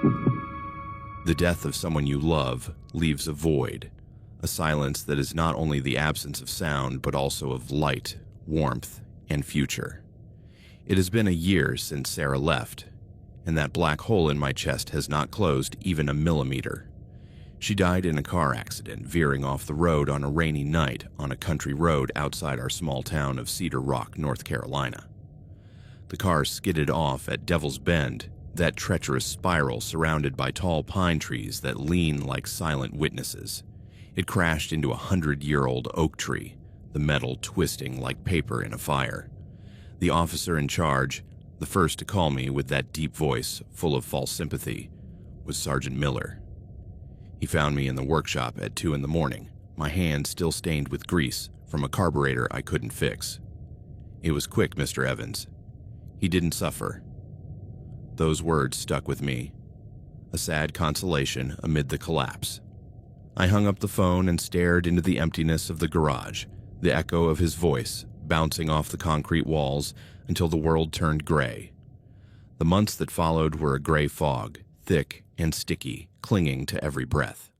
The death of someone you love leaves a void, a silence that is not only the absence of sound but also of light, warmth, and future. It has been a year since Sarah left, and that black hole in my chest has not closed even a millimeter. She died in a car accident veering off the road on a rainy night on a country road outside our small town of Cedar Rock, North Carolina. The car skidded off at Devil's Bend, that treacherous spiral surrounded by tall pine trees that lean like silent witnesses. It crashed into a 100-year-old oak tree, the metal twisting like paper in a fire. The officer in charge, the first to call me with that deep voice full of false sympathy, was Sergeant Miller. He found me in the workshop at 2 a.m, my hand still stained with grease from a carburetor I couldn't fix. "It was quick, Mr. Evans. He didn't suffer." Those words stuck with me, a sad consolation amid the collapse. I hung up the phone and stared into the emptiness of the garage, the echo of his voice bouncing off the concrete walls until the world turned gray. The months that followed were a gray fog, thick and sticky, clinging to every breath.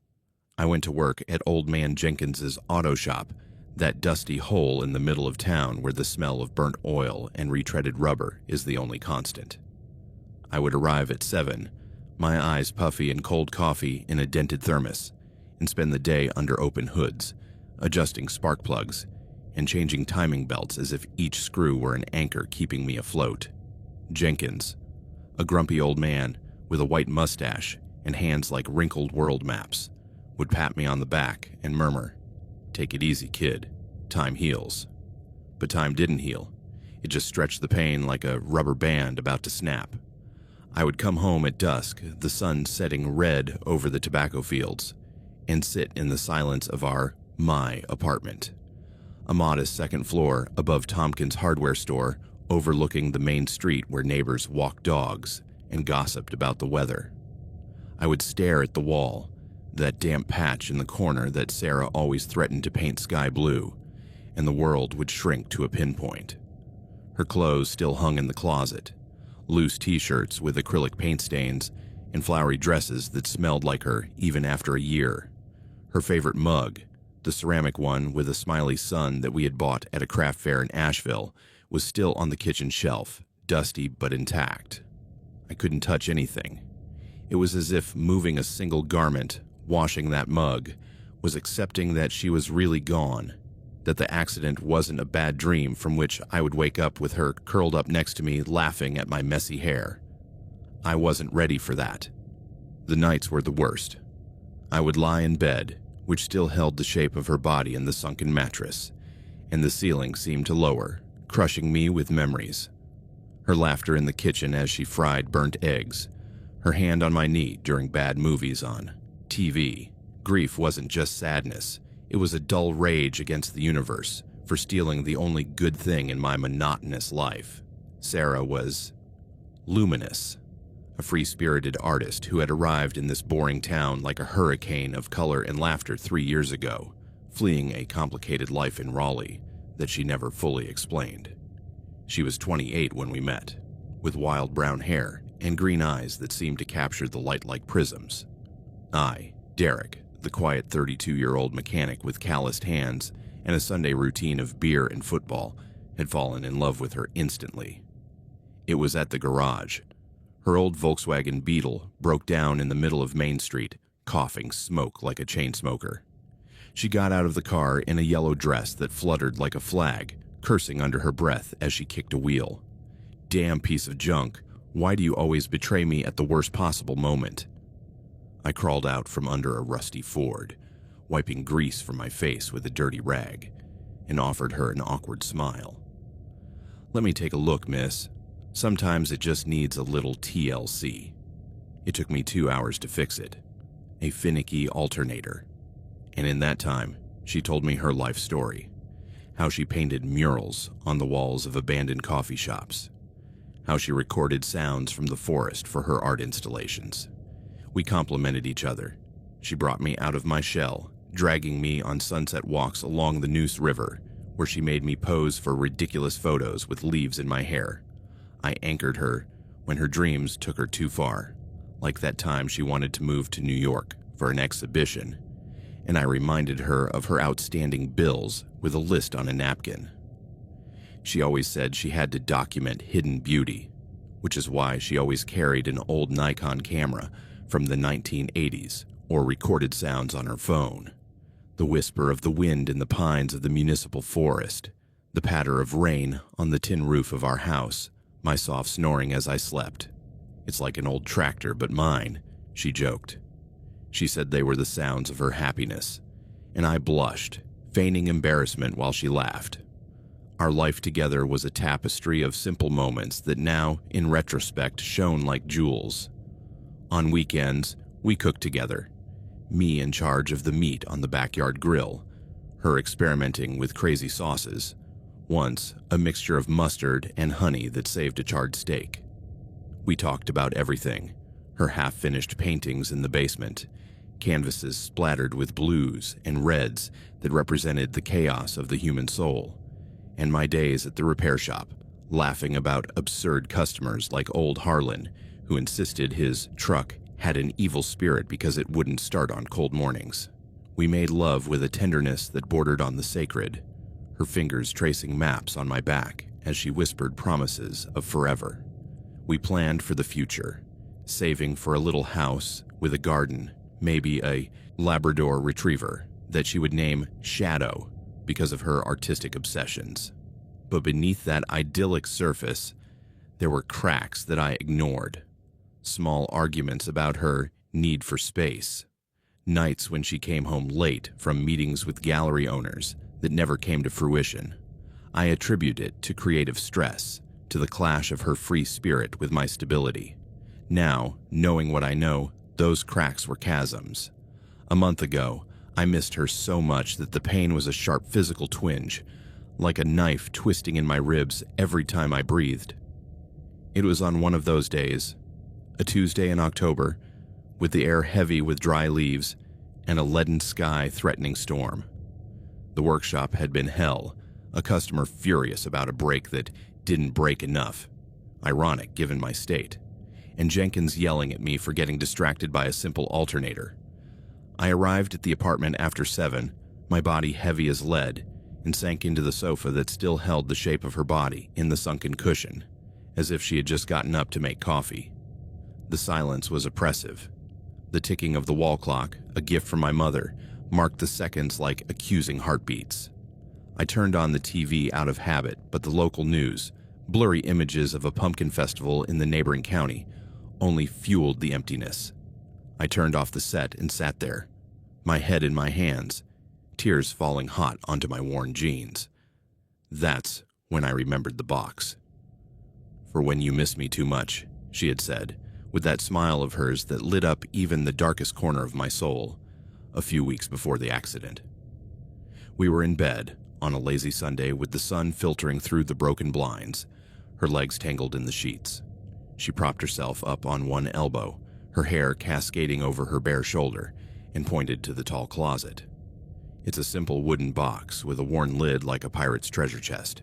I went to work at Old Man Jenkins's auto shop, that dusty hole in the middle of town where the smell of burnt oil and retreaded rubber is the only constant. I would arrive at 7, my eyes puffy and cold coffee in a dented thermos, and spend the day under open hoods, adjusting spark plugs and changing timing belts as if each screw were an anchor keeping me afloat. Jenkins, a grumpy old man with a white mustache and hands like wrinkled world maps, would pat me on the back and murmur, "Take it easy, kid. Time heals." But time didn't heal. It just stretched the pain like a rubber band about to snap. I would come home at dusk, the sun setting red over the tobacco fields, and sit in the silence of my apartment, a modest second floor above Tompkins' hardware store overlooking the main street where neighbors walked dogs and gossiped about the weather. I would stare at the wall, that damp patch in the corner that Sarah always threatened to paint sky blue, and the world would shrink to a pinpoint. Her clothes still hung in the closet, loose t-shirts with acrylic paint stains and flowery dresses that smelled like her even after a year. Her favorite mug, the ceramic one with a smiley sun that we had bought at a craft fair in Asheville, was still on the kitchen shelf, dusty but intact. I couldn't touch anything. It was as if moving a single garment, washing that mug, was accepting that she was really gone, that the accident wasn't a bad dream from which I would wake up with her curled up next to me laughing at my messy hair. I wasn't ready for that. The nights were the worst. I would lie in bed, which still held the shape of her body in the sunken mattress, and the ceiling seemed to lower, crushing me with memories. Her laughter in the kitchen as she fried burnt eggs, her hand on my knee during bad movies on TV. Grief wasn't just sadness. It was a dull rage against the universe for stealing the only good thing in my monotonous life. Sarah was luminous, a free-spirited artist who had arrived in this boring town like a hurricane of color and laughter 3 years ago, fleeing a complicated life in Raleigh that she never fully explained. She was 28 when we met, with wild brown hair and green eyes that seemed to capture the light like prisms. I, Derek, the quiet 32-year-old mechanic with calloused hands and a Sunday routine of beer and football, had fallen in love with her instantly. It was at the garage. Her old Volkswagen Beetle broke down in the middle of Main Street, coughing smoke like a chain smoker. She got out of the car in a yellow dress that fluttered like a flag, cursing under her breath as she kicked a wheel. "Damn piece of junk, why do you always betray me at the worst possible moment?" I crawled out from under a rusty Ford, wiping grease from my face with a dirty rag, and offered her an awkward smile. "Let me take a look, miss. Sometimes it just needs a little TLC. It took me 2 hours to fix it. A finicky alternator. And in that time, she told me her life story. How she painted murals on the walls of abandoned coffee shops. How she recorded sounds from the forest for her art installations. We complimented each other. She brought me out of my shell, dragging me on sunset walks along the Neuse River, where she made me pose for ridiculous photos with leaves in my hair. I anchored her when her dreams took her too far, like that time she wanted to move to New York for an exhibition, and I reminded her of her outstanding bills with a list on a napkin. She always said she had to document hidden beauty, which is why she always carried an old Nikon camera from the 1980s or recorded sounds on her phone. The whisper of the wind in the pines of the municipal forest, the patter of rain on the tin roof of our house, my soft snoring as I slept. "It's like an old tractor, but mine," she joked. She said they were the sounds of her happiness, and I blushed, feigning embarrassment while she laughed. Our life together was a tapestry of simple moments that now, in retrospect, shone like jewels. On weekends, we cooked together, me in charge of the meat on the backyard grill, her experimenting with crazy sauces, once a mixture of mustard and honey that saved a charred steak. We talked about everything, her half-finished paintings in the basement, canvases splattered with blues and reds that represented the chaos of the human soul, and my days at the repair shop, laughing about absurd customers like old Harlan, who insisted his truck had an evil spirit because it wouldn't start on cold mornings. We made love with a tenderness that bordered on the sacred, her fingers tracing maps on my back as she whispered promises of forever. We planned for the future, saving for a little house with a garden, maybe a Labrador retriever that she would name Shadow because of her artistic obsessions. But beneath that idyllic surface, there were cracks that I ignored. Small arguments about her need for space. Nights when she came home late from meetings with gallery owners that never came to fruition. I attribute it to creative stress, to the clash of her free spirit with my stability. Now, knowing what I know, those cracks were chasms. A month ago, I missed her so much that the pain was a sharp physical twinge, like a knife twisting in my ribs every time I breathed. It was on one of those days, a Tuesday in October, with the air heavy with dry leaves and a leaden sky threatening storm. The workshop had been hell, a customer furious about a brake that didn't break enough, ironic given my state, and Jenkins yelling at me for getting distracted by a simple alternator. I arrived at the apartment after 7, my body heavy as lead, and sank into the sofa that still held the shape of her body in the sunken cushion, as if she had just gotten up to make coffee. The silence was oppressive. The ticking of the wall clock, a gift from my mother, marked the seconds like accusing heartbeats. I turned on the TV out of habit, but the local news, blurry images of a pumpkin festival in the neighboring county, only fueled the emptiness. I turned off the set and sat there, my head in my hands, tears falling hot onto my worn jeans. That's when I remembered the box. "For when you miss me too much," she had said, with that smile of hers that lit up even the darkest corner of my soul, a few weeks before the accident. We were in bed on a lazy Sunday with the sun filtering through the broken blinds, her legs tangled in the sheets. She propped herself up on one elbow, her hair cascading over her bare shoulder, and pointed to the tall closet. "It's a simple wooden box with a worn lid like a pirate's treasure chest.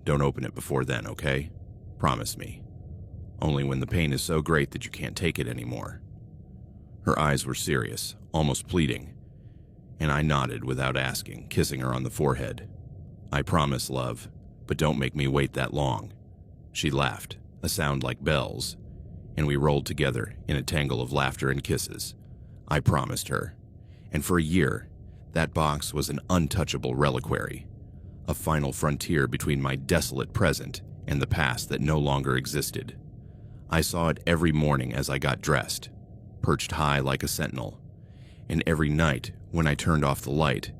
Don't open it before then, okay? Promise me. Only when the pain is so great that you can't take it anymore." Her eyes were serious, almost pleading, and I nodded without asking, kissing her on the forehead. "I promise, love, but don't make me wait that long." She laughed, a sound like bells, and we rolled together in a tangle of laughter and kisses. I promised her, and for a year, that box was an untouchable reliquary, a final frontier between my desolate present and the past that no longer existed. I saw it every morning as I got dressed, perched high like a sentinel, and every night when I turned off the light,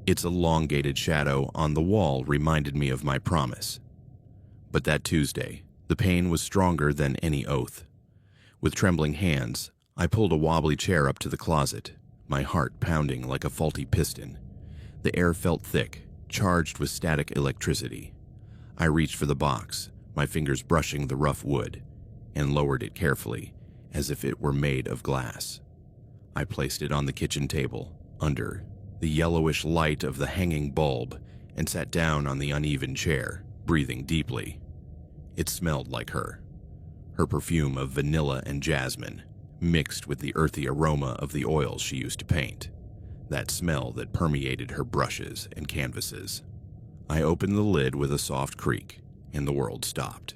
its elongated shadow on the wall reminded me of my promise. But that Tuesday, the pain was stronger than any oath. With trembling hands, I pulled a wobbly chair up to the closet, my heart pounding like a faulty piston. The air felt thick, charged with static electricity. I reached for the box, my fingers brushing the rough wood, and lowered it carefully, as if it were made of glass. I placed it on the kitchen table, under the yellowish light of the hanging bulb, and sat down on the uneven chair, breathing deeply. It smelled like her perfume of vanilla and jasmine, mixed with the earthy aroma of the oils she used to paint, that smell that permeated her brushes and canvases. I opened the lid with a soft creak, and the world stopped.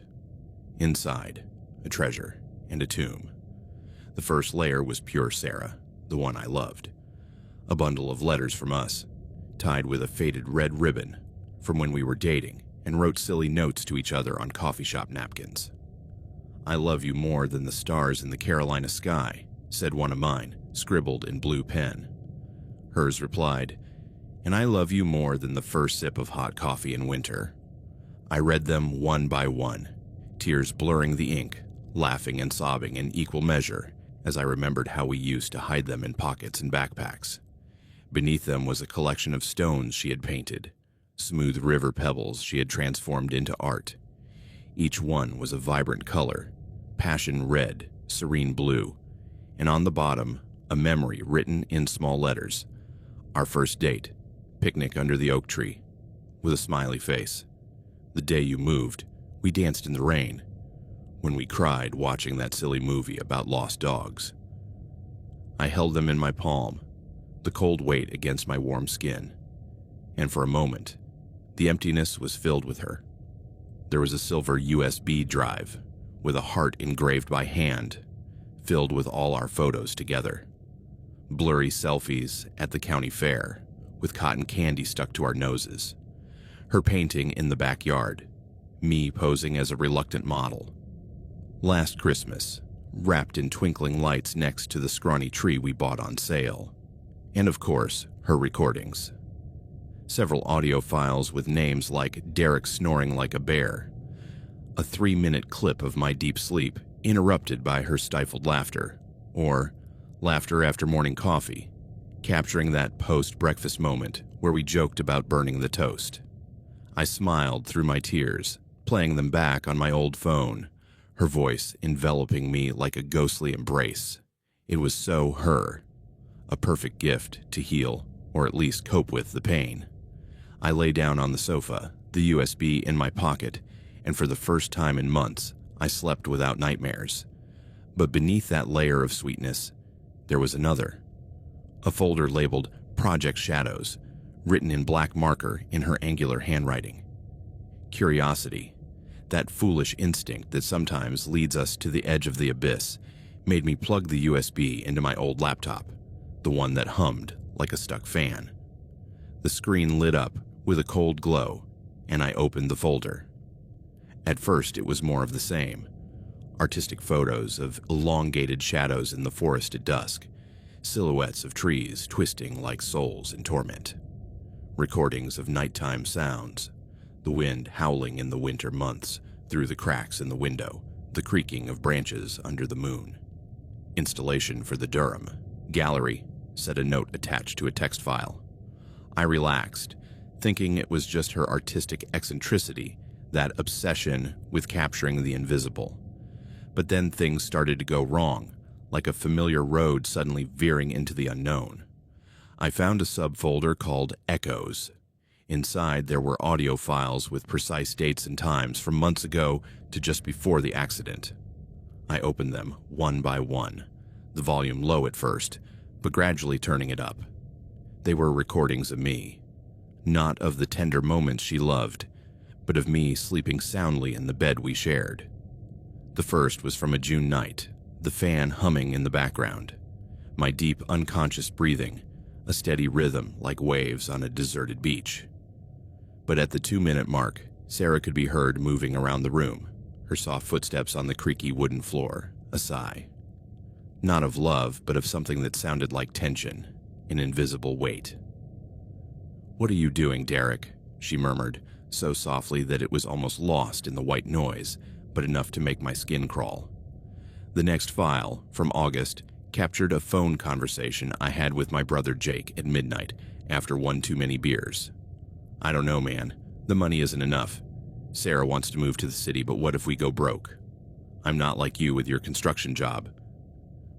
Inside, a treasure and a tomb. The first layer was pure Sarah, the one I loved. A bundle of letters from us, tied with a faded red ribbon from when we were dating and wrote silly notes to each other on coffee shop napkins. "I love you more than the stars in the Carolina sky," said one of mine, scribbled in blue pen. Hers replied, "And I love you more than the first sip of hot coffee in winter." I read them one by one, tears blurring the ink, laughing and sobbing in equal measure as I remembered how we used to hide them in pockets and backpacks. Beneath them was a collection of stones she had painted, smooth river pebbles she had transformed into art. Each one was a vibrant color, passion red, serene blue, and on the bottom, a memory written in small letters. Our first date, picnic under the oak tree, with a smiley face. The day you moved, we danced in the rain, when we cried watching that silly movie about lost dogs. I held them in my palm, the cold weight against my warm skin, and for a moment, the emptiness was filled with her. There was a silver USB drive with a heart engraved by hand, filled with all our photos together. Blurry selfies at the county fair, with cotton candy stuck to our noses. Her painting in the backyard, me posing as a reluctant model. Last Christmas, wrapped in twinkling lights next to the scrawny tree we bought on sale. And of course, her recordings. Several audio files with names like Derek snoring like a bear. A 3-minute clip of my deep sleep interrupted by her stifled laughter, or laughter after morning coffee, capturing that post-breakfast moment where we joked about burning the toast. I smiled through my tears, playing them back on my old phone, her voice enveloping me like a ghostly embrace. It was so her, a perfect gift to heal, or at least cope with the pain. I lay down on the sofa, the USB in my pocket, and for the first time in months, I slept without nightmares. But beneath that layer of sweetness, there was another. A folder labeled Project Shadows, written in black marker in her angular handwriting. Curiosity, that foolish instinct that sometimes leads us to the edge of the abyss, made me plug the USB into my old laptop, the one that hummed like a stuck fan. The screen lit up with a cold glow, and I opened the folder. At first, it was more of the same. Artistic photos of elongated shadows in the forest at dusk, silhouettes of trees twisting like souls in torment. Recordings of nighttime sounds, the wind howling in the winter months through the cracks in the window, the creaking of branches under the moon. Installation for the Durham. Gallery, said a note attached to a text file. I relaxed, thinking it was just her artistic eccentricity, that obsession with capturing the invisible. But then things started to go wrong, like a familiar road suddenly veering into the unknown. I found a subfolder called Echoes. Inside, there were audio files with precise dates and times from months ago to just before the accident. I opened them one by one, the volume low at first, but gradually turning it up. They were recordings of me, not of the tender moments she loved, but of me sleeping soundly in the bed we shared. The first was from a June night, the fan humming in the background, my deep unconscious breathing, a steady rhythm like waves on a deserted beach. But at the 2-minute mark, Sarah could be heard moving around the room, her soft footsteps on the creaky wooden floor, a sigh. Not of love, but of something that sounded like tension, an invisible weight. "What are you doing, Derek?" she murmured, so softly that it was almost lost in the white noise, but enough to make my skin crawl. The next file, from August, captured a phone conversation I had with my brother Jake at midnight after one too many beers. "I don't know, man. The money isn't enough. Sarah wants to move to the city, but what if we go broke? I'm not like you with your construction job."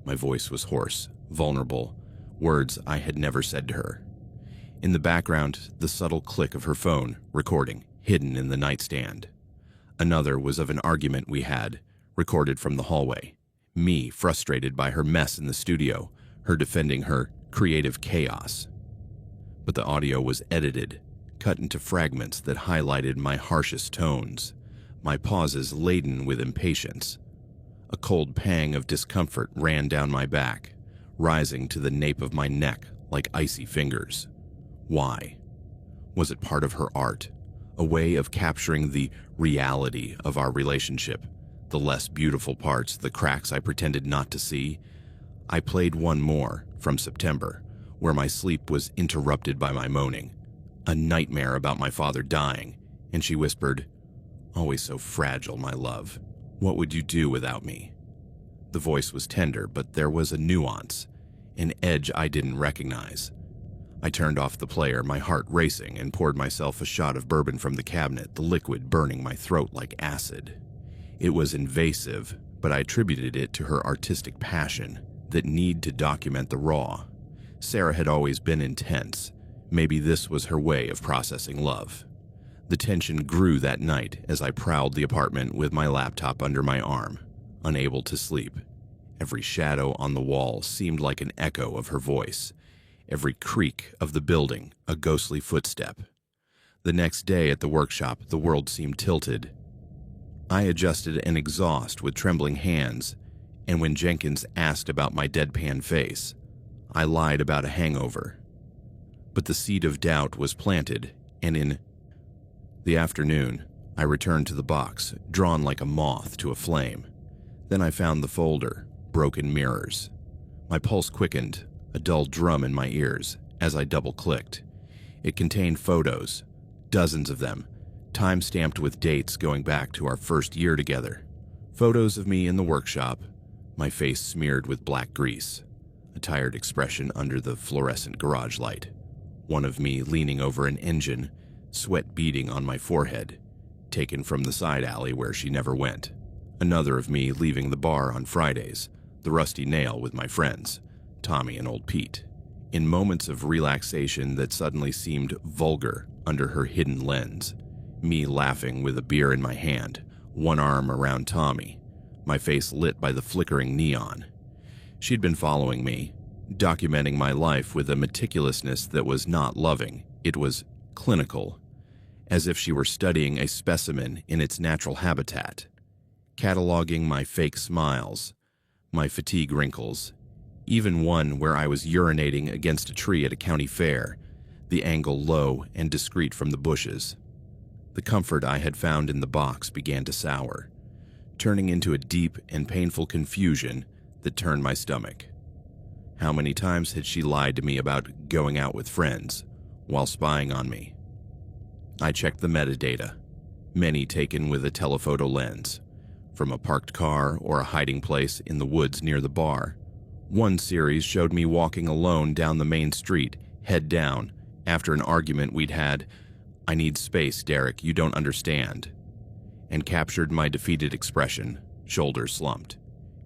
My voice was hoarse, vulnerable, words I had never said to her. In the background, the subtle click of her phone, recording, hidden in the nightstand. Another was of an argument we had, recorded from the hallway, Me frustrated by her mess in the studio, her defending her creative chaos. But the audio was edited, cut into fragments that highlighted my harshest tones, my pauses laden with impatience. A cold pang of discomfort ran down my back, rising to the nape of my neck like icy fingers. Why? Was it part of her art, a way of capturing the reality of our relationship, the less beautiful parts, the cracks I pretended not to see? I played one more, from September, where my sleep was interrupted by my moaning, a nightmare about my father dying, and she whispered, "Always so fragile, my love. What would you do without me?" The voice was tender, but there was a nuance, an edge I didn't recognize. I turned off the player, my heart racing, and poured myself a shot of bourbon from the cabinet, the liquid burning my throat like acid. It was invasive, but I attributed it to her artistic passion, that need to document the raw. Sarah had always been intense. Maybe this was her way of processing love. The tension grew that night as I prowled the apartment with my laptop under my arm, unable to sleep. Every shadow on the wall seemed like an echo of her voice. Every creak of the building, a ghostly footstep. The next day at the workshop, the world seemed tilted. I adjusted an exhaust with trembling hands, and when Jenkins asked about my deadpan face, I lied about a hangover. But the seed of doubt was planted, and in the afternoon, I returned to the box, drawn like a moth to a flame. Then I found the folder, Broken Mirrors. My pulse quickened, a dull drum in my ears, as I double-clicked. It contained photos, dozens of them, time-stamped with dates going back to our first year together. Photos of me in the workshop, my face smeared with black grease, a tired expression under the fluorescent garage light. One of me leaning over an engine, sweat beading on my forehead, taken from the side alley where she never went. Another of me leaving the bar on Fridays, the Rusty Nail with my friends, Tommy and old Pete, in moments of relaxation that suddenly seemed vulgar under her hidden lens. Me laughing with a beer in my hand, one arm around Tommy, my face lit by the flickering neon. She'd been following me, documenting my life with a meticulousness that was not loving. It was clinical, as if she were studying a specimen in its natural habitat, cataloging my fake smiles, my fatigue wrinkles, even one where I was urinating against a tree at a county fair, the angle low and discreet from the bushes. The comfort I had found in the box began to sour, turning into a deep and painful confusion that turned my stomach. How many times had she lied to me about going out with friends while spying on me? I checked the metadata, many taken with a telephoto lens, from a parked car or a hiding place in the woods near the bar. One series showed me walking alone down the main street, head down, after an argument we'd had. "I need space, Derek, you don't understand," and captured my defeated expression, shoulders slumped.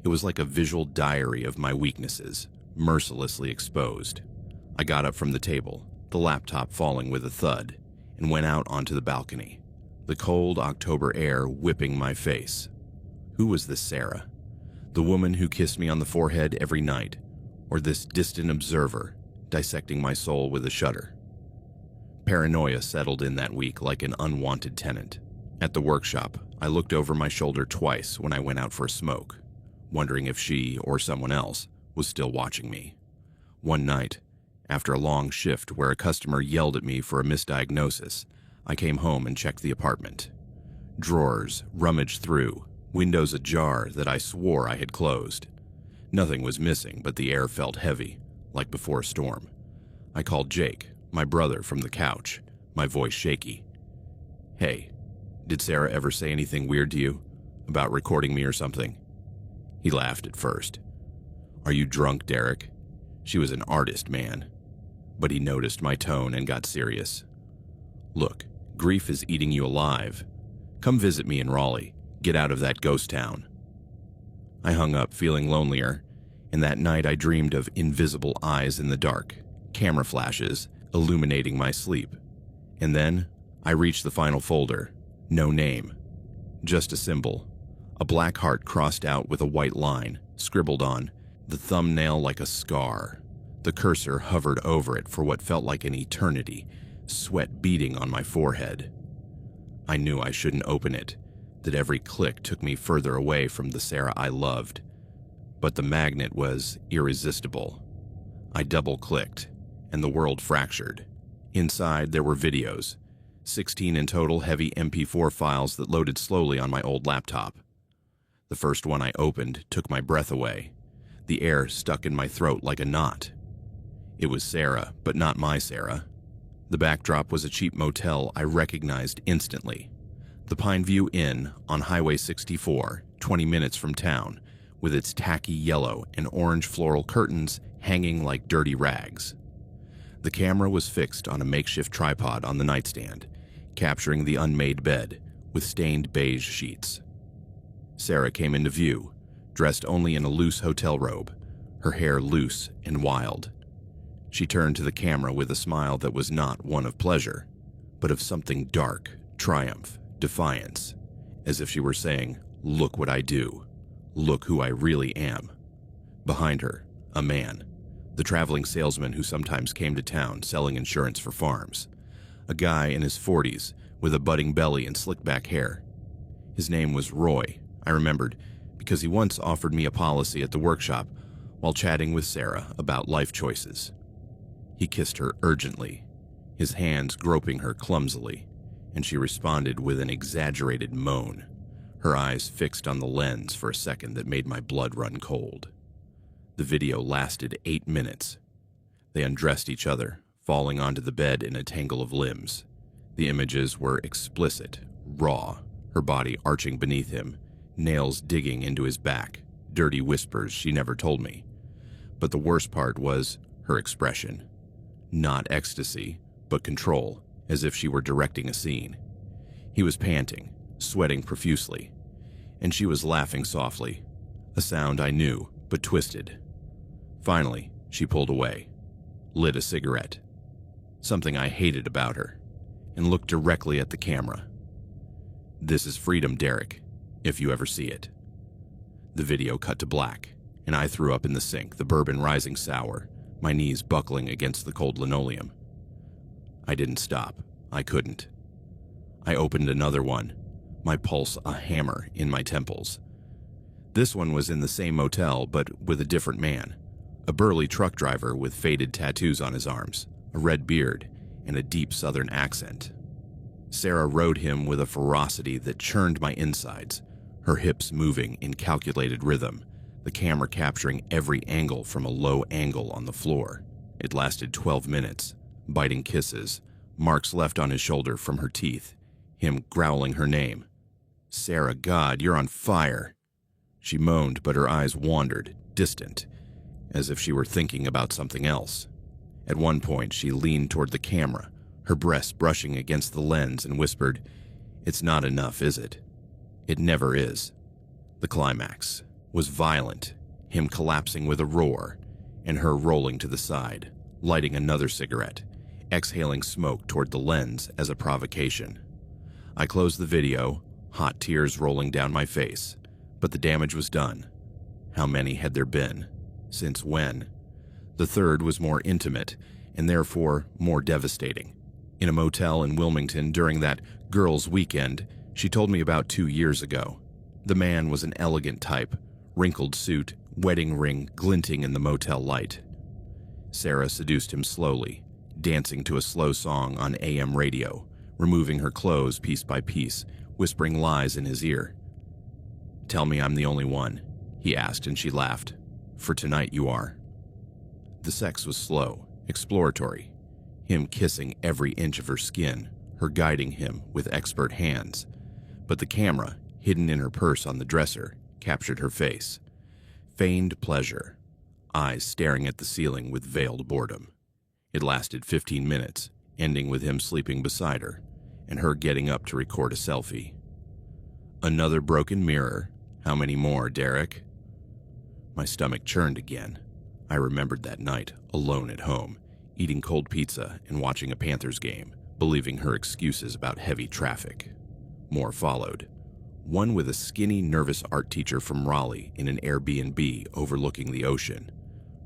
It was like a visual diary of my weaknesses, mercilessly exposed. I got up from the table, the laptop falling with a thud, and went out onto the balcony, the cold October air whipping my face. Who was this Sarah? The woman who kissed me on the forehead every night, or this distant observer dissecting my soul with a shudder? Paranoia settled in that week like an unwanted tenant. At the workshop, I looked over my shoulder twice when I went out for a smoke, wondering if she, or someone else, was still watching me. One night, after a long shift where a customer yelled at me for a misdiagnosis, I came home and checked the apartment. Drawers rummaged through, windows ajar that I swore I had closed. Nothing was missing, but the air felt heavy, like before a storm. I called Jake, my brother, from the couch, my voice shaky. "Hey, did Sarah ever say anything weird to you? About recording me or something?" He laughed at first. "Are you drunk, Derek?" She was an artist, man. But he noticed my tone and got serious. "Look, grief is eating you alive. Come visit me in Raleigh. Get out of that ghost town." I hung up, feeling lonelier, and that night I dreamed of invisible eyes in the dark, camera flashes illuminating my sleep. And then I reached the final folder. No name, just a symbol, a black heart crossed out with a white line, scribbled on, the thumbnail like a scar. The cursor hovered over it for what felt like an eternity, sweat beading on my forehead. I knew I shouldn't open it, that every click took me further away from the Sarah I loved. But the magnet was irresistible. I double-clicked, and the world fractured. Inside, there were videos, 16 in total heavy MP4 files that loaded slowly on my old laptop. The first one I opened took my breath away. The air stuck in my throat like a knot. It was Sarah, but not my Sarah. The backdrop was a cheap motel I recognized instantly. The Pineview Inn on Highway 64, 20 minutes from town, with its tacky yellow and orange floral curtains hanging like dirty rags. The camera was fixed on a makeshift tripod on the nightstand, capturing the unmade bed with stained beige sheets. Sarah came into view, dressed only in a loose hotel robe, her hair loose and wild. She turned to the camera with a smile that was not one of pleasure, but of something dark, triumph, defiance, as if she were saying, "Look what I do. Look who I really am." Behind her, a man, the traveling salesman who sometimes came to town selling insurance for farms. A guy in his 40s with a budding belly and slick back hair. His name was Roy, I remembered, because he once offered me a policy at the workshop while chatting with Sarah about life choices. He kissed her urgently, his hands groping her clumsily, and she responded with an exaggerated moan, her eyes fixed on the lens for a second that made my blood run cold. The video lasted 8 minutes. They undressed each other, falling onto the bed in a tangle of limbs. The images were explicit, raw, her body arching beneath him, nails digging into his back, dirty whispers she never told me. But the worst part was her expression. Not ecstasy, but control, as if she were directing a scene. He was panting, sweating profusely, and she was laughing softly, a sound I knew, but twisted. Finally, she pulled away, lit a cigarette, something I hated about her, and looked directly at the camera. "This is freedom, Derek, if you ever see it." The video cut to black, and I threw up in the sink, the bourbon rising sour, my knees buckling against the cold linoleum. I didn't stop. I couldn't. I opened another one, my pulse a hammer in my temples. This one was in the same motel, but with a different man. A burly truck driver with faded tattoos on his arms, a red beard, and a deep southern accent. Sarah rode him with a ferocity that churned my insides, her hips moving in calculated rhythm, the camera capturing every angle from a low angle on the floor. It lasted 12 minutes, biting kisses, marks left on his shoulder from her teeth, him growling her name. "Sarah, God, you're on fire." She moaned, but her eyes wandered, distant, as if she were thinking about something else. At one point, she leaned toward the camera, her breast brushing against the lens, and whispered, "It's not enough, is it?" It never is. The climax was violent, him collapsing with a roar, and her rolling to the side, lighting another cigarette, exhaling smoke toward the lens as a provocation. I closed the video, hot tears rolling down my face, but the damage was done. How many had there been? Since when? The third was more intimate, and therefore more devastating. In a motel in Wilmington during that girls' weekend she told me about 2 years ago. The man was an elegant type, wrinkled suit, wedding ring glinting in the motel light. Sarah seduced him slowly, dancing to a slow song on AM radio, removing her clothes piece by piece, whispering lies in his ear. "Tell me I'm the only one," he asked, and she laughed. "For tonight you are." The sex was slow, exploratory, him kissing every inch of her skin, her guiding him with expert hands. But the camera, hidden in her purse on the dresser, captured her face. Feigned pleasure, eyes staring at the ceiling with veiled boredom. It lasted 15 minutes, ending with him sleeping beside her, and her getting up to record a selfie. Another broken mirror. How many more, Derek? My stomach churned again. I remembered that night, alone at home, eating cold pizza and watching a Panthers game, believing her excuses about heavy traffic. More followed. One with a skinny, nervous art teacher from Raleigh in an Airbnb overlooking the ocean,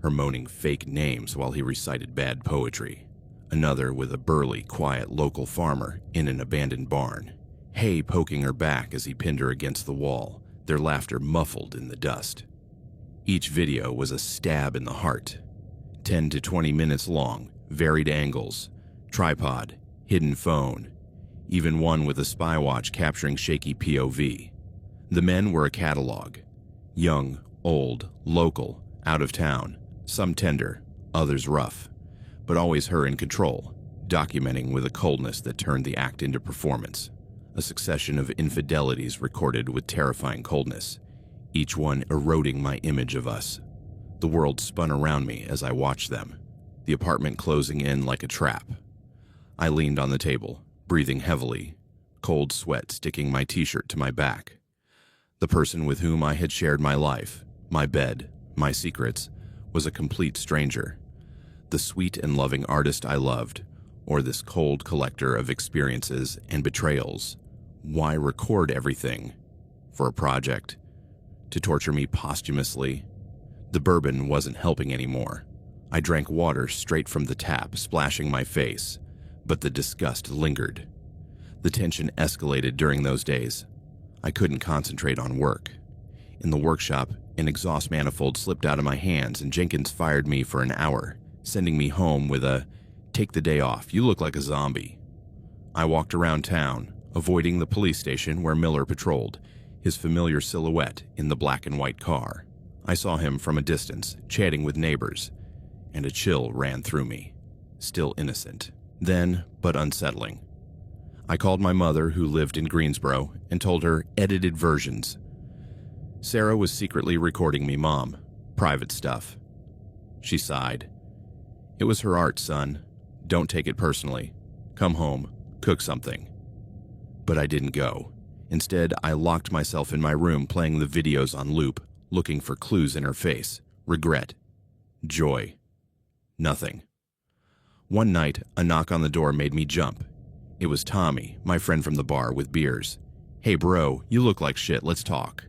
her moaning fake names while he recited bad poetry. Another with a burly, quiet local farmer in an abandoned barn, hay poking her back as he pinned her against the wall, their laughter muffled in the dust. Each video was a stab in the heart. 10 to 20 minutes long, varied angles, tripod, hidden phone, even one with a spy watch capturing shaky POV. The men were a catalog. Young, old, local, out of town, some tender, others rough, but always her in control, documenting with a coldness that turned the act into performance. A succession of infidelities recorded with terrifying coldness, each one eroding my image of us. The world spun around me as I watched them, the apartment closing in like a trap. I leaned on the table, breathing heavily, cold sweat sticking my t-shirt to my back. The person with whom I had shared my life, my bed, my secrets, was a complete stranger. The sweet and loving artist I loved, or this cold collector of experiences and betrayals. Why record everything? For a project? To torture me posthumously? The bourbon wasn't helping anymore. I drank water straight from the tap, splashing my face, but the disgust lingered. The tension escalated during those days. I couldn't concentrate on work. In the workshop, an exhaust manifold slipped out of my hands and Jenkins fired me for an hour, sending me home with a, "Take the day off, you look like a zombie." I walked around town, avoiding the police station where Miller patrolled, his familiar silhouette in the black and white car. I saw him from a distance, chatting with neighbors, and a chill ran through me. Still innocent, then but unsettling. I called my mother, who lived in Greensboro, and told her edited versions. Sarah was secretly recording me, Mom. Private stuff. She sighed. "It was her art, son. Don't take it personally. Come home, cook something." But I didn't go. Instead, I locked myself in my room playing the videos on loop, looking for clues in her face. Regret. Joy. Nothing. One night, a knock on the door made me jump. It was Tommy, my friend from the bar, with beers. "Hey bro, you look like shit, let's talk."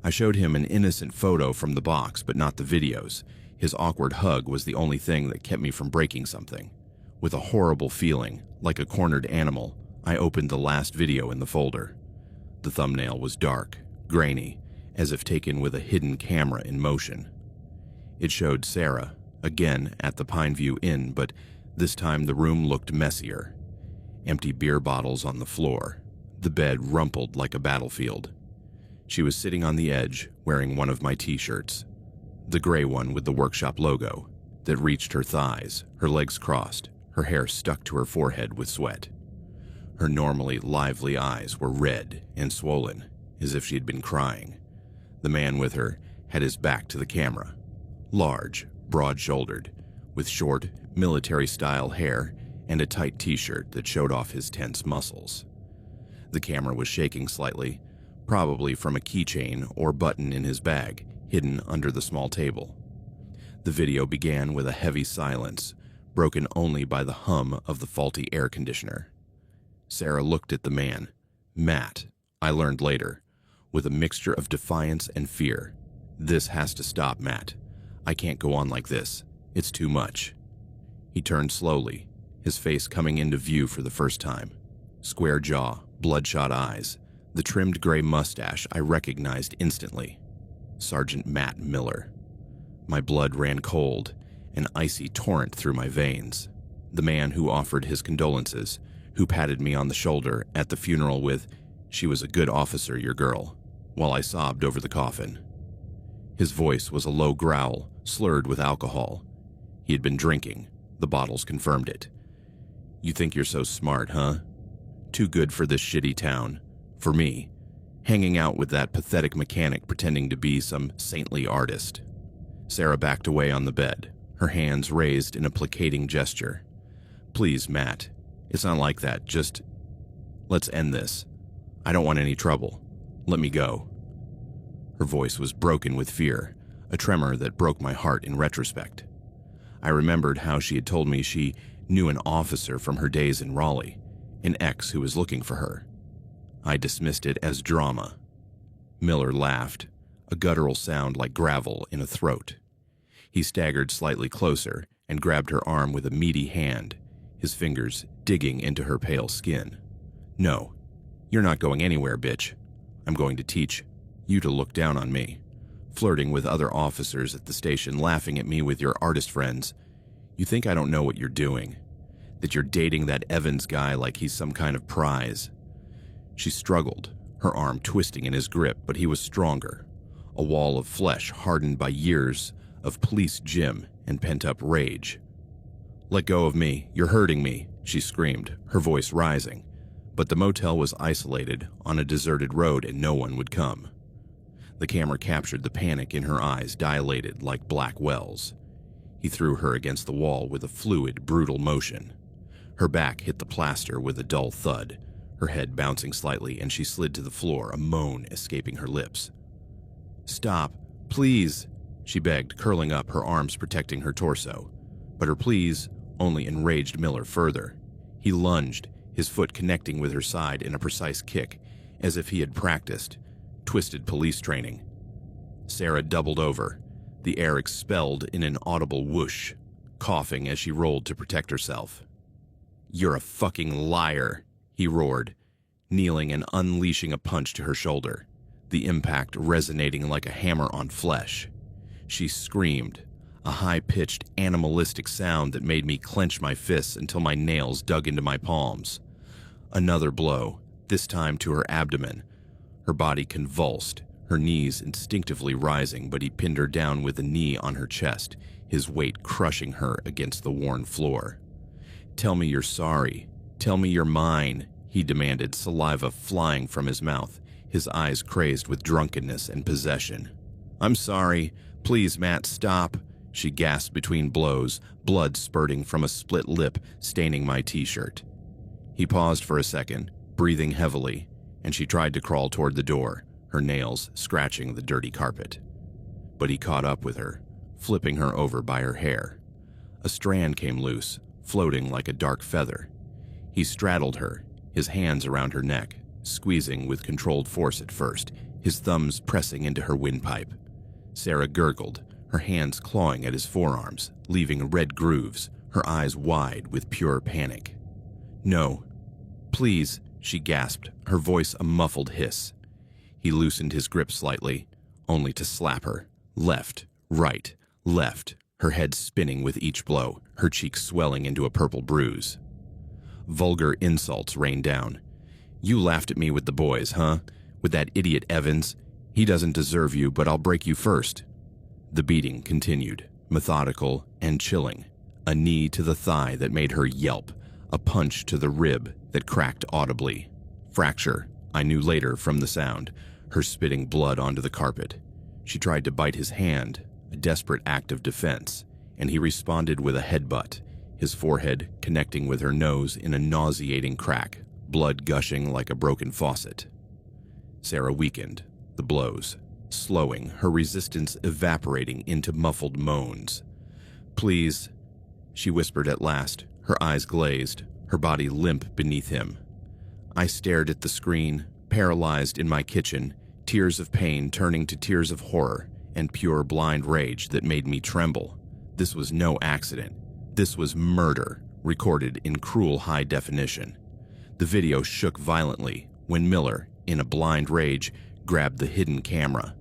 I showed him an innocent photo from the box, but not the videos. His awkward hug was the only thing that kept me from breaking something. With a horrible feeling, like a cornered animal, I opened the last video in the folder. The thumbnail was dark, grainy, as if taken with a hidden camera in motion. It showed Sarah, again at the Pineview Inn, but this time the room looked messier. Empty beer bottles on the floor, the bed rumpled like a battlefield. She was sitting on the edge, wearing one of my t-shirts, the gray one with the workshop logo, that reached her thighs, her legs crossed, her hair stuck to her forehead with sweat. Her normally lively eyes were red and swollen, as if she had been crying. The man with her had his back to the camera, large, broad-shouldered, with short, military-style hair and a tight t-shirt that showed off his tense muscles. The camera was shaking slightly, probably from a keychain or button in his bag, hidden under the small table. The video began with a heavy silence, broken only by the hum of the faulty air conditioner. Sarah looked at the man, Matt, I learned later, with a mixture of defiance and fear. "This has to stop, Matt. I can't go on like this. It's too much." He turned slowly, his face coming into view for the first time. Square jaw, bloodshot eyes, the trimmed gray mustache I recognized instantly. Sergeant Matt Miller. My blood ran cold, an icy torrent through my veins. The man who offered his condolences, who patted me on the shoulder at the funeral with, "She was a good officer, your girl," while I sobbed over the coffin. His voice was a low growl, slurred with alcohol. He had been drinking. The bottles confirmed it. "You think you're so smart, huh? Too good for this shitty town. For me, hanging out with that pathetic mechanic pretending to be some saintly artist." Sarah backed away on the bed, her hands raised in a placating gesture. "Please, Matt, it's not like that. Just, let's end this. I don't want any trouble. Let me go." Her voice was broken with fear, a tremor that broke my heart in retrospect. I remembered how she had told me she knew an officer from her days in Raleigh, an ex who was looking for her. I dismissed it as drama. Miller laughed, a guttural sound like gravel in a throat. He staggered slightly closer and grabbed her arm with a meaty hand, his fingers digging into her pale skin. "No, you're not going anywhere, bitch. I'm going to teach you to look down on me. Flirting with other officers at the station, laughing at me with your artist friends. You think I don't know what you're doing? That you're dating that Evans guy like he's some kind of prize?" She struggled, her arm twisting in his grip, but he was stronger. A wall of flesh hardened by years of police gym and pent-up rage. "Let go of me, you're hurting me," she screamed, her voice rising. But the motel was isolated on a deserted road and no one would come. The camera captured the panic in her eyes, dilated like black wells. He threw her against the wall with a fluid, brutal motion. Her back hit the plaster with a dull thud, her head bouncing slightly, and she slid to the floor, a moan escaping her lips. "Stop, please," she begged, curling up, her arms protecting her torso. But her pleas only enraged Miller further. He lunged, his foot connecting with her side in a precise kick, as if he had practiced twisted police training. Sarah doubled over, the air expelled in an audible whoosh, coughing as she rolled to protect herself. "You're a fucking liar," he roared, kneeling and unleashing a punch to her shoulder, the impact resonating like a hammer on flesh. She screamed, a high-pitched, animalistic sound that made me clench my fists until my nails dug into my palms. Another blow, this time to her abdomen. Her body convulsed, her knees instinctively rising, but he pinned her down with a knee on her chest, his weight crushing her against the worn floor. "Tell me you're sorry. Tell me you're mine," he demanded, saliva flying from his mouth, his eyes crazed with drunkenness and possession. "I'm sorry. Please, Matt, stop," she gasped between blows, blood spurting from a split lip, staining my t-shirt. He paused for a second, breathing heavily, and she tried to crawl toward the door, her nails scratching the dirty carpet. But he caught up with her, flipping her over by her hair. A strand came loose, floating like a dark feather. He straddled her, his hands around her neck, squeezing with controlled force at first, his thumbs pressing into her windpipe. Sarah gurgled, her hands clawing at his forearms, leaving red grooves, her eyes wide with pure panic. "No, please," she gasped, her voice a muffled hiss. He loosened his grip slightly, only to slap her, left, right, left, her head spinning with each blow, her cheeks swelling into a purple bruise. Vulgar insults rained down. "You laughed at me with the boys, huh? With that idiot Evans? He doesn't deserve you, but I'll break you first." The beating continued, methodical and chilling. A knee to the thigh that made her yelp, a punch to the rib that cracked audibly. Fracture, I knew later from the sound, her spitting blood onto the carpet. She tried to bite his hand, a desperate act of defense, and he responded with a headbutt, his forehead connecting with her nose in a nauseating crack, blood gushing like a broken faucet. Sarah weakened, the blows slowing, her resistance evaporating into muffled moans. "Please," she whispered at last, her eyes glazed, her body limp beneath him. I stared at the screen, paralyzed in my kitchen, tears of pain turning to tears of horror and pure blind rage that made me tremble. This was no accident. This was murder, recorded in cruel high definition. The video shook violently when Miller, in a blind rage, grabbed the hidden camera.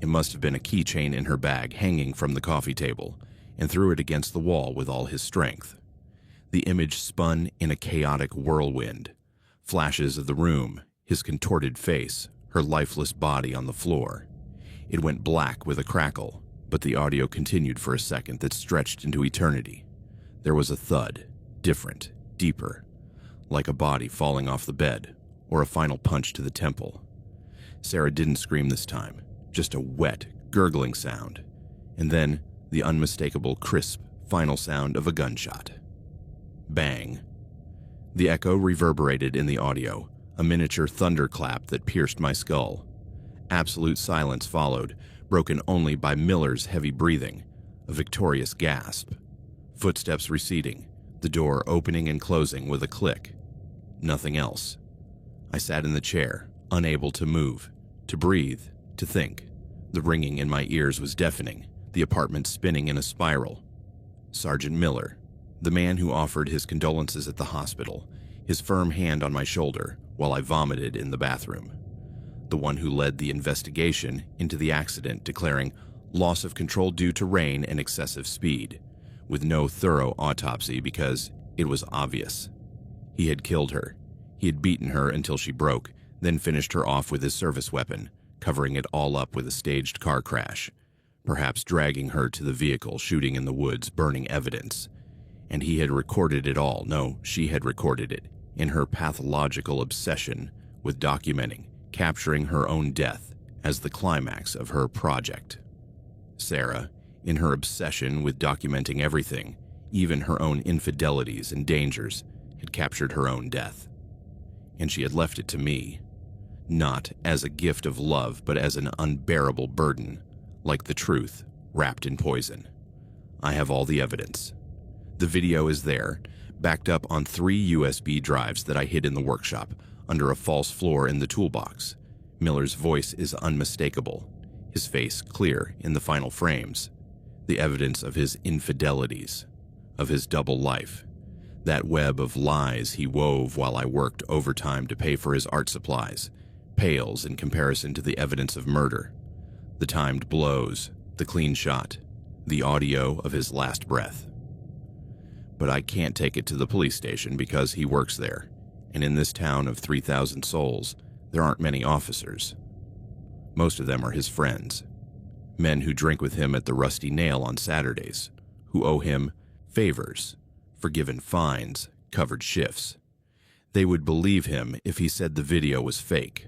It must have been a keychain in her bag hanging from the coffee table, and threw it against the wall with all his strength. The image spun in a chaotic whirlwind. Flashes of the room, his contorted face, her lifeless body on the floor. It went black with a crackle, but the audio continued for a second that stretched into eternity. There was a thud, different, deeper, like a body falling off the bed, or a final punch to the temple. Sarah didn't scream this time, just a wet, gurgling sound, and then the unmistakable, crisp, final sound of a gunshot. Bang. The echo reverberated in the audio, a miniature thunderclap that pierced my skull. Absolute silence followed, broken only by Miller's heavy breathing, a victorious gasp. Footsteps receding, the door opening and closing with a click. Nothing else. I sat in the chair, unable to move, to breathe, to think. The ringing in my ears was deafening, the apartment spinning in a spiral. Sergeant Miller, the man who offered his condolences at the hospital, his firm hand on my shoulder while I vomited in the bathroom. The one who led the investigation into the accident, declaring loss of control due to rain and excessive speed, with no thorough autopsy because it was obvious. He had killed her. He had beaten her until she broke, then finished her off with his service weapon, covering it all up with a staged car crash, perhaps dragging her to the vehicle, shooting in the woods, burning evidence. And he had recorded it all. No, she had recorded it, in her pathological obsession with documenting, capturing her own death as the climax of her project. Sarah, in her obsession with documenting everything, even her own infidelities and dangers, had captured her own death. And she had left it to me, not as a gift of love, but as an unbearable burden, like the truth wrapped in poison. I have all the evidence. The video is there, backed up on 3 USB drives that I hid in the workshop, under a false floor in the toolbox. Miller's voice is unmistakable, his face clear in the final frames. The evidence of his infidelities, of his double life, that web of lies he wove while I worked overtime to pay for his art supplies, pales in comparison to the evidence of murder. The timed blows, the clean shot, the audio of his last breath. But I can't take it to the police station because he works there, and in this town of 3,000 souls, there aren't many officers. Most of them are his friends, men who drink with him at the Rusty Nail on Saturdays, who owe him favors, forgiven fines, covered shifts. They would believe him if he said the video was fake,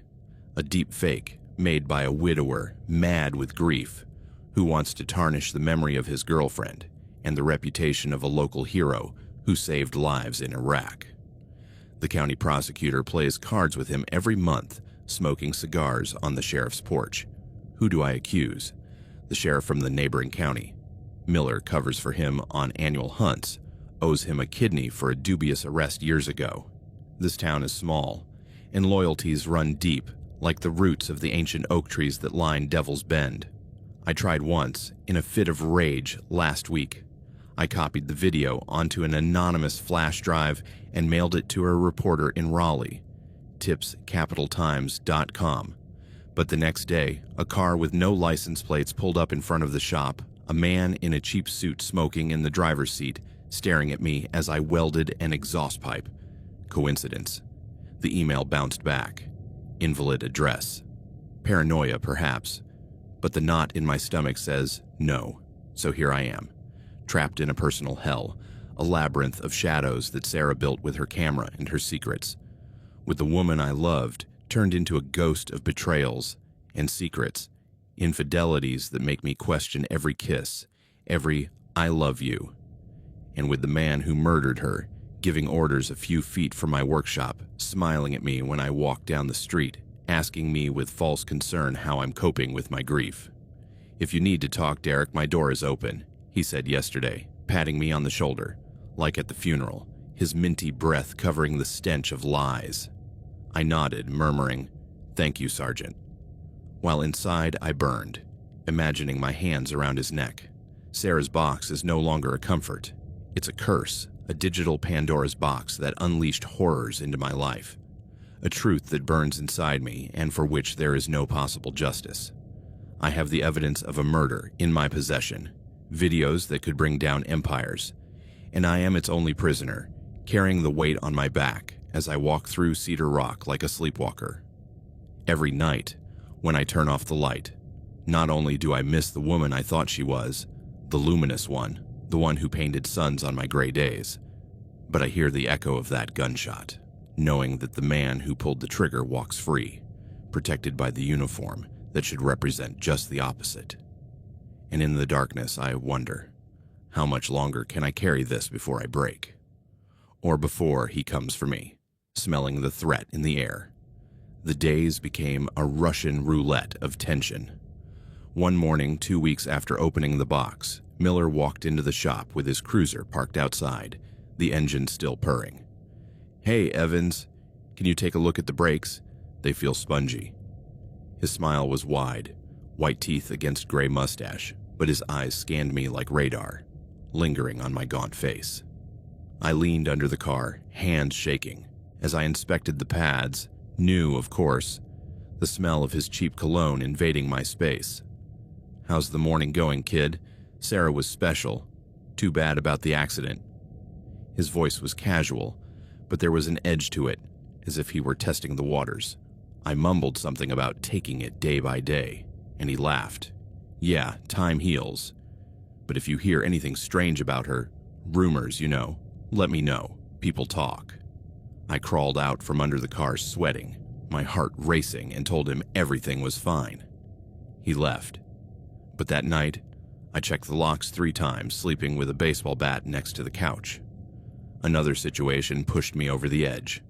a deep fake made by a widower mad with grief who wants to tarnish the memory of his girlfriend and the reputation of a local hero who saved lives in Iraq. The county prosecutor plays cards with him every month, smoking cigars on the sheriff's porch. Who do I accuse? The sheriff from the neighboring county. Miller covers for him on annual hunts, owes him a kidney for a dubious arrest years ago. This town is small, and loyalties run deep, like the roots of the ancient oak trees that line Devil's Bend. I tried once, in a fit of rage, last week. I copied the video onto an anonymous flash drive and mailed it to a reporter in Raleigh, tipscapitaltimes.com. But the next day, a car with no license plates pulled up in front of the shop, a man in a cheap suit smoking in the driver's seat, staring at me as I welded an exhaust pipe. Coincidence. The email bounced back. Invalid address. Paranoia, perhaps. But the knot in my stomach says no. So here I am, trapped in a personal hell, a labyrinth of shadows that Sarah built with her camera and her secrets. With the woman I loved turned into a ghost of betrayals and secrets, infidelities that make me question every kiss, every I love you. And with the man who murdered her, giving orders a few feet from my workshop, smiling at me when I walk down the street, asking me with false concern how I'm coping with my grief. "If you need to talk, Derek, my door is open," he said yesterday, patting me on the shoulder, like at the funeral, his minty breath covering the stench of lies. I nodded, murmuring, "Thank you, Sergeant," while inside I burned, imagining my hands around his neck. Sarah's box is no longer a comfort. It's a curse, a digital Pandora's box that unleashed horrors into my life. A truth that burns inside me and for which there is no possible justice. I have the evidence of a murder in my possession, videos that could bring down empires, and I am its only prisoner, carrying the weight on my back as I walk through Cedar Rock like a sleepwalker. Every night, when I turn off the light, not only do I miss the woman I thought she was, the luminous one, the one who painted suns on my gray days, but I hear the echo of that gunshot, knowing that the man who pulled the trigger walks free, protected by the uniform that should represent just the opposite. And in the darkness, I wonder, how much longer can I carry this before I break? Or before he comes for me, smelling the threat in the air. The days became a Russian roulette of tension. One morning, 2 weeks after opening the box, Miller walked into the shop with his cruiser parked outside, the engine still purring. "Hey, Evans, can you take a look at the brakes? They feel spongy. His smile was wide, white teeth against gray mustache, but his eyes scanned me like radar, lingering on my gaunt face. I leaned under the car, hands shaking. As I inspected the pads, new, of course, the smell of his cheap cologne invading my space. "How's the morning going, kid? Sarah was special. Too bad about the accident." His voice was casual, but there was an edge to it, as if he were testing the waters. I mumbled something about taking it day by day, and he laughed. "Yeah, time heals. But if you hear anything strange about her, rumors, let me know. People talk." I crawled out from under the car sweating, my heart racing, and told him everything was fine. He left. But that night, I checked the locks 3 times, sleeping with a baseball bat next to the couch. Another situation pushed me over the edge.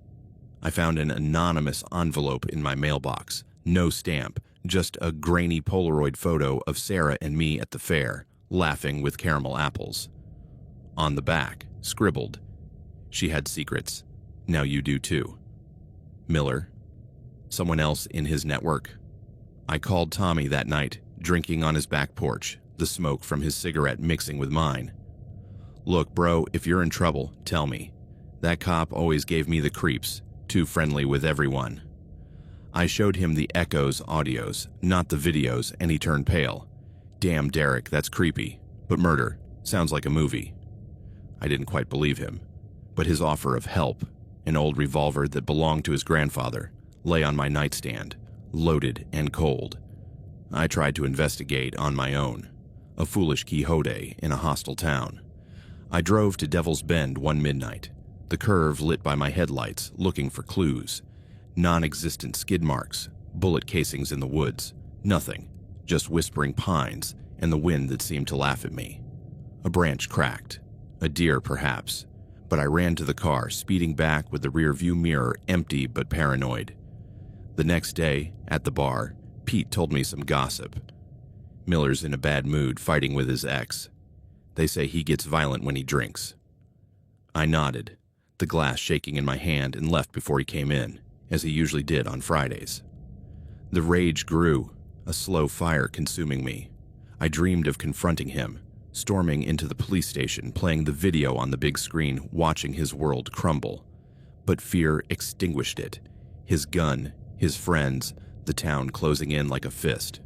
I found an anonymous envelope in my mailbox, no stamp, just a grainy Polaroid photo of Sarah and me at the fair, laughing with caramel apples. On the back, scribbled, "She had secrets. Now you do too." Miller? Someone else in his network? I called Tommy that night, drinking on his back porch, the smoke from his cigarette mixing with mine. "Look, bro, if you're in trouble, tell me. That cop always gave me the creeps, too friendly with everyone." I showed him the Echo's audios, not the videos, and he turned pale. "Damn, Derek, that's creepy. But murder, sounds like a movie." I didn't quite believe him, but his offer of help, an old revolver that belonged to his grandfather, lay on my nightstand, loaded and cold. I tried to investigate on my own, a foolish Quixote in a hostile town. I drove to Devil's Bend one midnight, the curve lit by my headlights, looking for clues. Non-existent skid marks, bullet casings in the woods, nothing, just whispering pines and the wind that seemed to laugh at me. A branch cracked, a deer perhaps, but I ran to the car, speeding back with the rearview mirror empty but paranoid. The next day, at the bar, Pete told me some gossip. Miller's in a bad mood, fighting with his ex. They say he gets violent when he drinks. I nodded, the glass shaking in my hand, and left before he came in, as he usually did on Fridays. The rage grew, a slow fire consuming me. I dreamed of confronting him, storming into the police station, playing the video on the big screen, watching his world crumble. But fear extinguished it. His gun, his friends, the town closing in like a fist.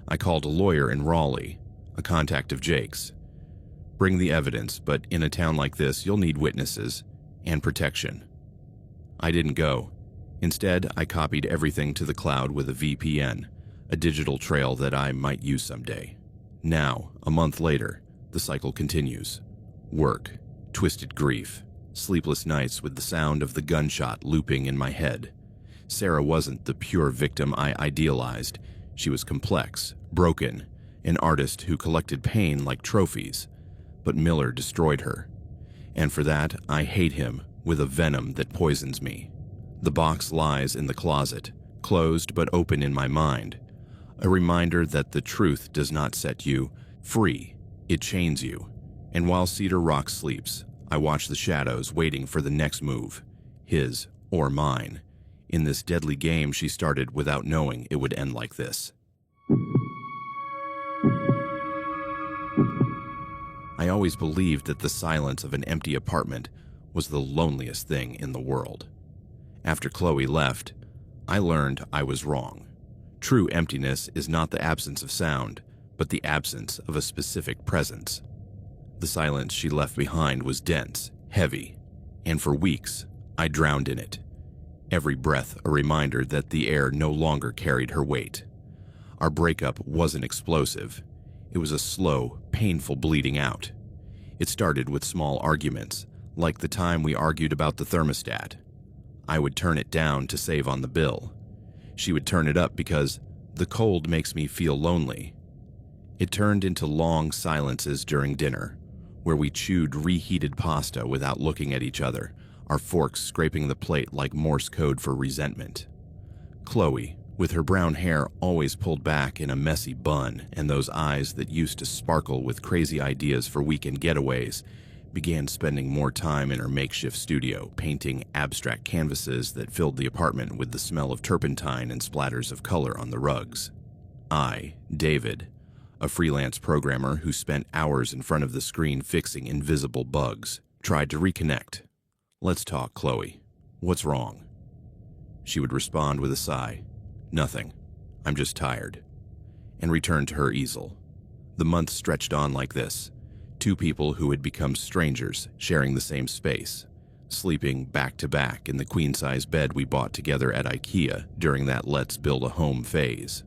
I called a lawyer in Raleigh, a contact of Jake's. "Bring the evidence, but in a town like this, you'll need witnesses and protection." I didn't go. Instead, I copied everything to the cloud with a VPN, a digital trail that I might use someday. Now, a month later, the cycle continues. Work, twisted grief, sleepless nights with the sound of the gunshot looping in my head. Sarah wasn't the pure victim I idealized. She was complex, broken, an artist who collected pain like trophies. But Miller destroyed her. And for that, I hate him with a venom that poisons me. The box lies in the closet, closed but open in my mind. A reminder that the truth does not set you free, it chains you. And while Cedar Rock sleeps, I watch the shadows waiting for the next move, his or mine, in this deadly game she started without knowing it would end like this. I always believed that the silence of an empty apartment was the loneliest thing in the world. After Chloe left, I learned I was wrong. True emptiness is not the absence of sound, but the absence of a specific presence. The silence she left behind was dense, heavy, and for weeks, I drowned in it. Every breath a reminder that the air no longer carried her weight. Our breakup wasn't explosive. It was a slow, painful bleeding out. It started with small arguments, like the time we argued about the thermostat. I would turn it down to save on the bill. She would turn it up because the cold makes me feel lonely. It turned into long silences during dinner, where we chewed reheated pasta without looking at each other, our forks scraping the plate like Morse code for resentment. Chloe, with her brown hair always pulled back in a messy bun and those eyes that used to sparkle with crazy ideas for weekend getaways, began spending more time in her makeshift studio, painting abstract canvases that filled the apartment with the smell of turpentine and splatters of color on the rugs. I, David, a freelance programmer who spent hours in front of the screen fixing invisible bugs, tried to reconnect. "Let's talk, Chloe. What's wrong?" She would respond with a sigh. "Nothing. I'm just tired," and return to her easel. The months stretched on like this. Two people who had become strangers, sharing the same space, sleeping back to back in the queen-size bed we bought together at IKEA during that let's build a home phase.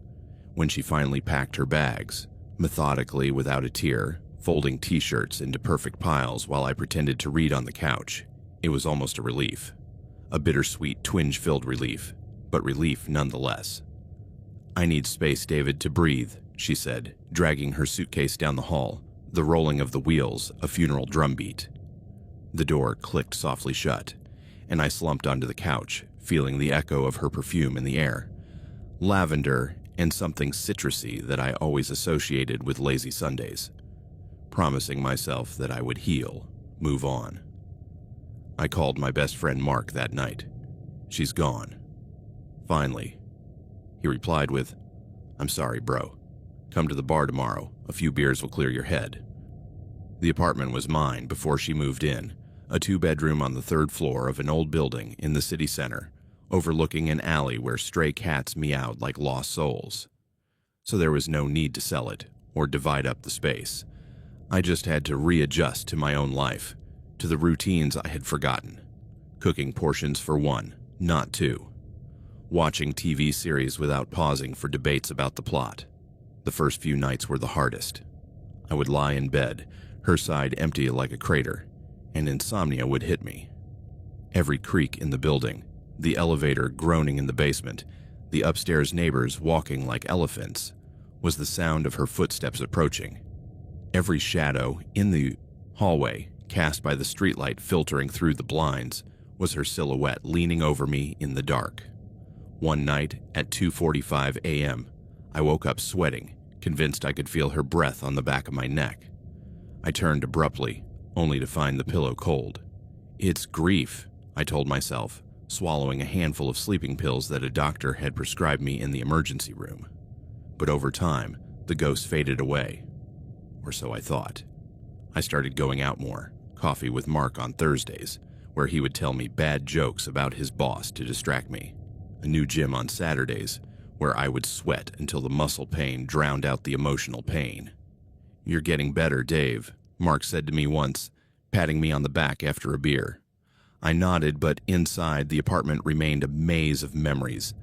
When she finally packed her bags, methodically without a tear, folding t-shirts into perfect piles while I pretended to read on the couch, it was almost a relief. A bittersweet, twinge-filled relief, but relief nonetheless. "I need space, David, to breathe," she said, dragging her suitcase down the hall, the rolling of the wheels a funeral drumbeat. The door clicked softly shut, and I slumped onto the couch, feeling the echo of her perfume in the air. Lavender and something citrusy that I always associated with lazy Sundays. Promising myself that I would heal, move on. I called my best friend Mark that night. "She's gone." "Finally." He replied with, "I'm sorry, bro. Come to the bar tomorrow. A few beers will clear your head." The apartment was mine before she moved in, a 2-bedroom on the 3rd floor of an old building in the city center, overlooking an alley where stray cats meowed like lost souls. So there was no need to sell it or divide up the space. I just had to readjust to my own life, to the routines I had forgotten. Cooking portions for one, not two. Watching TV series without pausing for debates about the plot. The first few nights were the hardest. I would lie in bed, her side empty like a crater, and insomnia would hit me. Every creak in the building, the elevator groaning in the basement, the upstairs neighbors walking like elephants, was the sound of her footsteps approaching. Every shadow in the hallway, cast by the streetlight filtering through the blinds, was her silhouette leaning over me in the dark. One night at 2:45 a.m., I woke up sweating, convinced I could feel her breath on the back of my neck. I turned abruptly, only to find the pillow cold. "It's grief," I told myself, swallowing a handful of sleeping pills that a doctor had prescribed me in the emergency room. But over time, the ghost faded away. Or so I thought. I started going out more, coffee with Mark on Thursdays, where he would tell me bad jokes about his boss to distract me. A new gym on Saturdays, where I would sweat until the muscle pain drowned out the emotional pain. "You're getting better, Dave," Mark said to me once, patting me on the back after a beer. I nodded, but inside the apartment remained a maze of memories.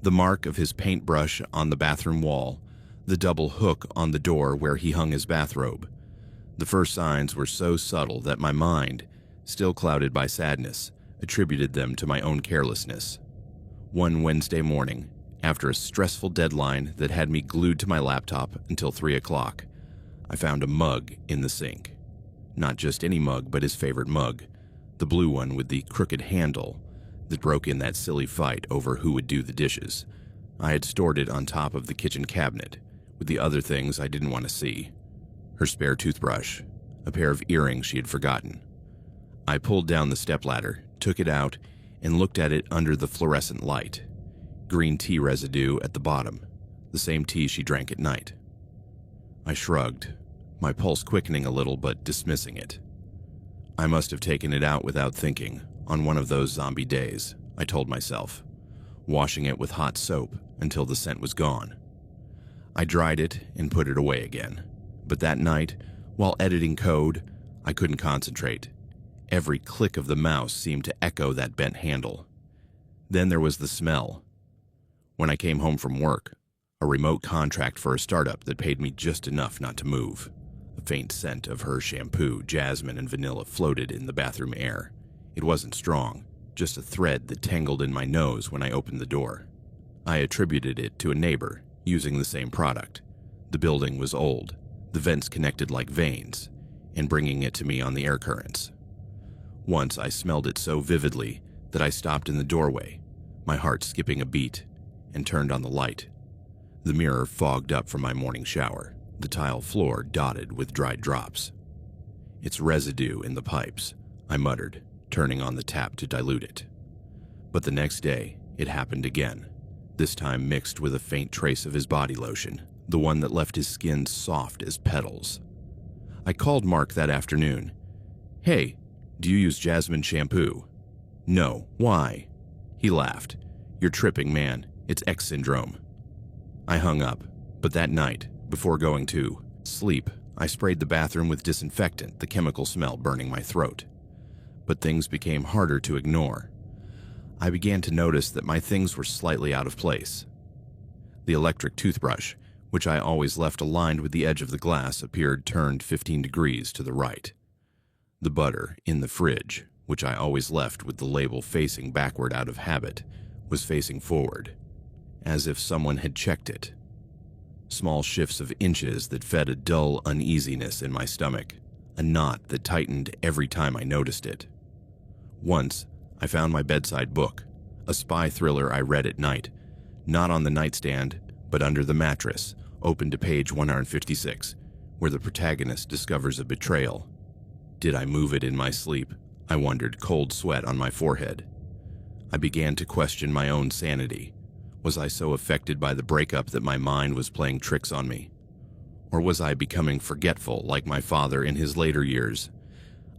The mark of his paintbrush on the bathroom wall, the double hook on the door where he hung his bathrobe. The first signs were so subtle that my mind, still clouded by sadness, attributed them to my own carelessness. One Wednesday morning, after a stressful deadline that had me glued to my laptop until 3 o'clock, I found a mug in the sink. Not just any mug, but his favorite mug, the blue one with the crooked handle that broke in that silly fight over who would do the dishes. I had stored it on top of the kitchen cabinet, with the other things I didn't want to see. Her spare toothbrush, a pair of earrings she had forgotten. I pulled down the stepladder, took it out, and looked at it under the fluorescent light. Green tea residue at the bottom, the same tea she drank at night. I shrugged, my pulse quickening a little but dismissing it. I must have taken it out without thinking, on one of those zombie days, I told myself, washing it with hot soap until the scent was gone. I dried it and put it away again, but that night, while editing code, I couldn't concentrate. Every click of the mouse seemed to echo that bent handle. Then there was the smell. When I came home from work, a remote contract for a startup that paid me just enough not to move. A faint scent of her shampoo, jasmine, and vanilla floated in the bathroom air. It wasn't strong, just a thread that tangled in my nose when I opened the door. I attributed it to a neighbor, using the same product. The building was old, the vents connected like veins, and bringing it to me on the air currents. Once I smelled it so vividly that I stopped in the doorway, my heart skipping a beat, and turned on the light. The mirror fogged up from my morning shower, the tile floor dotted with dried drops. It's residue in the pipes, I muttered, turning on the tap to dilute it. But the next day, it happened again, this time mixed with a faint trace of his body lotion, the one that left his skin soft as petals. I called Mark that afternoon. "Hey, do you use jasmine shampoo?" "No, why?" He laughed. "You're tripping, man. It's X syndrome." I hung up, but that night, before going to sleep, I sprayed the bathroom with disinfectant, the chemical smell burning my throat. But things became harder to ignore. I began to notice that my things were slightly out of place. The electric toothbrush, which I always left aligned with the edge of the glass, appeared turned 15 degrees to the right. The butter in the fridge, which I always left with the label facing backward out of habit, was facing forward, as if someone had checked it. Small shifts of inches that fed a dull uneasiness in my stomach, a knot that tightened every time I noticed it. Once, I found my bedside book, a spy thriller I read at night, not on the nightstand, but under the mattress, open to page 156, where the protagonist discovers a betrayal. Did I move it in my sleep? I wondered, cold sweat on my forehead. I began to question my own sanity. Was I so affected by the breakup that my mind was playing tricks on me? Or was I becoming forgetful like my father in his later years?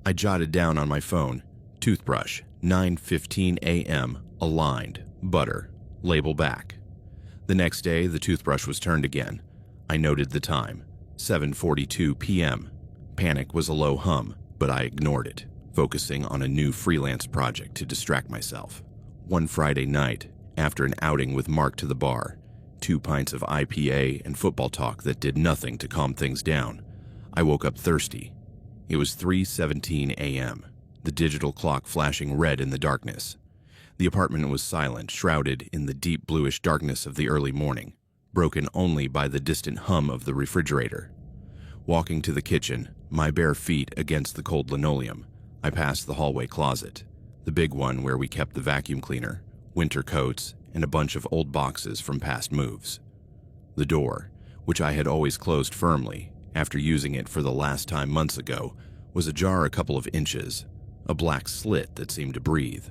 I jotted down on my phone, toothbrush, 9:15 a.m., aligned, butter, label back. The next day, the toothbrush was turned again. I noted the time, 7:42 p.m. Panic was a low hum, but I ignored it, focusing on a new freelance project to distract myself. One Friday night, after an outing with Mark to the bar, 2 pints of IPA and football talk that did nothing to calm things down, I woke up thirsty. It was 3:17 a.m., the digital clock flashing red in the darkness. The apartment was silent, shrouded in the deep bluish darkness of the early morning, broken only by the distant hum of the refrigerator. Walking to the kitchen, my bare feet against the cold linoleum, I passed the hallway closet, the big one where we kept the vacuum cleaner, winter coats, and a bunch of old boxes from past moves. The door, which I had always closed firmly, after using it for the last time months ago, was ajar a couple of inches, a black slit that seemed to breathe.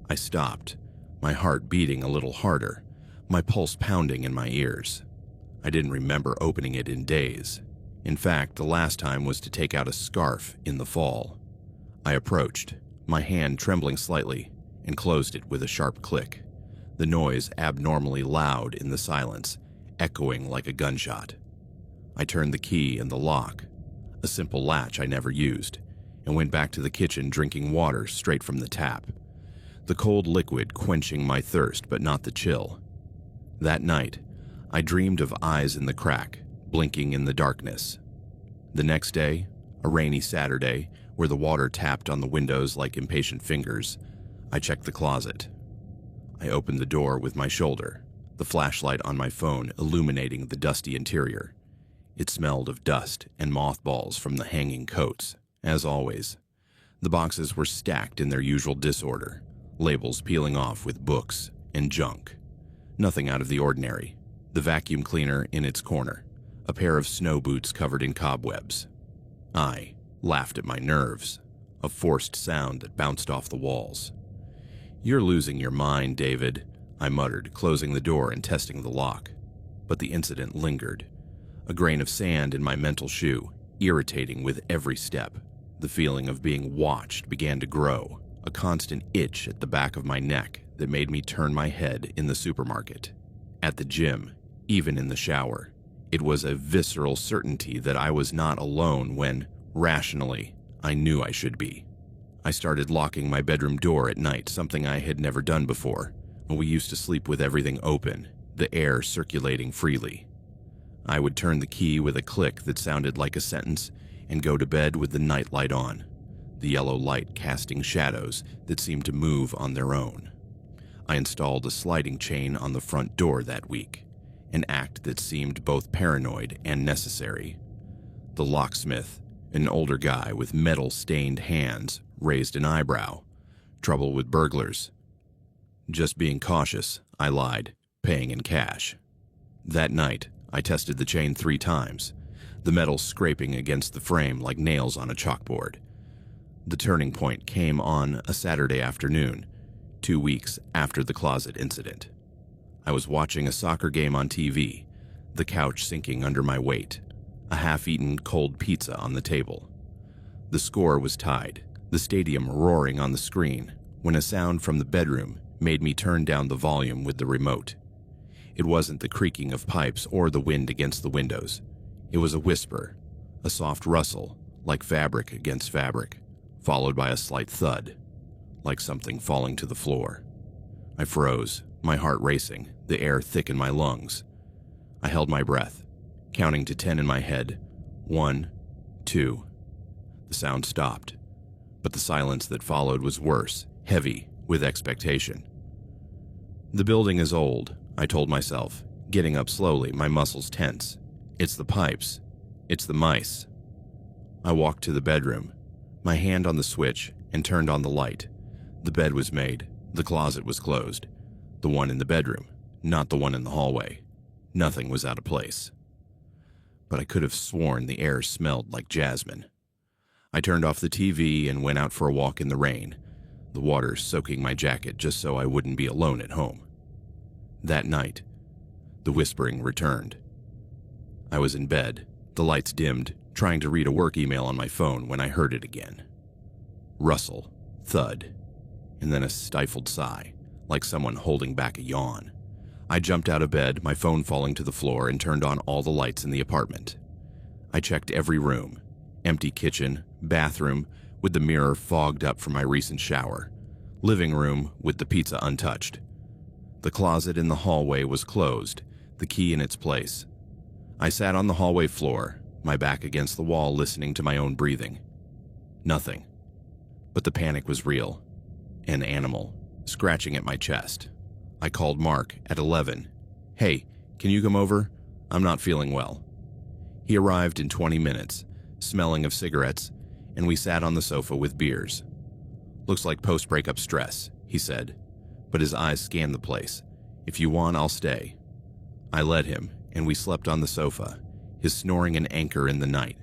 I stopped, my heart beating a little harder, my pulse pounding in my ears. I didn't remember opening it in days. In fact, the last time was to take out a scarf in the fall. I approached, my hand trembling slightly, and closed it with a sharp click, the noise abnormally loud in the silence, echoing like a gunshot. I turned the key in the lock, a simple latch I never used, and went back to the kitchen drinking water straight from the tap, the cold liquid quenching my thirst but not the chill. That night, I dreamed of eyes in the crack, blinking in the darkness. The next day, a rainy Saturday, where the water tapped on the windows like impatient fingers, I checked the closet. I opened the door with my shoulder, the flashlight on my phone illuminating the dusty interior. It smelled of dust and mothballs from the hanging coats, as always. The boxes were stacked in their usual disorder, labels peeling off with books and junk. Nothing out of the ordinary. The vacuum cleaner in its corner, a pair of snow boots covered in cobwebs. I laughed at my nerves, a forced sound that bounced off the walls. "You're losing your mind, David," I muttered, closing the door and testing the lock. But the incident lingered, a grain of sand in my mental shoe, irritating with every step. The feeling of being watched began to grow, a constant itch at the back of my neck that made me turn my head in the supermarket, at the gym, even in the shower. It was a visceral certainty that I was not alone when, rationally, I knew I should be. I started locking my bedroom door at night, something I had never done before, when we used to sleep with everything open, the air circulating freely. I would turn the key with a click that sounded like a sentence and go to bed with the nightlight on, the yellow light casting shadows that seemed to move on their own. I installed a sliding chain on the front door that week, an act that seemed both paranoid and necessary. The locksmith, an older guy with metal-stained hands, raised an eyebrow. Trouble with burglars. "Just being cautious," I lied, paying in cash. That night, I tested the chain 3 times. the metal scraping against the frame like nails on a chalkboard. The turning point came on a Saturday afternoon, 2 weeks after the closet incident. I was watching a soccer game on TV, the couch sinking under my weight, a half-eaten cold pizza on the table. The score was tied, the stadium roaring on the screen, when a sound from the bedroom made me turn down the volume with the remote. It wasn't the creaking of pipes or the wind against the windows. It was a whisper, a soft rustle, like fabric against fabric, followed by a slight thud, like something falling to the floor. I froze, my heart racing, the air thick in my lungs. I held my breath, counting to 10 in my head. 1, 2. The sound stopped, but the silence that followed was worse, heavy with expectation. The building is old, I told myself, getting up slowly, my muscles tense. It's the pipes. It's the mice. I walked to the bedroom, my hand on the switch, and turned on the light. The bed was made. The closet was closed. The one in the bedroom, not the one in the hallway. Nothing was out of place. But I could have sworn the air smelled like jasmine. I turned off the TV and went out for a walk in the rain, the water soaking my jacket just so I wouldn't be alone at home. That night, the whispering returned. I was in bed, the lights dimmed, trying to read a work email on my phone when I heard it again. Rustle, thud, and then a stifled sigh, like someone holding back a yawn. I jumped out of bed, my phone falling to the floor, and turned on all the lights in the apartment. I checked every room, empty kitchen, bathroom, with the mirror fogged up from my recent shower, living room with the pizza untouched. The closet in the hallway was closed, the key in its place. I sat on the hallway floor, my back against the wall, listening to my own breathing. Nothing. But the panic was real. An animal, scratching at my chest. I called Mark at 11. "Hey, can you come over? I'm not feeling well." He arrived in 20 minutes, smelling of cigarettes, and we sat on the sofa with beers. "Looks like post-breakup stress," he said, but his eyes scanned the place. "If you want, I'll stay." I let him, and we slept on the sofa, his snoring an anchor in the night.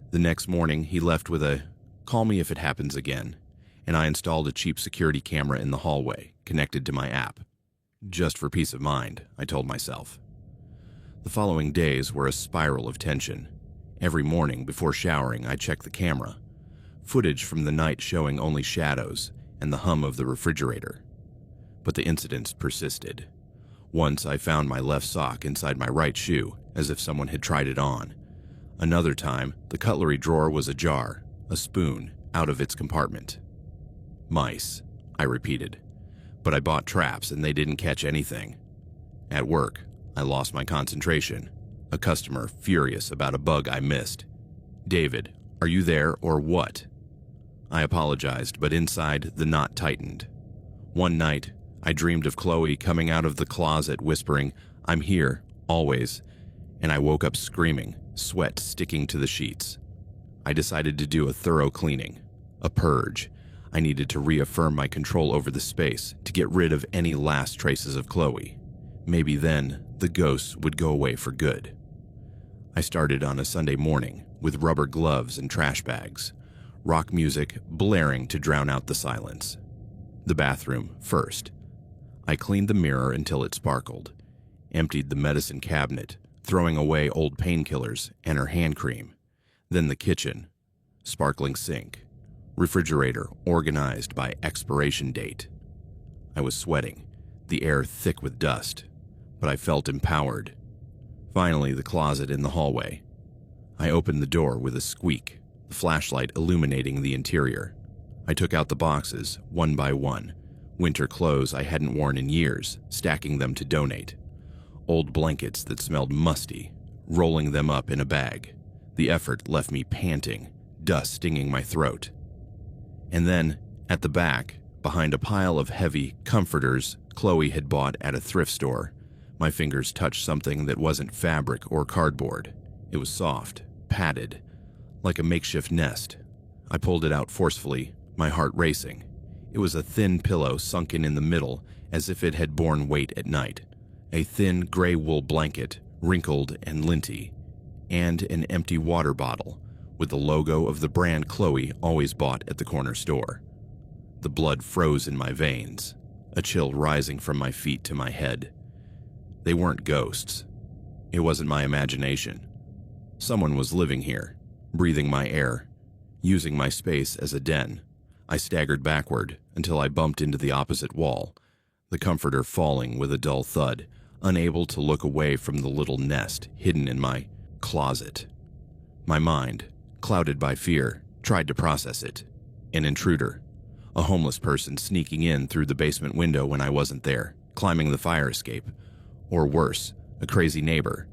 The next morning, he left with a, "Call me if it happens again," and I installed a cheap security camera in the hallway, connected to my app. Just for peace of mind, I told myself. The following days were a spiral of tension. Every morning before showering, I checked the camera, footage from the night showing only shadows and the hum of the refrigerator. But the incidents persisted. Once I found my left sock inside my right shoe, as if someone had tried it on. Another time, the cutlery drawer was ajar, a spoon out of its compartment. "Mice," I repeated. But I bought traps and they didn't catch anything. At work, I lost my concentration. A customer furious about a bug I missed. "David, are you there or what?" I apologized, but inside the knot tightened. One night, I dreamed of Chloe coming out of the closet whispering, "I'm here, always," and I woke up screaming, sweat sticking to the sheets. I decided to do a thorough cleaning, a purge. I needed to reaffirm my control over the space, to get rid of any last traces of Chloe. Maybe then, the ghosts would go away for good. I started on a Sunday morning, with rubber gloves and trash bags, rock music blaring to drown out the silence. The bathroom first. I cleaned the mirror until it sparkled, emptied the medicine cabinet, throwing away old painkillers and her hand cream. Then the kitchen, sparkling sink, refrigerator organized by expiration date. I was sweating, the air thick with dust, but I felt empowered. Finally, the closet in the hallway. I opened the door with a squeak, the flashlight illuminating the interior. I took out the boxes, one by one, winter clothes I hadn't worn in years, stacking them to donate. Old blankets that smelled musty, rolling them up in a bag. The effort left me panting, dust stinging my throat. And then, at the back, behind a pile of heavy comforters Chloe had bought at a thrift store, my fingers touched something that wasn't fabric or cardboard. It was soft, padded, like a makeshift nest. I pulled it out forcefully, my heart racing. It was a thin pillow sunken in the middle as if it had borne weight at night. A thin gray wool blanket, wrinkled and linty. and an empty water bottle with the logo of the brand Chloe always bought at the corner store. The blood froze in my veins, a chill rising from my feet to my head. They weren't ghosts. It wasn't my imagination. Someone was living here, breathing my air, using my space as a den. I staggered backward until I bumped into the opposite wall, the comforter falling with a dull thud, unable to look away from the little nest hidden in my closet. My mind, clouded by fear, tried to process it. An intruder, a homeless person sneaking in through the basement window when I wasn't there, climbing the fire escape, or worse, a crazy neighbor.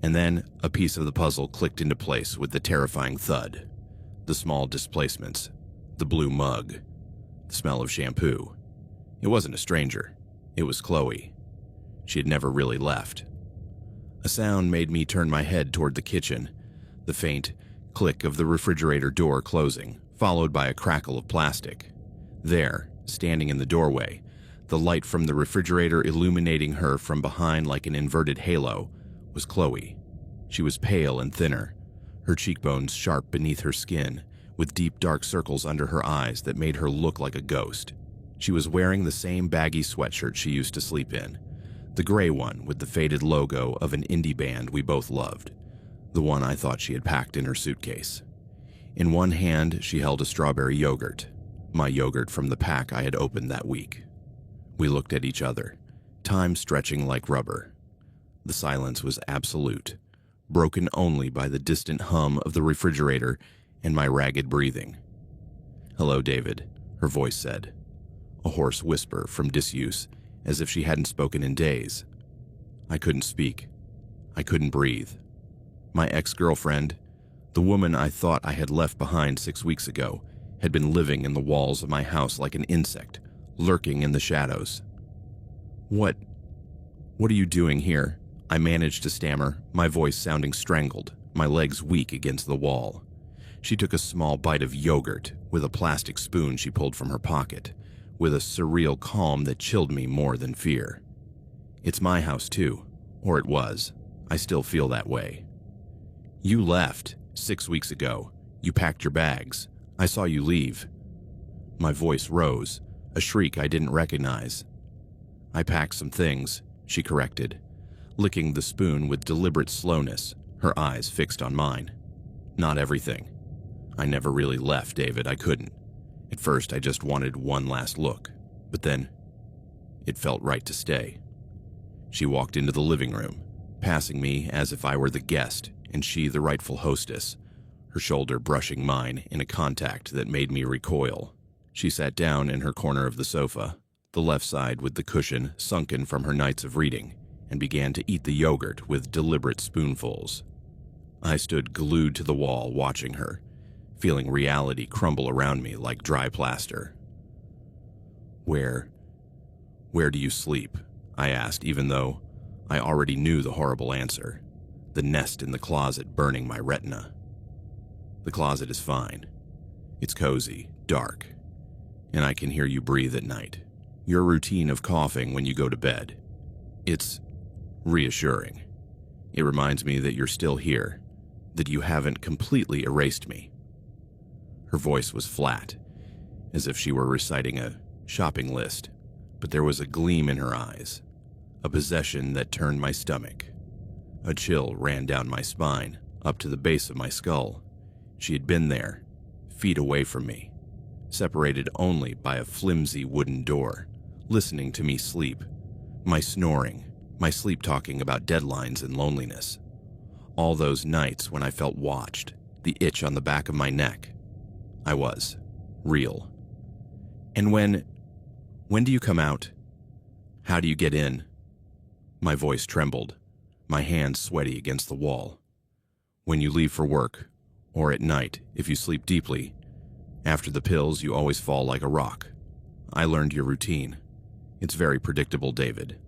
And then a piece of the puzzle clicked into place with the terrifying thud. The small displacements, the blue mug, the smell of shampoo. It wasn't a stranger. It was Chloe. She had never really left. A sound made me turn my head toward the kitchen, the faint click of the refrigerator door closing, followed by a crackle of plastic. There, standing in the doorway, the light from the refrigerator illuminating her from behind like an inverted halo, was Chloe. She was pale and thinner, her cheekbones sharp beneath her skin, with deep dark circles under her eyes that made her look like a ghost. She was wearing the same baggy sweatshirt she used to sleep in, the gray one with the faded logo of an indie band we both loved, the one I thought she had packed in her suitcase. In one hand, she held a strawberry yogurt, my yogurt from the pack I had opened that week. We looked at each other, time stretching like rubber. The silence was absolute, broken only by the distant hum of the refrigerator and my ragged breathing. "Hello, David," her voice said, a hoarse whisper from disuse, as if she hadn't spoken in days. I couldn't speak. I couldn't breathe. My ex-girlfriend, the woman I thought I had left behind 6 weeks ago, had been living in the walls of my house like an insect, lurking in the shadows. What are you doing here?" I managed to stammer, my voice sounding strangled, my legs weak against the wall. She took a small bite of yogurt with a plastic spoon she pulled from her pocket, with a surreal calm that chilled me more than fear. "It's my house too, or it was. I still feel that way." "You left 6 weeks ago. You packed your bags. I saw you leave." My voice rose, a shriek I didn't recognize. "I packed some things," she corrected, licking the spoon with deliberate slowness, her eyes fixed on mine. "Not everything. I never really left, David. I couldn't. At first, I just wanted one last look, but then it felt right to stay." She walked into the living room, passing me as if I were the guest and she the rightful hostess, her shoulder brushing mine in a contact that made me recoil. She sat down in her corner of the sofa, the left side with the cushion sunken from her nights of reading, and began to eat the yogurt with deliberate spoonfuls. I stood glued to the wall watching her, feeling reality crumble around me like dry plaster. Where do you sleep?" I asked, even though I already knew the horrible answer, the nest in the closet burning my retina. "The closet is fine. It's cozy, dark, and I can hear you breathe at night. Your routine of coughing when you go to bed. It's reassuring. It reminds me that you're still here, that you haven't completely erased me." Her voice was flat, as if she were reciting a shopping list, but there was a gleam in her eyes, a possession that turned my stomach. A chill ran down my spine, up to the base of my skull. She had been there, feet away from me, separated only by a flimsy wooden door, listening to me sleep, my snoring, my sleep-talking about deadlines and loneliness. All those nights when I felt watched, the itch on the back of my neck. I was real. "And when do you come out? How do you get in?" My voice trembled, my hands sweaty against the wall. "When you leave for work, or at night if you sleep deeply. After the pills, you always fall like a rock. I learned your routine. It's very predictable, David.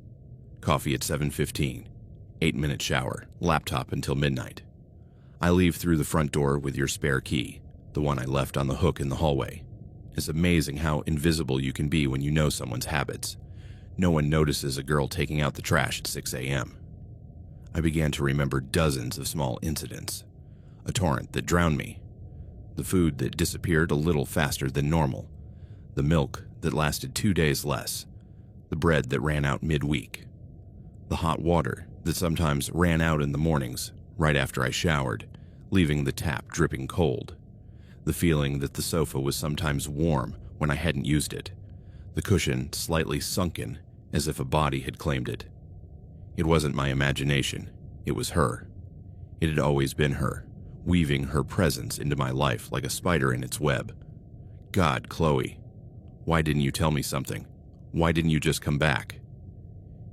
Coffee at 7:15, 8-minute shower, laptop until midnight. I leave through the front door with your spare key, the one I left on the hook in the hallway. It's amazing how invisible you can be when you know someone's habits. No one notices a girl taking out the trash at 6 a.m. I began to remember dozens of small incidents. A torrent that drowned me. The food that disappeared a little faster than normal. The milk that lasted 2 days less. The bread that ran out midweek. The hot water that sometimes ran out in the mornings, right after I showered, leaving the tap dripping cold. The feeling that the sofa was sometimes warm when I hadn't used it. The cushion slightly sunken, as if a body had claimed it. It wasn't my imagination, it was her. It had always been her, weaving her presence into my life like a spider in its web. God, Chloe, why didn't you tell me something? Why didn't you just come back?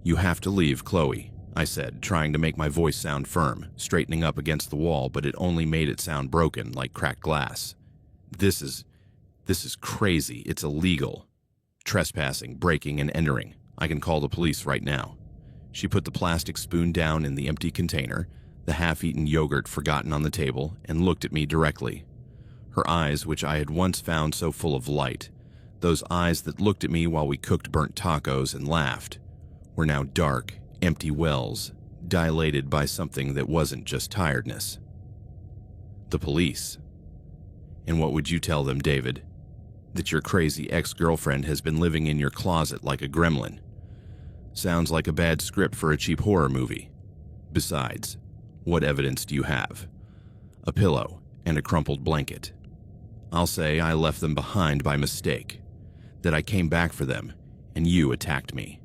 You have to leave, Chloe, I said, trying to make my voice sound firm, straightening up against the wall, but it only made it sound broken, like cracked glass. This is crazy. It's illegal. Trespassing, breaking, and entering. I can call the police right now. She put the plastic spoon down in the empty container, the half-eaten yogurt forgotten on the table, and looked at me directly. Her eyes, which I had once found so full of light, those eyes that looked at me while we cooked burnt tacos and laughed, were now dark, empty wells, dilated by something that wasn't just tiredness. The police. And what would you tell them, David? That your crazy ex-girlfriend has been living in your closet like a gremlin. Sounds like a bad script for a cheap horror movie. Besides, what evidence do you have? A pillow and a crumpled blanket. I'll say I left them behind by mistake. That I came back for them, and you attacked me.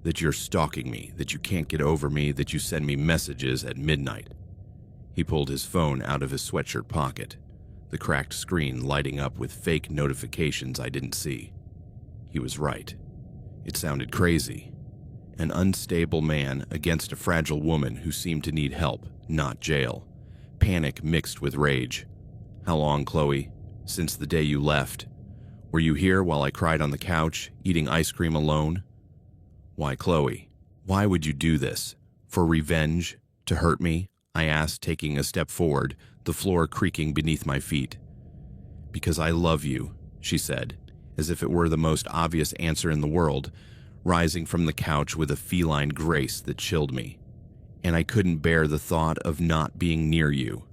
That you're stalking me, that you can't get over me, that you send me messages at midnight. He pulled his phone out of his sweatshirt pocket, the cracked screen lighting up with fake notifications I didn't see. He was right. It sounded crazy. An unstable man against a fragile woman who seemed to need help, not jail. Panic mixed with rage. How long, Chloe? Since the day you left? Were you here while I cried on the couch, eating ice cream alone? Why, Chloe, why would you do this? For revenge? To hurt me? I asked, taking a step forward, the floor creaking beneath my feet. Because I love you, she said, as if it were the most obvious answer in the world, rising from the couch with a feline grace that chilled me. And I couldn't bear the thought of not being near you,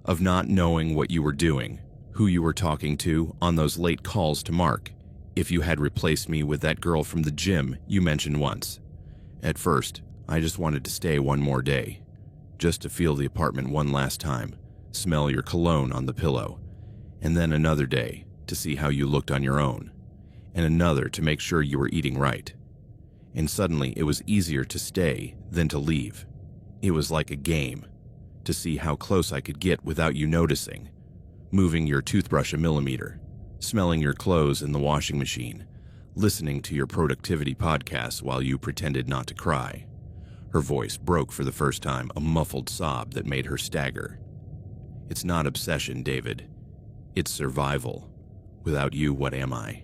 of not knowing what you were doing, who you were talking to on those late calls to Mark, if you had replaced me with that girl from the gym you mentioned once. At first, I just wanted to stay one more day, just to feel the apartment one last time, smell your cologne on the pillow, and then another day to see how you looked on your own, and another to make sure you were eating right. And suddenly it was easier to stay than to leave. It was like a game, to see how close I could get without you noticing, moving your toothbrush a millimeter, smelling your clothes in the washing machine, listening to your productivity podcasts while you pretended not to cry. Her voice broke for the first time, a muffled sob that made her stagger. It's not obsession, David. It's survival. Without you, what am I?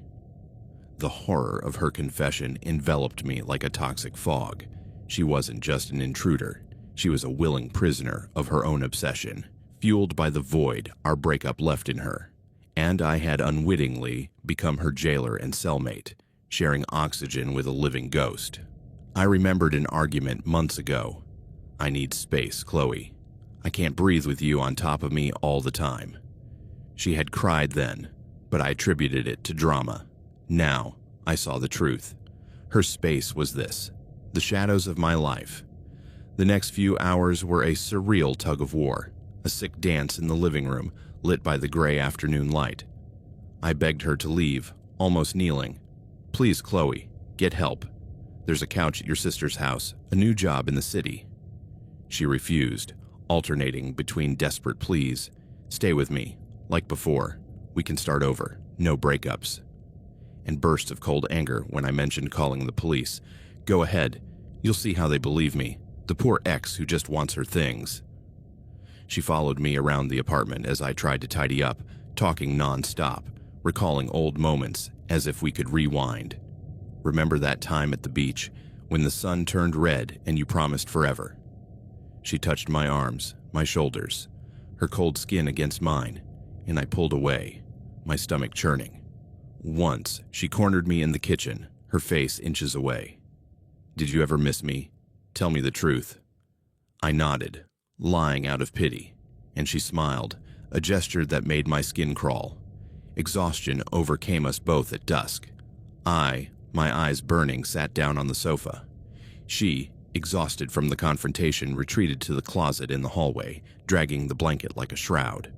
The horror of her confession enveloped me like a toxic fog. She wasn't just an intruder. She was a willing prisoner of her own obsession, fueled by the void our breakup left in her. And I had unwittingly become her jailer and cellmate, sharing oxygen with a living ghost. I remembered an argument months ago. I need space, Chloe. I can't breathe with you on top of me all the time. She had cried then, but I attributed it to drama. Now, I saw the truth. Her space was this, the shadows of my life. The next few hours were a surreal tug-of-war, a sick dance in the living room, lit by the gray afternoon light. I begged her to leave, almost kneeling. Please, Chloe, get help. There's a couch at your sister's house, a new job in the city. She refused, alternating between desperate pleas. Stay with me, like before. We can start over, no breakups. And bursts of cold anger when I mentioned calling the police. Go ahead, you'll see how they believe me. The poor ex who just wants her things. She followed me around the apartment as I tried to tidy up, talking non-stop, recalling old moments as if we could rewind. Remember that time at the beach when the sun turned red and you promised forever? She touched my arms, my shoulders, her cold skin against mine, and I pulled away, my stomach churning. Once, she cornered me in the kitchen, her face inches away. Did you ever miss me? Tell me the truth. I nodded, lying out of pity, and she smiled, a gesture that made my skin crawl. Exhaustion overcame us both at dusk. I, my eyes burning, sat down on the sofa. She, exhausted from the confrontation, retreated to the closet in the hallway, dragging the blanket like a shroud.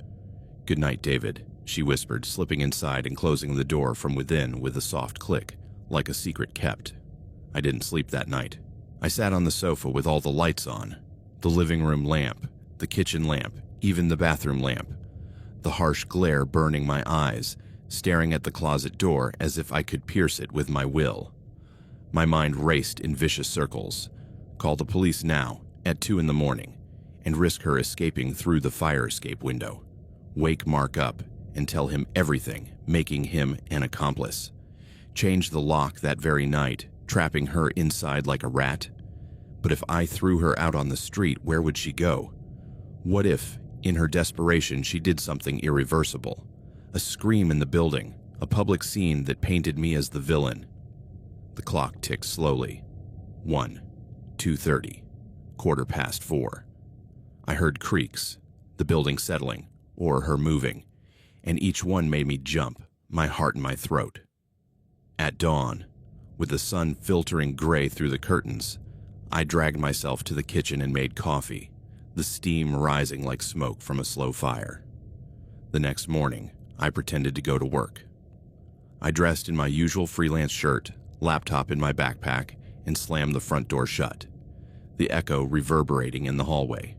"Good night, David," she whispered, slipping inside and closing the door from within with a soft click, like a secret kept. I didn't sleep that night. I sat on the sofa with all the lights on, the living room lamp, the kitchen lamp, even the bathroom lamp, the harsh glare burning my eyes, staring at the closet door as if I could pierce it with my will. My mind raced in vicious circles. Call the police now, at 2 in the morning, and risk her escaping through the fire escape window. Wake Mark up and tell him everything, making him an accomplice. Change the lock that very night, trapping her inside like a rat. But if I threw her out on the street, where would she go? What if, in her desperation, she did something irreversible? A scream in the building, a public scene that painted me as the villain. The clock ticked slowly. 1, 2:30, 4:15. I heard creaks, the building settling, or her moving, and each one made me jump, my heart in my throat. At dawn, with the sun filtering gray through the curtains, I dragged myself to the kitchen and made coffee, the steam rising like smoke from a slow fire. The next morning, I pretended to go to work. I dressed in my usual freelance shirt, laptop in my backpack, and slammed the front door shut, the echo reverberating in the hallway.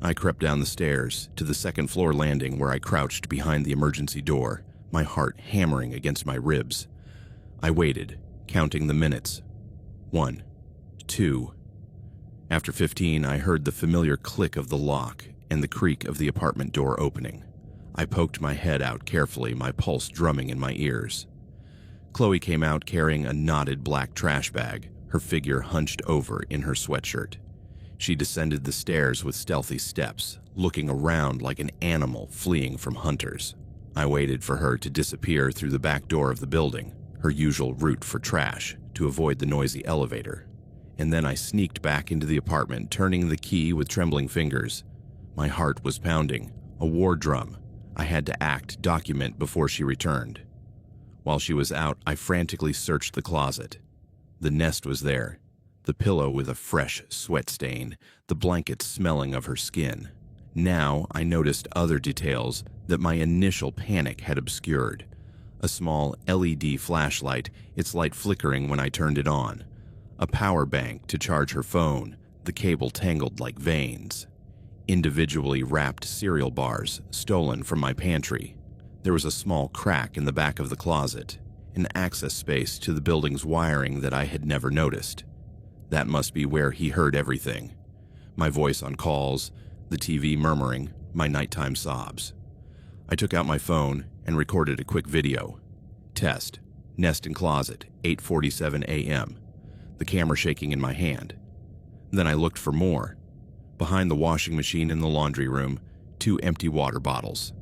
I crept down the stairs to the second-floor landing where I crouched behind the emergency door, my heart hammering against my ribs. I waited, counting the minutes. 1, 2. After 15, I heard the familiar click of the lock and the creak of the apartment door opening. I poked my head out carefully, my pulse drumming in my ears. Chloe came out carrying a knotted black trash bag, her figure hunched over in her sweatshirt. She descended the stairs with stealthy steps, looking around like an animal fleeing from hunters. I waited for her to disappear through the back door of the building, her usual route for trash, to avoid the noisy elevator. And then I sneaked back into the apartment, turning the key with trembling fingers. My heart was pounding, a war drum. I had to act, document before she returned. While she was out, I frantically searched the closet. The nest was there, the pillow with a fresh sweat stain, the blanket smelling of her skin. Now I noticed other details that my initial panic had obscured. A small LED flashlight, its light flickering when I turned it on. A power bank to charge her phone, the cable tangled like veins. Individually wrapped cereal bars stolen from my pantry. There was a small crack in the back of the closet, an access space to the building's wiring that I had never noticed. That must be where he heard everything. My voice on calls, the TV murmuring, my nighttime sobs. I took out my phone and recorded a quick video. Test, nest in closet, 8:47 a.m., the camera shaking in my hand. Then I looked for more. Behind the washing machine in the laundry room, 2 empty water bottles.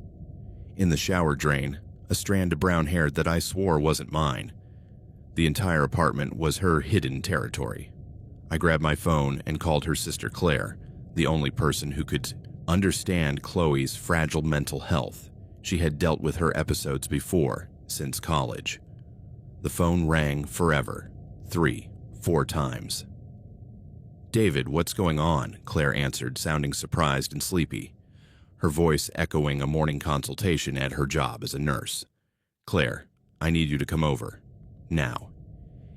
In the shower drain, a strand of brown hair that I swore wasn't mine. The entire apartment was her hidden territory. I grabbed my phone and called her sister Claire, the only person who could understand Chloe's fragile mental health. She had dealt with her episodes before, since college. The phone rang forever, 3, 4 times. "David, what's going on?" Claire answered, sounding surprised and sleepy, her voice echoing a morning consultation at her job as a nurse. "Claire, I need you to come over. Now.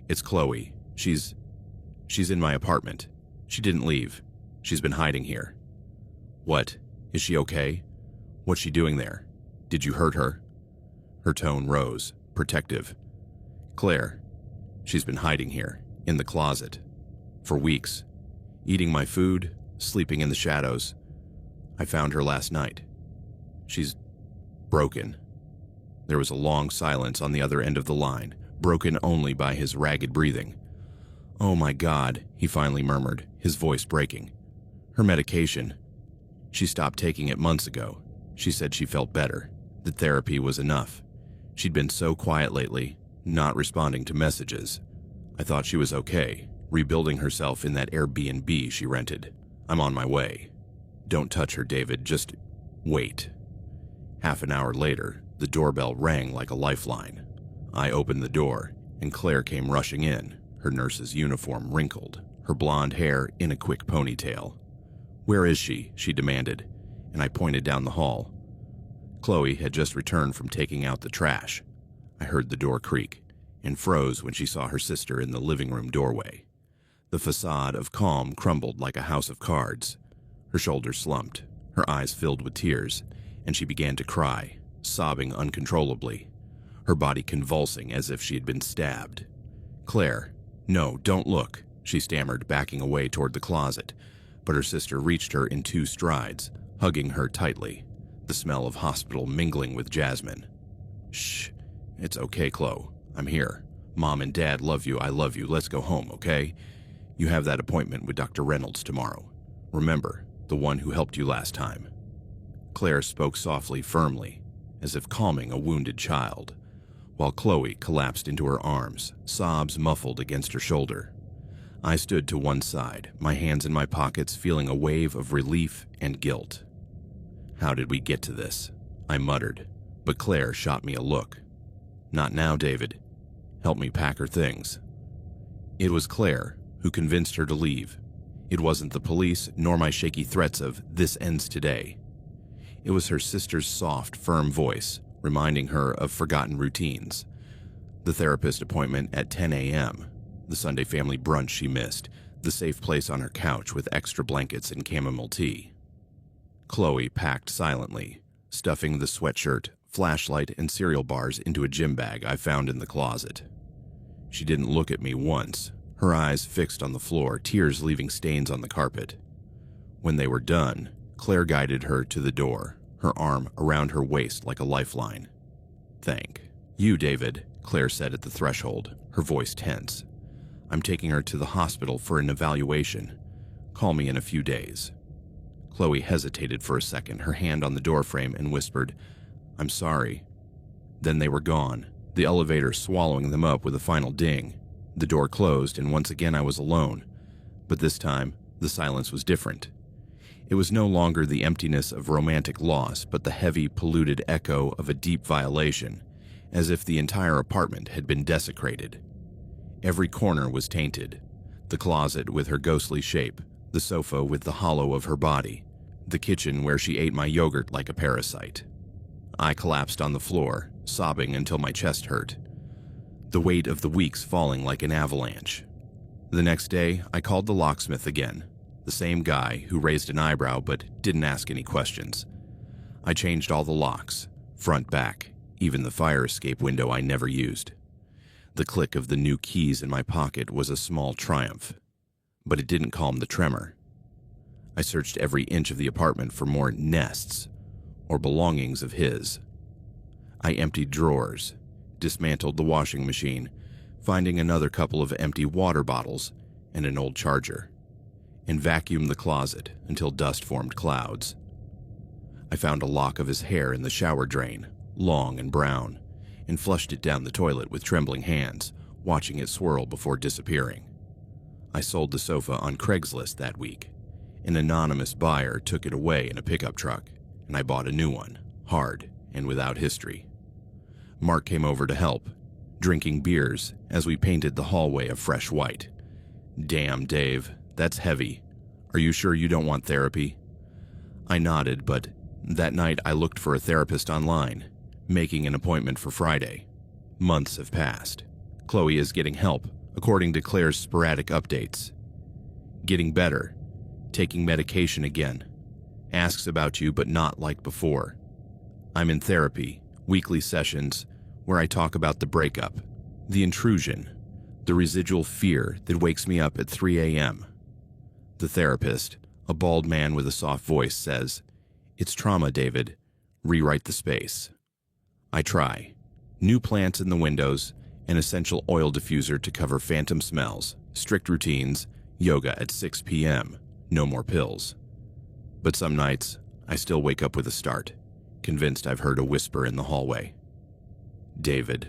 It's Chloe. She's in my apartment. She didn't leave. She's been hiding here." "What? Is she okay? What's she doing there? Did you hurt her?" Her tone rose, protective. "Claire, she's been hiding here, in the closet, for weeks. Eating my food, sleeping in the shadows. I found her last night. She's broken." There was a long silence on the other end of the line, broken only by his ragged breathing. "Oh my God," he finally murmured, his voice breaking. "Her medication. She stopped taking it months ago. She said she felt better, that therapy was enough. She'd been so quiet lately, not responding to messages. I thought she was okay, rebuilding herself in that Airbnb she rented. I'm on my way. Don't touch her, David. Just wait. Half an hour later, the doorbell rang like a lifeline. I opened the door, and Claire came rushing in, her nurse's uniform wrinkled, her blonde hair in a quick ponytail. "Where is she?" she demanded, and I pointed down the hall. Chloe had just returned from taking out the trash. I heard the door creak, and froze when she saw her sister in the living room doorway. The facade of calm crumbled like a house of cards. Her shoulders slumped, her eyes filled with tears, and she began to cry, sobbing uncontrollably, her body convulsing as if she had been stabbed. "Claire, no, don't look," she stammered, backing away toward the closet, but her sister reached her in 2 strides, hugging her tightly, the smell of hospital mingling with jasmine. "Shh, it's okay, Chloe. I'm here. Mom and Dad love you. I love you. Let's go home, okay? You have that appointment with Dr. Reynolds tomorrow. Remember, the one who helped you last time." Claire spoke softly, firmly, as if calming a wounded child, while Chloe collapsed into her arms, sobs muffled against her shoulder. I stood to one side, my hands in my pockets, feeling a wave of relief and guilt. "How did we get to this?" I muttered, but Claire shot me a look. "Not now, David. Help me pack her things." It was Claire who convinced her to leave. It wasn't the police nor my shaky threats of "this ends today." It was her sister's soft, firm voice, reminding her of forgotten routines. The therapist appointment at 10 a.m., the Sunday family brunch she missed, the safe place on her couch with extra blankets and chamomile tea. Chloe packed silently, stuffing the sweatshirt, flashlight, and cereal bars into a gym bag I found in the closet. She didn't look at me once, her eyes fixed on the floor, tears leaving stains on the carpet. When they were done, Claire guided her to the door, her arm around her waist like a lifeline. "Thank you, David," Claire said at the threshold, her voice tense. "I'm taking her to the hospital for an evaluation. Call me in a few days." Chloe hesitated for a second, her hand on the doorframe, and whispered, "I'm sorry." Then they were gone, the elevator swallowing them up with a final ding. The door closed, and once again I was alone. But this time, the silence was different. It was no longer the emptiness of romantic loss, but the heavy, polluted echo of a deep violation, as if the entire apartment had been desecrated. Every corner was tainted. The closet with her ghostly shape, the sofa with the hollow of her body, the kitchen where she ate my yogurt like a parasite. I collapsed on the floor, sobbing until my chest hurt, the weight of the weeks falling like an avalanche. The next day, I called the locksmith again, the same guy who raised an eyebrow but didn't ask any questions. I changed all the locks, front, back, even the fire escape window I never used. The click of the new keys in my pocket was a small triumph, but it didn't calm the tremor. I searched every inch of the apartment for more nests or belongings of his. I emptied drawers, dismantled the washing machine, finding another couple of empty water bottles and an old charger, and vacuumed the closet until dust formed clouds. I found a lock of his hair in the shower drain, long and brown, and flushed it down the toilet with trembling hands, watching it swirl before disappearing. I sold the sofa on Craigslist that week. An anonymous buyer took it away in a pickup truck, and I bought a new one, hard and without history. Mark came over to help, drinking beers as we painted the hallway a fresh white. "Damn, Dave, that's heavy. Are you sure you don't want therapy?" I nodded, but that night I looked for a therapist online, making an appointment for Friday. Months have passed. Chloe is getting help, according to Claire's sporadic updates. Getting better, taking medication again, asks about you but not like before. I'm in therapy, weekly sessions, where I talk about the breakup, the intrusion, the residual fear that wakes me up at 3 a.m. The therapist, a bald man with a soft voice, says, "It's trauma, David. Rewrite the space." I try. New plants in the windows, an essential oil diffuser to cover phantom smells, strict routines, yoga at 6 p.m., no more pills. But some nights, I still wake up with a start, convinced I've heard a whisper in the hallway. "David."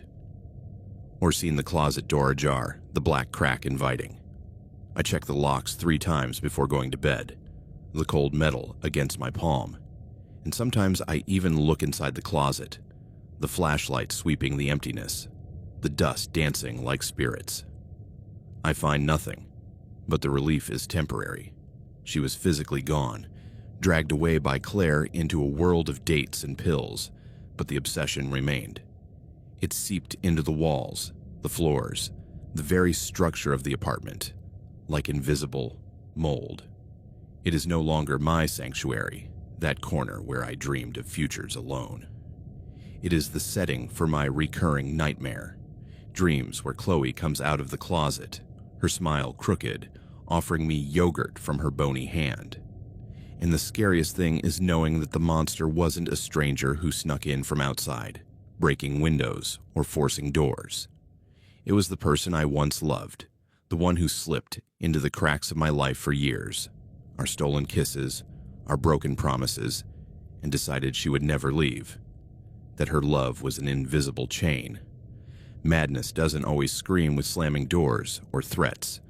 Or seen the closet door ajar, the black crack inviting. I check the locks 3 times before going to bed. the cold metal against my palm, and sometimes I even look inside the closet, the flashlight sweeping the emptiness, the dust dancing like spirits. I find nothing, but the relief is temporary. She was physically gone, dragged away by Claire into a world of dates and pills, but the obsession remained. It seeped into the walls, the floors, the very structure of the apartment, like invisible mold. It is no longer my sanctuary, that corner where I dreamed of futures alone. It is the setting for my recurring nightmare, dreams where Chloe comes out of the closet, her smile crooked, offering me yogurt from her bony hand. And the scariest thing is knowing that the monster wasn't a stranger who snuck in from outside, breaking windows or forcing doors. It was the person I once loved, the one who slipped into the cracks of my life for years, our stolen kisses, our broken promises, and decided she would never leave, that her love was an invisible chain. Madness doesn't always scream with slamming doors or threats.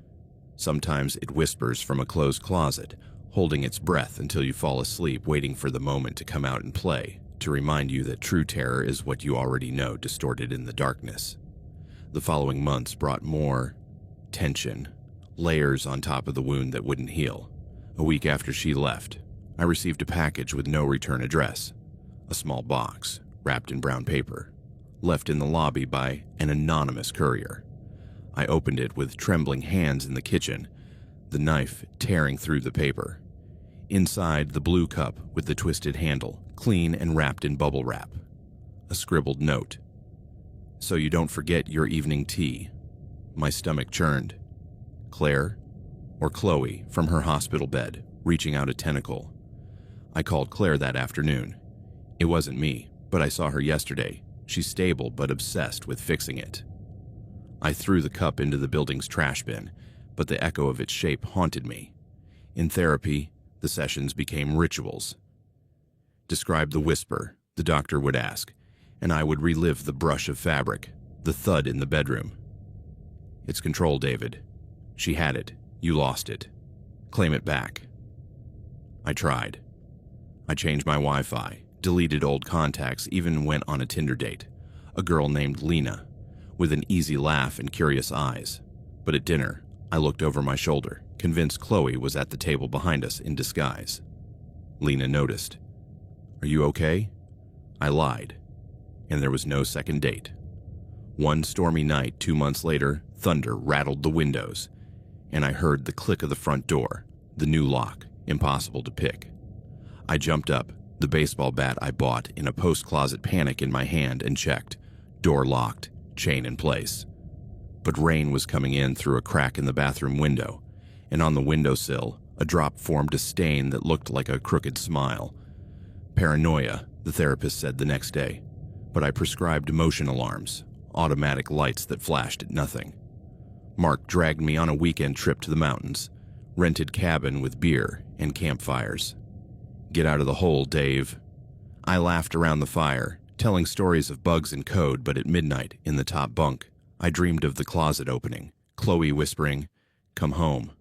Sometimes it whispers from a closed closet, holding its breath until you fall asleep, waiting for the moment to come out and play, to remind you that true terror is what you already know, distorted in the darkness. The following months brought more tension, layers on top of the wound that wouldn't heal. A week after she left, I received a package with no return address, a small box wrapped in brown paper, left in the lobby by an anonymous courier. I opened it with trembling hands in the kitchen, the knife tearing through the paper. Inside, the blue cup with the twisted handle, clean and wrapped in bubble wrap. A scribbled note. "So you don't forget your evening tea." My stomach churned. Claire or Chloe from her hospital bed, reaching out a tentacle. I called Claire that afternoon. It wasn't me, but I saw her yesterday. She's stable but obsessed with fixing it. I threw the cup into the building's trash bin, but the echo of its shape haunted me. In therapy, the sessions became rituals. "Describe the whisper," the doctor would ask, and I would relive the brush of fabric, the thud in the bedroom. "It's control, David. She had it. You lost it. Claim it back." I tried. I changed my Wi-Fi, deleted old contacts, even went on a Tinder date. A girl named Lena, with an easy laugh and curious eyes. But at dinner, I looked over my shoulder, convinced Chloe was at the table behind us in disguise. Lena noticed. "Are you okay?" I lied, and there was no second date. One stormy night 2 months later, thunder rattled the windows, and I heard the click of the front door, the new lock, impossible to pick. I jumped up, the baseball bat I bought in a post-closet panic in my hand, and checked. Door locked, chain in place. But rain was coming in through a crack in the bathroom window, and on the windowsill, a drop formed a stain that looked like a crooked smile. Paranoia, the therapist said the next day, but I prescribed motion alarms, automatic lights that flashed at nothing. Mark dragged me on a weekend trip to the mountains, rented cabin with beer and campfires. "Get out of the hole, Dave." I laughed around the fire, telling stories of bugs and code, but at midnight, in the top bunk, I dreamed of the closet opening, Chloe whispering, "Come home."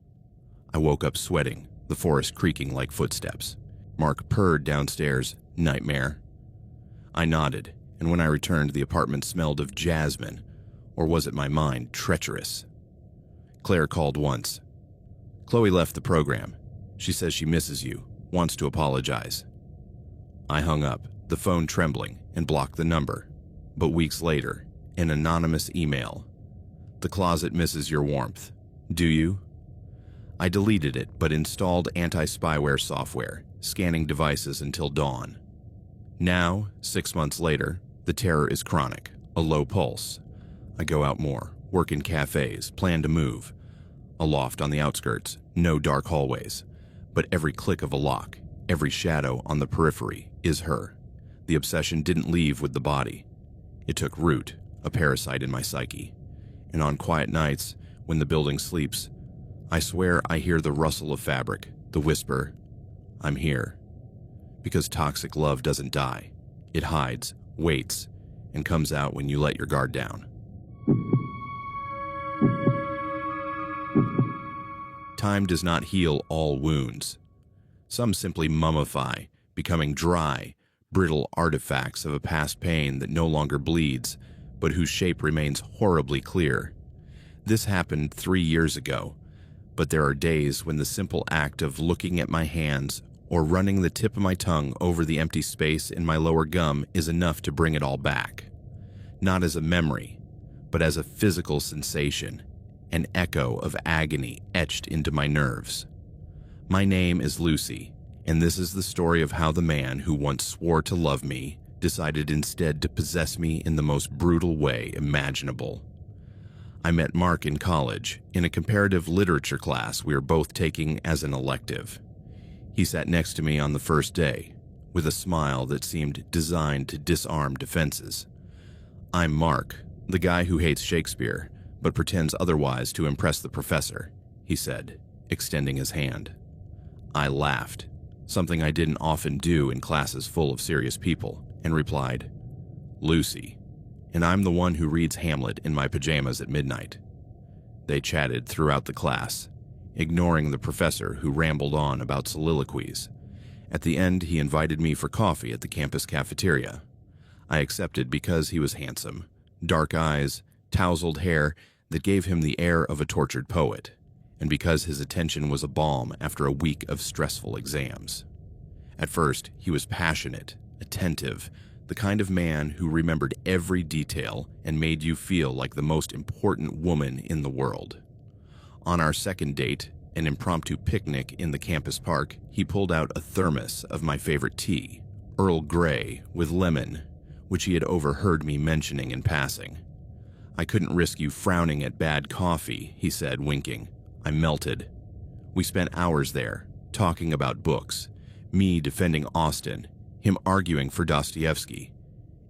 I woke up sweating, the forest creaking like footsteps. Mark purred downstairs, "Nightmare." I nodded, and when I returned, the apartment smelled of jasmine, or was it my mind, treacherous? Claire called once. "Chloe left the program. She says she misses you, wants to apologize." I hung up, the phone trembling, and blocked the number. But weeks later, an anonymous email. "The closet misses your warmth. Do you?" I deleted it, but installed anti-spyware software, scanning devices until dawn. Now, 6 months later, the terror is chronic, a low pulse. I go out more, work in cafes, plan to move. A loft on the outskirts, no dark hallways. But every click of a lock, every shadow on the periphery is her. The obsession didn't leave with the body. It took root, a parasite in my psyche. And on quiet nights, when the building sleeps, I swear I hear the rustle of fabric, the whisper, "I'm here." Because toxic love doesn't die. It hides, waits, and comes out when you let your guard down. Time does not heal all wounds. Some simply mummify, becoming dry, brittle artifacts of a past pain that no longer bleeds, but whose shape remains horribly clear. This happened 3 years ago, but there are days when the simple act of looking at my hands or running the tip of my tongue over the empty space in my lower gum is enough to bring it all back. Not as a memory, but as a physical sensation, an echo of agony etched into my nerves. My name is Lucy, and this is the story of how the man who once swore to love me decided instead to possess me in the most brutal way imaginable. I met Mark in college, in a comparative literature class we were both taking as an elective. He sat next to me on the first day, with a smile that seemed designed to disarm defenses. "I'm Mark, the guy who hates Shakespeare, but pretends otherwise to impress the professor," he said, extending his hand. I laughed, something I didn't often do in classes full of serious people, and replied, "Lucy, and I'm the one who reads Hamlet in my pajamas at midnight." They chatted throughout the class, ignoring the professor who rambled on about soliloquies. At the end, he invited me for coffee at the campus cafeteria. I accepted because he was handsome, dark eyes, tousled hair that gave him the air of a tortured poet, and because his attention was a balm after a week of stressful exams. At first, he was passionate, attentive, the kind of man who remembered every detail and made you feel like the most important woman in the world. On our second date, an impromptu picnic in the campus park, he pulled out a thermos of my favorite tea, Earl Grey with lemon, which he had overheard me mentioning in passing. "I couldn't risk you frowning at bad coffee," he said, winking. I melted. We spent hours there, talking about books, me defending Austen, him arguing for Dostoevsky.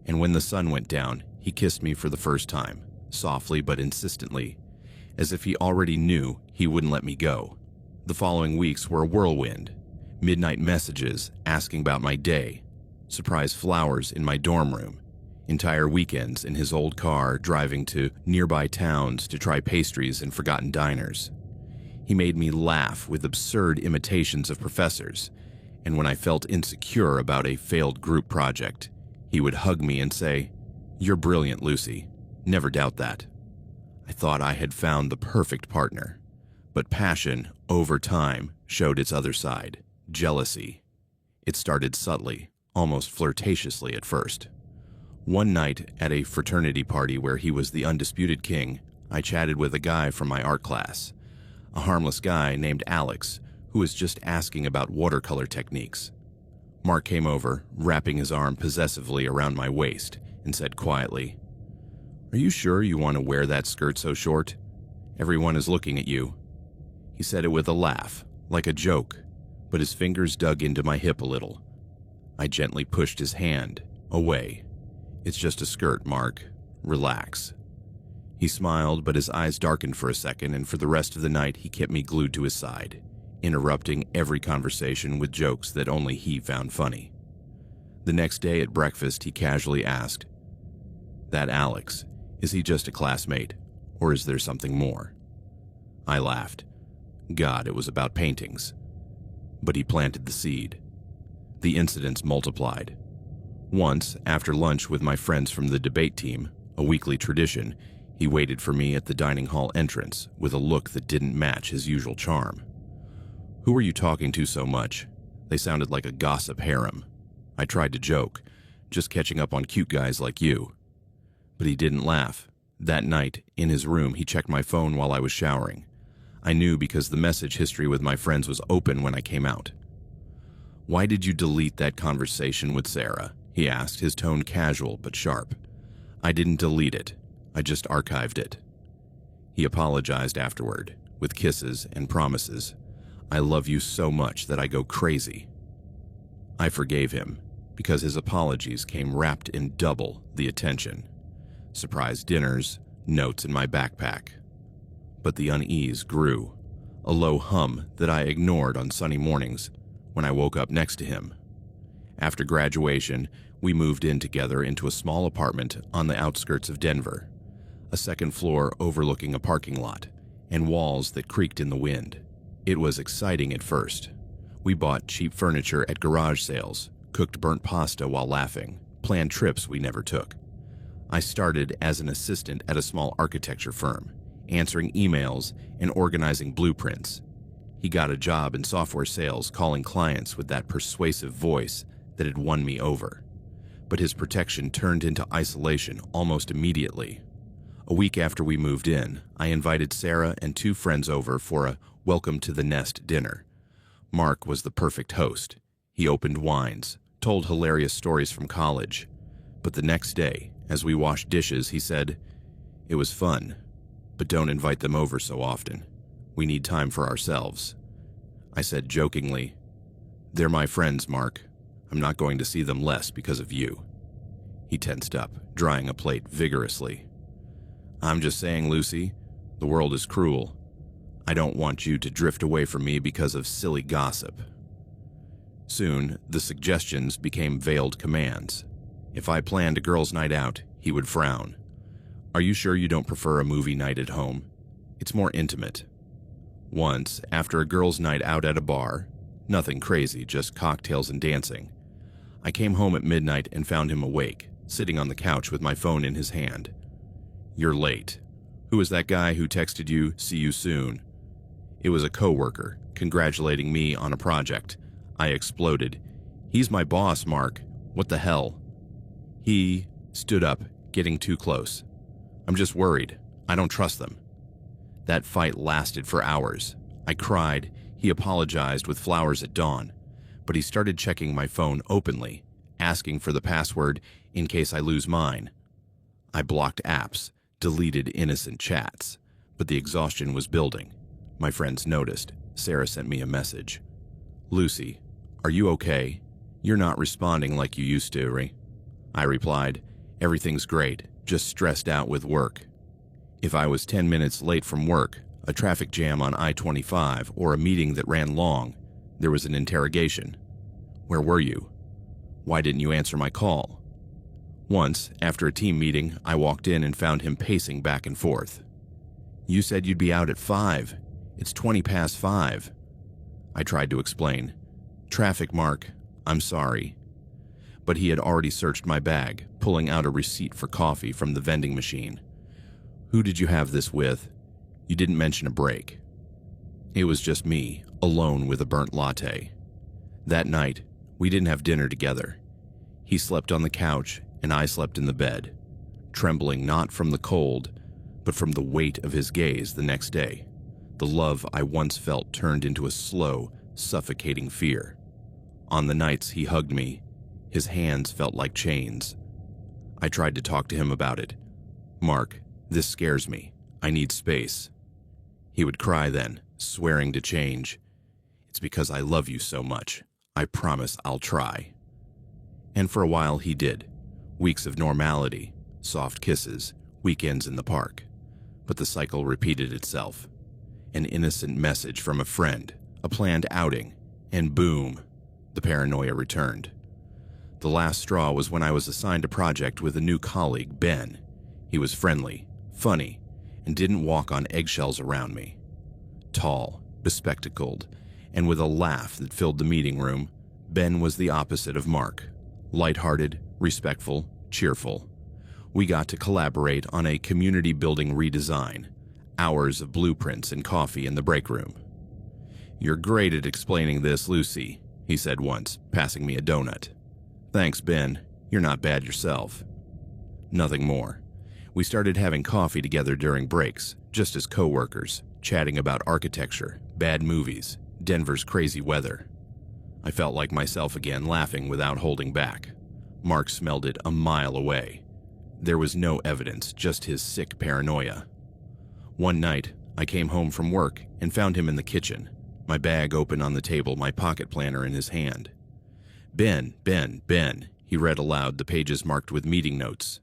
And when the sun went down, he kissed me for the first time, softly but insistently, as if he already knew he wouldn't let me go. The following weeks were a whirlwind. Midnight messages asking about my day, surprise flowers in my dorm room, entire weekends in his old car driving to nearby towns to try pastries in forgotten diners. He made me laugh with absurd imitations of professors, and when I felt insecure about a failed group project, he would hug me and say, "You're brilliant, Lucy. Never doubt that." I thought I had found the perfect partner, but passion, over time, showed its other side, jealousy. It started subtly, almost flirtatiously at first. One night at a fraternity party where he was the undisputed king, I chatted with a guy from my art class, a harmless guy named Alex, who was just asking about watercolor techniques. Mark came over, wrapping his arm possessively around my waist, and said quietly, "Are you sure you want to wear that skirt so short? Everyone is looking at you." He said it with a laugh, like a joke, but his fingers dug into my hip a little. I gently pushed his hand away. "It's just a skirt, Mark. Relax." He smiled, but his eyes darkened for a second, and for the rest of the night he kept me glued to his side, interrupting every conversation with jokes that only he found funny. The next day at breakfast, he casually asked, "That Alex, is he just a classmate, or is there something more?" I laughed. God, it was about paintings. But he planted the seed. The incidents multiplied. Once, after lunch with my friends from the debate team, a weekly tradition, he waited for me at the dining hall entrance with a look that didn't match his usual charm. "Who are you talking to so much?" They sounded like a gossip harem. I tried to joke, "Just catching up on cute guys like you." But he didn't laugh. That night, in his room, he checked my phone while I was showering. I knew because the message history with my friends was open when I came out. "Why did you delete that conversation with Sarah?" he asked, his tone casual but sharp. "I didn't delete it. I just archived it." He apologized afterward, with kisses and promises. "I love you so much that I go crazy." I forgave him, because his apologies came wrapped in double the attention. Surprise dinners, notes in my backpack. But the unease grew, a low hum that I ignored on sunny mornings when I woke up next to him. After graduation, we moved in together into a small apartment on the outskirts of Denver, a second floor overlooking a parking lot, and walls that creaked in the wind. It was exciting at first. We bought cheap furniture at garage sales, cooked burnt pasta while laughing, planned trips we never took. I started as an assistant at a small architecture firm, answering emails and organizing blueprints. He got a job in software sales, calling clients with that persuasive voice that had won me over. But his protection turned into isolation almost immediately. A week after we moved in, I invited Sarah and 2 friends over for a welcome to the nest dinner. Mark was the perfect host. He opened wines, told hilarious stories from college. But the next day, as we washed dishes, he said, "It was fun, but don't invite them over so often. We need time for ourselves." I said jokingly, "They're my friends, Mark. I'm not going to see them less because of you." He tensed up, drying a plate vigorously. "I'm just saying, Lucy, the world is cruel. I don't want you to drift away from me because of silly gossip." Soon, the suggestions became veiled commands. If I planned a girls' night out, he would frown. "Are you sure you don't prefer a movie night at home? It's more intimate." Once, after a girls' night out at a bar, nothing crazy, just cocktails and dancing, I came home at midnight and found him awake, sitting on the couch with my phone in his hand. "You're late. Who is that guy who texted you, 'See you soon'?" It was a coworker, congratulating me on a project. I exploded. "He's my boss, Mark. What the hell?" He stood up, getting too close. "I'm just worried. I don't trust them." That fight lasted for hours. I cried. He apologized with flowers at dawn. But he started checking my phone openly, asking for the password in case I lose mine. I blocked apps, deleted innocent chats, but the exhaustion was building. My friends noticed. Sarah sent me a message. "Lucy, are you okay? You're not responding like you used to, right?" I replied, "Everything's great, just stressed out with work." If I was 10 minutes late from work, a traffic jam on I-25, or a meeting that ran long, there was an interrogation. "Where were you? Why didn't you answer my call?" Once, after a team meeting, I walked in and found him pacing back and forth. "You said you'd be out at 5. It's 20 past 5. I tried to explain. "Traffic, Mark. I'm sorry." But he had already searched my bag, pulling out a receipt for coffee from the vending machine. "Who did you have this with? You didn't mention a break." It was just me, alone with a burnt latte. That night, we didn't have dinner together. He slept on the couch, and I slept in the bed, trembling not from the cold, but from the weight of his gaze the next day. The love I once felt turned into a slow, suffocating fear. On the nights he hugged me, his hands felt like chains. I tried to talk to him about it. "Mark, this scares me. I need space." He would cry then, swearing to change. "It's because I love you so much. I promise I'll try." And for a while he did. Weeks of normality, soft kisses, weekends in the park. But the cycle repeated itself. An innocent message from a friend, a planned outing, and boom, the paranoia returned. The last straw was when I was assigned a project with a new colleague, Ben. He was friendly, funny, and didn't walk on eggshells around me. Tall, bespectacled, and with a laugh that filled the meeting room, Ben was the opposite of Mark. Lighthearted, respectful, cheerful. We got to collaborate on a community building redesign. Hours of blueprints and coffee in the break room. "You're great at explaining this, Lucy," he said once, passing me a donut. "Thanks, Ben. You're not bad yourself." Nothing more. We started having coffee together during breaks, just as co-workers, chatting about architecture, bad movies, Denver's crazy weather. I felt like myself again, laughing without holding back. Mark smelled it a mile away. There was no evidence, just his sick paranoia. One night, I came home from work and found him in the kitchen, my bag open on the table, my pocket planner in his hand. Ben, he read aloud, the pages marked with meeting notes.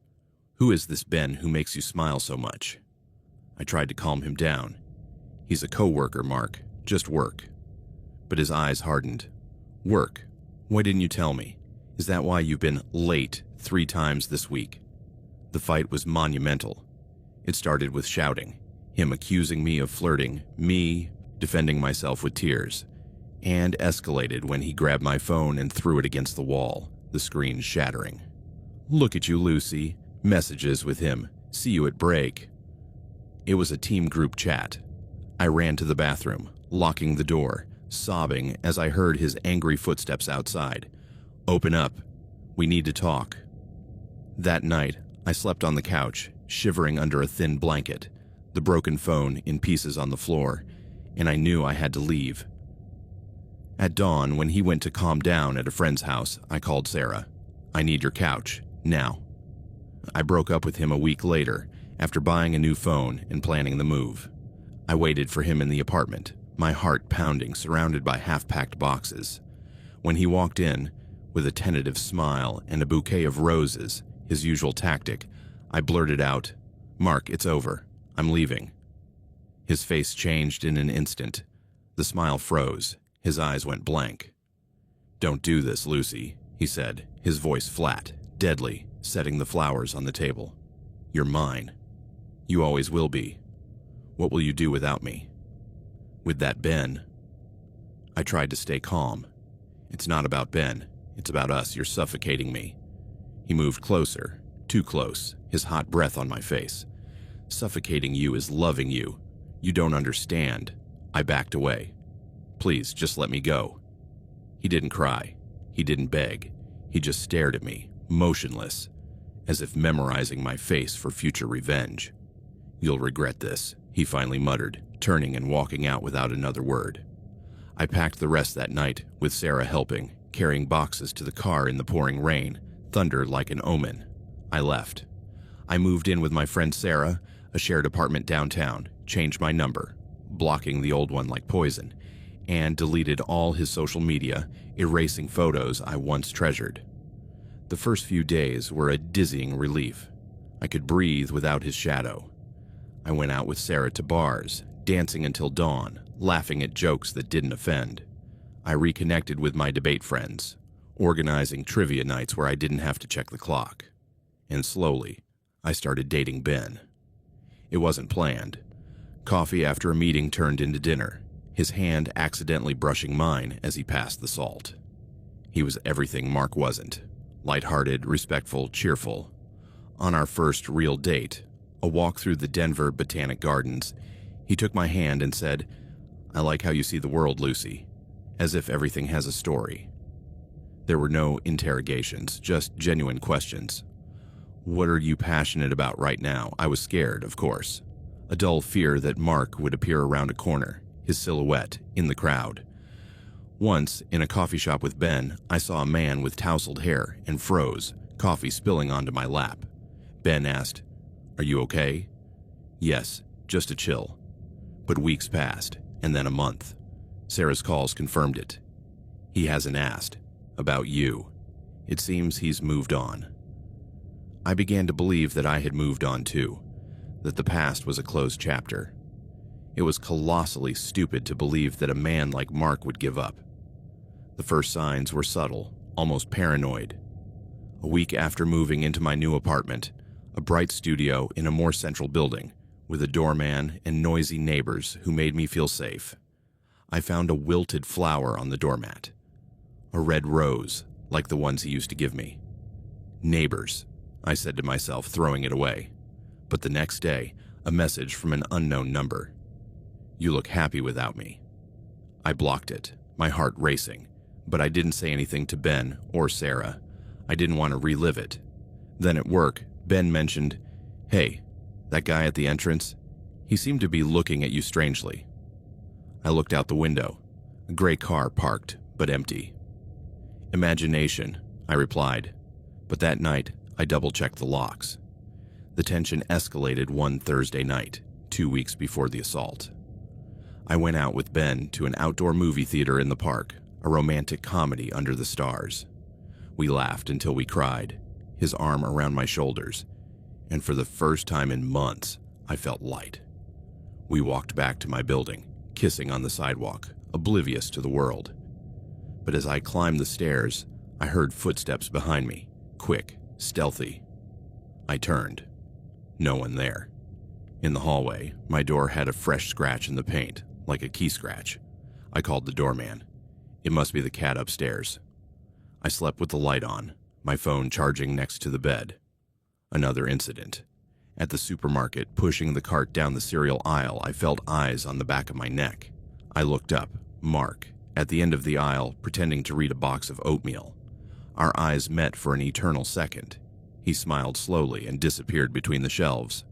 "Who is this Ben who makes you smile so much?" I tried to calm him down. "He's a co-worker, Mark, just work." But his eyes hardened. "Work? Why didn't you tell me? Is that why you've been late 3 times this week?" The fight was monumental. It started with shouting. Him accusing me of flirting, me defending myself with tears. and escalated when he grabbed my phone and threw it against the wall, the screen shattering. "Look at you, Lucy. Messages with him. See you at break." It was a team group chat. I ran to the bathroom, locking the door, sobbing as I heard his angry footsteps outside. "Open up. We need to talk." That night, I slept on the couch, shivering under a thin blanket, the broken phone in pieces on the floor, and I knew I had to leave. At dawn, when he went to calm down at a friend's house, I called Sarah. "I need your couch, now." I broke up with him a week later, after buying a new phone and planning the move. I waited for him in the apartment, my heart pounding, surrounded by half-packed boxes. When he walked in, with a tentative smile and a bouquet of roses, his usual tactic, I blurted out, "Mark, it's over. I'm leaving." His face changed in an instant. The smile froze. His eyes went blank. "Don't do this, Lucy," he said, his voice flat, deadly, setting the flowers on the table. "You're mine. You always will be. What will you do without me? With that Ben?" I tried to stay calm. "It's not about Ben. It's about us. You're suffocating me." He moved closer, too close, his hot breath on my face. "Suffocating you is loving you. You don't understand." I backed away. "Please, just let me go." He didn't cry. He didn't beg. He just stared at me, motionless, as if memorizing my face for future revenge. "You'll regret this," he finally muttered, turning and walking out without another word. I packed the rest that night, with Sarah helping, carrying boxes to the car in the pouring rain, thunder like an omen. I left. I moved in with my friend Sarah, a shared apartment downtown, changed my number, blocking the old one like poison, and deleted all his social media, erasing photos I once treasured. The first few days were a dizzying relief. I could breathe without his shadow. I went out with Sarah to bars, dancing until dawn, laughing at jokes that didn't offend. I reconnected with my debate friends, organizing trivia nights where I didn't have to check the clock. And slowly, I started dating Ben. It wasn't planned. Coffee after a meeting turned into dinner, his hand accidentally brushing mine as he passed the salt. He was everything Mark wasn't. Lighthearted, respectful, cheerful. On our first real date, a walk through the Denver Botanic Gardens, he took my hand and said, "I like how you see the world, Lucy," as if everything has a story. There were no interrogations, just genuine questions. "What are you passionate about right now?" I was scared, of course. A dull fear that Mark would appear around a corner, his silhouette, in the crowd. Once, in a coffee shop with Ben, I saw a man with tousled hair and froze, coffee spilling onto my lap. Ben asked, "Are you okay?" "Yes, just a chill." But weeks passed, and then a month. Sarah's calls confirmed it. "He hasn't asked. About you. It seems he's moved on." I began to believe that I had moved on too, that the past was a closed chapter. It was colossally stupid to believe that a man like Mark would give up. The first signs were subtle, almost paranoid. A week after moving into my new apartment, a bright studio in a more central building, with a doorman and noisy neighbors who made me feel safe, I found a wilted flower on the doormat. A red rose, like the ones he used to give me. "Neighbors," I said to myself, throwing it away. But the next day, a message from an unknown number. "You look happy without me." I blocked it, my heart racing, but I didn't say anything to Ben or Sarah. I didn't want to relive it. Then at work, Ben mentioned, "Hey, that guy at the entrance, he seemed to be looking at you strangely." I looked out the window, a gray car parked, but empty. "Imagination," I replied, but that night I double-checked the locks. The tension escalated one Thursday night, 2 weeks before the assault. I went out with Ben to an outdoor movie theater in the park, a romantic comedy under the stars. We laughed until we cried, his arm around my shoulders, and for the first time in months, I felt light. We walked back to my building, kissing on the sidewalk, oblivious to the world. But as I climbed the stairs, I heard footsteps behind me, quick, stealthy. I turned. No one there. In the hallway, my door had a fresh scratch in the paint, like a key scratch. I called the doorman. It must be the cat upstairs. I slept with the light on, my phone charging next to the bed. Another incident. At the supermarket, pushing the cart down the cereal aisle, I felt eyes on the back of my neck. I looked up, Mark, at the end of the aisle, pretending to read a box of oatmeal. Our eyes met for an eternal second. He smiled slowly and disappeared between the shelves.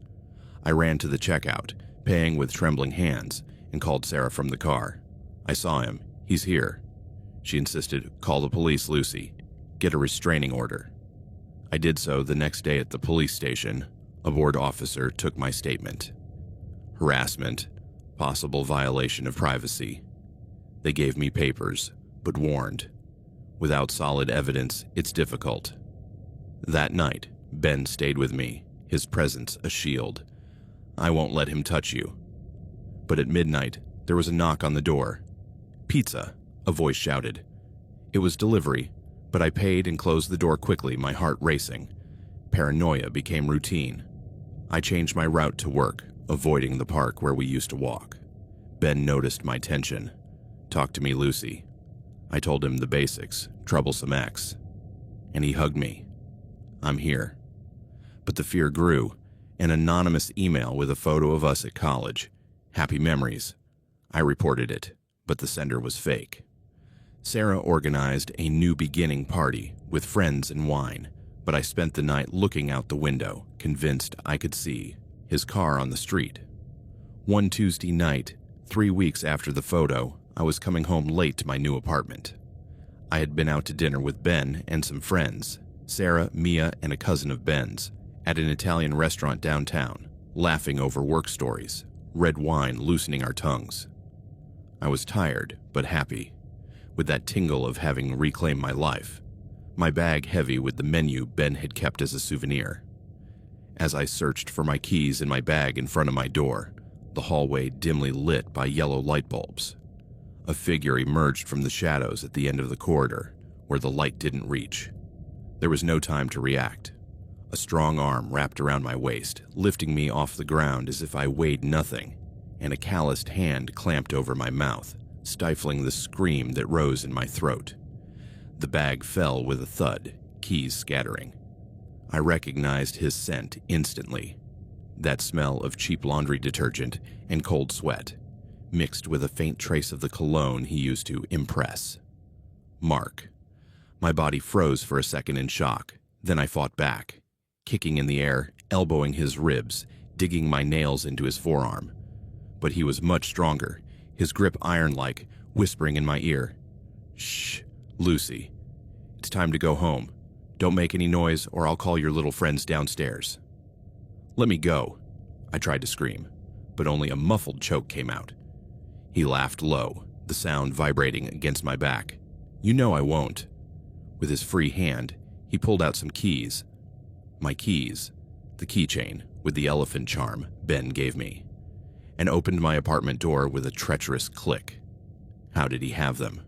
I ran to the checkout, paying with trembling hands, and called Sarah from the car. I saw him. He's here. She insisted, "Call the police, Lucy. Get a restraining order." I did so the next day at the police station. A board officer took my statement. Harassment, possible violation of privacy. They gave me papers, but warned. Without solid evidence, it's difficult. That night, Ben stayed with me, his presence a shield. I won't let him touch you. But at midnight, there was a knock on the door. "Pizza," a voice shouted. It was delivery, but I paid and closed the door quickly, my heart racing. Paranoia became routine. I changed my route to work, avoiding the park where we used to walk. Ben noticed my tension. "Talk to me, Lucy." I told him the basics, troublesome ex. And he hugged me. "I'm here." But the fear grew. An anonymous email with a photo of us at college. Happy memories. I reported it, but the sender was fake. Sarah organized a new beginning party with friends and wine, but I spent the night looking out the window, convinced I could see his car on the street. One Tuesday night, 3 weeks after the photo, I was coming home late to my new apartment. I had been out to dinner with Ben and some friends, Sarah, Mia, and a cousin of Ben's, at an Italian restaurant downtown, laughing over work stories, red wine loosening our tongues. I was tired, but happy, with that tingle of having reclaimed my life, my bag heavy with the menu Ben had kept as a souvenir. As I searched for my keys in my bag in front of my door, the hallway dimly lit by yellow light bulbs. A figure emerged from the shadows at the end of the corridor, where the light didn't reach. There was no time to react. A strong arm wrapped around my waist, lifting me off the ground as if I weighed nothing, and a calloused hand clamped over my mouth, stifling the scream that rose in my throat. The bag fell with a thud, keys scattering. I recognized his scent instantly. That smell of cheap laundry detergent and cold sweat, mixed with a faint trace of the cologne he used to impress. Mark. My body froze for a second in shock. Then I fought back, kicking in the air, elbowing his ribs, digging my nails into his forearm. But he was much stronger, his grip iron-like, whispering in my ear, "Shh, Lucy. It's time to go home. Don't make any noise or I'll call your little friends downstairs." "Let me go." I tried to scream, but only a muffled choke came out. He laughed low, the sound vibrating against my back. "You know I won't." With his free hand, he pulled out some keys. My keys, the keychain with the elephant charm Ben gave me, and opened my apartment door with a treacherous click. How did he have them?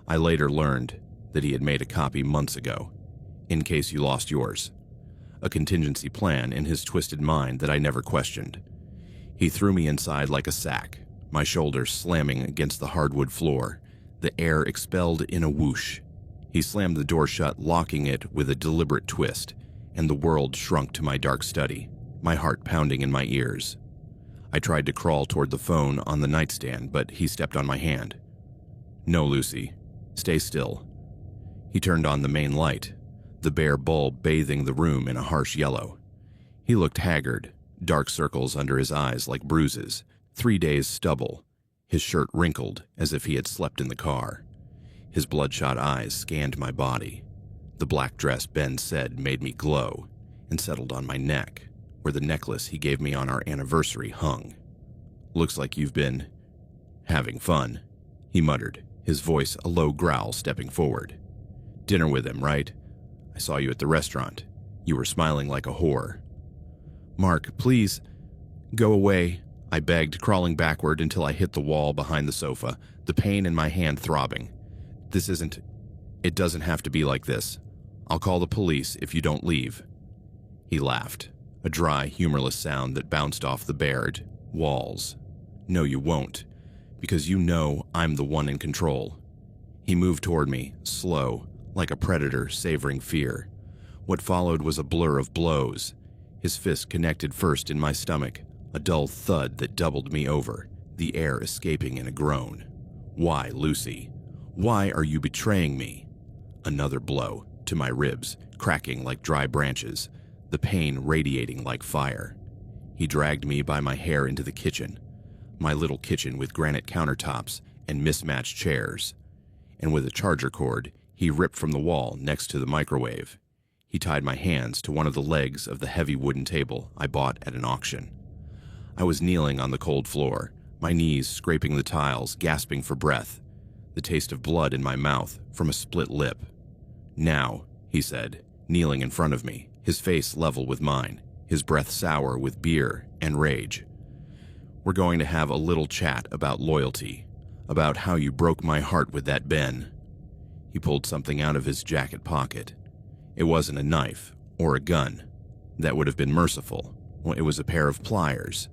I later learned that he had made a copy months ago, in case you lost yours. A contingency plan in his twisted mind that I never questioned. He threw me inside like a sack, my shoulders slamming against the hardwood floor, the air expelled in a whoosh. He slammed the door shut, locking it with a deliberate twist, and the world shrunk to my dark study, my heart pounding in my ears. I tried to crawl toward the phone on the nightstand, but he stepped on my hand. "No, Lucy. Stay still." He turned on the main light, the bare bulb bathing the room in a harsh yellow. He looked haggard, dark circles under his eyes like bruises, 3 days' stubble, his shirt wrinkled as if he had slept in the car. His bloodshot eyes scanned my body. The black dress Ben said made me glow and settled on my neck, where the necklace he gave me on our anniversary hung. "Looks like you've been having fun," he muttered, his voice a low growl stepping forward. "Dinner with him, right? I saw you at the restaurant. You were smiling like a whore." "Mark, please, go away," I begged, crawling backward until I hit the wall behind the sofa, the pain in my hand throbbing. It doesn't have to be like this. I'll call the police if you don't leave." He laughed, a dry, humorless sound that bounced off the bared walls. "No, you won't, because you know I'm the one in control. He moved toward me, slow, like a predator savoring fear. What followed was a blur of blows. His fist connected first in my stomach, a dull thud that doubled me over, the air escaping in a groan. Why, Lucy? Why are you betraying me? Another blow, to my ribs, cracking like dry branches, the pain radiating like fire. He dragged me by my hair into the kitchen, my little kitchen with granite countertops and mismatched chairs. And with a charger cord, he ripped from the wall next to the microwave. He tied my hands to one of the legs of the heavy wooden table I bought at an auction. I was kneeling on the cold floor, my knees scraping the tiles, gasping for breath, the taste of blood in my mouth from a split lip. "Now," he said, kneeling in front of me, his face level with mine, his breath sour with beer and rage. "We're going to have a little chat about loyalty, about how you broke my heart with that Ben." He pulled something out of his jacket pocket. It wasn't a knife or a gun. That would have been merciful. It was a pair of pliers,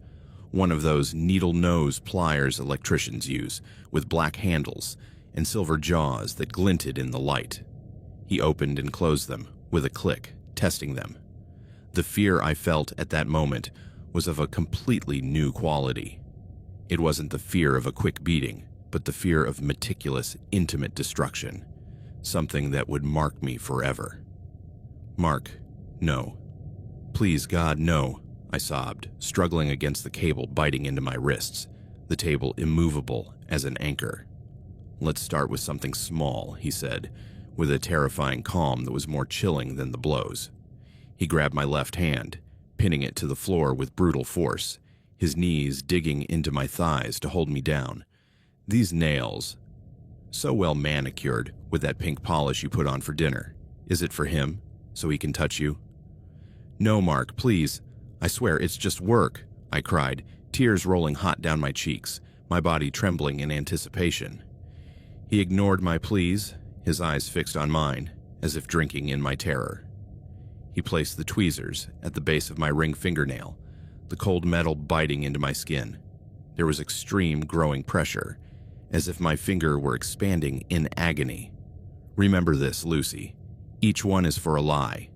one of those needle-nose pliers electricians use, with black handles and silver jaws that glinted in the light. He opened and closed them with a click, testing them. The fear I felt at that moment was of a completely new quality. It wasn't the fear of a quick beating, but the fear of meticulous, intimate destruction, something that would mark me forever. "Mark, no. Please, God, no," I sobbed, struggling against the cable biting into my wrists, the table immovable as an anchor. "Let's start with something small," he said, with a terrifying calm that was more chilling than the blows. He grabbed my left hand, pinning it to the floor with brutal force, his knees digging into my thighs to hold me down. "These nails, so well manicured with that pink polish you put on for dinner. Is it for him, so he can touch you?" "No, Mark, please. I swear it's just work," I cried, tears rolling hot down my cheeks, my body trembling in anticipation. He ignored my pleas, his eyes fixed on mine, as if drinking in my terror. He placed the tweezers at the base of my ring fingernail, the cold metal biting into my skin. There was extreme growing pressure, as if my finger were expanding in agony. "Remember this, Lucy. Each one is for a lie."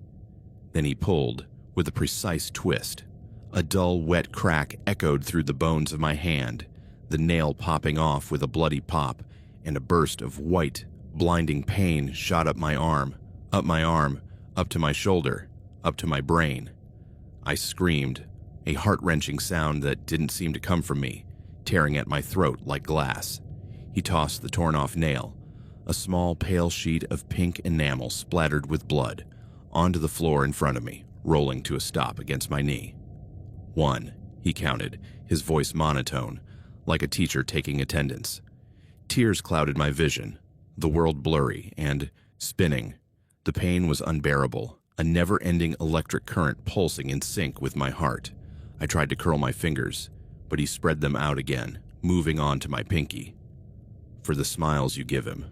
Then he pulled, with a precise twist. A dull, wet crack echoed through the bones of my hand, the nail popping off with a bloody pop, and a burst of white, blinding pain shot up my arm, up to my shoulder, up to my brain. I screamed, a heart-wrenching sound that didn't seem to come from me, tearing at my throat like glass. He tossed the torn-off nail, a small pale sheet of pink enamel splattered with blood, onto the floor in front of me, rolling to a stop against my knee. "1," he counted, his voice monotone, like a teacher taking attendance. Tears clouded my vision, the world blurry and spinning. The pain was unbearable, a never-ending electric current pulsing in sync with my heart. I tried to curl my fingers, but he spread them out again, moving on to my pinky. "For the smiles you give him."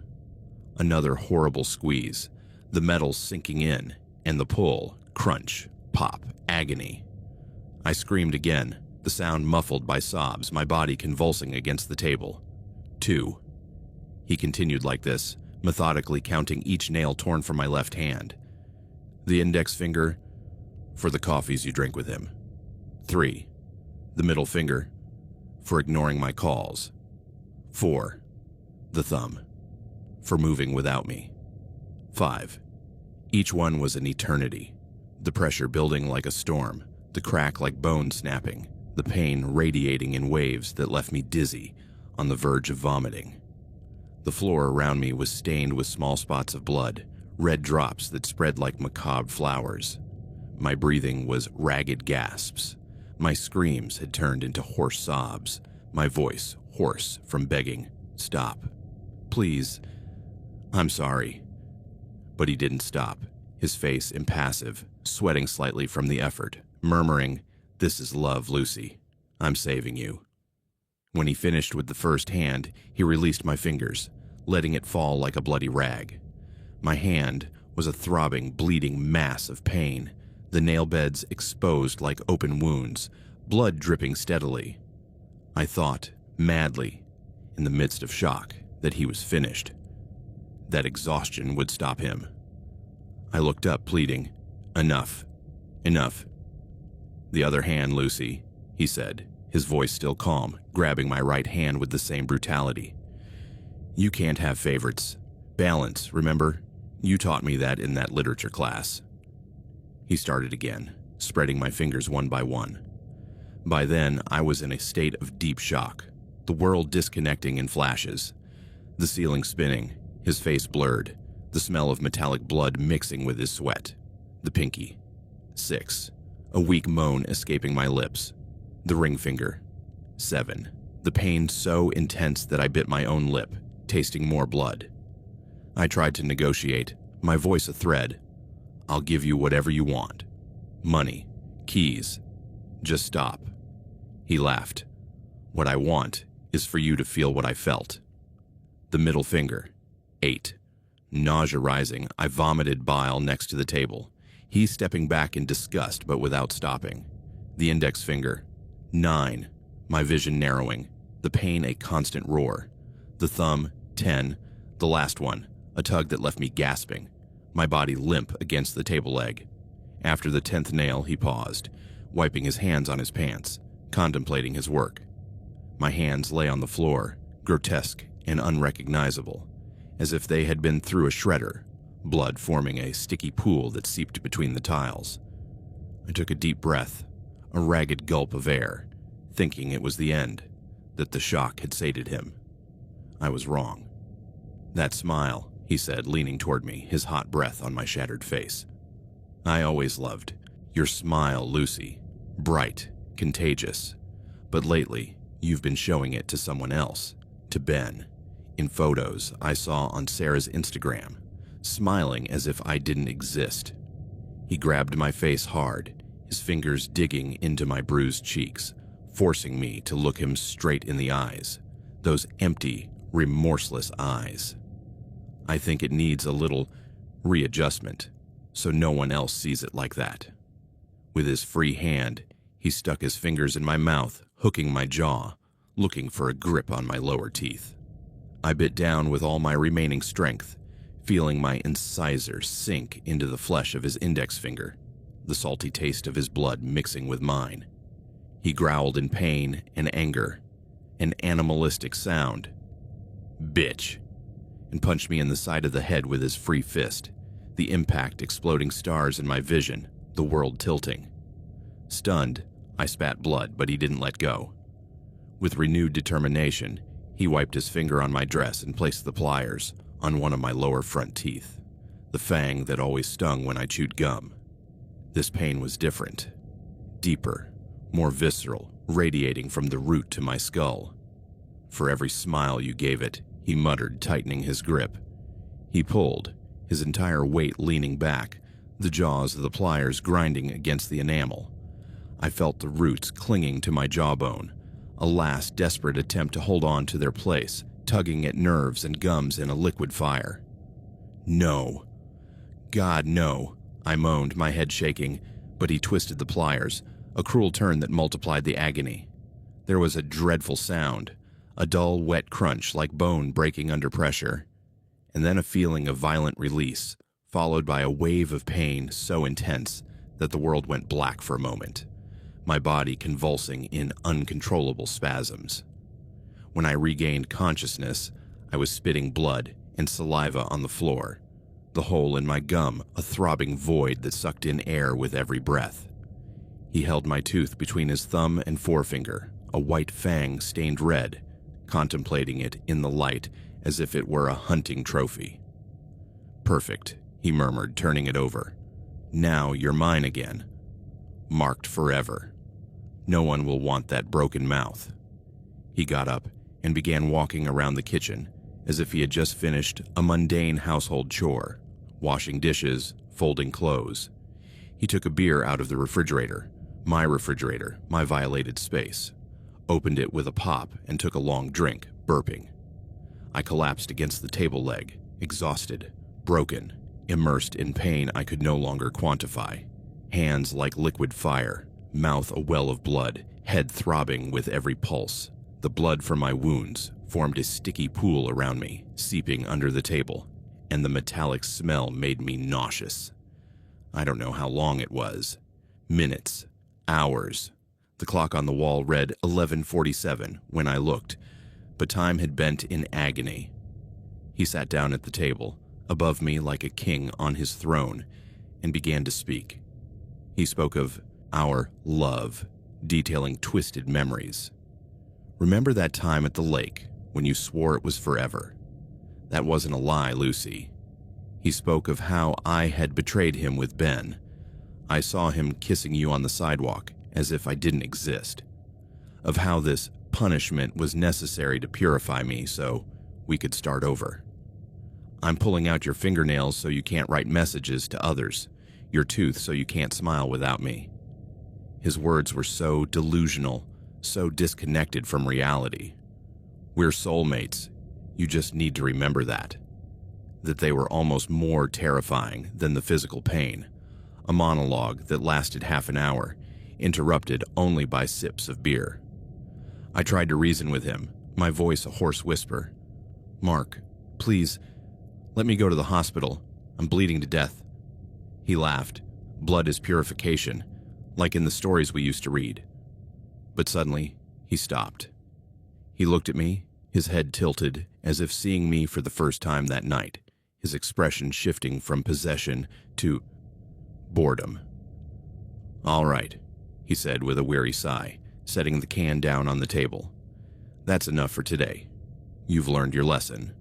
Another horrible squeeze, the metal sinking in, and the pull, crunch, pop, agony. I screamed again, the sound muffled by sobs, my body convulsing against the table. 2. He continued like this, methodically counting each nail torn from my left hand. The index finger, for the coffees you drink with him. 3. The middle finger, for ignoring my calls. 4. The thumb, for moving without me. 5. Each one was an eternity, the pressure building like a storm, the crack like bone snapping, the pain radiating in waves that left me dizzy, on the verge of vomiting. The floor around me was stained with small spots of blood, red drops that spread like macabre flowers. My breathing was ragged gasps. My screams had turned into hoarse sobs, my voice hoarse from begging, "Stop. Please. I'm sorry." But he didn't stop, his face impassive, sweating slightly from the effort, murmuring, "This is love, Lucy. I'm saving you." When he finished with the first hand, he released my fingers, letting it fall like a bloody rag. My hand was a throbbing, bleeding mass of pain, the nail beds exposed like open wounds, blood dripping steadily. I thought, madly, in the midst of shock, that he was finished. that exhaustion would stop him. I looked up, pleading, "Enough. Enough." "The other hand, Lucy," he said, his voice still calm, grabbing my right hand with the same brutality. "You can't have favorites. Balance, remember? You taught me that in that literature class." He started again, spreading my fingers one by one. By then, I was in a state of deep shock, the world disconnecting in flashes, the ceiling spinning, his face blurred, the smell of metallic blood mixing with his sweat. The pinky. 6. A weak moan escaping my lips. The ring finger. 7. The pain so intense that I bit my own lip, tasting more blood. I tried to negotiate, my voice a thread. "I'll give you whatever you want. Money, keys. Just stop." He laughed. "What I want is for you to feel what I felt." The middle finger. 8. Nausea rising, I vomited bile next to the table. He stepping back in disgust but without stopping. The index finger. 9. My vision narrowing, the pain a constant roar. The thumb. 10. The last one, a tug that left me gasping, my body limp against the table leg. After the 10th nail, he paused, wiping his hands on his pants, contemplating his work. My hands lay on the floor, grotesque and unrecognizable, as if they had been through a shredder, blood forming a sticky pool that seeped between the tiles. I took a deep breath, a ragged gulp of air, thinking it was the end, that the shock had sated him. I was wrong. "That smile," he said, leaning toward me, his hot breath on my shattered face. "I always loved your smile, Lucy. Bright, contagious. But lately, you've been showing it to someone else, to Ben, in photos I saw on Sarah's Instagram, smiling as if I didn't exist." He grabbed my face hard, his fingers digging into my bruised cheeks, forcing me to look him straight in the eyes, those empty, remorseless eyes. "I think it needs a little readjustment, so no one else sees it like that." With his free hand, he stuck his fingers in my mouth, hooking my jaw, looking for a grip on my lower teeth. I bit down with all my remaining strength, feeling my incisor sink into the flesh of his index finger, the salty taste of his blood mixing with mine. He growled in pain and anger, an animalistic sound. "Bitch!" and punched me in the side of the head with his free fist, the impact exploding stars in my vision, the world tilting. Stunned, I spat blood, but he didn't let go. With renewed determination, he wiped his finger on my dress and placed the pliers on one of my lower front teeth, the fang that always stung when I chewed gum. This pain was different, deeper, more visceral, radiating from the root to my skull. "For every smile you gave it," he muttered, tightening his grip. He pulled, his entire weight leaning back, the jaws of the pliers grinding against the enamel. I felt the roots clinging to my jawbone, a last desperate attempt to hold on to their place, tugging at nerves and gums in a liquid fire. "No. God, no," I moaned, my head shaking, but he twisted the pliers, a cruel turn that multiplied the agony. There was a dreadful sound, a dull, wet crunch like bone breaking under pressure, and then a feeling of violent release, followed by a wave of pain so intense that the world went black for a moment, my body convulsing in uncontrollable spasms. When I regained consciousness, I was spitting blood and saliva on the floor, the hole in my gum a throbbing void that sucked in air with every breath. He held my tooth between his thumb and forefinger, a white fang stained red, contemplating it in the light as if it were a hunting trophy. "Perfect," he murmured, turning it over. "Now you're mine again. Marked forever. No one will want that broken mouth." He got up and began walking around the kitchen as if he had just finished a mundane household chore, washing dishes, folding clothes. He took a beer out of the refrigerator, my violated space, opened it with a pop and took a long drink, burping. I collapsed against the table leg, exhausted, broken, immersed in pain I could no longer quantify, hands like liquid fire, mouth a well of blood, head throbbing with every pulse. The blood from my wounds formed a sticky pool around me, seeping under the table, and the metallic smell made me nauseous. I don't know how long it was. Minutes, hours. The clock on the wall read 11:47 when I looked, but time had bent in agony. He sat down at the table, above me like a king on his throne, and began to speak. He spoke of our love, detailing twisted memories. Remember that time at the lake when you swore it was forever? That wasn't a lie, Lucy. He spoke of how I had betrayed him with Ben. I saw him kissing you on the sidewalk as if I didn't exist. Of how this punishment was necessary to purify me so we could start over. I'm pulling out your fingernails so you can't write messages to others, your tooth so you can't smile without me. His words were so delusional, so disconnected from reality. We're soulmates. You just need to remember that. That they were almost more terrifying than the physical pain. A monologue that lasted half an hour, interrupted only by sips of beer. I tried to reason with him, my voice a hoarse whisper. Mark, please, let me go to the hospital. I'm bleeding to death. He laughed. Blood is purification, like in the stories we used to read. But suddenly, he stopped. He looked at me, his head tilted, as if seeing me for the first time that night, his expression shifting from possession to boredom. All right, he said with a weary sigh, setting the can down on the table. That's enough for today. You've learned your lesson.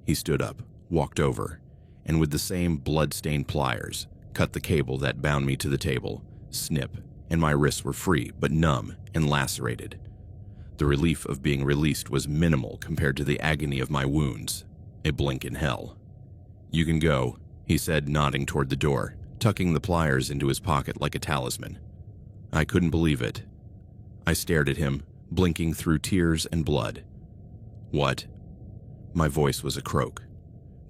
He stood up, walked over, and with the same blood-stained pliers, cut the cable that bound me to the table. Snip, and my wrists were free, but numb and lacerated. The relief of being released was minimal compared to the agony of my wounds, a blink in hell. You can go, he said, nodding toward the door, tucking the pliers into his pocket like a talisman. I couldn't believe it. I stared at him, blinking through tears and blood. What? My voice was a croak.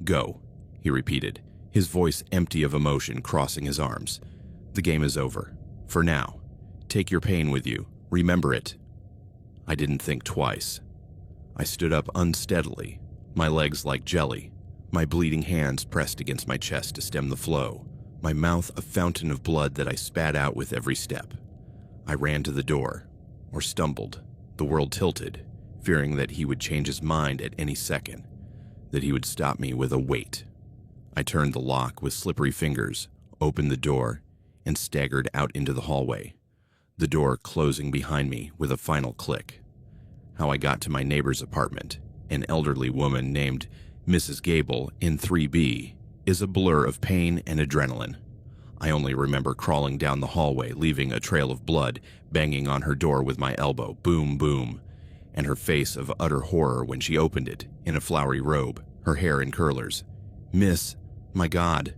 Go, he repeated, his voice empty of emotion crossing his arms. The game is over. For now. Take your pain with you. Remember it. I didn't think twice. I stood up unsteadily, my legs like jelly, my bleeding hands pressed against my chest to stem the flow, my mouth a fountain of blood that I spat out with every step. I ran to the door, or stumbled, the world tilted, fearing that he would change his mind at any second, that he would stop me with a wait. I turned the lock with slippery fingers, opened the door, and staggered out into the hallway, the door closing behind me with a final click. How I got to my neighbor's apartment, an elderly woman named Mrs. Gable in 3B, is a blur of pain and adrenaline. I only remember crawling down the hallway, leaving a trail of blood, banging on her door with my elbow, boom, boom, and her face of utter horror when she opened it, in a flowery robe, her hair in curlers. Miss, my God.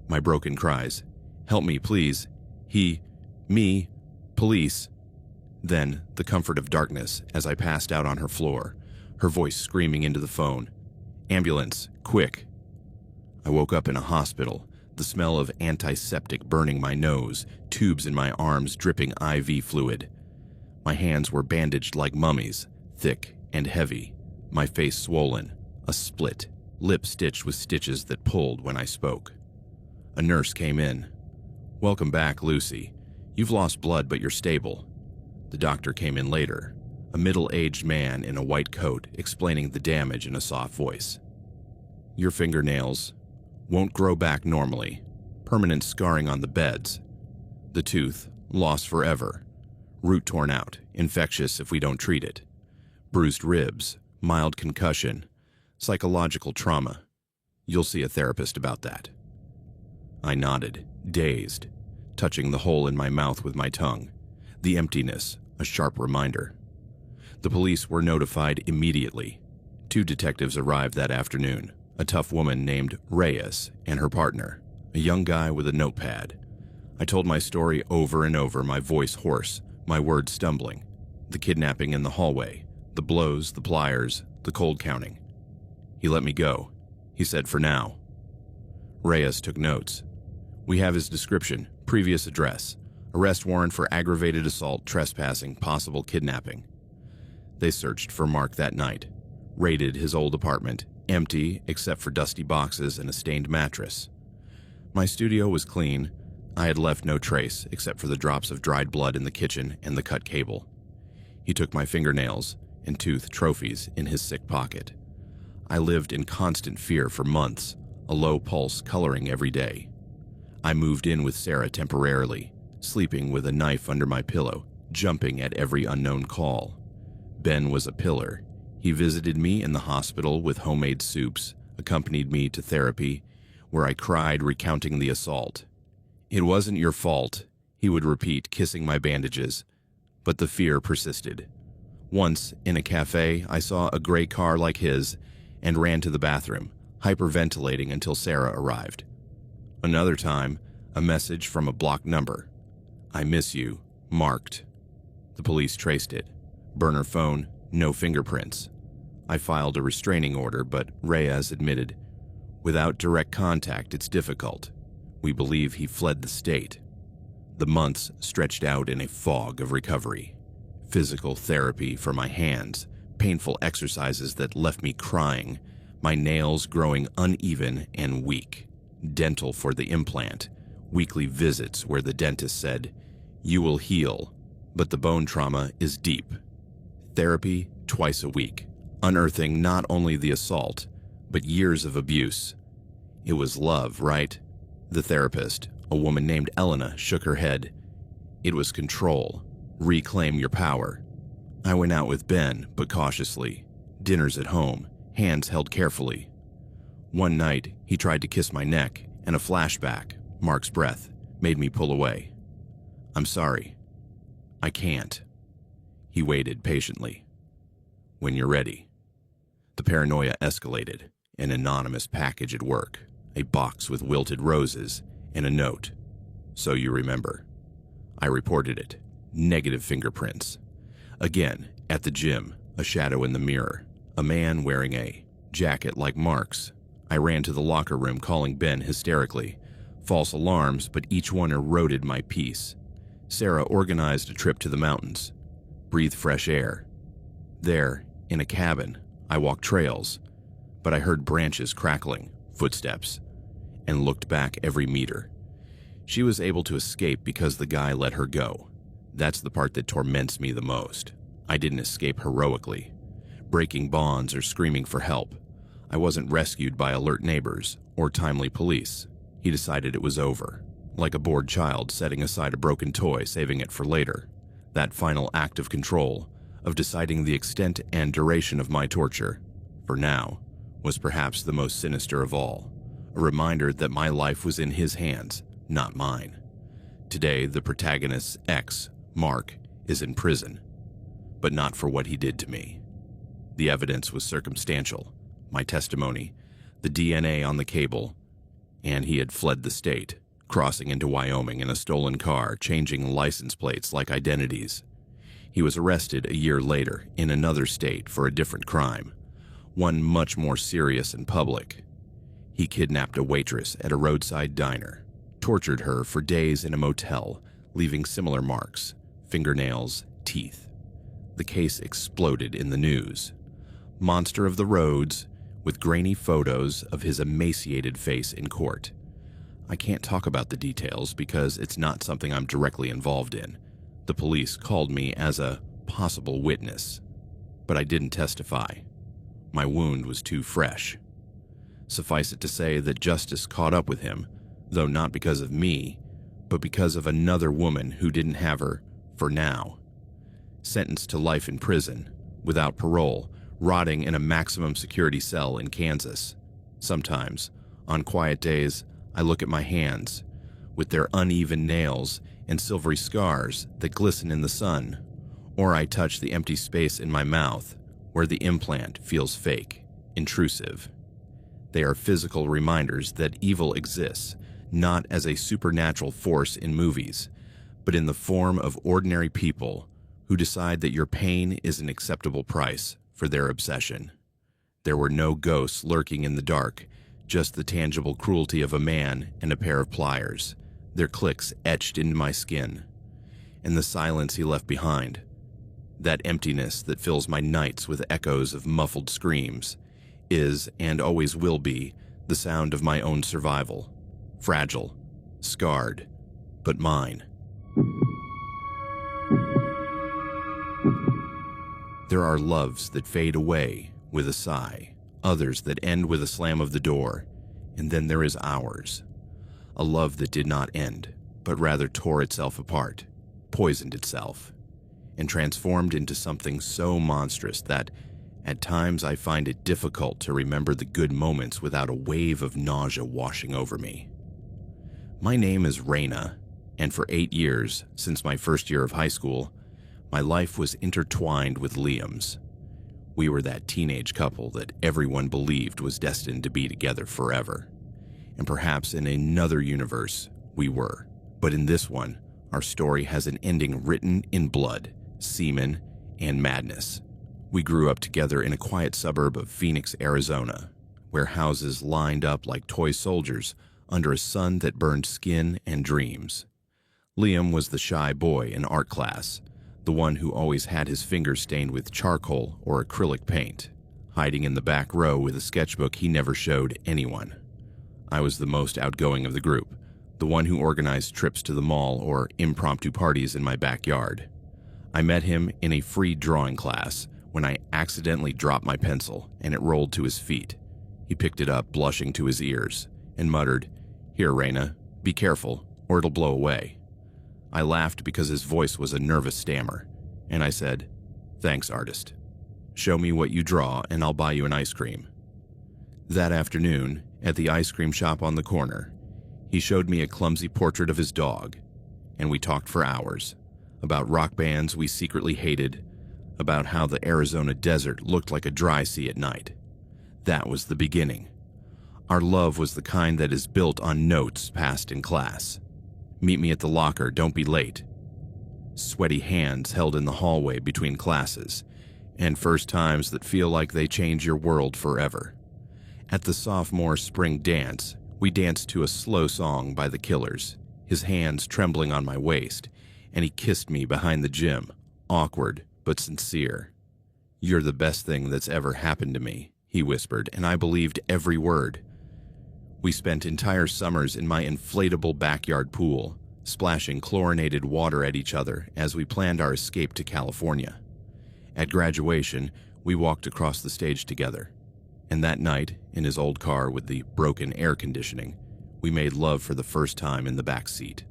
My broken cries. Help me, please. He, me, police. Then, the comfort of darkness as I passed out on her floor, her voice screaming into the phone. Ambulance, quick. I woke up in a hospital, the smell of antiseptic burning my nose, tubes in my arms dripping IV fluid. My hands were bandaged like mummies, thick and heavy, my face swollen, a split, lip stitched with stitches that pulled when I spoke. A nurse came in. Welcome back, Lucy. You've lost blood, but you're stable. The doctor came in later, a middle-aged man in a white coat explaining the damage in a soft voice. Your fingernails won't grow back normally. Permanent scarring on the beds. The tooth, lost forever. Root torn out, infectious if we don't treat it. Bruised ribs, mild concussion, psychological trauma. You'll see a therapist about that. I nodded, dazed, touching the hole in my mouth with my tongue. The emptiness, a sharp reminder. The police were notified immediately. 2 detectives arrived that afternoon, a tough woman named Reyes and her partner, a young guy with a notepad. I told my story over and over, my voice hoarse, my words stumbling. The kidnapping in the hallway, the blows, the pliers, the cold counting. He let me go. He said for now. Reyes took notes. We have his description, previous address, arrest warrant for aggravated assault, trespassing, possible kidnapping. They searched for Mark that night, raided his old apartment, empty except for dusty boxes and a stained mattress. My studio was clean. I had left no trace except for the drops of dried blood in the kitchen and the cut cable. He took my fingernails and tooth trophies in his sick pocket. I lived in constant fear for months, a low pulse coloring every day. I moved in with Sarah temporarily, sleeping with a knife under my pillow, jumping at every unknown call. Ben was a pillar. He visited me in the hospital with homemade soups, accompanied me to therapy, where I cried recounting the assault. "It wasn't your fault," he would repeat, kissing my bandages, but the fear persisted. Once, in a cafe, I saw a gray car like his and ran to the bathroom, hyperventilating until Sarah arrived. Another time, a message from a blocked number. "I miss you," marked. The police traced it. Burner phone, no fingerprints. I filed a restraining order, but Reyes admitted, "Without direct contact, it's difficult. We believe he fled the state." The months stretched out in a fog of recovery. Physical therapy for my hands, painful exercises that left me crying, my nails growing uneven and weak, dental for the implant, weekly visits where the dentist said, "You will heal, but the bone trauma is deep." Therapy twice a week, unearthing not only the assault, but years of abuse. It was love, right? The therapist, a woman named Elena, shook her head. It was control. Reclaim your power. I went out with Ben, but cautiously. Dinners at home, hands held carefully. One night, he tried to kiss my neck, and a flashback, Mark's breath, made me pull away. "I'm sorry. I can't." He waited patiently. "When you're ready." The paranoia escalated. An anonymous package at work, a box with wilted roses, and a note. "So you remember." I reported it. Negative fingerprints. Again, at the gym, a shadow in the mirror. A man wearing a jacket like Mark's. I ran to the locker room calling Ben hysterically. False alarms, but each one eroded my peace. Sarah organized a trip to the mountains. Breathe fresh air. There, in a cabin, I walked trails, but I heard branches crackling, footsteps, and looked back every meter. She was able to escape because the guy let her go. That's the part that torments me the most. I didn't escape heroically, breaking bonds or screaming for help. I wasn't rescued by alert neighbors or timely police. He decided it was over, like a bored child setting aside a broken toy, saving it for later. That final act of control, of deciding the extent and duration of my torture, for now, was perhaps the most sinister of all. A reminder that my life was in his hands, not mine. Today, the protagonist's ex, Mark, is in prison, but not for what he did to me. The evidence was circumstantial, my testimony, the DNA on the cable, and he had fled the state, crossing into Wyoming in a stolen car, changing license plates like identities. He was arrested a year later in another state for a different crime, one much more serious and public. He kidnapped a waitress at a roadside diner, tortured her for days in a motel, leaving similar marks, fingernails, teeth. The case exploded in the news. Monster of the roads, with grainy photos of his emaciated face in court. I can't talk about the details because it's not something I'm directly involved in. The police called me as a possible witness, but I didn't testify. My wound was too fresh. Suffice it to say that justice caught up with him, though not because of me, but because of another woman who didn't have her for now. Sentenced to life in prison, without parole, rotting in a maximum security cell in Kansas. Sometimes, on quiet days, I look at my hands, with their uneven nails and silvery scars that glisten in the sun, or I touch the empty space in my mouth where the implant feels fake, intrusive. They are physical reminders that evil exists, not as a supernatural force in movies, but in the form of ordinary people who decide that your pain is an acceptable price for their obsession. There were no ghosts lurking in the dark, just the tangible cruelty of a man and a pair of pliers, their clicks etched into my skin, and the silence he left behind. That emptiness that fills my nights with echoes of muffled screams. is, and always will be, the sound of my own survival. Fragile, scarred, but mine. There are loves that fade away with a sigh, others that end with a slam of the door, and then there is ours. A love that did not end, but rather tore itself apart, poisoned itself, and transformed into something so monstrous that, at times, I find it difficult to remember the good moments without a wave of nausea washing over me. My name is Raina, and for 8 years, since my first year of high school, my life was intertwined with Liam's. We were that teenage couple that everyone believed was destined to be together forever. And perhaps in another universe, we were. But in this one, our story has an ending written in blood, semen, and madness. We grew up together in a quiet suburb of Phoenix, Arizona, where houses lined up like toy soldiers under a sun that burned skin and dreams. Liam was the shy boy in art class, the one who always had his fingers stained with charcoal or acrylic paint, hiding in the back row with a sketchbook he never showed anyone. I was the most outgoing of the group, the one who organized trips to the mall or impromptu parties in my backyard. I met him in a free drawing class when I accidentally dropped my pencil and it rolled to his feet. He picked it up, blushing to his ears, and muttered, "Here, Raina, be careful, or it'll blow away." I laughed because his voice was a nervous stammer, and I said, "Thanks, artist. Show me what you draw and I'll buy you an ice cream." That afternoon, at the ice cream shop on the corner, he showed me a clumsy portrait of his dog, and we talked for hours about rock bands we secretly hated, about how the Arizona desert looked like a dry sea at night. That was the beginning. Our love was the kind that is built on notes passed in class. "Meet me at the locker, don't be late." Sweaty hands held in the hallway between classes, and first times that feel like they change your world forever. At the sophomore spring dance, we danced to a slow song by the Killers, his hands trembling on my waist, and he kissed me behind the gym, awkward but sincere. "You're the best thing that's ever happened to me," he whispered, and I believed every word. We spent entire summers in my inflatable backyard pool, splashing chlorinated water at each other as we planned our escape to California. At graduation, we walked across the stage together, and that night, in his old car with the broken air conditioning, we made love for the first time in the back seat,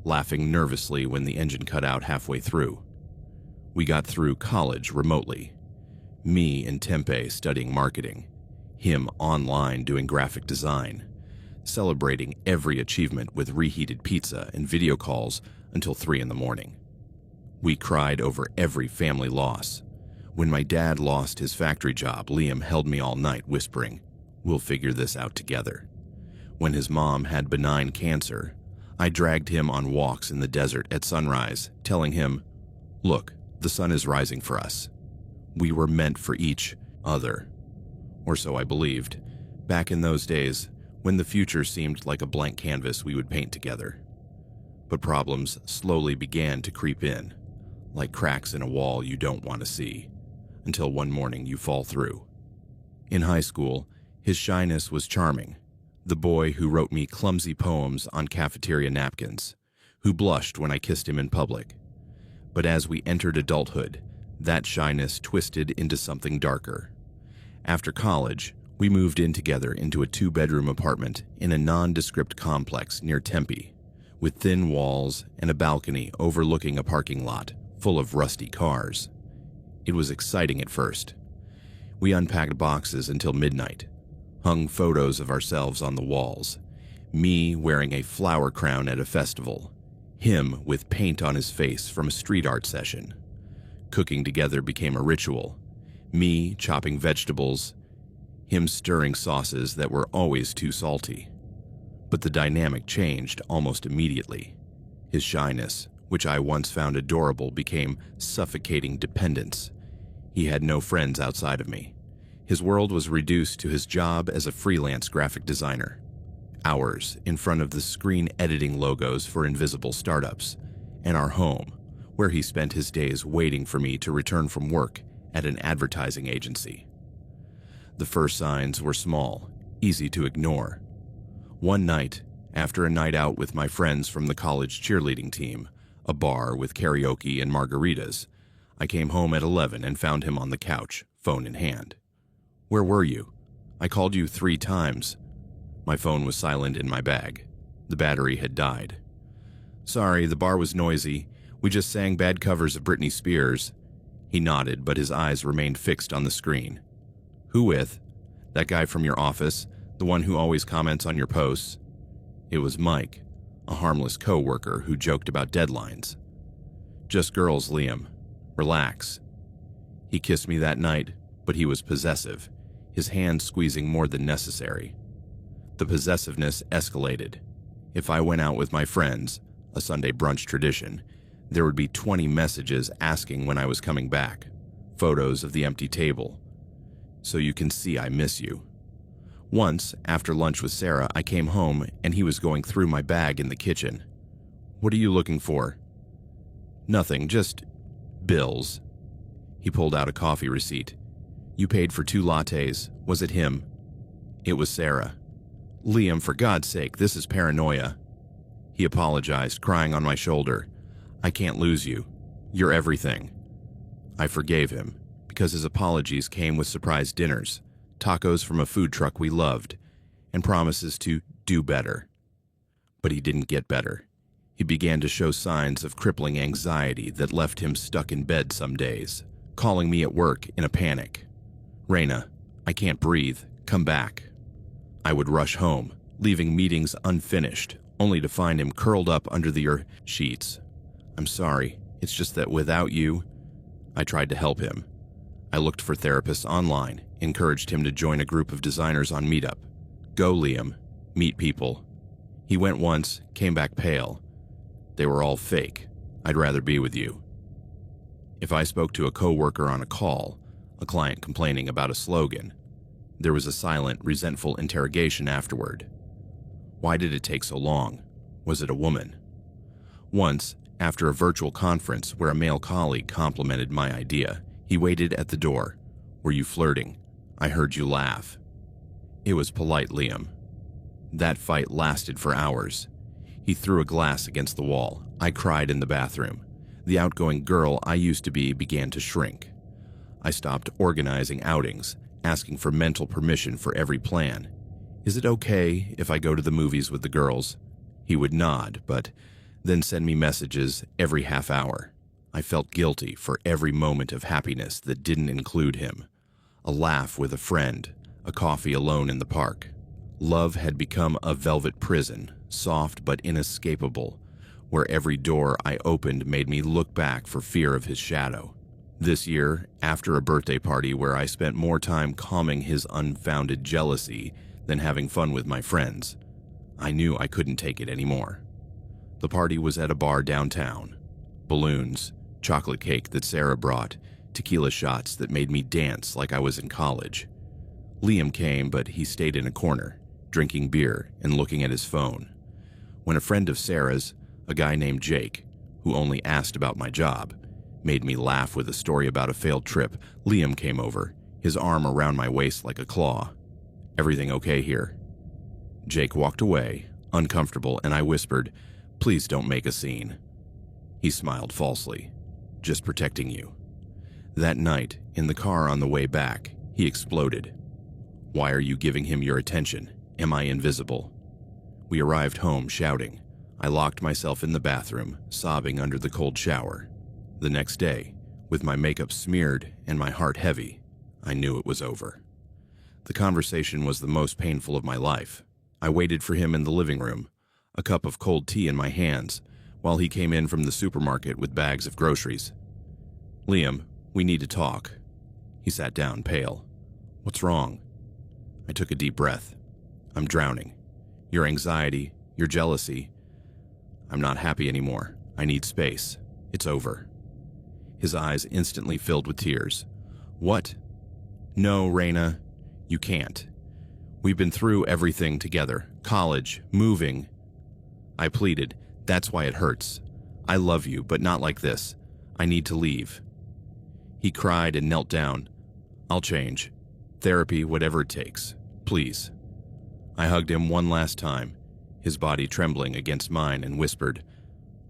laughing nervously when the engine cut out halfway through. We got through college remotely, me in Tempe studying marketing, him online doing graphic design, celebrating every achievement with reheated pizza and video calls until 3 a.m. We cried over every family loss. When my dad lost his factory job, Liam held me all night whispering, "We'll figure this out together." When his mom had benign cancer, I dragged him on walks in the desert at sunrise, telling him, "Look, the sun is rising for us." We were meant for each other. Or so I believed, back in those days when the future seemed like a blank canvas we would paint together. But problems slowly began to creep in, like cracks in a wall you don't want to see, until one morning you fall through. In high school, his shyness was charming, the boy who wrote me clumsy poems on cafeteria napkins, who blushed when I kissed him in public. But as we entered adulthood, that shyness twisted into something darker. After college, we moved in together into a 2-bedroom apartment in a nondescript complex near Tempe, with thin walls and a balcony overlooking a parking lot full of rusty cars. It was exciting at first. We unpacked boxes until midnight, hung photos of ourselves on the walls, me wearing a flower crown at a festival, him with paint on his face from a street art session. Cooking together became a ritual, me chopping vegetables, him stirring sauces that were always too salty. But the dynamic changed almost immediately. His shyness, which I once found adorable, became suffocating dependence. He had no friends outside of me. His world was reduced to his job as a freelance graphic designer. Hours in front of the screen editing logos for invisible startups, and our home, where he spent his days waiting for me to return from work at an advertising agency. The first signs were small, easy to ignore. One night, after a night out with my friends from the college cheerleading team, a bar with karaoke and margaritas, I came home at 11 and found him on the couch, phone in hand. "Where were you? I called you 3 times. My phone was silent in my bag. The battery had died. "Sorry, the bar was noisy. We just sang bad covers of Britney Spears." He nodded, but his eyes remained fixed on the screen. "Who with? That guy from your office, the one who always comments on your posts?" It was Mike, a harmless co-worker who joked about deadlines. "Just girls, Liam. Relax." He kissed me that night, but he was possessive, his hand squeezing more than necessary. The possessiveness escalated. If I went out with my friends, a Sunday brunch tradition, there would be 20 messages asking when I was coming back, photos of the empty table. "So you can see I miss you." Once, after lunch with Sarah, I came home and he was going through my bag in the kitchen. "What are you looking for?" "Nothing, just bills." He pulled out a coffee receipt. "You paid for 2 lattes. Was it him?" It was Sarah. "Liam, for God's sake, this is paranoia." He apologized, crying on my shoulder. "I can't lose you. You're everything." I forgave him, because his apologies came with surprise dinners, tacos from a food truck we loved, and promises to do better. But he didn't get better. He began to show signs of crippling anxiety that left him stuck in bed some days, calling me at work in a panic. "Raina, I can't breathe. Come back." I would rush home, leaving meetings unfinished, only to find him curled up under the sheets. "I'm sorry, it's just that without you..." I tried to help him. I looked for therapists online, encouraged him to join a group of designers on Meetup. "Go, Liam. Meet people." He went once, came back pale. "They were all fake. I'd rather be with you." If I spoke to a coworker on a call, a client complaining about a slogan, there was a silent, resentful interrogation afterward. Why did it take so long? Was it a woman? Once, after a virtual conference where a male colleague complimented my idea, he waited at the door. "Were you flirting? I heard you laugh." It was polite, Liam. That fight lasted for hours. He threw a glass against the wall. I cried in the bathroom. The outgoing girl I used to be began to shrink. I stopped organizing outings, asking for mental permission for every plan. "Is it okay if I go to the movies with the girls?" He would nod, but then send me messages every half hour. I felt guilty for every moment of happiness that didn't include him. A laugh with a friend, a coffee alone in the park. Love had become a velvet prison, soft but inescapable, where every door I opened made me look back for fear of his shadow. This year, after a birthday party where I spent more time calming his unfounded jealousy than having fun with my friends, I knew I couldn't take it anymore. The party was at a bar downtown. Balloons, chocolate cake that Sarah brought, tequila shots that made me dance like I was in college. Liam came, but he stayed in a corner, drinking beer and looking at his phone. When a friend of Sarah's, a guy named Jake, who only asked about my job, made me laugh with a story about a failed trip, Liam came over, his arm around my waist like a claw. "Everything okay here?" Jake walked away, uncomfortable, and I whispered, "Please don't make a scene." He smiled falsely. "Just protecting you." That night, in the car on the way back, he exploded. "Why are you giving him your attention? Am I invisible?" We arrived home shouting. I locked myself in the bathroom, sobbing under the cold shower. The next day, with my makeup smeared and my heart heavy, I knew it was over. The conversation was the most painful of my life. I waited for him in the living room, a cup of cold tea in my hands, while he came in from the supermarket with bags of groceries. "Liam, we need to talk." He sat down, pale. "What's wrong?" I took a deep breath. "I'm drowning. Your anxiety, your jealousy. I'm not happy anymore. I need space. It's over." His eyes instantly filled with tears. "What?" "No, Raina, you can't. We've been through everything together. College, moving." I pleaded, "That's why it hurts. I love you, but not like this. I need to leave." He cried and knelt down. "I'll change." Therapy, whatever it takes. Please. I hugged him one last time, his body trembling against mine, and whispered,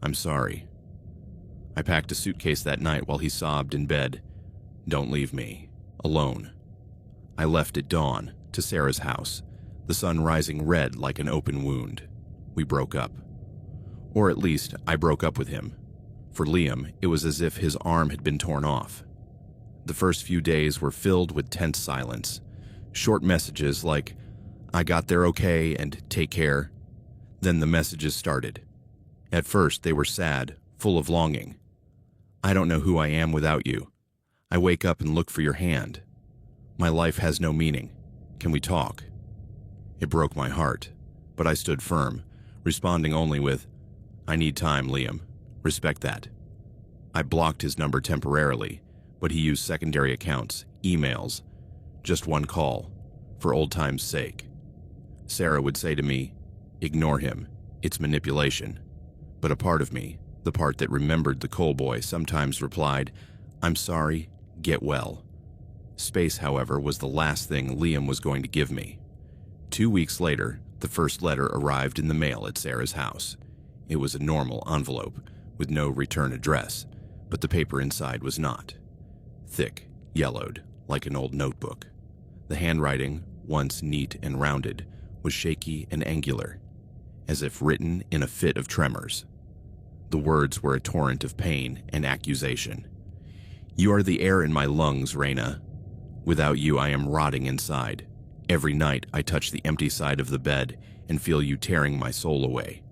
I'm sorry. I packed a suitcase that night while he sobbed in bed. Don't leave me. Alone. I left at dawn, to Sarah's house, the sun rising red like an open wound. We broke up. Or at least, I broke up with him. For Liam, it was as if his arm had been torn off. The first few days were filled with tense silence. Short messages like, I got there okay and take care. Then the messages started. At first, they were sad, full of longing. I don't know who I am without you. I wake up and look for your hand. My life has no meaning. Can we talk? It broke my heart, but I stood firm, responding only with, I need time, Liam. Respect that. I blocked his number temporarily, but he used secondary accounts, emails, just one call, for old time's sake. Sarah would say to me, ignore him, it's manipulation. But a part of me, the part that remembered the coal boy, sometimes replied, I'm sorry, get well. Space, however, was the last thing Liam was going to give me. 2 weeks later, the first letter arrived in the mail at Sarah's house. It was a normal envelope, with no return address, but the paper inside was not. Thick, yellowed, like an old notebook. The handwriting, once neat and rounded, was shaky and angular, as if written in a fit of tremors. The words were a torrent of pain and accusation. You are the air in my lungs, Raina. Without you, I am rotting inside. Every night, I touch the empty side of the bed and feel you tearing my soul away.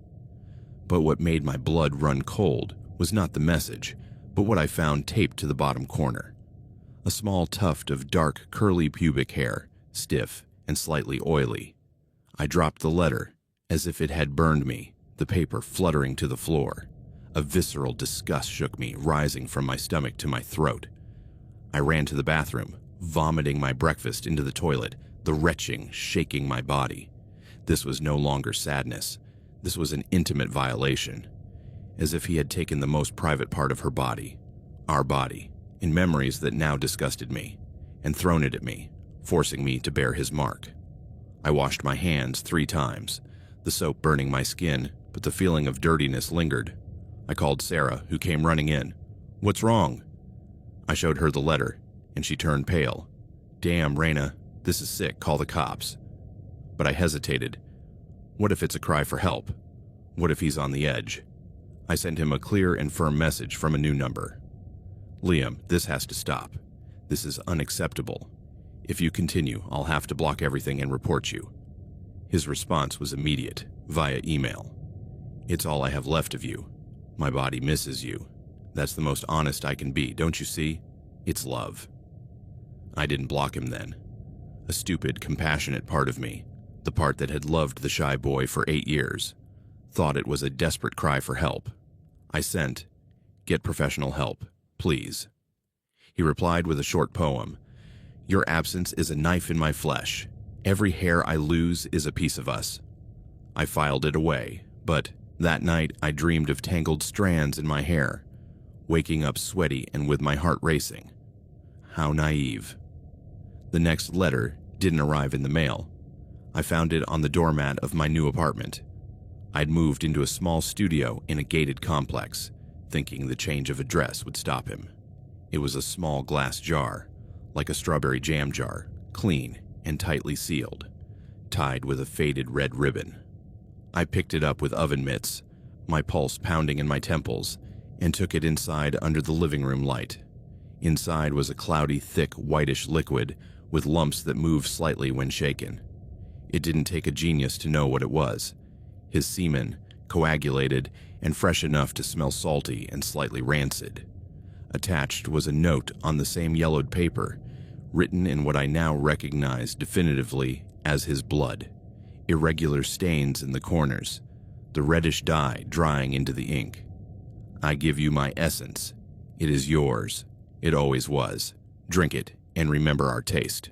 But what made my blood run cold was not the message, but what I found taped to the bottom corner. A small tuft of dark, curly pubic hair, stiff and slightly oily. I dropped the letter, as if it had burned me, the paper fluttering to the floor. A visceral disgust shook me, rising from my stomach to my throat. I ran to the bathroom, vomiting my breakfast into the toilet, the retching shaking my body. This was no longer sadness. This was an intimate violation, as if he had taken the most private part of her body, our body, in memories that now disgusted me, and thrown it at me, forcing me to bear his mark. I washed my hands 3 times, the soap burning my skin, but the feeling of dirtiness lingered. I called Sarah, who came running in. What's wrong? I showed her the letter, and she turned pale. Damn, Raina, this is sick, call the cops. But I hesitated. What if it's a cry for help? What if he's on the edge? I sent him a clear and firm message from a new number. Liam, this has to stop. This is unacceptable. If you continue, I'll have to block everything and report you. His response was immediate, via email. It's all I have left of you. My body misses you. That's the most honest I can be, don't you see? It's love. I didn't block him then. A stupid, compassionate part of me, the part that had loved the shy boy for 8 years, thought it was a desperate cry for help. I sent, get professional help, please. He replied with a short poem. Your absence is a knife in my flesh. Every hair I lose is a piece of us. I filed it away, but that night I dreamed of tangled strands in my hair, waking up sweaty and with my heart racing. How naive. The next letter didn't arrive in the mail. I found it on the doormat of my new apartment. I'd moved into a small studio in a gated complex, thinking the change of address would stop him. It was a small glass jar, like a strawberry jam jar, clean and tightly sealed, tied with a faded red ribbon. I picked it up with oven mitts, my pulse pounding in my temples, and took it inside under the living room light. Inside was a cloudy, thick, whitish liquid with lumps that moved slightly when shaken. It didn't take a genius to know what it was. His semen, coagulated and fresh enough to smell salty and slightly rancid. Attached was a note on the same yellowed paper, written in what I now recognized definitively as his blood. Irregular stains in the corners, the reddish dye drying into the ink. I give you my essence. It is yours. It always was. Drink it and remember our taste.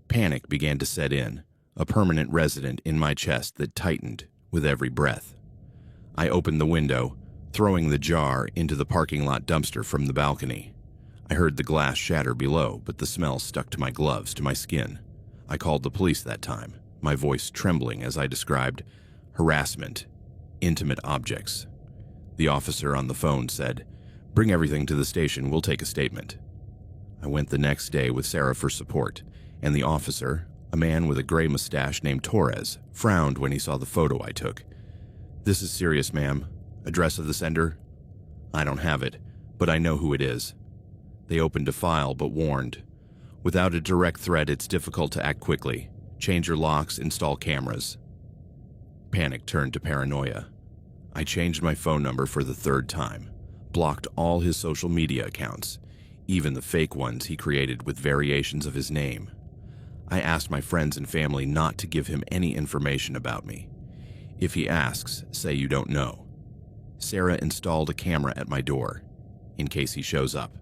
Panic began to set in, a permanent resident in my chest that tightened with every breath. I opened the window, throwing the jar into the parking lot dumpster from the balcony. I heard the glass shatter below, but the smell stuck to my gloves, to my skin. I called the police that time, my voice trembling as I described harassment, intimate objects. The officer on the phone said, "Bring everything to the station, we'll take a statement." I went the next day with Sarah for support, and the officer, a man with a gray mustache named Torres, frowned when he saw the photo I took. "This is serious, ma'am. Address of the sender?" "I don't have it, but I know who it is." They opened a file but warned, "Without a direct threat, it's difficult to act quickly. Change your locks, install cameras." Panic turned to paranoia. I changed my phone number for the third time, blocked all his social media accounts, even the fake ones he created with variations of his name. I asked my friends and family not to give him any information about me. If he asks, say you don't know. Sarah installed a camera at my door, in case he shows up.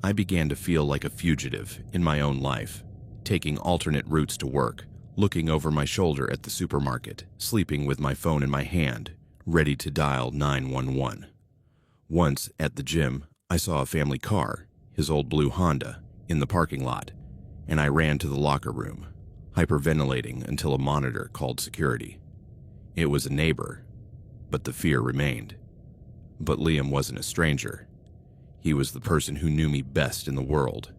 I began to feel like a fugitive in my own life, taking alternate routes to work, looking over my shoulder at the supermarket, sleeping with my phone in my hand, ready to dial 911. Once, at the gym, I saw a family car, his old blue Honda, in the parking lot, and I ran to the locker room, hyperventilating until a monitor called security. It was a neighbor, but the fear remained. But Liam wasn't a stranger. He was the person who knew me best in the world.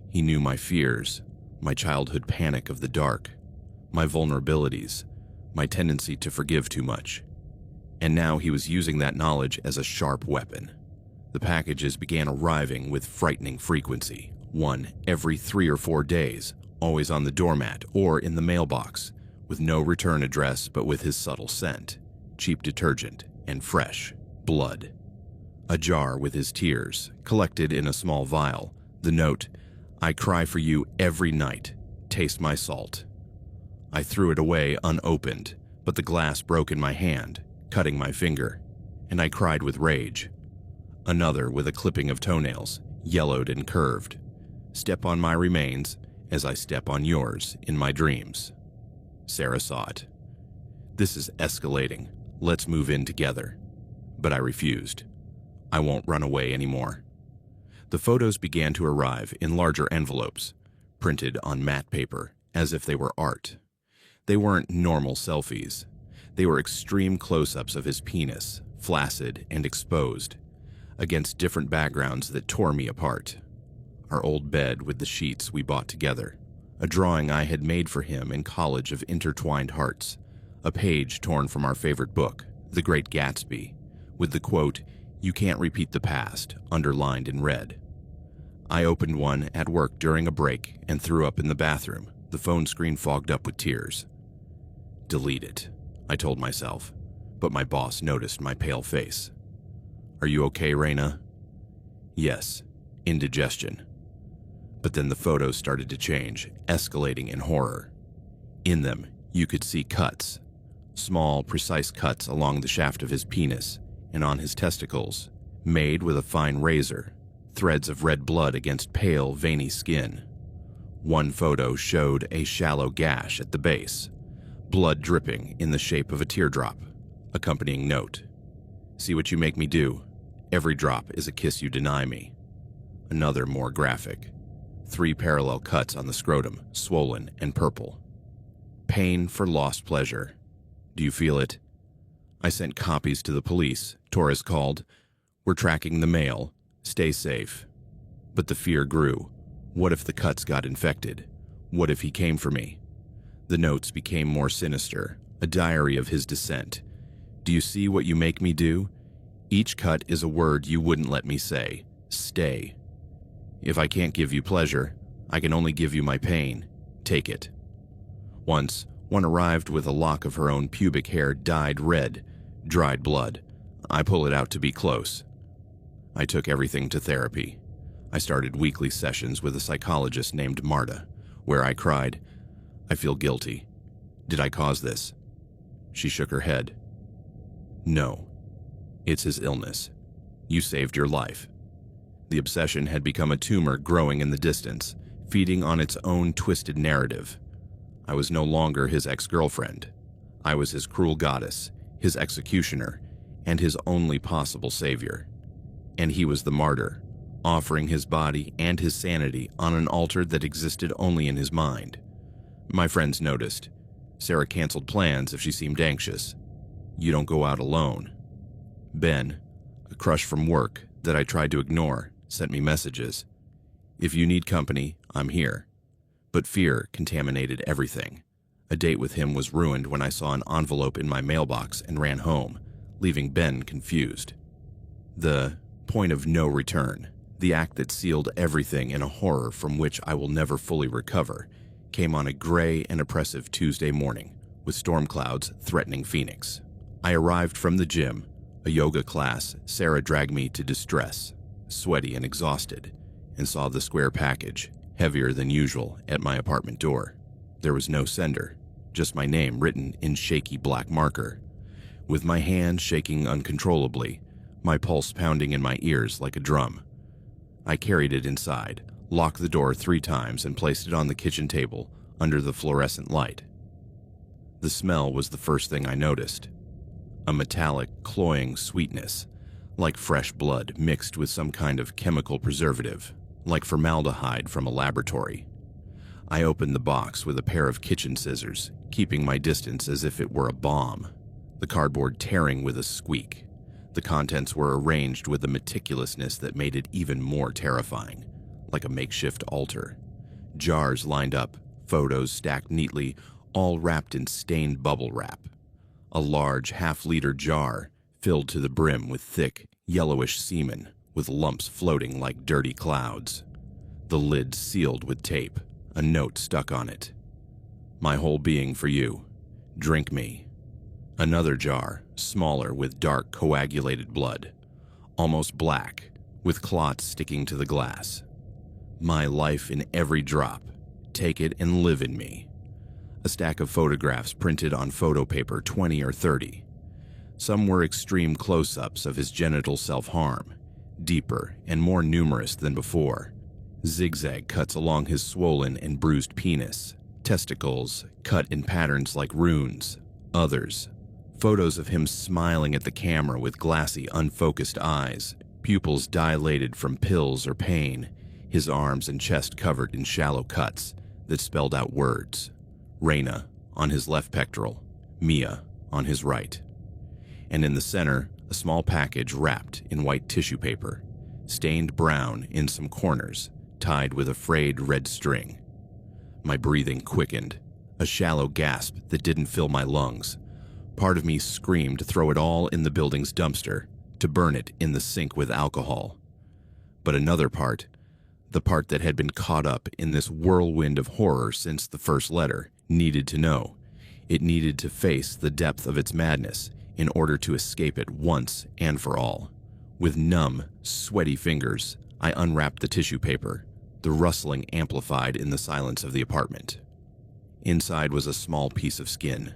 He knew my fears, my childhood panic of the dark, my vulnerabilities, my tendency to forgive too much. And now he was using that knowledge as a sharp weapon. The packages began arriving with frightening frequency, one every 3 or 4 days, always on the doormat or in the mailbox, with no return address but with his subtle scent, cheap detergent, and fresh blood. A jar with his tears, collected in a small vial, the note, "I cry for you every night, taste my salt." I threw it away unopened, but the glass broke in my hand, cutting my finger, and I cried with rage. Another with a clipping of toenails, yellowed and curved. "Step on my remains as I step on yours in my dreams." Sarah saw it. "This is escalating. Let's move in together." But I refused. I won't run away anymore. The photos began to arrive in larger envelopes, printed on matte paper as if they were art. They weren't normal selfies. They were extreme close-ups of his penis, flaccid and exposed, against different backgrounds that tore me apart. Our old bed with the sheets we bought together, a drawing I had made for him in college of intertwined hearts, a page torn from our favorite book, The Great Gatsby, with the quote, "You can't repeat the past," underlined in red. I opened one at work during a break and threw up in the bathroom, the phone screen fogged up with tears. "Delete it," I told myself, but my boss noticed my pale face. "Are you okay, Raina?" "Yes, indigestion." But then the photos started to change, escalating in horror. In them, you could see cuts, small, precise cuts along the shaft of his penis and on his testicles, made with a fine razor, threads of red blood against pale, veiny skin. One photo showed a shallow gash at the base, blood dripping in the shape of a teardrop, accompanying note, "See what you make me do. Every drop is a kiss you deny me." Another more graphic, 3 parallel cuts on the scrotum, swollen and purple. "Pain for lost pleasure. Do you feel it?" I sent copies to the police. Torres called, "We're tracking the mail. Stay safe." But the fear grew. What if the cuts got infected? What if he came for me? The notes became more sinister, a diary of his descent. "Do you see what you make me do? Each cut is a word you wouldn't let me say. Stay. If I can't give you pleasure, I can only give you my pain. Take it." Once, one arrived with a lock of her own pubic hair dyed red, dried blood. I pull it out to be close. I took everything to therapy. I started weekly sessions with a psychologist named Marta, where I cried, "I feel guilty. Did I cause this?" She shook her head. "No. It's his illness. You saved your life." The obsession had become a tumor growing in the distance, feeding on its own twisted narrative. I was no longer his ex-girlfriend. I was his cruel goddess, his executioner, and his only possible savior. And he was the martyr, offering his body and his sanity on an altar that existed only in his mind. My friends noticed. Sarah canceled plans if she seemed anxious. You don't go out alone. Ben, a crush from work that I tried to ignore, sent me messages. If you need company, I'm here. But fear contaminated everything. A date with him was ruined when I saw an envelope in my mailbox and ran home, leaving Ben confused. The point of no return, the act that sealed everything in a horror from which I will never fully recover, came on a gray and oppressive Tuesday morning, with storm clouds threatening Phoenix. I arrived from the gym, a yoga class Sarah dragged me to distress, sweaty and exhausted, and saw the square package, heavier than usual, at my apartment door. There was no sender, just my name written in shaky black marker. With my hand shaking uncontrollably, my pulse pounding in my ears like a drum. I carried it inside, locked the door 3 times, and placed it on the kitchen table under the fluorescent light. The smell was the first thing I noticed. A metallic, cloying sweetness, like fresh blood mixed with some kind of chemical preservative, like formaldehyde from a laboratory. I opened the box with a pair of kitchen scissors, keeping my distance as if it were a bomb, the cardboard tearing with a squeak. The contents were arranged with a meticulousness that made it even more terrifying, like a makeshift altar. Jars lined up, photos stacked neatly, all wrapped in stained bubble wrap. A large half-liter jar filled to the brim with thick, yellowish semen, with lumps floating like dirty clouds. The lid sealed with tape, a note stuck on it. My whole being for you. Drink me. Another jar, smaller, with dark coagulated blood, almost black, with clots sticking to the glass. My life in every drop. Take it and live in me. A stack of photographs printed on photo paper, 20 or 30. Some were extreme close-ups of his genital self-harm, deeper and more numerous than before. Zigzag cuts along his swollen and bruised penis, testicles cut in patterns like runes. Others, photos of him smiling at the camera with glassy, unfocused eyes, pupils dilated from pills or pain, his arms and chest covered in shallow cuts that spelled out words. Reina on his left pectoral, Mia on his right. And in the center, a small package wrapped in white tissue paper, stained brown in some corners, tied with a frayed red string. My breathing quickened, a shallow gasp that didn't fill my lungs. Part of me screamed to throw it all in the building's dumpster, to burn it in the sink with alcohol. But another part, the part that had been caught up in this whirlwind of horror since the first letter, needed to know. It needed to face the depth of its madness in order to escape it once and for all. With numb, sweaty fingers, I unwrapped the tissue paper, the rustling amplified in the silence of the apartment. Inside was a small piece of skin.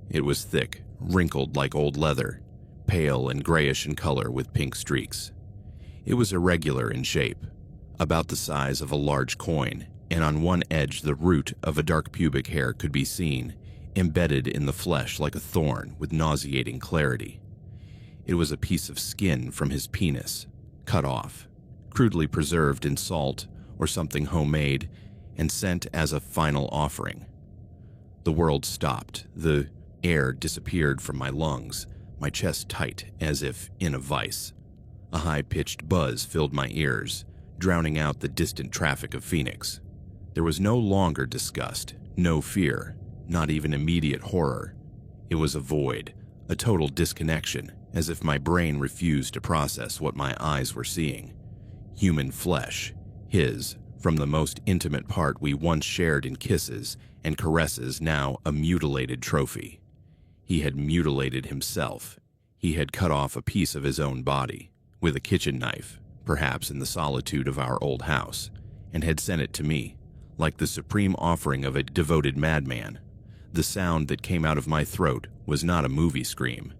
It was thick, wrinkled like old leather, pale and grayish in color with pink streaks. It was irregular in shape, about the size of a large coin, and on one edge the root of a dark pubic hair could be seen, embedded in the flesh like a thorn with nauseating clarity. It was a piece of skin from his penis, cut off, crudely preserved in salt or something homemade, and sent as a final offering. The world stopped. The air disappeared from my lungs, my chest tight as if in a vice. A high-pitched buzz filled my ears, drowning out the distant traffic of Phoenix. There was no longer disgust, no fear, not even immediate horror. It was a void, a total disconnection, as if my brain refused to process what my eyes were seeing. Human flesh, his, from the most intimate part we once shared in kisses and caresses, now a mutilated trophy. He had mutilated himself. He had cut off a piece of his own body, with a kitchen knife, perhaps in the solitude of our old house, and had sent it to me, like the supreme offering of a devoted madman. The sound that came out of my throat was not a movie scream.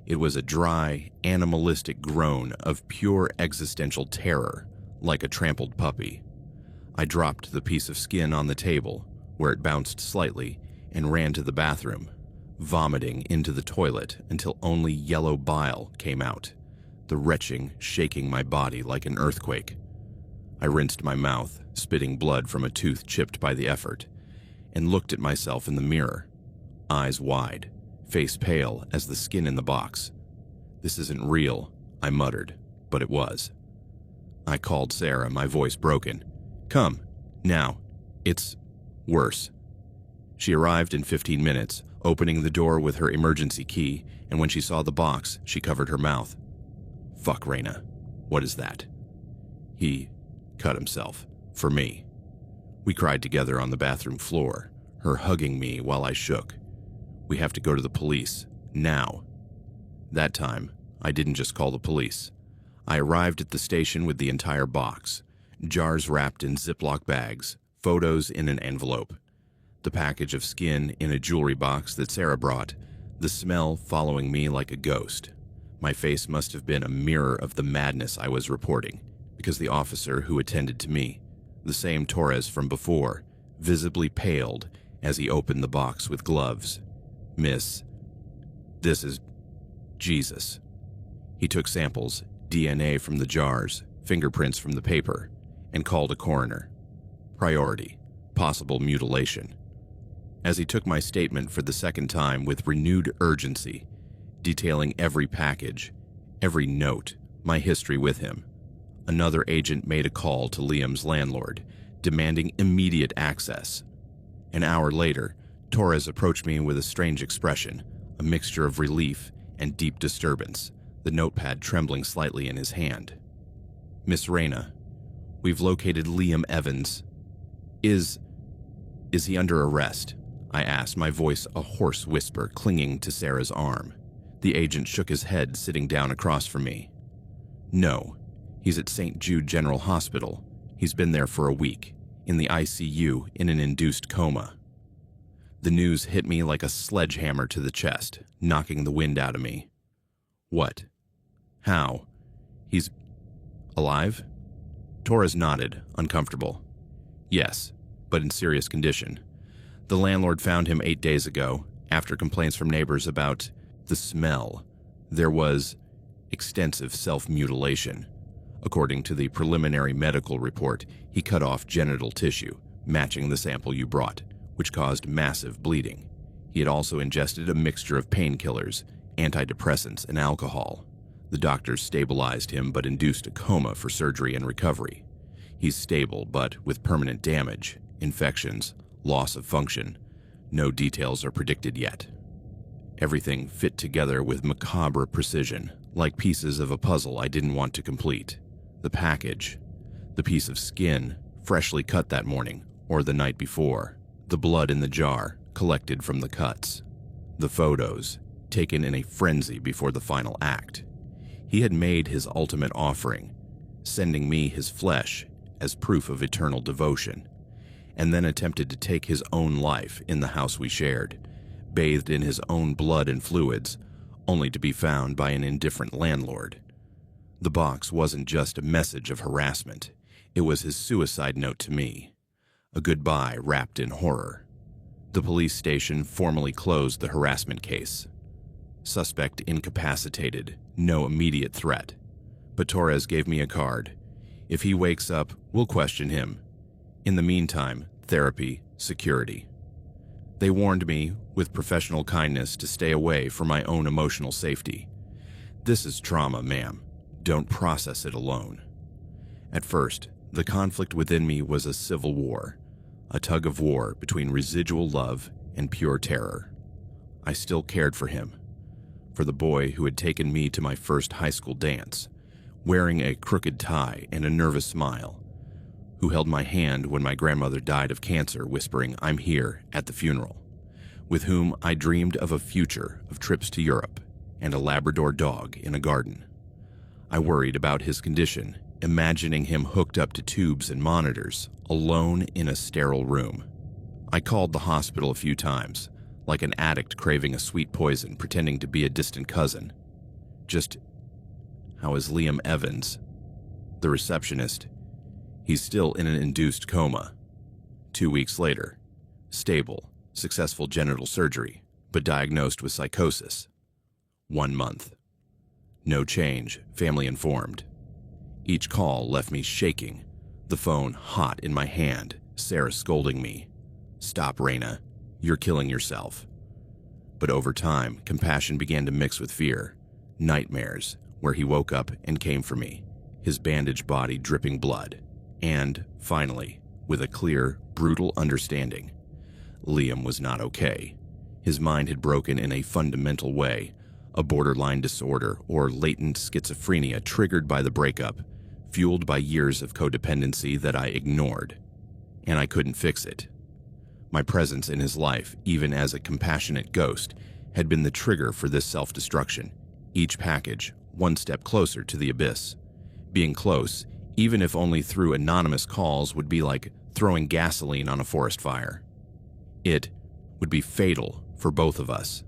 It was a dry, animalistic groan of pure existential terror, like a trampled puppy. I dropped the piece of skin on the table, where it bounced slightly, and ran to the bathroom, vomiting into the toilet until only yellow bile came out, the retching shaking my body like an earthquake. I rinsed my mouth, spitting blood from a tooth chipped by the effort, and looked at myself in the mirror, eyes wide, face pale as the skin in the box. "This isn't real," I muttered, but it was. I called Sarah, my voice broken. "Come, now. It's worse." She arrived in 15 minutes, opening the door with her emergency key, and when she saw the box, she covered her mouth. "Fuck, Raina. What is that?" He cut himself. For me. We cried together on the bathroom floor, her hugging me while I shook. "We have to go to the police. Now." That time, I didn't just call the police. I arrived at the station with the entire box, jars wrapped in Ziploc bags, photos in an envelope, the package of skin in a jewelry box that Sarah brought, the smell following me like a ghost. My face must have been a mirror of the madness I was reporting, because the officer who attended to me, the same Torres from before, visibly paled as he opened the box with gloves. "Miss, this is Jesus." He took samples, DNA from the jars, fingerprints from the paper, and called a coroner. Priority, possible mutilation. As he took my statement for the second time with renewed urgency, detailing every package, every note, my history with him, another agent made a call to Liam's landlord, demanding immediate access. An hour later, Torres approached me with a strange expression, a mixture of relief and deep disturbance, the notepad trembling slightly in his hand. "Miss Raina, we've located Liam Evans. Is he under arrest?" I asked, my voice a hoarse whisper clinging to Sarah's arm. The agent shook his head, sitting down across from me. "No, he's at St. Jude General Hospital. He's been there for a week, in the ICU in an induced coma." The news hit me like a sledgehammer to the chest, knocking the wind out of me. "What? How? He's alive?" Torres nodded, uncomfortable. "Yes, but in serious condition. The landlord found him 8 days ago, after complaints from neighbors about the smell. There was extensive self-mutilation. According to the preliminary medical report, he cut off genital tissue, matching the sample you brought, which caused massive bleeding. He had also ingested a mixture of painkillers, antidepressants, and alcohol. The doctors stabilized him but induced a coma for surgery and recovery. He's stable, but with permanent damage, infections, loss of function. No details are predicted yet." Everything fit together with macabre precision, like pieces of a puzzle I didn't want to complete. The package, the piece of skin, freshly cut that morning or the night before, the blood in the jar, collected from the cuts, the photos, taken in a frenzy before the final act. He had made his ultimate offering, sending me his flesh as proof of eternal devotion, and then attempted to take his own life in the house we shared, bathed in his own blood and fluids, only to be found by an indifferent landlord. The box wasn't just a message of harassment, it was his suicide note to me, a goodbye wrapped in horror. The police station formally closed the harassment case. Suspect incapacitated, no immediate threat. But Torres gave me a card. If he wakes up, we'll question him. In the meantime, therapy, security. They warned me, with professional kindness, to stay away for my own emotional safety. "This is trauma, ma'am. Don't process it alone." At first, the conflict within me was a civil war, a tug of war between residual love and pure terror. I still cared for him, for the boy who had taken me to my first high school dance, wearing a crooked tie and a nervous smile, who held my hand when my grandmother died of cancer, whispering, "I'm here," at the funeral, with whom I dreamed of a future of trips to Europe and a Labrador dog in a garden. I worried about his condition, imagining him hooked up to tubes and monitors, alone in a sterile room. I called the hospital a few times, like an addict craving a sweet poison, pretending to be a distant cousin. Just, "How is Liam Evans?" The receptionist, "He's still in an induced coma." 2 weeks later, stable, successful genital surgery, but diagnosed with psychosis. 1 month. No change, family informed. Each call left me shaking, The phone hot in my hand, Sarah scolding me. "Stop, Raina. You're killing yourself." But over time, compassion began to mix with fear. Nightmares, where he woke up and came for me, his bandaged body dripping blood. And, finally, with a clear, brutal understanding, Liam was not okay. His mind had broken in a fundamental way, a borderline disorder or latent schizophrenia triggered by the breakup, fueled by years of codependency that I ignored. And I couldn't fix it. My presence in his life, even as a compassionate ghost, had been the trigger for this self-destruction, each package one step closer to the abyss. Being close, even if only through anonymous calls, would be like throwing gasoline on a forest fire. It would be fatal for both of us.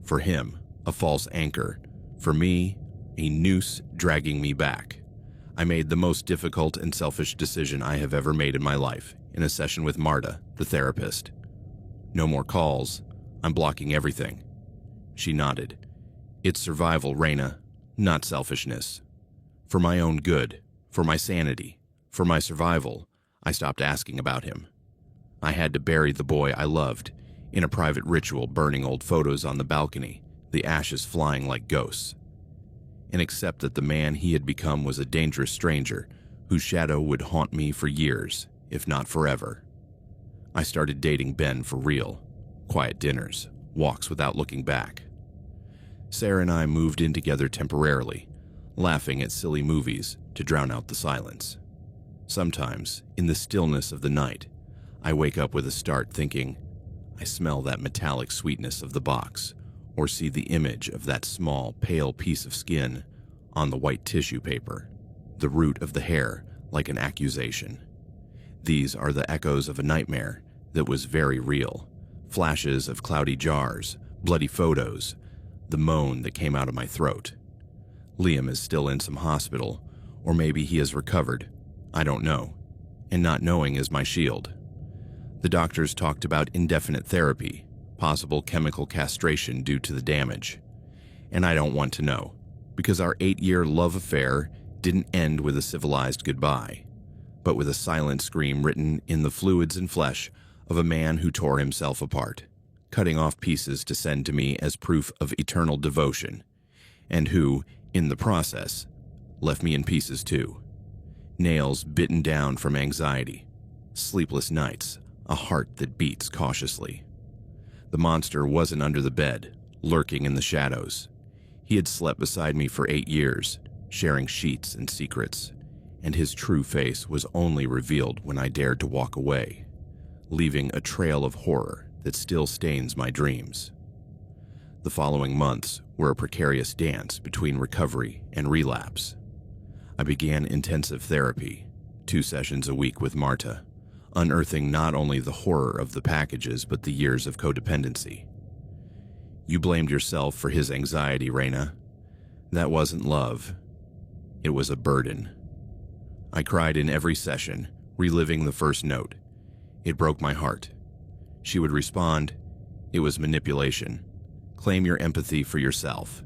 For him, a false anchor. For me, a noose dragging me back. I made the most difficult and selfish decision I have ever made in my life, in a session with Marta, the therapist. "No more calls. I'm blocking everything." She nodded. "It's survival, Raina, not selfishness. For my own good, for my sanity, for my survival, I stopped asking about him. I had to bury the boy I loved, in a private ritual, burning old photos on the balcony, the ashes flying like ghosts, and accept that the man he had become was a dangerous stranger whose shadow would haunt me for years, if not forever. I started dating Ben for real. Quiet dinners, walks without looking back. Sarah and I moved in together temporarily, laughing at silly movies to drown out the silence. Sometimes, in the stillness of the night, I wake up with a start thinking, I smell that metallic sweetness of the box, or see the image of that small, pale piece of skin on the white tissue paper, the root of the hair like an accusation. These are the echoes of a nightmare that was very real, flashes of cloudy jars, bloody photos, the moan that came out of my throat. Liam is still in some hospital, or maybe he has recovered. I don't know, and not knowing is my shield. The doctors talked about indefinite therapy, possible chemical castration due to the damage. And I don't want to know, because our 8-year love affair didn't end with a civilized goodbye, but with a silent scream written in the fluids and flesh of a man who tore himself apart, cutting off pieces to send to me as proof of eternal devotion, and who, in the process, left me in pieces too. Nails bitten down from anxiety, sleepless nights, a heart that beats cautiously. The monster wasn't under the bed, lurking in the shadows. He had slept beside me for 8 years, sharing sheets and secrets, and his true face was only revealed when I dared to walk away, leaving a trail of horror that still stains my dreams. The following months were a precarious dance between recovery and relapse. I began intensive therapy, 2 sessions a week with Marta, unearthing not only the horror of the packages but the years of codependency. You blamed yourself for his anxiety, Raina. That wasn't love. It was a burden. I cried in every session, reliving the first note. It broke my heart. She would respond, "It was manipulation. Claim your empathy for yourself."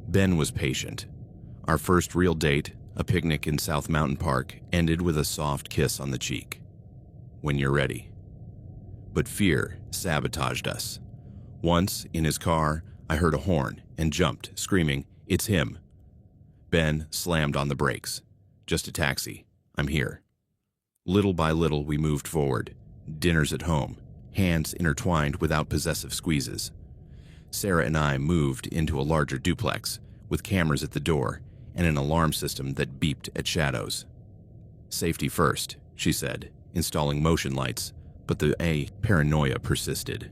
Ben was patient. Our first real date, a picnic in South Mountain Park, ended with a soft kiss on the cheek. "When you're ready." But fear sabotaged us. Once, in his car, I heard a horn and jumped, screaming, "It's him." Ben slammed on the brakes. "Just a taxi. I'm here." Little by little, we moved forward. Dinners at home, hands intertwined without possessive squeezes. Sarah and I moved into a larger duplex, with cameras at the door and an alarm system that beeped at shadows. "Safety first," she said, installing motion lights, but the paranoia persisted.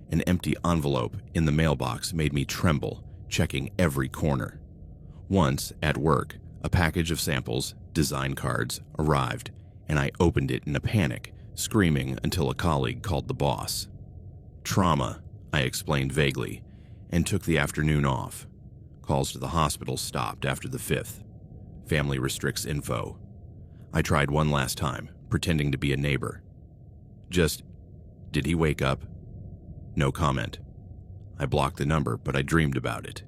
An empty envelope in the mailbox made me tremble, checking every corner. Once, at work, a package of samples, design cards, arrived, and I opened it in a panic, screaming until a colleague called the boss. "Trauma," I explained vaguely, and took the afternoon off. Calls to the hospital stopped after the 5th. Family restricts info. I tried one last time, pretending to be a neighbor. Just, "Did he wake up?" No comment. I blocked the number, but I dreamed about it.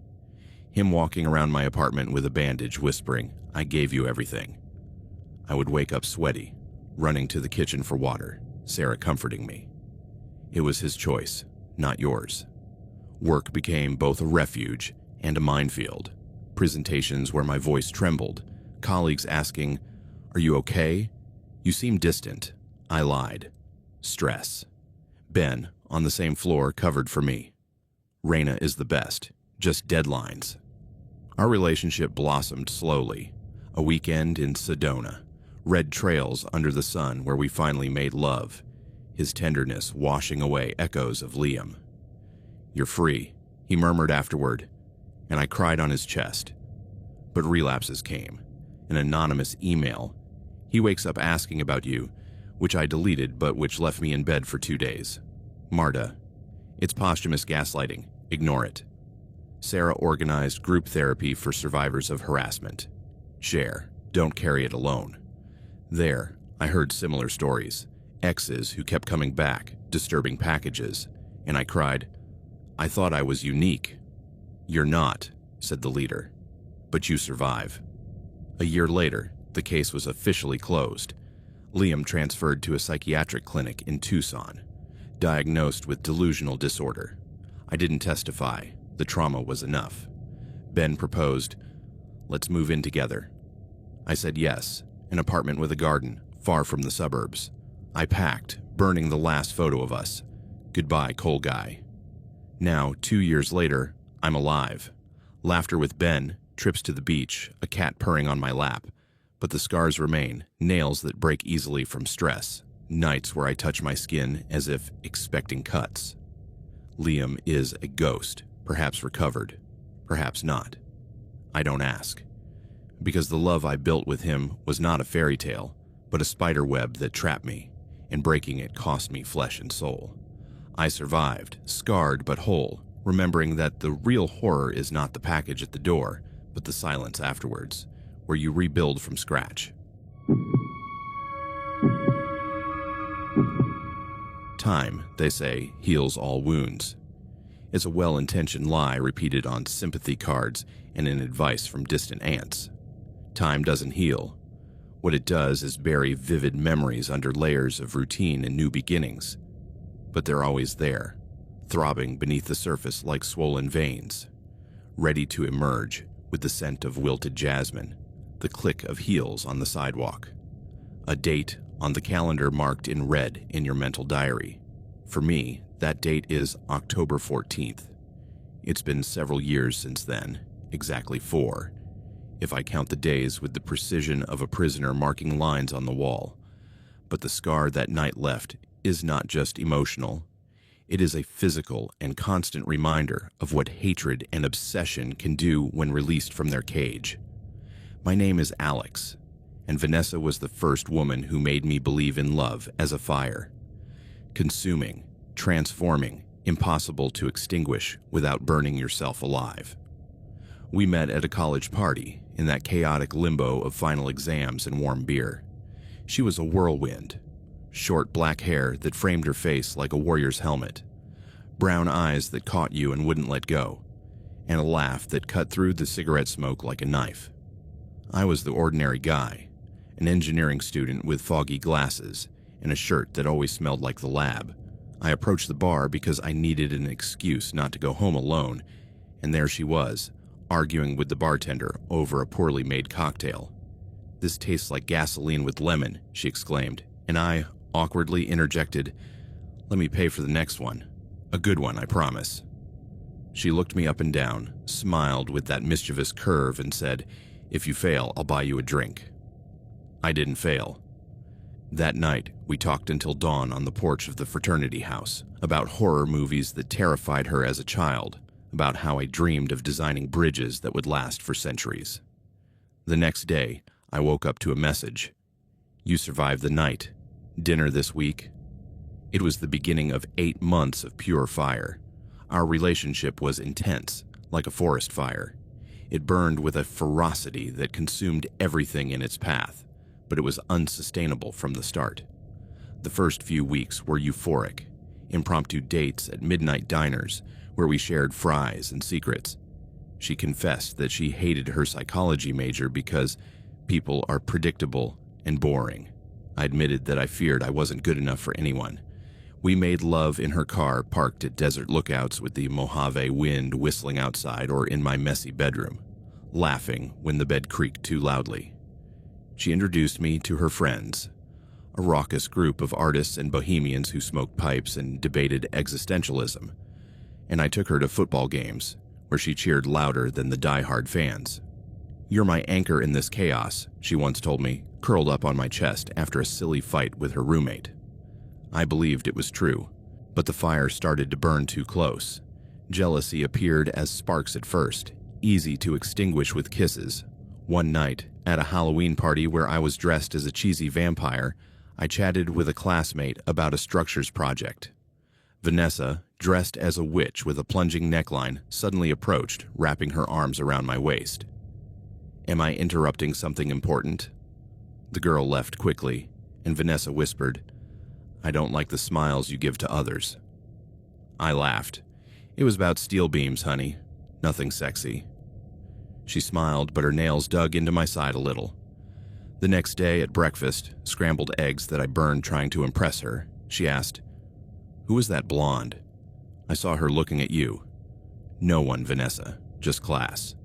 Him walking around my apartment with a bandage, whispering, "I gave you everything." I would wake up sweaty, running to the kitchen for water, Sarah comforting me. It was his choice, not yours. Work became both a refuge and a minefield. Presentations where my voice trembled, colleagues asking, "Are you okay? You seem distant." I lied. Stress. Ben, on the same floor, covered for me. Raina is the best, just deadlines. Our relationship blossomed slowly. A weekend in Sedona, red trails under the sun where we finally made love, his tenderness washing away echoes of Liam. "You're free," he murmured afterward, and I cried on his chest. But relapses came. An anonymous email. "He wakes up asking about you," which I deleted but which left me in bed for 2 days. Marta. "It's posthumous gaslighting. Ignore it." Sarah organized group therapy for survivors of harassment. Share. Don't carry it alone. There, I heard similar stories. Exes who kept coming back, disturbing packages, and I cried, "I thought I was unique." "You're not," said the leader, "but you survive." A year later, the case was officially closed. Liam transferred to a psychiatric clinic in Tucson, diagnosed with delusional disorder. I didn't testify. The trauma was enough. Ben proposed, "Let's move in together." I said yes, an apartment with a garden, far from the suburbs. I packed, burning the last photo of us. Goodbye, coal guy. Now, 2 years later, I'm alive. Laughter with Ben, trips to the beach, a cat purring on my lap. But the scars remain, nails that break easily from stress, nights where I touch my skin as if expecting cuts. Liam is a ghost, perhaps recovered, perhaps not. I don't ask. Because the love I built with him was not a fairy tale, but a spider web that trapped me, and breaking it cost me flesh and soul. I survived, scarred but whole, remembering that the real horror is not the package at the door, but the silence afterwards, where you rebuild from scratch. Time, they say, heals all wounds. It's a well-intentioned lie repeated on sympathy cards and in advice from distant aunts. Time doesn't heal. What it does is bury vivid memories under layers of routine and new beginnings. But they're always there, throbbing beneath the surface like swollen veins, ready to emerge with the scent of wilted jasmine, the click of heels on the sidewalk. A date on the calendar marked in red in your mental diary. For me, that date is October 14th. It's been several years since then, exactly 4, if I count the days with the precision of a prisoner marking lines on the wall. But the scar that night left is not just emotional. It is a physical and constant reminder of what hatred and obsession can do when released from their cage. My name is Alex, and Vanessa was the first woman who made me believe in love as a fire. Consuming, transforming, impossible to extinguish without burning yourself alive. We met at a college party, in that chaotic limbo of final exams and warm beer. She was a whirlwind. Short black hair that framed her face like a warrior's helmet. Brown eyes that caught you and wouldn't let go. And a laugh that cut through the cigarette smoke like a knife. I was the ordinary guy, an engineering student with foggy glasses and a shirt that always smelled like the lab. I approached the bar because I needed an excuse not to go home alone, and there she was, arguing with the bartender over a poorly made cocktail. "This tastes like gasoline with lemon," she exclaimed, and I awkwardly interjected, "Let me pay for the next one. A good one, I promise." She looked me up and down, smiled with that mischievous curve, and said, "If you fail, I'll buy you a drink." I didn't fail. That night, we talked until dawn on the porch of the fraternity house, about horror movies that terrified her as a child, about how I dreamed of designing bridges that would last for centuries. The next day, I woke up to a message. "You survived the night. Dinner this week?" It was the beginning of 8 months of pure fire. Our relationship was intense, like a forest fire. It burned with a ferocity that consumed everything in its path, but it was unsustainable from the start. The first few weeks were euphoric, impromptu dates at midnight diners where we shared fries and secrets. She confessed that she hated her psychology major because people are predictable and boring. I admitted that I feared I wasn't good enough for anyone. We made love in her car parked at desert lookouts with the Mojave wind whistling outside, or in my messy bedroom, laughing when the bed creaked too loudly. She introduced me to her friends, a raucous group of artists and bohemians who smoked pipes and debated existentialism, and I took her to football games, where she cheered louder than the die-hard fans. "You're my anchor in this chaos," she once told me, curled up on my chest after a silly fight with her roommate. I believed it was true, but the fire started to burn too close. Jealousy appeared as sparks at first, easy to extinguish with kisses. One night, at a Halloween party where I was dressed as a cheesy vampire, I chatted with a classmate about a structures project. Vanessa, dressed as a witch with a plunging neckline, suddenly approached, wrapping her arms around my waist. "Am I interrupting something important?" The girl left quickly, and Vanessa whispered, "I don't like the smiles you give to others." I laughed. "It was about steel beams, honey. Nothing sexy." She smiled, but her nails dug into my side a little. The next day at breakfast, scrambled eggs that I burned trying to impress her, she asked, "Who is that blonde? I saw her looking at you." "No one, Vanessa. Just class."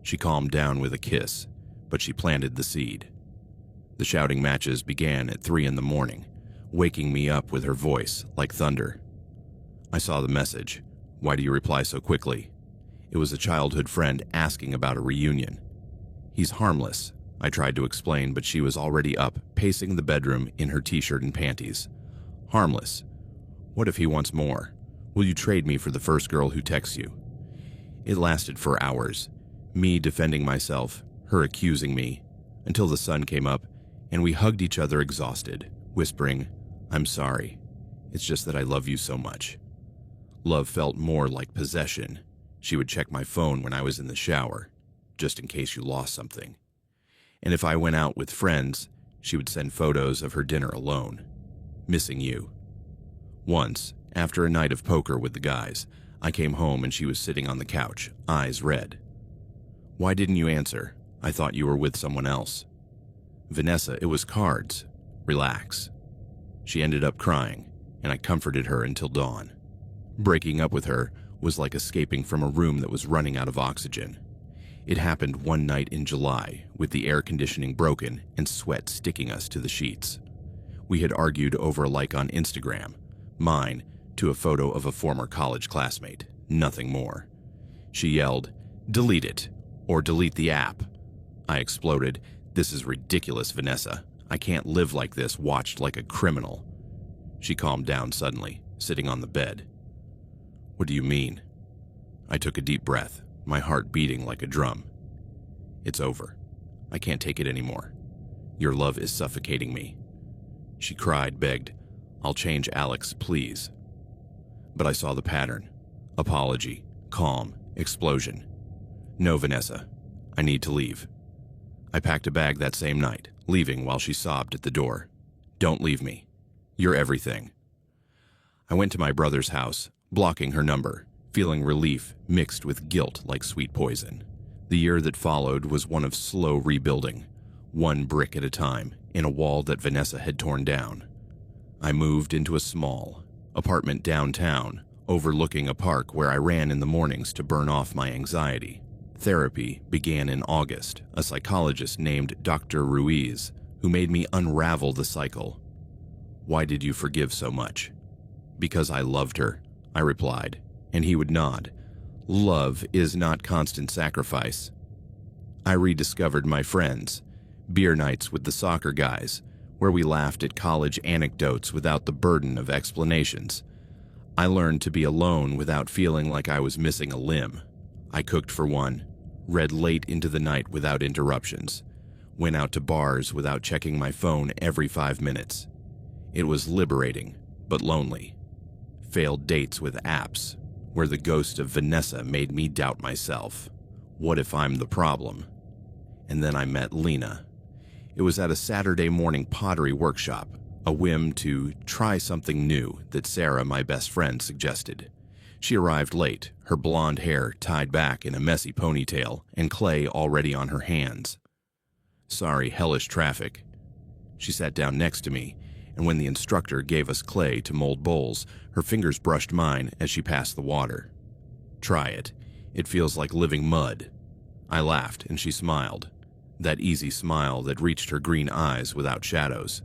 She calmed down with a kiss, but she planted the seed. The shouting matches began at 3 in the morning, waking me up with her voice like thunder. I saw the message. "Why do you reply so quickly?" It was a childhood friend asking about a reunion. "He's harmless," I tried to explain, but she was already up, pacing the bedroom in her t-shirt and panties. "Harmless? What if he wants more? Will you trade me for the first girl who texts you?" It lasted for hours, me defending myself, her accusing me, until the sun came up and we hugged each other exhausted, whispering, "I'm sorry. It's just that I love you so much." Love felt more like possession. She would check my phone when I was in the shower, just in case you lost something. And if I went out with friends, she would send photos of her dinner alone. "Missing you." Once, after a night of poker with the guys, I came home and she was sitting on the couch, eyes red. "Why didn't you answer? I thought you were with someone else." "Vanessa, it was cards. Relax." She ended up crying, and I comforted her until dawn. Breaking up with her was like escaping from a room that was running out of oxygen. It happened one night in July, with the air conditioning broken and sweat sticking us to the sheets. We had argued over a like on Instagram, mine to a photo of a former college classmate, nothing more. She yelled, "Delete it, or delete the app." I exploded, "This is ridiculous, Vanessa. I can't live like this, watched like a criminal." She calmed down suddenly, sitting on the bed. "What do you mean?" I took a deep breath, my heart beating like a drum. "It's over. I can't take it anymore. Your love is suffocating me." She cried, begged, "I'll change, Alex, please." But I saw the pattern. Apology, calm, explosion. "No, Vanessa. I need to leave." I packed a bag that same night, leaving while she sobbed at the door. "Don't leave me. You're everything." I went to my brother's house, blocking her number, feeling relief mixed with guilt like sweet poison. The year that followed was one of slow rebuilding, one brick at a time, in a wall that Vanessa had torn down. I moved into a small apartment downtown, overlooking a park where I ran in the mornings to burn off my anxiety. Therapy began in August, a psychologist named Dr. Ruiz, who made me unravel the cycle. "Why did you forgive so much?" "Because I loved her," I replied, and he would nod. "Love is not constant sacrifice." I rediscovered my friends, beer nights with the soccer guys, where we laughed at college anecdotes without the burden of explanations. I learned to be alone without feeling like I was missing a limb. I cooked for one, read late into the night without interruptions, went out to bars without checking my phone every 5 minutes. It was liberating, but lonely. Failed dates with apps, where the ghost of Vanessa made me doubt myself. What if I'm the problem? And then I met Lena. It was at a Saturday morning pottery workshop, a whim to try something new that Sarah, my best friend, suggested. She arrived late, her blonde hair tied back in a messy ponytail and clay already on her hands. "Sorry, hellish traffic." She sat down next to me, and when the instructor gave us clay to mold bowls, her fingers brushed mine as she passed the water. "Try it. It feels like living mud." I laughed, and she smiled. That easy smile that reached her green eyes without shadows.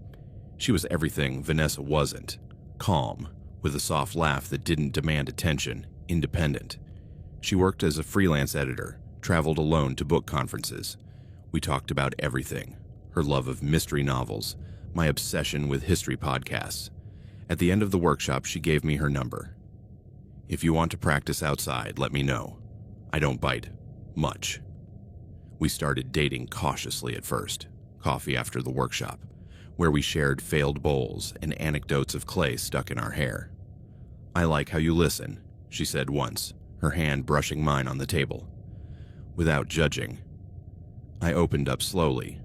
She was everything Vanessa wasn't. Calm, with a soft laugh that didn't demand attention, independent. She worked as a freelance editor, traveled alone to book conferences. We talked about everything. Her love of mystery novels, my obsession with history podcasts. At the end of the workshop, she gave me her number. "If you want to practice outside, let me know. I don't bite much." We started dating cautiously at first, coffee after the workshop, where we shared failed bowls and anecdotes of clay stuck in our hair. "I like how you listen," she said once, her hand brushing mine on the table. Without judging, I opened up slowly.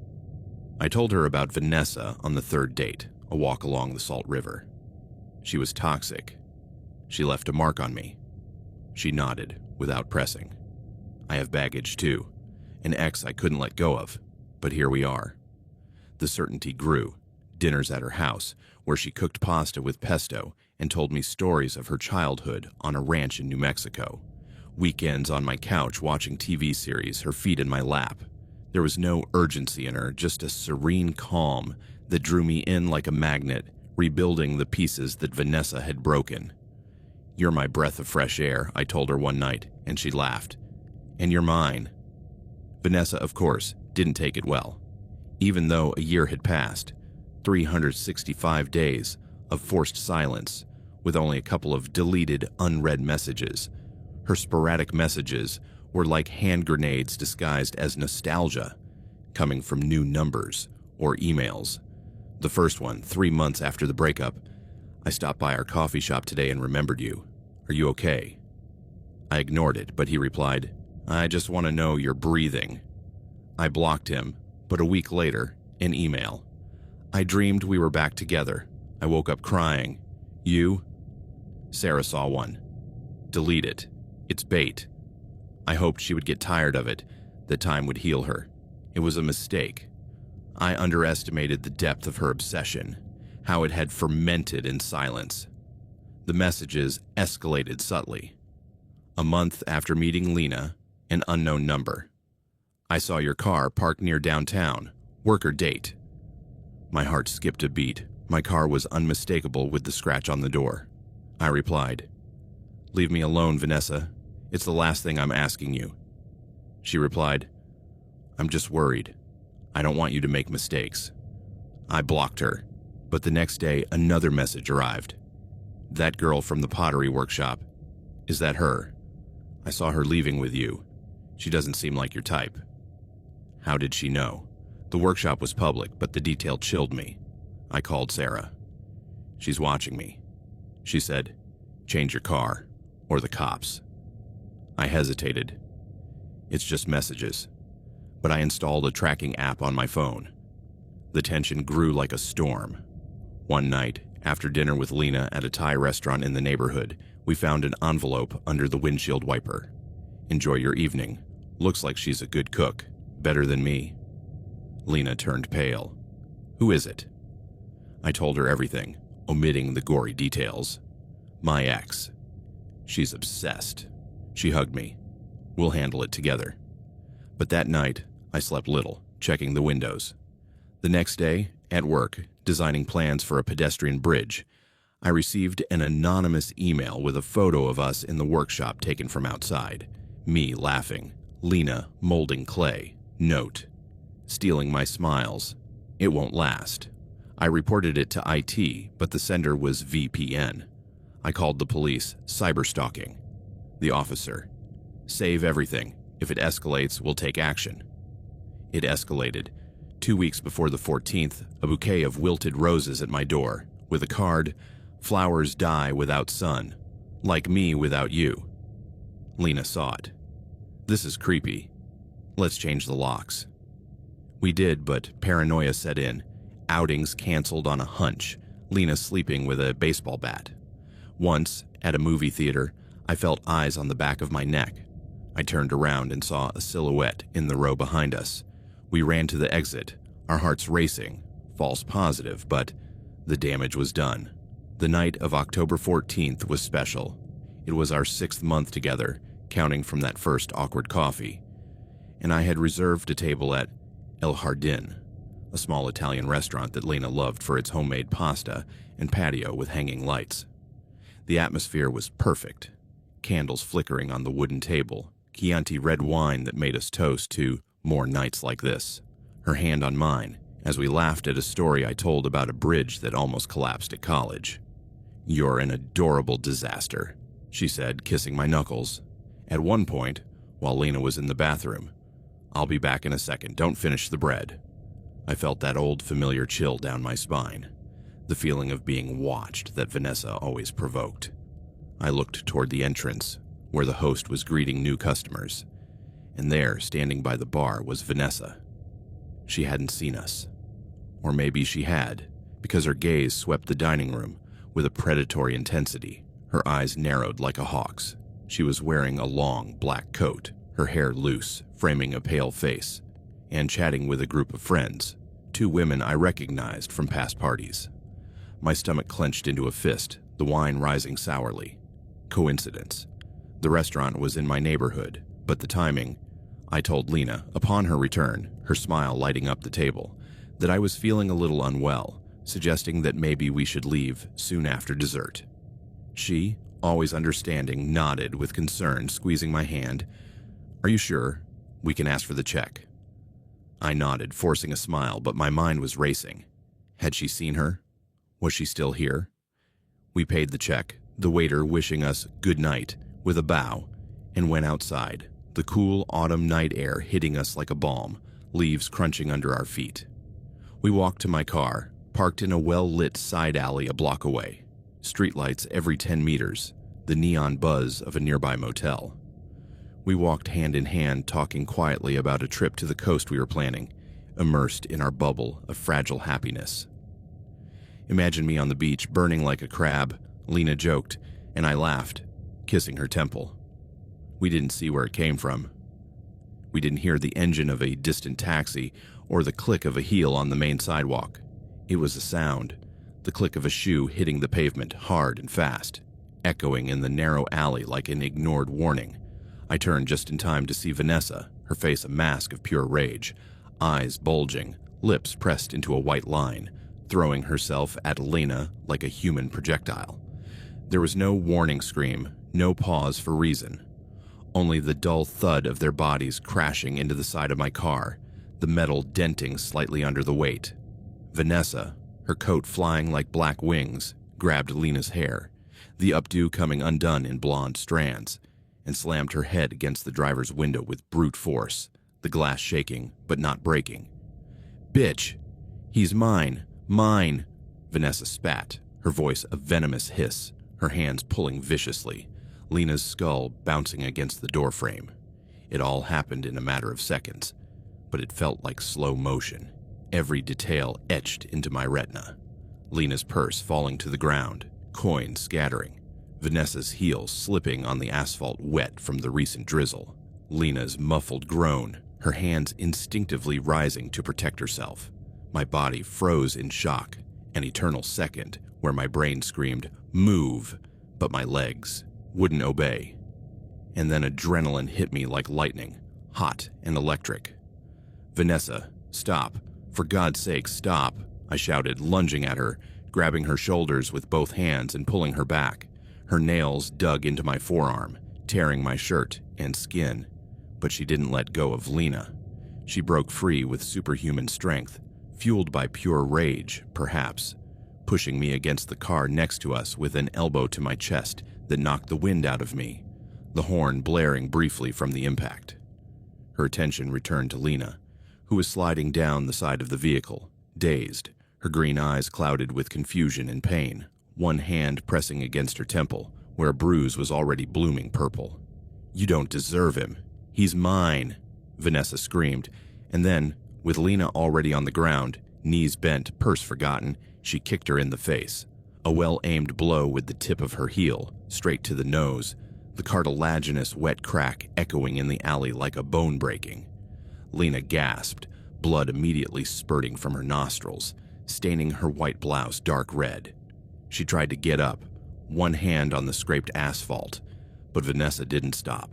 I told her about Vanessa on the third date, a walk along the Salt River. She was toxic. She left a mark on me. She nodded, without pressing. I have baggage too, an ex I couldn't let go of, but here we are. The certainty grew. Dinners at her house, where she cooked pasta with pesto and told me stories of her childhood on a ranch in New Mexico. Weekends on my couch watching TV series, her feet in my lap. There was no urgency in her, just a serene calm that drew me in like a magnet, rebuilding the pieces that Vanessa had broken. "You're my breath of fresh air," I told her one night, and she laughed. "And you're mine." Vanessa, of course, didn't take it well. Even though a year had passed, 365 days of forced silence, with only a couple of deleted, unread messages. Her sporadic messages were like hand grenades disguised as nostalgia, coming from new numbers or emails. The first one, 3 months after the breakup. "I stopped by our coffee shop today and remembered you. Are you okay?" I ignored it, but he replied, "I just want to know you're breathing." I blocked him, but a week later, an email. "I dreamed we were back together. I woke up crying. You?" Sarah saw one. "Delete it. It's bait." I hoped she would get tired of it, that time would heal her. It was a mistake. I underestimated the depth of her obsession, how it had fermented in silence. The messages escalated subtly. A month after meeting Lena, an unknown number. "I saw your car parked near downtown. Worker date." My heart skipped a beat. My car was unmistakable with the scratch on the door. I replied, "Leave me alone, Vanessa. It's the last thing I'm asking you." She replied, "I'm just worried. I don't want you to make mistakes." I blocked her, but the next day another message arrived. "That girl from the pottery workshop. Is that her? I saw her leaving with you. She doesn't seem like your type." How did she know? The workshop was public, but the detail chilled me. I called Sarah. "She's watching me." She said, "Change your car, or the cops." I hesitated. "It's just messages." But I installed a tracking app on my phone. The tension grew like a storm. One night, after dinner with Lena at a Thai restaurant in the neighborhood, we found an envelope under the windshield wiper. "Enjoy your evening. Looks like she's a good cook. Better than me." Lena turned pale. "Who is it?" I told her everything, omitting the gory details. "My ex. She's obsessed." She hugged me. "We'll handle it together." But that night, I slept little, checking the windows. The next day, at work, designing plans for a pedestrian bridge, I received an anonymous email with a photo of us in the workshop taken from outside. Me laughing, Lena molding clay. Note: stealing my smiles. It won't last. I reported it to IT, but the sender was VPN. I called the police, cyberstalking. The officer: "Save everything. If it escalates, we'll take action." It escalated. 2 weeks before the 14th, a bouquet of wilted roses at my door, with a card, "Flowers die without sun. Like me without you." Lena saw it. "This is creepy. Let's change the locks." We did, but paranoia set in. Outings canceled on a hunch, Lena sleeping with a baseball bat. Once, at a movie theater, I felt eyes on the back of my neck. I turned around and saw a silhouette in the row behind us. We ran to the exit, our hearts racing, false positive, but the damage was done. The night of October 14th was special. It was our 6th month together, counting from that first awkward coffee, and I had reserved a table at El Jardin, a small Italian restaurant that Lena loved for its homemade pasta and patio with hanging lights. The atmosphere was perfect. Candles flickering on the wooden table, Chianti red wine that made us toast to more nights like this. Her hand on mine, as we laughed at a story I told about a bridge that almost collapsed at college. "You're an adorable disaster," she said, kissing my knuckles. At one point, while Lena was in the bathroom, "I'll be back in a second, don't finish the bread." I felt that old familiar chill down my spine, the feeling of being watched that Vanessa always provoked. I looked toward the entrance, where the host was greeting new customers, and there, standing by the bar, was Vanessa. She hadn't seen us. Or maybe she had, because her gaze swept the dining room with a predatory intensity, her eyes narrowed like a hawk's. She was wearing a long, black coat, her hair loose, framing a pale face, and chatting with a group of friends, 2 women I recognized from past parties. My stomach clenched into a fist, the wine rising sourly. Coincidence. The restaurant was in my neighborhood, but the timing. I told Lena, upon her return, her smile lighting up the table, that I was feeling a little unwell, suggesting that maybe we should leave soon after dessert. She, always understanding, nodded with concern, squeezing my hand. "Are you sure? We can ask for the check." I nodded, forcing a smile, but my mind was racing. Had she seen her? Was she still here? We paid the check, the waiter wishing us good night with a bow, and went outside, the cool autumn night air hitting us like a balm, leaves crunching under our feet. We walked to my car, parked in a well-lit side alley a block away. Streetlights every 10 meters, the neon buzz of a nearby motel. We walked hand in hand, talking quietly about a trip to the coast we were planning, immersed in our bubble of fragile happiness. "Imagine me on the beach, burning like a crab," Lena joked, and I laughed, kissing her temple. We didn't see where it came from. We didn't hear the engine of a distant taxi or the click of a heel on the main sidewalk. It was a sound, the click of a shoe hitting the pavement hard and fast, echoing in the narrow alley like an ignored warning. I turned just in time to see Vanessa, her face a mask of pure rage, eyes bulging, lips pressed into a white line, throwing herself at Lena like a human projectile. There was no warning scream, no pause for reason. Only the dull thud of their bodies crashing into the side of my car, the metal denting slightly under the weight. Vanessa, her coat flying like black wings, grabbed Lena's hair, the updo coming undone in blonde strands, and slammed her head against the driver's window with brute force, the glass shaking but not breaking. "Bitch! He's mine! Mine!" Vanessa spat, her voice a venomous hiss, her hands pulling viciously, Lena's skull bouncing against the doorframe. It all happened in a matter of seconds, but it felt like slow motion, every detail etched into my retina. Lena's purse falling to the ground, coins scattering, Vanessa's heels slipping on the asphalt wet from the recent drizzle, Lena's muffled groan, her hands instinctively rising to protect herself. My body froze in shock, an eternal second where my brain screamed, "Move!" but my legs wouldn't obey. And then adrenaline hit me like lightning, hot and electric. "Vanessa, stop. For God's sake, stop," I shouted, lunging at her, grabbing her shoulders with both hands and pulling her back. Her nails dug into my forearm, tearing my shirt and skin, but she didn't let go of Lena. She broke free with superhuman strength, fueled by pure rage, perhaps, pushing me against the car next to us with an elbow to my chest that knocked the wind out of me, the horn blaring briefly from the impact. Her attention returned to Lena, who was sliding down the side of the vehicle, dazed, her green eyes clouded with confusion and pain, one hand pressing against her temple, where a bruise was already blooming purple. "You don't deserve him. He's mine," Vanessa screamed, and then, with Lena already on the ground, knees bent, purse forgotten, she kicked her in the face. A well-aimed blow with the tip of her heel, straight to the nose, the cartilaginous wet crack echoing in the alley like a bone breaking. Lena gasped, blood immediately spurting from her nostrils, staining her white blouse dark red. She tried to get up, one hand on the scraped asphalt, but Vanessa didn't stop.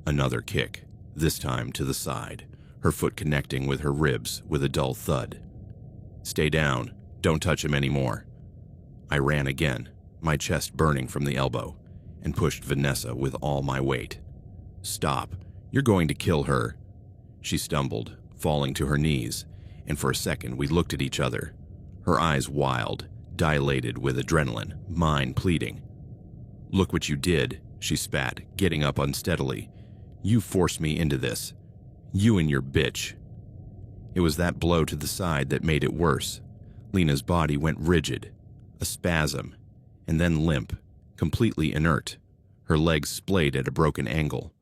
Another kick, this time to the side, her foot connecting with her ribs with a dull thud. "Stay down. Don't touch him anymore." I ran again, my chest burning from the elbow, and pushed Vanessa with all my weight. "Stop. You're going to kill her." She stumbled, falling to her knees, and for a second we looked at each other, her eyes wild, dilated with adrenaline, mine pleading. "Look what you did," she spat, getting up unsteadily. "You forced me into this. You and your bitch." It was that blow to the side that made it worse. Lena's body went rigid, a spasm, and then limp, completely inert, her legs splayed at a broken angle.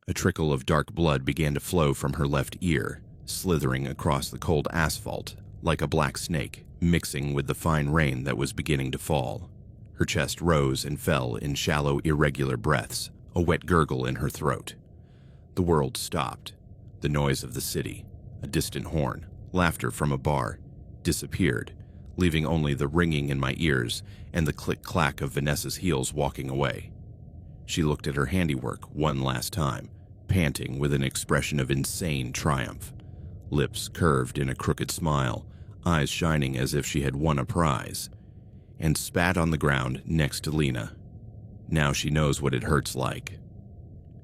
A trickle of dark blood began to flow from her left ear, slithering across the cold asphalt like a black snake, mixing with the fine rain that was beginning to fall. Her chest rose and fell in shallow, irregular breaths, a wet gurgle in her throat. The world stopped. The noise of the city, a distant horn, laughter from a bar, disappeared, leaving only the ringing in my ears and the click-clack of Vanessa's heels walking away. She looked at her handiwork one last time, panting with an expression of insane triumph, lips curved in a crooked smile, eyes shining as if she had won a prize, and spat on the ground next to Lena. Now she knows what it hurts like.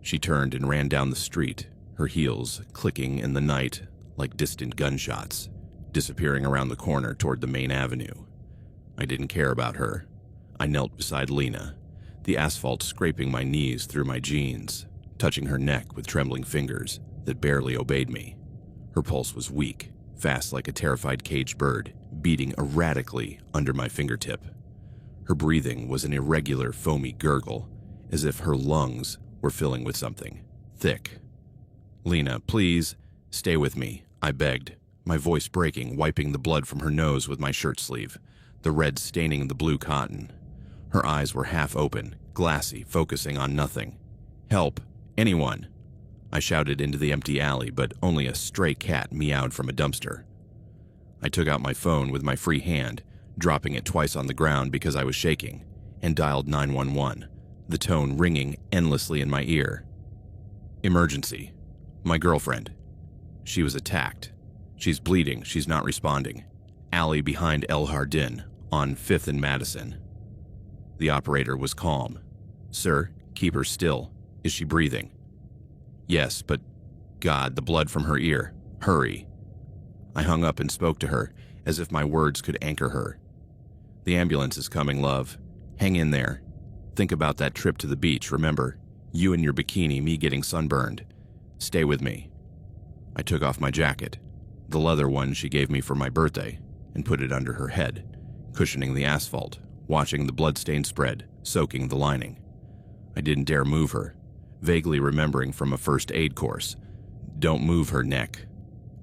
She turned and ran down the street, her heels clicking in the night like distant gunshots, disappearing around the corner toward the main avenue. I didn't care about her. I knelt beside Lena, the asphalt scraping my knees through my jeans, touching her neck with trembling fingers that barely obeyed me. Her pulse was weak, fast like a terrified caged bird, beating erratically under my fingertip. Her breathing was an irregular, foamy gurgle, as if her lungs were filling with something thick. "Lena, please, stay with me," I begged, my voice breaking, wiping the blood from her nose with my shirt sleeve, the red staining the blue cotton. Her eyes were half open, glassy, focusing on nothing. "Help! Anyone!" I shouted into the empty alley, but only a stray cat meowed from a dumpster. I took out my phone with my free hand, dropping it twice on the ground because I was shaking, and dialed 911, the tone ringing endlessly in my ear. "Emergency. My girlfriend. She was attacked. She's bleeding. She's not responding. Alley behind El Jardin, on 5th and Madison." The operator was calm. "Sir, keep her still. Is she breathing?" "Yes, but God, the blood from her ear. Hurry." I hung up and spoke to her, as if my words could anchor her. "The ambulance is coming, love. Hang in there. Think about that trip to the beach, remember? You in your bikini, me getting sunburned. Stay with me." I took off my jacket, the leather one she gave me for my birthday, and put it under her head, cushioning the asphalt, watching the bloodstain spread, soaking the lining. I didn't dare move her, vaguely remembering from a first aid course. Don't move her neck.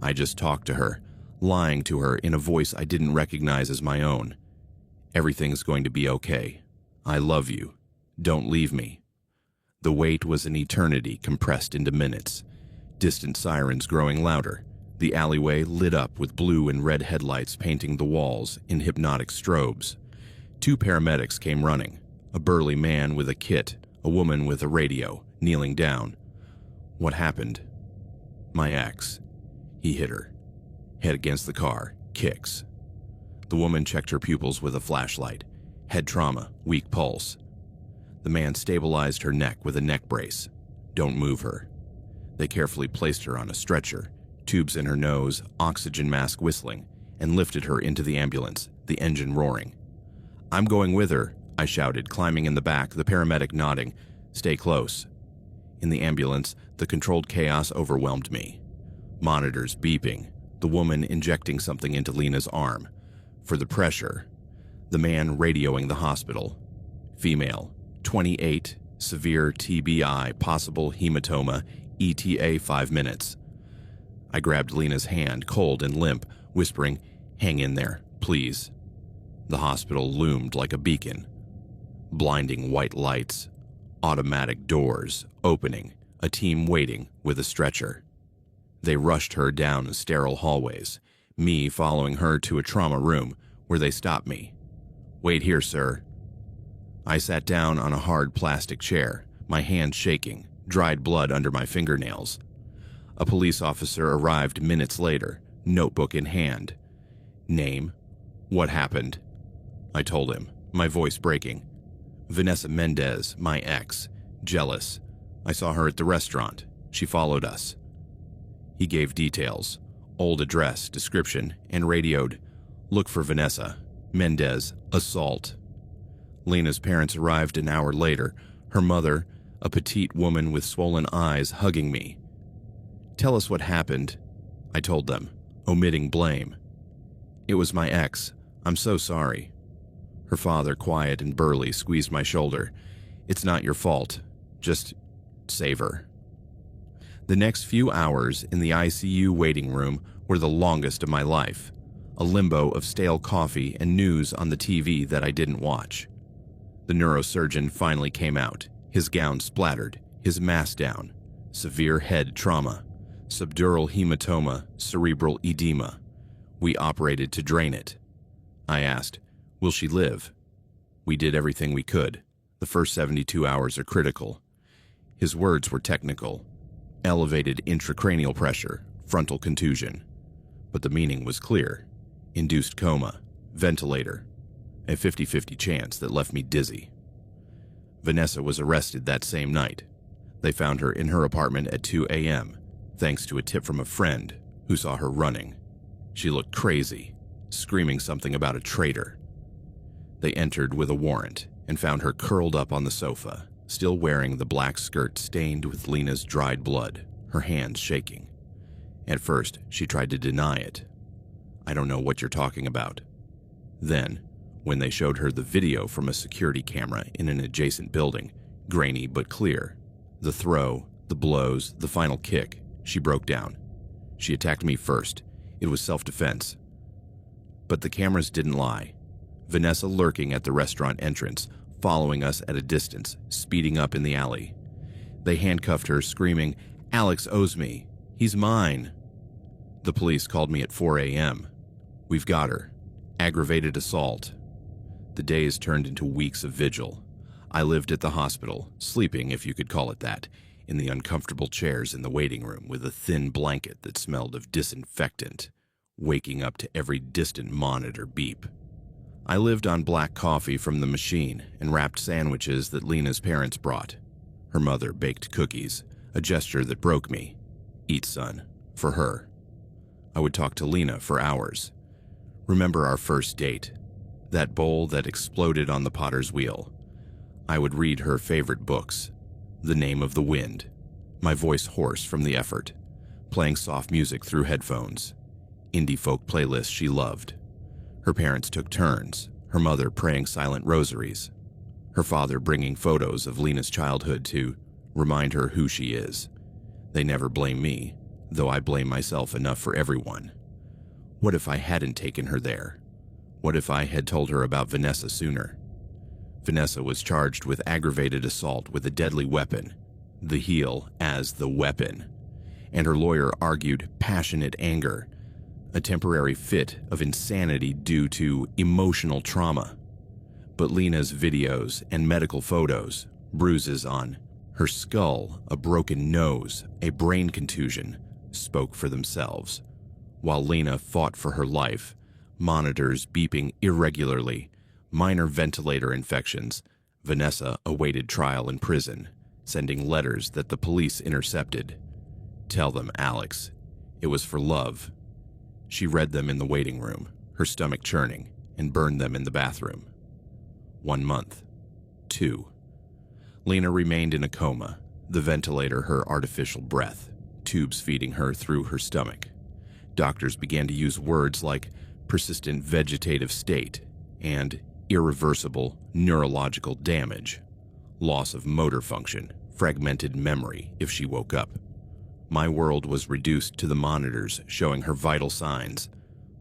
I just talked to her, lying to her in a voice I didn't recognize as my own. "Everything's going to be okay. I love you. Don't leave me." The wait was an eternity compressed into minutes. Distant sirens growing louder, the alleyway lit up with blue and red headlights painting the walls in hypnotic strobes. 2 paramedics came running, a burly man with a kit, a woman with a radio, kneeling down. What happened? My ex. He hit her. Head against the car, kicks. The woman checked her pupils with a flashlight. Head trauma, weak pulse. The man stabilized her neck with a neck brace. Don't move her. They carefully placed her on a stretcher, tubes in her nose, oxygen mask whistling, and lifted her into the ambulance, the engine roaring. "I'm going with her," I shouted, climbing in the back, the paramedic nodding. "Stay close." In the ambulance, the controlled chaos overwhelmed me. Monitors beeping, the woman injecting something into Lena's arm. For the pressure. The man radioing the hospital. Female, 28, severe TBI, possible hematoma, ETA 5 minutes. I grabbed Lena's hand, cold and limp, whispering, "Hang in there, please." The hospital loomed like a beacon. Blinding white lights, automatic doors opening, a team waiting with a stretcher. They rushed her down sterile hallways, me following her to a trauma room where they stopped me. "Wait here, sir." I sat down on a hard plastic chair, my hands shaking, dried blood under my fingernails. A police officer arrived minutes later, notebook in hand. "Name? What happened?" I told him, my voice breaking. "Vanessa Mendez, my ex. Jealous. I saw her at the restaurant. She followed us." He gave details, old address, description, and radioed, "Look for Vanessa. Mendez, assault." Lena's parents arrived an hour later, her mother, a petite woman with swollen eyes, hugging me. "Tell us what happened," I told them, omitting blame. "It was my ex. I'm so sorry." Her father, quiet and burly, squeezed my shoulder. "It's not your fault. Just save her." The next few hours in the ICU waiting room were the longest of my life, a limbo of stale coffee and news on the TV that I didn't watch. The neurosurgeon finally came out, his gown splattered, his mask down. Severe head trauma, subdural hematoma, cerebral edema. We operated to drain it. I asked, "Will she live?" "We did everything we could. The first 72 hours are critical." His words were technical. Elevated intracranial pressure, frontal contusion. But the meaning was clear. Induced coma, ventilator, a 50-50 chance that left me dizzy. Vanessa was arrested that same night. They found her in her apartment at 2 a.m., thanks to a tip from a friend who saw her running. She looked crazy, screaming something about a traitor. They entered with a warrant and found her curled up on the sofa, still wearing the black skirt stained with Lena's dried blood, her hands shaking. At first, she tried to deny it. "I don't know what you're talking about." Then, when they showed her the video from a security camera in an adjacent building, grainy but clear, the throw, the blows, the final kick, she broke down. "She attacked me first. It was self-defense." But the cameras didn't lie. Vanessa lurking at the restaurant entrance, following us at a distance, speeding up in the alley. They handcuffed her, screaming, "Alex owes me. He's mine." The police called me at 4 a.m. "We've got her. Aggravated assault." The days turned into weeks of vigil. I lived at the hospital, sleeping, if you could call it that, in the uncomfortable chairs in the waiting room with a thin blanket that smelled of disinfectant, waking up to every distant monitor beep. I lived on black coffee from the machine and wrapped sandwiches that Lena's parents brought. Her mother baked cookies, a gesture that broke me. "Eat, son," for her. I would talk to Lena for hours. Remember our first date, that bowl that exploded on the potter's wheel. I would read her favorite books, The Name of the Wind, my voice hoarse from the effort, playing soft music through headphones, indie folk playlists she loved. Her parents took turns, her mother praying silent rosaries, her father bringing photos of Lena's childhood to remind her who she is. They never blame me, though I blame myself enough for everyone. What if I hadn't taken her there? What if I had told her about Vanessa sooner? Vanessa was charged with aggravated assault with a deadly weapon, the heel as the weapon, and her lawyer argued passionate anger, a temporary fit of insanity due to emotional trauma. But Lena's videos and medical photos, bruises on her skull, a broken nose, a brain contusion, spoke for themselves. While Lena fought for her life, monitors beeping irregularly, minor ventilator infections, Vanessa awaited trial in prison, sending letters that the police intercepted. "Tell them, Alex. It was for love." She read them in the waiting room, her stomach churning, and burned them in the bathroom. 1 month. 2. Lena remained in a coma, the ventilator her artificial breath, tubes feeding her through her stomach. Doctors began to use words like persistent vegetative state and irreversible neurological damage, loss of motor function, fragmented memory if she woke up. My world was reduced to the monitors showing her vital signs: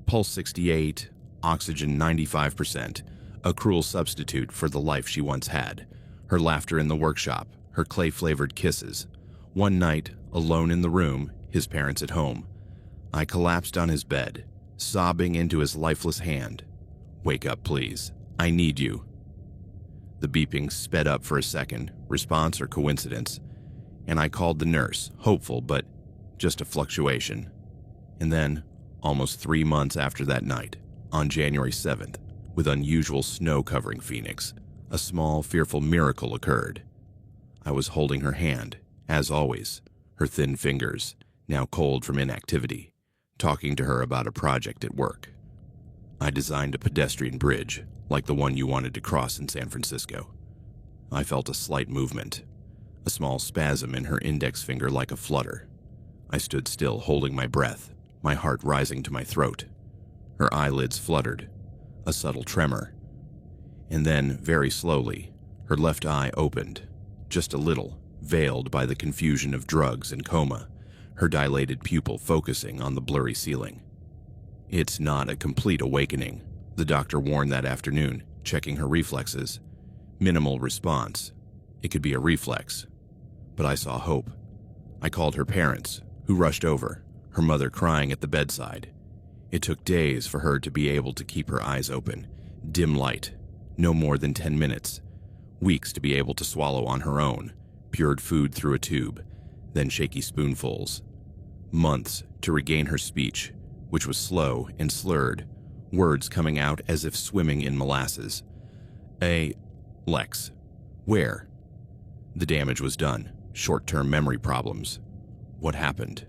pulse 68, oxygen 95%, a cruel substitute for the life she once had, her laughter in the workshop, her clay-flavored kisses. One night, alone in the room, his parents at home, I collapsed on his bed, sobbing into his lifeless hand. "Wake up, please. I need you." The beeping sped up for a second, response or coincidence, and I called the nurse, hopeful but just a fluctuation. And then, almost 3 months after that night, on January 7th, with unusual snow covering Phoenix, a small, fearful miracle occurred. I was holding her hand, as always, her thin fingers, now cold from inactivity, talking to her about a project at work. I designed a pedestrian bridge, like the one you wanted to cross in San Francisco. I felt a slight movement, a small spasm in her index finger like a flutter. I stood still, holding my breath, my heart rising to my throat. Her eyelids fluttered, a subtle tremor. And then, very slowly, her left eye opened, just a little, veiled by the confusion of drugs and coma, her dilated pupil focusing on the blurry ceiling. "It's not a complete awakening," the doctor warned that afternoon, checking her reflexes. "Minimal response. It could be a reflex." But I saw hope. I called her parents, who rushed over, her mother crying at the bedside. It took days for her to be able to keep her eyes open. Dim light, no more than 10 minutes. Weeks to be able to swallow on her own, pured food through a tube, then shaky spoonfuls. Months to regain her speech, which was slow and slurred, words coming out as if swimming in molasses. Lex. Where? The damage was done. Short-term memory problems. What happened?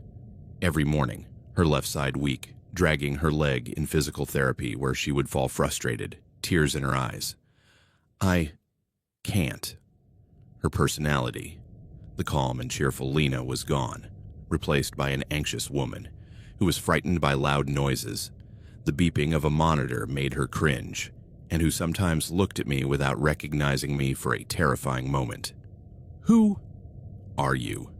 Every morning, her left side weak, dragging her leg in physical therapy where she would fall frustrated, tears in her eyes. I can't. Her personality, the calm and cheerful Lena, was gone, replaced by an anxious woman who was frightened by loud noises. The beeping of a monitor made her cringe, and who sometimes looked at me without recognizing me for a terrifying moment. "Who are you?"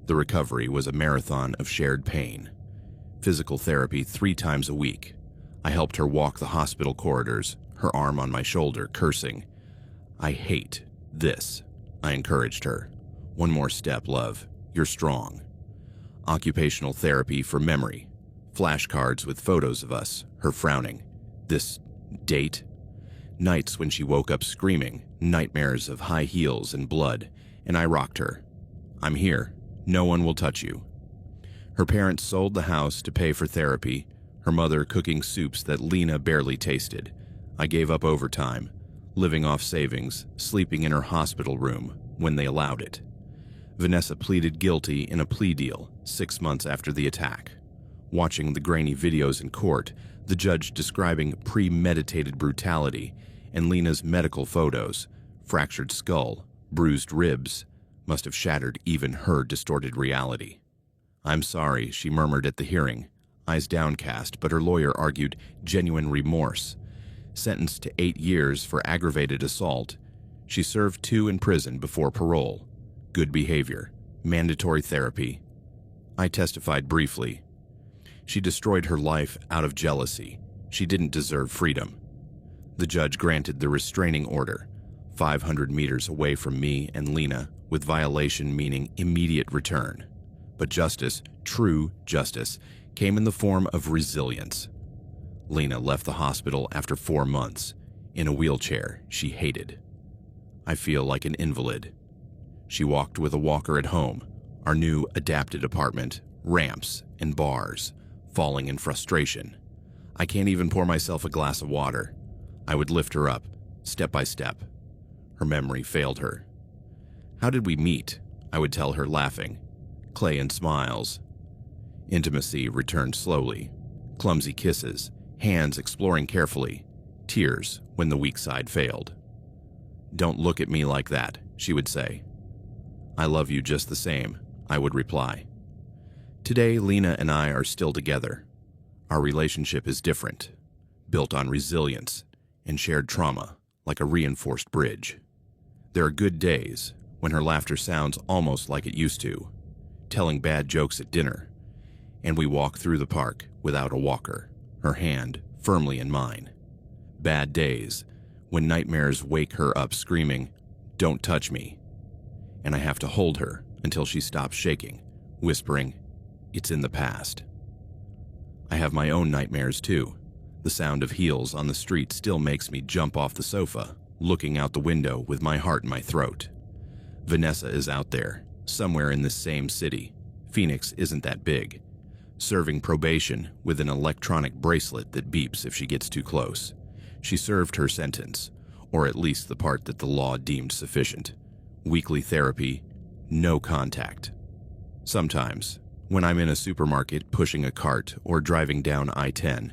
The recovery was a marathon of shared pain. Physical therapy 3 times a week. I helped her walk the hospital corridors, her arm on my shoulder, cursing. "I hate this," I encouraged her. "One more step, love. You're strong." Occupational therapy for memory. Flashcards with photos of us, her frowning. This date? Nights when she woke up screaming, nightmares of high heels and blood, and I rocked her. "I'm here. No one will touch you." Her parents sold the house to pay for therapy, her mother cooking soups that Lena barely tasted. I gave up overtime, living off savings, sleeping in her hospital room when they allowed it. Vanessa pleaded guilty in a plea deal 6 months after the attack. Watching the grainy videos in court, the judge describing premeditated brutality, and Lena's medical photos, fractured skull, bruised ribs, must have shattered even her distorted reality. "I'm sorry," she murmured at the hearing, eyes downcast, but her lawyer argued genuine remorse. Sentenced to 8 years for aggravated assault, she served 2 in prison before parole. Good behavior, mandatory therapy. I testified briefly. She destroyed her life out of jealousy. She didn't deserve freedom. The judge granted the restraining order, 500 meters away from me and Lena, with violation meaning immediate return. But justice, true justice, came in the form of resilience. Lena left the hospital after 4 months, in a wheelchair she hated. I feel like an invalid. She walked with a walker at home, our new adapted apartment, ramps and bars, falling in frustration. I can't even pour myself a glass of water. I would lift her up, step by step. Her memory failed her. "How did we meet?" I would tell her, laughing. Clay and smiles. Intimacy returned slowly. Clumsy kisses, hands exploring carefully, tears when the weak side failed. "Don't look at me like that," she would say. "I love you just the same," I would reply. Today, Lena and I are still together. Our relationship is different, built on resilience and shared trauma, like a reinforced bridge. There are good days when her laughter sounds almost like it used to, telling bad jokes at dinner, and we walk through the park without a walker, her hand firmly in mine. Bad days when nightmares wake her up screaming, "Don't touch me," and I have to hold her until she stops shaking, whispering, "It's in the past." I have my own nightmares too. The sound of heels on the street still makes me jump off the sofa, looking out the window with my heart in my throat. Vanessa is out there, somewhere in this same city. Phoenix isn't that big. Serving probation with an electronic bracelet that beeps if she gets too close. She served her sentence, or at least the part that the law deemed sufficient. Weekly therapy, no contact. Sometimes, when I'm in a supermarket pushing a cart or driving down I-10,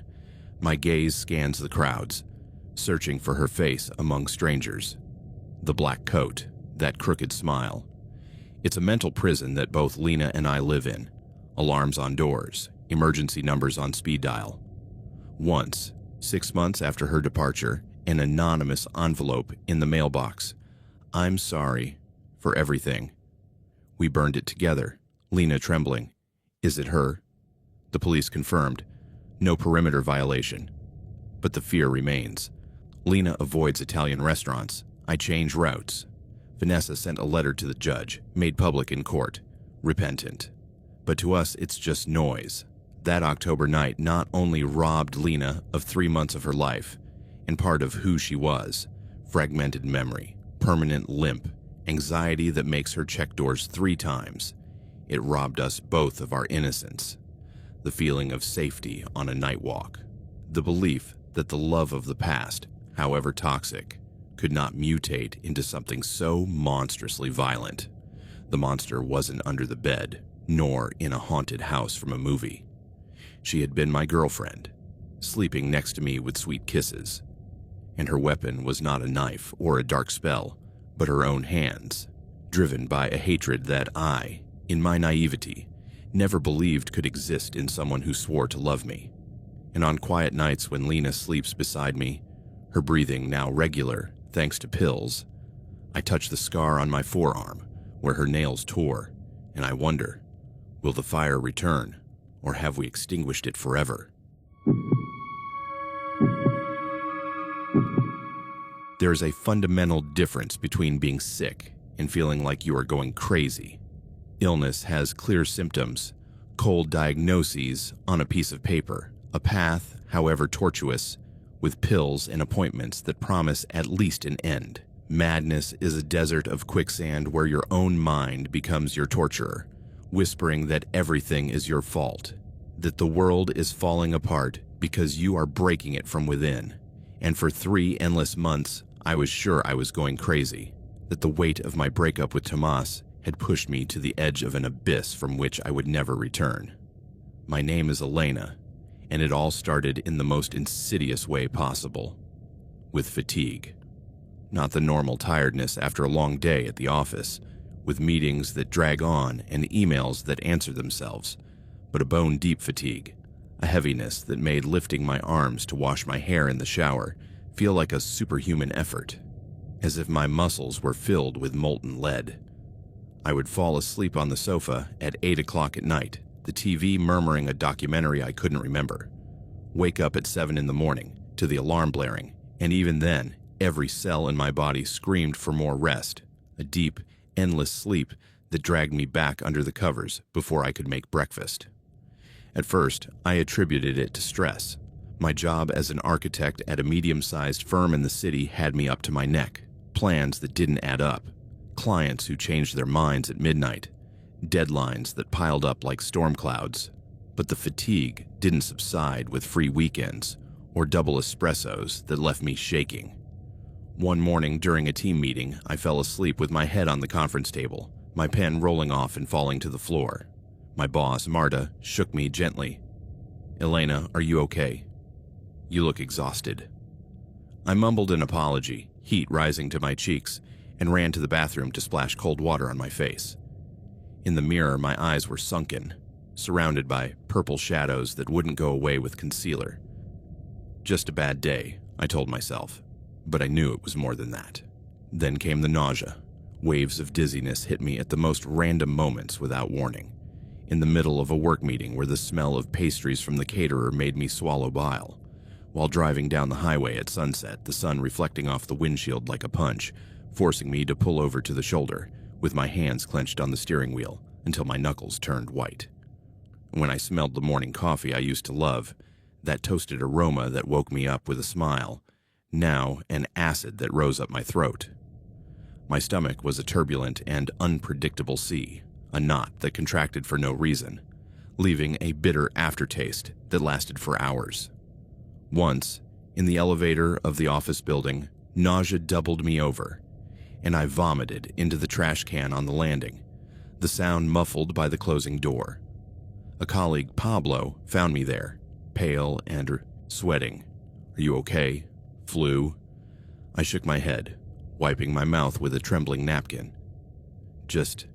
my gaze scans the crowds, searching for her face among strangers. The black coat, that crooked smile. It's a mental prison that both Lena and I live in. Alarms on doors, emergency numbers on speed dial. Once, 6 months after her departure, an anonymous envelope in the mailbox. I'm sorry for everything. We burned it together, Lena trembling. Is it her? The police confirmed. No perimeter violation. But the fear remains. Lena avoids Italian restaurants. I change routes. Vanessa sent a letter to the judge, made public in court. Repentant. But to us, it's just noise. That October night not only robbed Lena of 3 months of her life, and part of who she was, fragmented memory, permanent limp, anxiety that makes her check doors 3 times. It robbed us both of our innocence. The feeling of safety on a night walk. The belief that the love of the past, however toxic, could not mutate into something so monstrously violent. The monster wasn't under the bed, nor in a haunted house from a movie. She had been my girlfriend, sleeping next to me with sweet kisses. And her weapon was not a knife or a dark spell, but her own hands, driven by a hatred that I, in my naivety, never believed could exist in someone who swore to love me. And on quiet nights when Lena sleeps beside me, her breathing now regular thanks to pills, I touch the scar on my forearm where her nails tore, and I wonder, will the fire return, or have we extinguished it forever? There is a fundamental difference between being sick and feeling like you are going crazy. Illness has clear symptoms, cold diagnoses on a piece of paper, a path, however tortuous, with pills and appointments that promise at least an end. Madness is a desert of quicksand where your own mind becomes your torturer, whispering that everything is your fault, that the world is falling apart because you are breaking it from within. And for 3 endless months, I was sure I was going crazy, that the weight of my breakup with Tomas had pushed me to the edge of an abyss from which I would never return. My name is Elena, and it all started in the most insidious way possible, with fatigue. Not the normal tiredness after a long day at the office, with meetings that drag on and emails that answer themselves, but a bone-deep fatigue, a heaviness that made lifting my arms to wash my hair in the shower feel like a superhuman effort, as if my muscles were filled with molten lead. I would fall asleep on the sofa at 8 o'clock at night, the TV murmuring a documentary I couldn't remember. Wake up at 7 in the morning to the alarm blaring, and even then, every cell in my body screamed for more rest, a deep, endless sleep that dragged me back under the covers before I could make breakfast. At first, I attributed it to stress. My job as an architect at a medium-sized firm in the city had me up to my neck, plans that didn't add up, clients who changed their minds at midnight, deadlines that piled up like storm clouds. But the fatigue didn't subside with free weekends or double espressos that left me shaking. One morning during a team meeting, I fell asleep with my head on the conference table, my pen rolling off and falling to the floor. My boss, Marta, shook me gently. "Elena, are you okay? You look exhausted." I mumbled an apology, heat rising to my cheeks, and ran to the bathroom to splash cold water on my face. In the mirror, my eyes were sunken, surrounded by purple shadows that wouldn't go away with concealer. Just a bad day, I told myself, but I knew it was more than that. Then came the nausea. Waves of dizziness hit me at the most random moments without warning. In the middle of a work meeting where the smell of pastries from the caterer made me swallow bile. While driving down the highway at sunset, the sun reflecting off the windshield like a punch, forcing me to pull over to the shoulder, with my hands clenched on the steering wheel until my knuckles turned white. and when I smelled the morning coffee I used to love, that toasted aroma that woke me up with a smile, now an acid that rose up my throat. My stomach was a turbulent and unpredictable sea, a knot that contracted for no reason, leaving a bitter aftertaste that lasted for hours. Once, in the elevator of the office building, nausea doubled me over, and I vomited into the trash can on the landing, the sound muffled by the closing door. A colleague, Pablo, found me there, pale and sweating. "Are you okay? Flu?" I shook my head, wiping my mouth with a trembling napkin. Just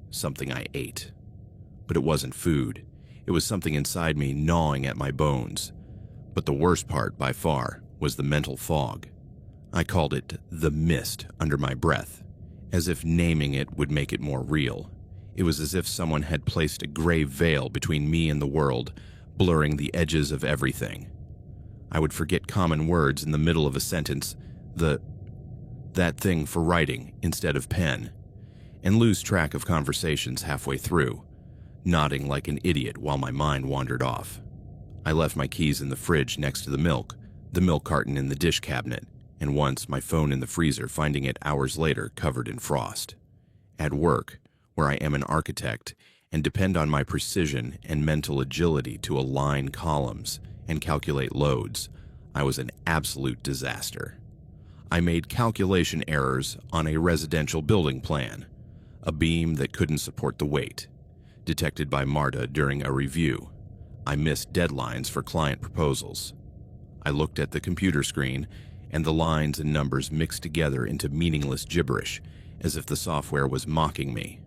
something I ate. But it wasn't food. It was something inside me gnawing at my bones. But the worst part, by far, was the mental fog. I called it the mist under my breath, as if naming it would make it more real. It was as if someone had placed a gray veil between me and the world, blurring the edges of everything. I would forget common words in the middle of a sentence, that thing for writing instead of pen, and lose track of conversations halfway through, nodding like an idiot while my mind wandered off. I left my keys in the fridge next to the milk carton in the dish cabinet, and once my phone in the freezer, finding it hours later covered in frost. At work, where I am an architect and depend on my precision and mental agility to align columns and calculate loads, I was an absolute disaster. I made calculation errors on a residential building plan, a beam that couldn't support the weight, detected by Marta during a review. I missed deadlines for client proposals. I looked at the computer screen, and the lines and numbers mixed together into meaningless gibberish, as if the software was mocking me.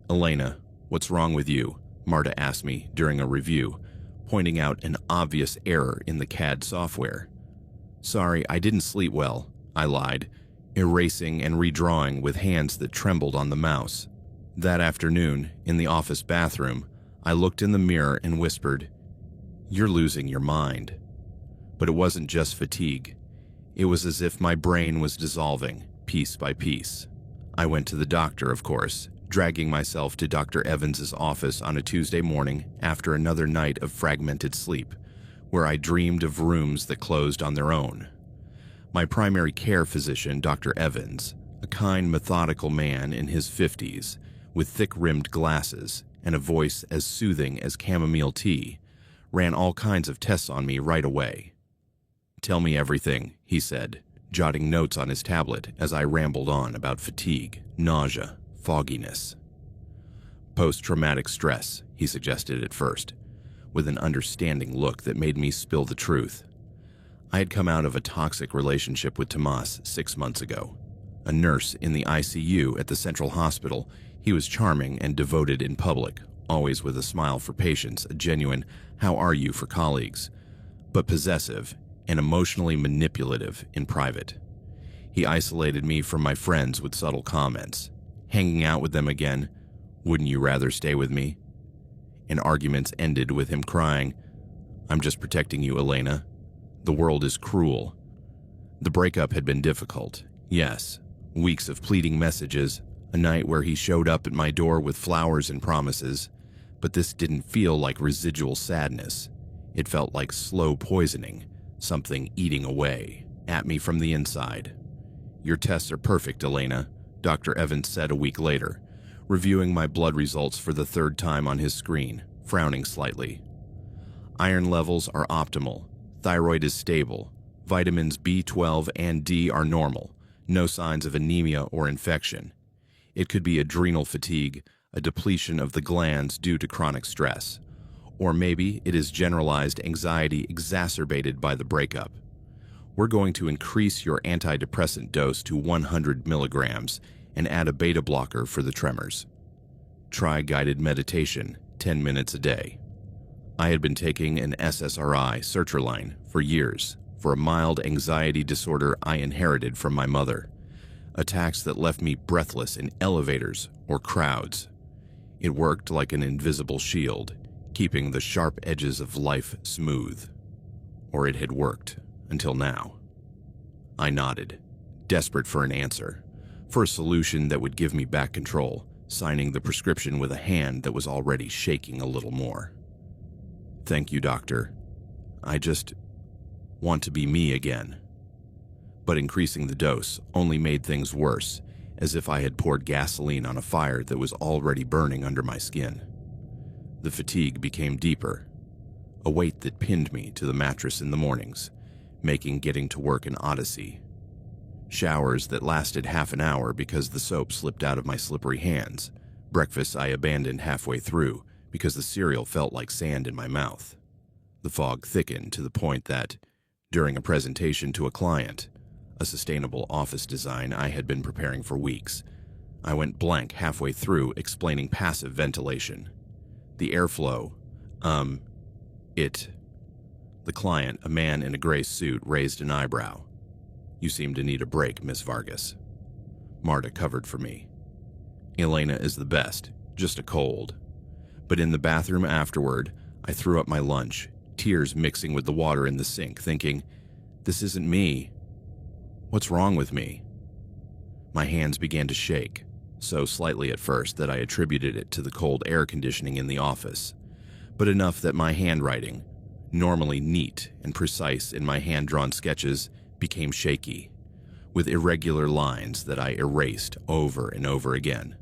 "Elena, what's wrong with you?" Marta asked me during a review, pointing out an obvious error in the CAD software. "Sorry, I didn't sleep well," I lied, erasing and redrawing with hands that trembled on the mouse. That afternoon, in the office bathroom, I looked in the mirror and whispered, "You're losing your mind." But it wasn't just fatigue. It was as if my brain was dissolving, piece by piece. I went to the doctor, of course, dragging myself to Dr. Evans's office on a Tuesday morning after another night of fragmented sleep, where I dreamed of rooms that closed on their own. My primary care physician, Dr. Evans, a kind, methodical man in his 50s, with thick-rimmed glasses and a voice as soothing as chamomile tea, ran all kinds of tests on me right away. "Tell me everything," he said, jotting notes on his tablet as I rambled on about fatigue, nausea, fogginess. "Post-traumatic stress," he suggested at first, with an understanding look that made me spill the truth. I had come out of a toxic relationship with Tomas 6 months ago. A nurse in the ICU at the Central Hospital, he was charming and devoted in public, always with a smile for patients, a genuine "how are you" for colleagues, but possessive and emotionally manipulative in private. He isolated me from my friends with subtle comments. Hanging out with them again, "Wouldn't you rather stay with me?" And arguments ended with him crying, "I'm just protecting you, Elena. The world is cruel." The breakup had been difficult, yes. Weeks of pleading messages, a night where he showed up at my door with flowers and promises, but this didn't feel like residual sadness. It felt like slow poisoning, something eating away at me from the inside. "Your tests are perfect, Elena," Dr. Evans said a week later, reviewing my blood results for the third time on his screen, frowning slightly. "Iron levels are optimal, thyroid is stable, vitamins B12 and D are normal, no signs of anemia or infection. It could be adrenal fatigue, a depletion of the glands due to chronic stress. Or maybe it is generalized anxiety exacerbated by the breakup. We're going to increase your antidepressant dose to 100 milligrams and add a beta blocker for the tremors. Try guided meditation 10 minutes a day." I had been taking an SSRI, sertraline, for years for a mild anxiety disorder I inherited from my mother. Attacks that left me breathless in elevators or crowds. It worked like an invisible shield, keeping the sharp edges of life smooth. Or it had worked, until now. I nodded, desperate for an answer, for a solution that would give me back control, signing the prescription with a hand that was already shaking a little more. "Thank you, doctor. I just want to be me again." But increasing the dose only made things worse, as if I had poured gasoline on a fire that was already burning under my skin. The fatigue became deeper, a weight that pinned me to the mattress in the mornings, making getting to work an odyssey. Showers that lasted half an hour because the soap slipped out of my slippery hands. Breakfast I abandoned halfway through because the cereal felt like sand in my mouth. The fog thickened to the point that, during a presentation to a client, a sustainable office design I had been preparing for weeks, I went blank halfway through explaining passive ventilation. The airflow, The client, a man in a gray suit, raised an eyebrow. "You seem to need a break, Miss Vargas." Marta covered for me. "Elena is the best, just a cold." But in the bathroom afterward, I threw up my lunch, tears mixing with the water in the sink, thinking, this isn't me. What's wrong with me? My hands began to shake, so slightly at first that I attributed it to the cold air conditioning in the office, but enough that my handwriting, normally neat and precise in my hand-drawn sketches, became shaky, with irregular lines that I erased over and over again.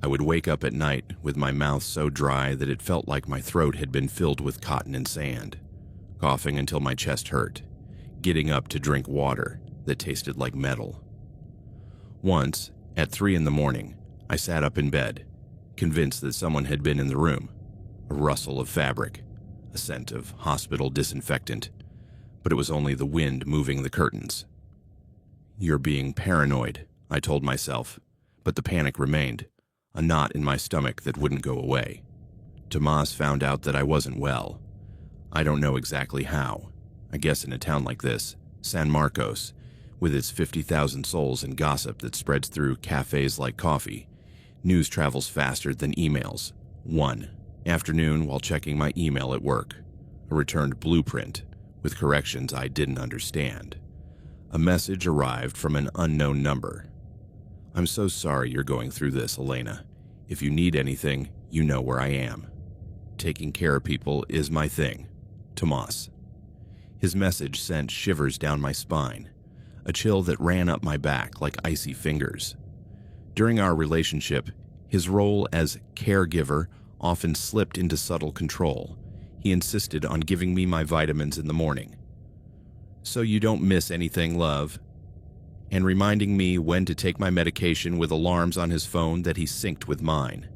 I would wake up at night with my mouth so dry that it felt like my throat had been filled with cotton and sand, coughing until my chest hurt, getting up to drink water that tasted like metal. Once, at 3 a.m, I sat up in bed, convinced that someone had been in the room. A rustle of fabric, a scent of hospital disinfectant, but it was only the wind moving the curtains. "You're being paranoid," I told myself, but the panic remained, a knot in my stomach that wouldn't go away. Tomas found out that I wasn't well. I don't know exactly how. I guess in a town like this, San Marcos, with its 50,000 souls and gossip that spreads through cafes like coffee, news travels faster than emails. One afternoon, while checking my email at work, a returned blueprint with corrections I didn't understand. A message arrived from an unknown number. "I'm so sorry you're going through this, Elena. If you need anything, you know where I am. Taking care of people is my thing. Tomas." His message sent shivers down my spine, a chill that ran up my back like icy fingers. During our relationship, his role as caregiver often slipped into subtle control. He insisted on giving me my vitamins in the morning, "So you don't miss anything, love," and reminding me when to take my medication with alarms on his phone that he synced with mine.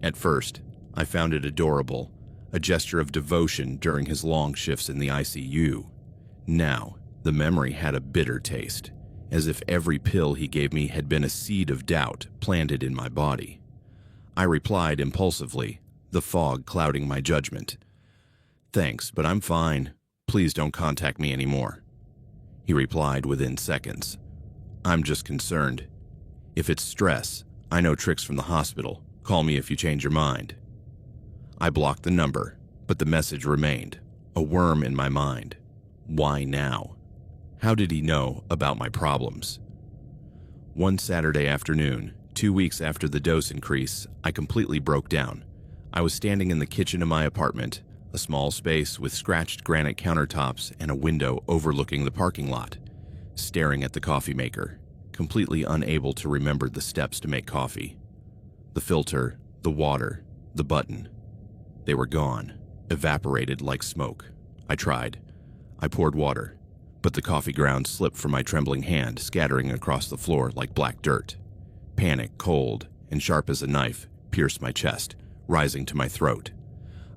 At first, I found it adorable, a gesture of devotion during his long shifts in the ICU. Now, the memory had a bitter taste, as if every pill he gave me had been a seed of doubt planted in my body. I replied impulsively, the fog clouding my judgment. "Thanks, but I'm fine. Please don't contact me anymore." He replied within seconds, "I'm just concerned. If it's stress, I know tricks from the hospital. Call me if you change your mind." I blocked the number, but the message remained, a worm in my mind. Why now? How did he know about my problems? One Saturday afternoon, 2 weeks after the dose increase, I completely broke down. I was standing in the kitchen of my apartment, a small space with scratched granite countertops and a window overlooking the parking lot, staring at the coffee maker, completely unable to remember the steps to make coffee. The filter, the water, the button. They were gone, evaporated like smoke. I tried. I poured water, but the coffee grounds slipped from my trembling hand, scattering across the floor like black dirt. Panic, cold, and sharp as a knife, pierced my chest, rising to my throat.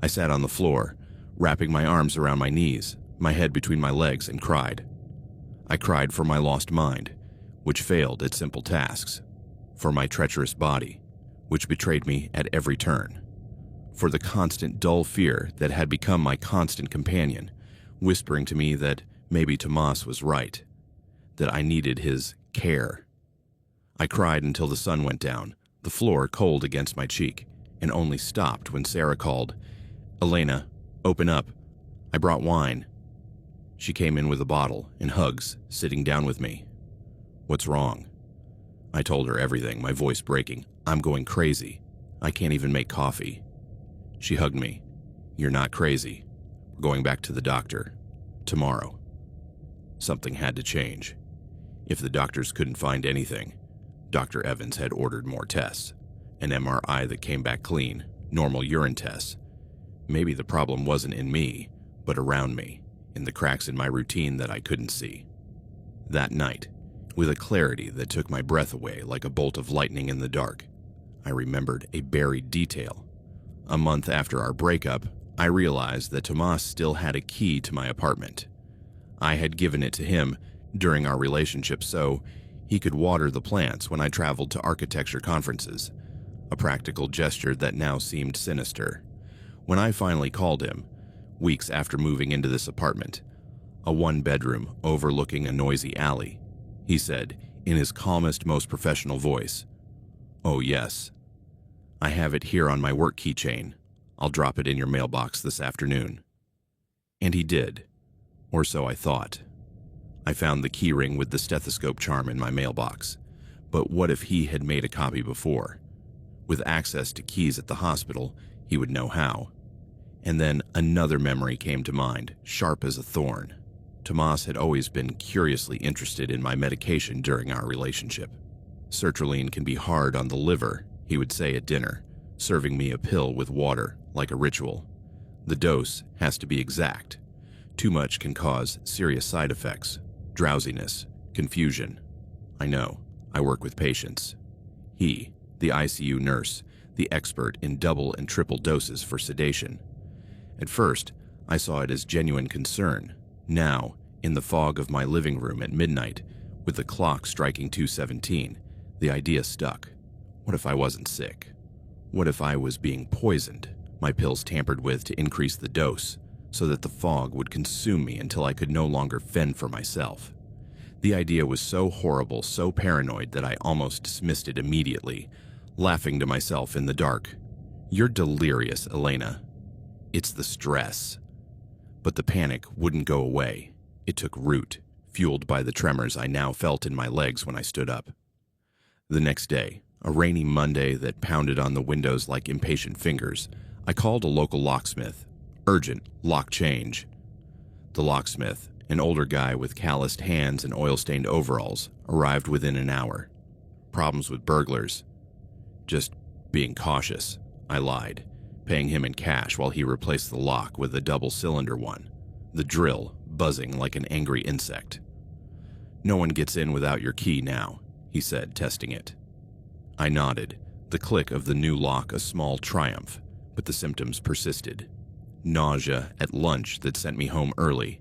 I sat on the floor, wrapping my arms around my knees, my head between my legs, and cried. I cried for my lost mind, which failed at simple tasks, for my treacherous body, which betrayed me at every turn, for the constant dull fear that had become my constant companion, whispering to me that maybe Tomas was right, that I needed his care. I cried until the sun went down, the floor cold against my cheek, and only stopped when Sarah called, "Elena, open up. I brought wine." She came in with a bottle and hugs, sitting down with me. "What's wrong?" I told her everything, my voice breaking. "I'm going crazy. I can't even make coffee." She hugged me. "You're not crazy. We're going back to the doctor. Tomorrow." Something had to change. If the doctors couldn't find anything, Dr. Evans had ordered more tests. An MRI that came back clean, normal urine tests. Maybe the problem wasn't in me, but around me, in the cracks in my routine that I couldn't see. That night, with a clarity that took my breath away like a bolt of lightning in the dark, I remembered a buried detail. A month after our breakup, I realized that Tomas still had a key to my apartment. I had given it to him during our relationship so he could water the plants when I traveled to architecture conferences, a practical gesture that now seemed sinister. When I finally called him, weeks after moving into this apartment, a one-bedroom overlooking a noisy alley, he said, in his calmest, most professional voice, "Oh yes. I have it here on my work keychain. I'll drop it in your mailbox this afternoon." And he did, or so I thought. I found the keyring with the stethoscope charm in my mailbox. But what if he had made a copy before? With access to keys at the hospital, he would know how. And then another memory came to mind, sharp as a thorn. Tomas had always been curiously interested in my medication during our relationship. "Sertraline can be hard on the liver," he would say at dinner, serving me a pill with water, like a ritual. "The dose has to be exact. Too much can cause serious side effects, drowsiness, confusion. I know, I work with patients." He, the ICU nurse, the expert in double and triple doses for sedation. At first, I saw it as genuine concern. Now, in the fog of my living room at midnight, with the clock striking 2:17, the idea stuck. What if I wasn't sick? What if I was being poisoned, my pills tampered with to increase the dose, so that the fog would consume me until I could no longer fend for myself? The idea was so horrible, so paranoid that I almost dismissed it immediately, laughing to myself in the dark. "You're delirious, Elena. It's the stress." But the panic wouldn't go away. It took root, fueled by the tremors I now felt in my legs when I stood up. The next day, a rainy Monday that pounded on the windows like impatient fingers, I called a local locksmith. Urgent, lock change. The locksmith, an older guy with calloused hands and oil-stained overalls, arrived within an hour. "Problems with burglars." "Just being cautious," I lied, paying him in cash while he replaced the lock with a double-cylinder one, the drill buzzing like an angry insect. "No one gets in without your key now," he said, testing it. I nodded, the click of the new lock a small triumph, but the symptoms persisted. Nausea at lunch that sent me home early,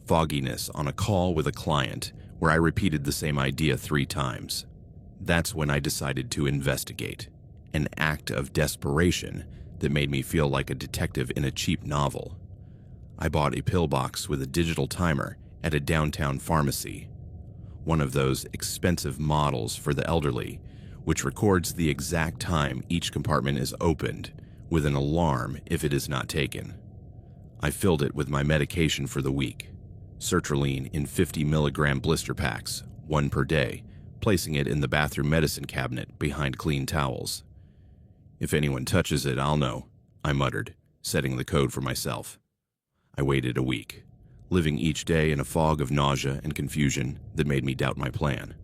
fogginess on a call with a client where I repeated the same idea 3 times. That's when I decided to investigate, an act of desperation that made me feel like a detective in a cheap novel. I bought a pill box with a digital timer at a downtown pharmacy, one of those expensive models for the elderly, which records the exact time each compartment is opened, with an alarm if it is not taken. I filled it with my medication for the week, sertraline in 50-milligram blister packs, 1 per day, placing it in the bathroom medicine cabinet behind clean towels. "If anyone touches it, I'll know," I muttered, setting the code for myself. I waited a week, living each day in a fog of nausea and confusion that made me doubt my plan.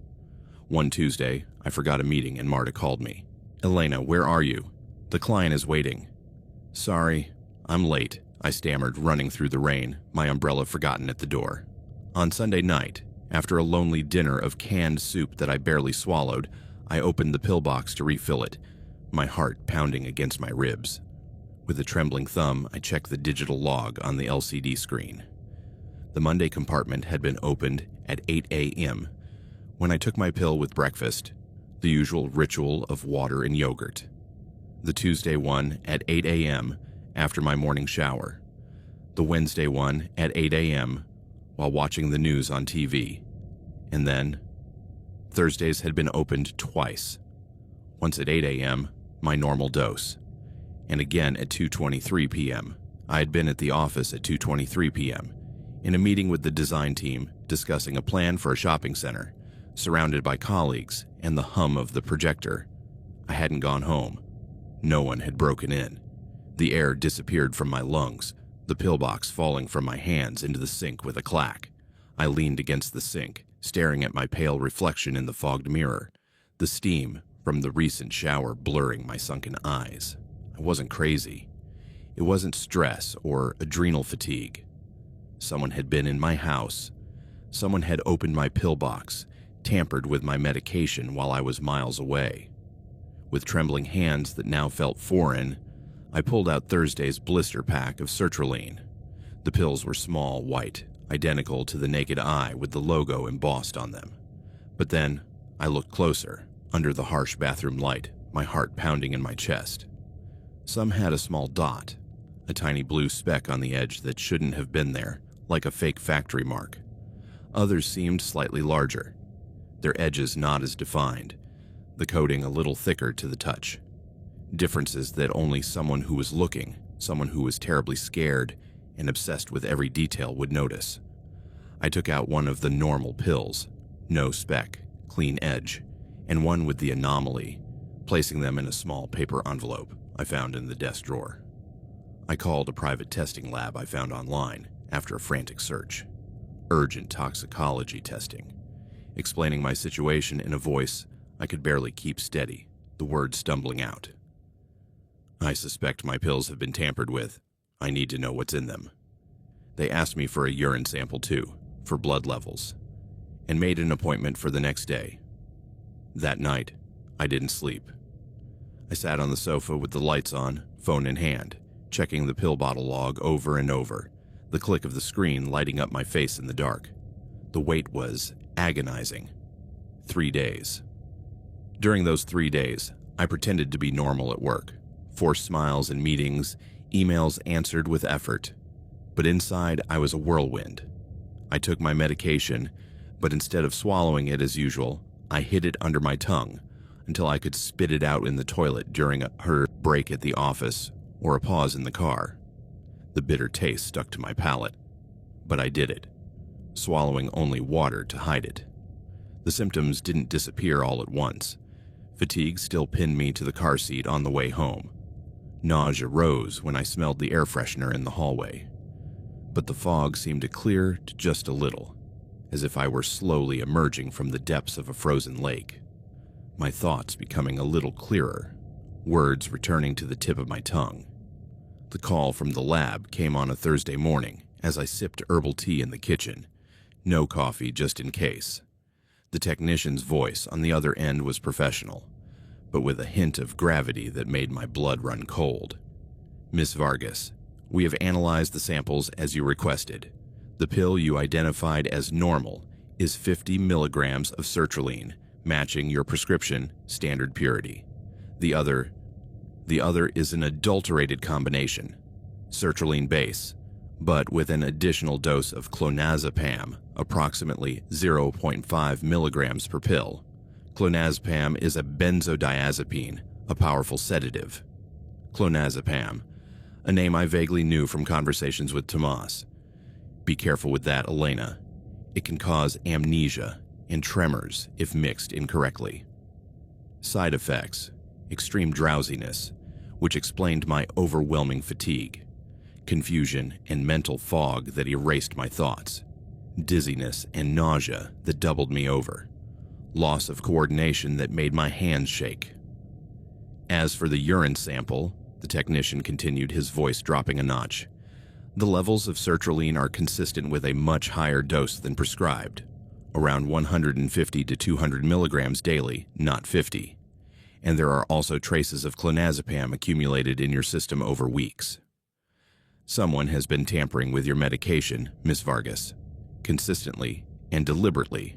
One Tuesday, I forgot a meeting and Marta called me. "Elena, where are you? The client is waiting." "Sorry, I'm late," I stammered, running through the rain, my umbrella forgotten at the door. On Sunday night, after a lonely dinner of canned soup that I barely swallowed, I opened the pill box to refill it, my heart pounding against my ribs. With a trembling thumb, I checked the digital log on the LCD screen. The Monday compartment had been opened at 8 a.m. when I took my pill with breakfast, the usual ritual of water and yogurt. The Tuesday one at 8 a.m. after my morning shower. The Wednesday one at 8 a.m. while watching the news on TV. And then, Thursdays had been opened twice. Once at 8 a.m., my normal dose. And again at 2:23 p.m. I had been at the office at 2:23 p.m. in a meeting with the design team discussing a plan for a shopping center, surrounded by colleagues and the hum of the projector. I hadn't gone home. No one had broken in. The air disappeared from my lungs, the pillbox falling from my hands into the sink with a clack. I leaned against the sink, staring at my pale reflection in the fogged mirror, the steam from the recent shower blurring my sunken eyes. I wasn't crazy. It wasn't stress or adrenal fatigue. Someone had been in my house. Someone had opened my pillbox, tampered with my medication while I was miles away. With trembling hands that now felt foreign, I pulled out Thursday's blister pack of sertraline. The pills were small, white, identical to the naked eye with the logo embossed on them. But then I looked closer, under the harsh bathroom light, my heart pounding in my chest. Some had a small dot, a tiny blue speck on the edge that shouldn't have been there, like a fake factory mark. Others seemed slightly larger, their edges not as defined, the coating a little thicker to the touch. Differences that only someone who was looking, someone who was terribly scared and obsessed with every detail would notice. I took out one of the normal pills, no speck, clean edge, and one with the anomaly, placing them in a small paper envelope I found in the desk drawer. I called a private testing lab I found online after a frantic search. Urgent toxicology testing, explaining my situation in a voice I could barely keep steady, the words stumbling out. I suspect my pills have been tampered with. I need to know what's in them. They asked me for a urine sample too, for blood levels, and made an appointment for the next day. That night, I didn't sleep. I sat on the sofa with the lights on, phone in hand, checking the pill bottle log over and over, the click of the screen lighting up my face in the dark. The wait was agonizing. 3 days. During those 3 days, I pretended to be normal at work, forced smiles in meetings, emails answered with effort. But inside, I was a whirlwind. I took my medication, but instead of swallowing it as usual, I hid it under my tongue until I could spit it out in the toilet during her break at the office or a pause in the car. The bitter taste stuck to my palate, but I did it, swallowing only water to hide it. The symptoms didn't disappear all at once. Fatigue still pinned me to the car seat on the way home. Nausea rose when I smelled the air freshener in the hallway. But the fog seemed to clear to just a little, as if I were slowly emerging from the depths of a frozen lake. My thoughts becoming a little clearer, words returning to the tip of my tongue. The call from the lab came on a Thursday morning as I sipped herbal tea in the kitchen. No coffee, just in case. The technician's voice on the other end was professional, but with a hint of gravity that made my blood run cold. Miss Vargas, we have analyzed the samples as you requested. The pill you identified as normal is 50 milligrams of sertraline, matching your prescription standard purity. The other is an adulterated combination, sertraline base, but with an additional dose of clonazepam, approximately 0.5 milligrams per pill. Clonazepam is a benzodiazepine, a powerful sedative. Clonazepam, a name I vaguely knew from conversations with Tomas. Be careful with that, Elena. It can cause amnesia and tremors if mixed incorrectly. Side effects: extreme drowsiness, which explained my overwhelming fatigue, confusion and mental fog that erased my thoughts, dizziness and nausea that doubled me over, loss of coordination that made my hands shake. As for the urine sample, the technician continued, his voice dropping a notch, the levels of sertraline are consistent with a much higher dose than prescribed, around 150 to 200 milligrams daily, not 50. And there are also traces of clonazepam accumulated in your system over weeks. Someone has been tampering with your medication, Miss Vargas, consistently and deliberately.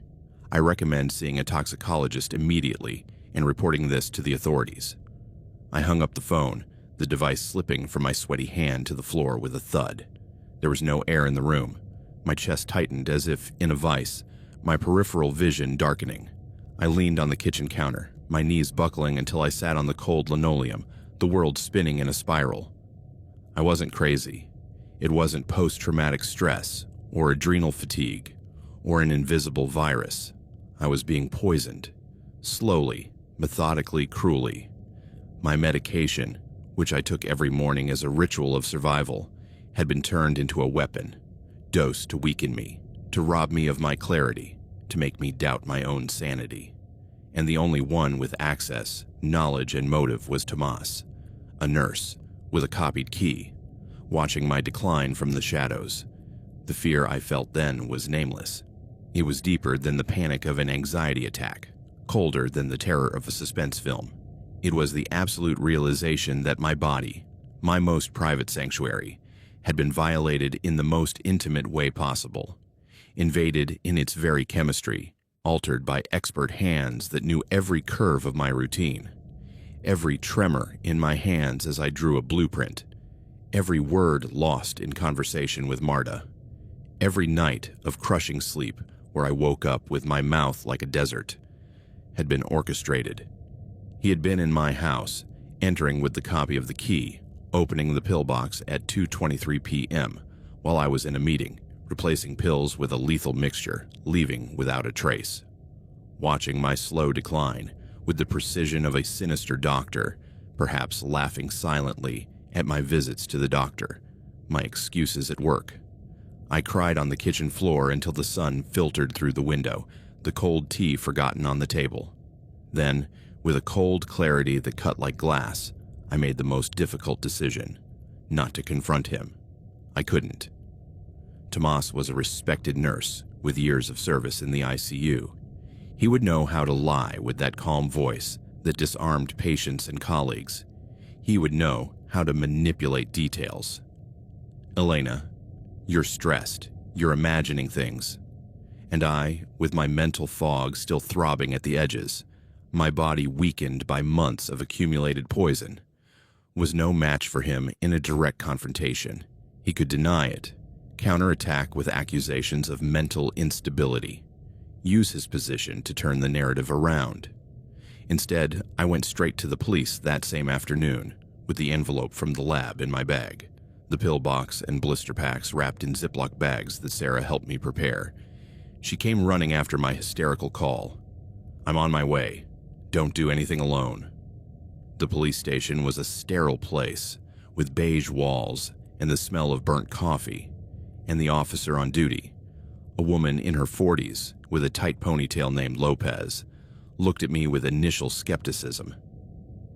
I recommend seeing a toxicologist immediately and reporting this to the authorities. I hung up the phone, the device slipping from my sweaty hand to the floor with a thud. There was no air in the room. My chest tightened as if in a vice, my peripheral vision darkening. I leaned on the kitchen counter, my knees buckling until I sat on the cold linoleum, the world spinning in a spiral. I wasn't crazy. It wasn't post-traumatic stress or adrenal fatigue or an invisible virus. I was being poisoned, slowly, methodically, cruelly. My medication, which I took every morning as a ritual of survival, had been turned into a weapon, dosed to weaken me, to rob me of my clarity, to make me doubt my own sanity. And the only one with access, knowledge, and motive was Tomas, a nurse with a copied key, watching my decline from the shadows. The fear I felt then was nameless. It was deeper than the panic of an anxiety attack, colder than the terror of a suspense film. It was the absolute realization that my body, my most private sanctuary, had been violated in the most intimate way possible, invaded in its very chemistry, altered by expert hands that knew every curve of my routine, every tremor in my hands as I drew a blueprint, every word lost in conversation with Marta, every night of crushing sleep where I woke up with my mouth like a desert, had been orchestrated. He had been in my house, entering with the copy of the key, opening the pillbox at 2:23 p.m. while I was in a meeting, replacing pills with a lethal mixture, leaving without a trace. Watching my slow decline with the precision of a sinister doctor, perhaps laughing silently at my visits to the doctor, my excuses at work. I cried on the kitchen floor until the sun filtered through the window, the cold tea forgotten on the table. Then, with a cold clarity that cut like glass, I made the most difficult decision, not to confront him. I couldn't. Tomas was a respected nurse with years of service in the ICU. He would know how to lie with that calm voice that disarmed patients and colleagues. He would know how to manipulate details. "Elena, you're stressed. You're imagining things." And I, with my mental fog still throbbing at the edges, my body weakened by months of accumulated poison, was no match for him in a direct confrontation. He could deny it, counterattack with accusations of mental instability, use his position to turn the narrative around. Instead, I went straight to the police that same afternoon, with the envelope from the lab in my bag, the pill box and blister packs wrapped in Ziploc bags that Sarah helped me prepare. She came running after my hysterical call. "I'm on my way. Don't do anything alone." The police station was a sterile place, with beige walls and the smell of burnt coffee, and the officer on duty, a woman in her 40s with a tight ponytail named Lopez, looked at me with initial skepticism.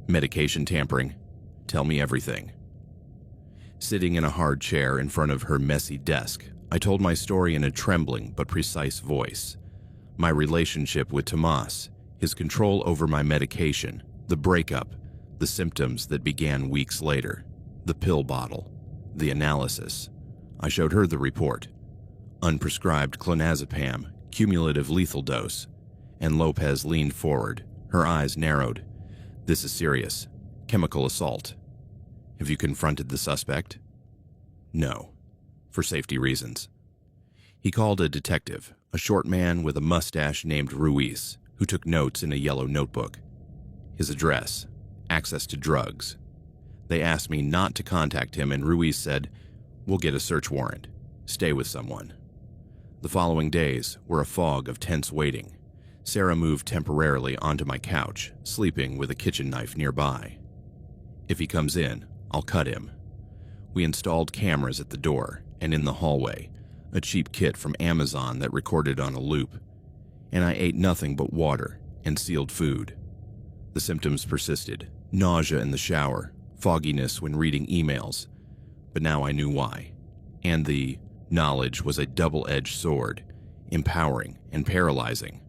"Medication tampering? Tell me everything." Sitting in a hard chair in front of her messy desk, I told my story in a trembling but precise voice. My relationship with Tomas, his control over my medication, the breakup, the symptoms that began weeks later, the pill bottle, the analysis. I showed her the report. Unprescribed clonazepam, cumulative lethal dose, and Lopez leaned forward, her eyes narrowed. "This is serious. Chemical assault." "Have you confronted the suspect?" "No, for safety reasons." He called a detective, a short man with a mustache named Ruiz, who took notes in a yellow notebook. His address, access to drugs. They asked me not to contact him, and Ruiz said, "We'll get a search warrant. Stay with someone." The following days were a fog of tense waiting. Sarah moved temporarily onto my couch, sleeping with a kitchen knife nearby. "If he comes in, I'll cut him." We installed cameras at the door and in the hallway, a cheap kit from Amazon that recorded on a loop, and I ate nothing but water and sealed food. The symptoms persisted, nausea in the shower, fogginess when reading emails, but now I knew why. And the knowledge was a double-edged sword, empowering and paralyzing.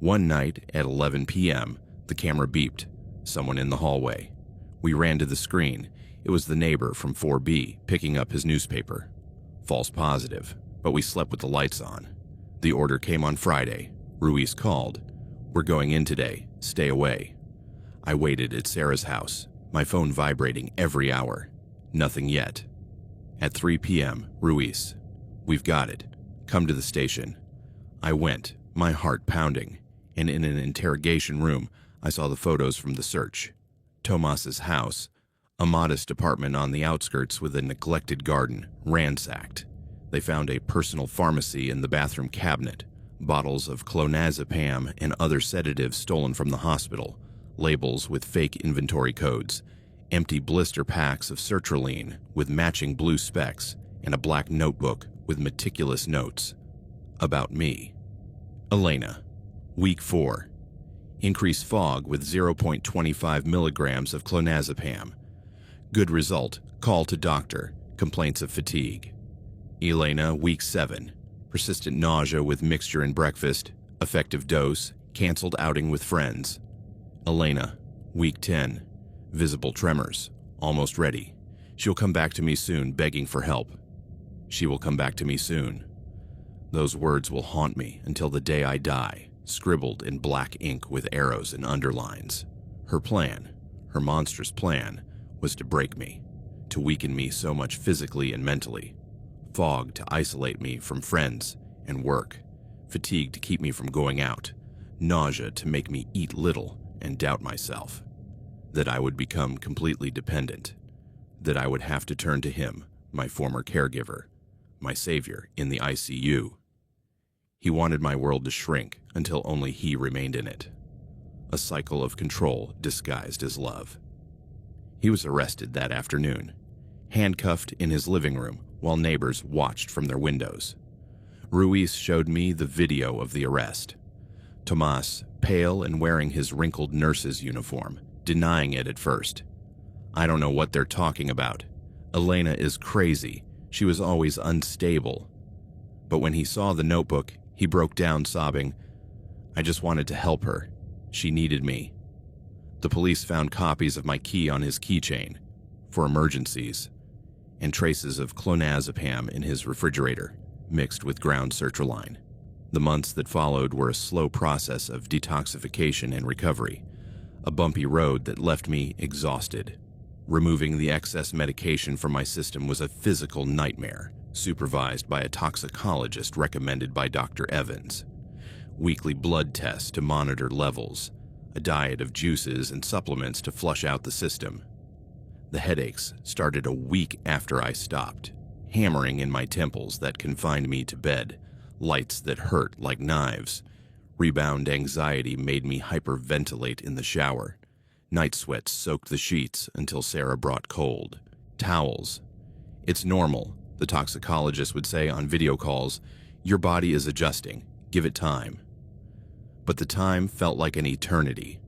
One night at 11 p.m., the camera beeped, someone in the hallway. We ran to the screen. It was the neighbor from 4B picking up his newspaper. False positive, but we slept with the lights on. The order came on Friday. Ruiz called. "We're going in today. Stay away." I waited at Sarah's house, my phone vibrating every hour. Nothing yet. At 3 p.m., Ruiz, "We've got it. Come to the station." I went, my heart pounding, and in an interrogation room, I saw the photos from the search. Tomas's house, a modest apartment on the outskirts with a neglected garden, ransacked. They found a personal pharmacy in the bathroom cabinet, bottles of clonazepam and other sedatives stolen from the hospital, labels with fake inventory codes, empty blister packs of sertraline with matching blue specs, and a black notebook with meticulous notes. About me. Elena. Week 4. Increased fog with 0.25 milligrams of clonazepam. Good result. Call to doctor. Complaints of fatigue. Elena. Week 7. Persistent nausea with mixture in breakfast. Effective dose. Canceled outing with friends. Elena. Week 10. Visible tremors. Almost ready. She'll come back to me soon, begging for help. She will come back to me soon. Those words will haunt me until the day I die, scribbled in black ink with arrows and underlines. Her plan, her monstrous plan, was to break me, to weaken me so much physically and mentally. Fog to isolate me from friends and work. Fatigue to keep me from going out. Nausea to make me eat little and doubt myself. That I would become completely dependent. That I would have to turn to him, my former caregiver, my savior in the ICU. He wanted my world to shrink until only he remained in it. A cycle of control disguised as love. He was arrested that afternoon, handcuffed in his living room while neighbors watched from their windows. Ruiz showed me the video of the arrest. Tomas, pale and wearing his wrinkled nurse's uniform, denying it at first. I don't know what they're talking about. Elena is crazy. She was always unstable. But when he saw the notebook, he broke down sobbing, I just wanted to help her. She needed me. The police found copies of my key on his keychain, for emergencies, and traces of clonazepam in his refrigerator, mixed with ground sertraline. The months that followed were a slow process of detoxification and recovery, a bumpy road that left me exhausted. Removing the excess medication from my system was a physical nightmare, supervised by a toxicologist recommended by Dr. Evans. Weekly blood tests to monitor levels, a diet of juices and supplements to flush out the system. The headaches started a week after I stopped, hammering in my temples that confined me to bed, lights that hurt like knives. Rebound anxiety made me hyperventilate in the shower. Night sweats soaked the sheets until Sarah brought cold. Towels. It's normal, the toxicologist would say on video calls. Your body is adjusting. Give it time. But the time felt like an eternity.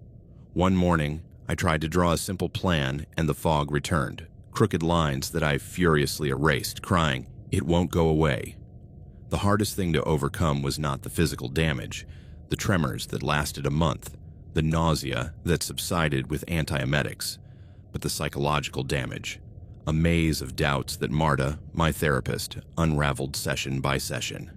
One morning, I tried to draw a simple plan and the fog returned. Crooked lines that I furiously erased, crying, "It won't go away." The hardest thing to overcome was not the physical damage, the tremors that lasted a month, the nausea that subsided with antiemetics, but the psychological damage, a maze of doubts that Marta, my therapist, unraveled session by session.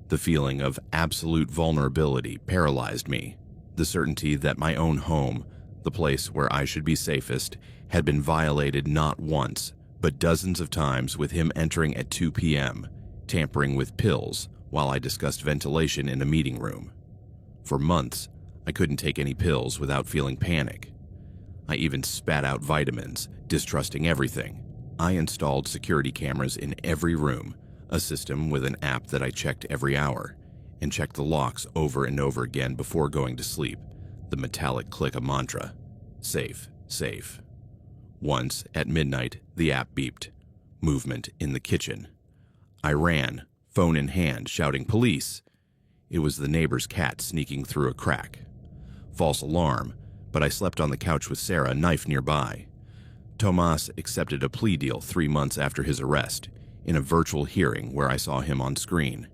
The feeling of absolute vulnerability paralyzed me, the certainty that my own home, the place where I should be safest, had been violated not once, but dozens of times, with him entering at 2 p.m., tampering with pills while I discussed ventilation in a meeting room. For months, I couldn't take any pills without feeling panic. I even spat out vitamins, distrusting everything. I installed security cameras in every room, a system with an app that I checked every hour, and checked the locks over and over again before going to sleep, the metallic click a mantra. Safe, safe. Once, at midnight, the app beeped. Movement in the kitchen. I ran, phone in hand, shouting, "Police!" It was the neighbor's cat sneaking through a crack. False alarm, but I slept on the couch with Sarah, a knife nearby. Tomas accepted a plea deal 3 months after his arrest, in a virtual hearing where I saw him on screen.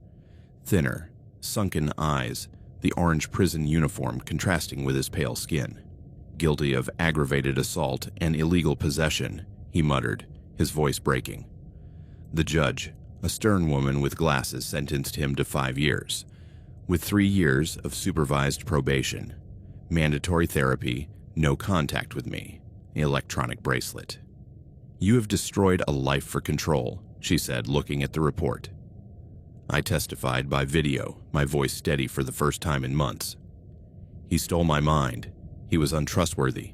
Thinner, sunken eyes, the orange prison uniform contrasting with his pale skin. Guilty of aggravated assault and illegal possession, he muttered, his voice breaking. The judge, a stern woman with glasses, sentenced him to 5 years, with 3 years of supervised probation, mandatory therapy, no contact with me, electronic bracelet. "You have destroyed a life for control," she said, looking at the report. I testified by video, my voice steady for the first time in months. He stole my mind. He was untrustworthy.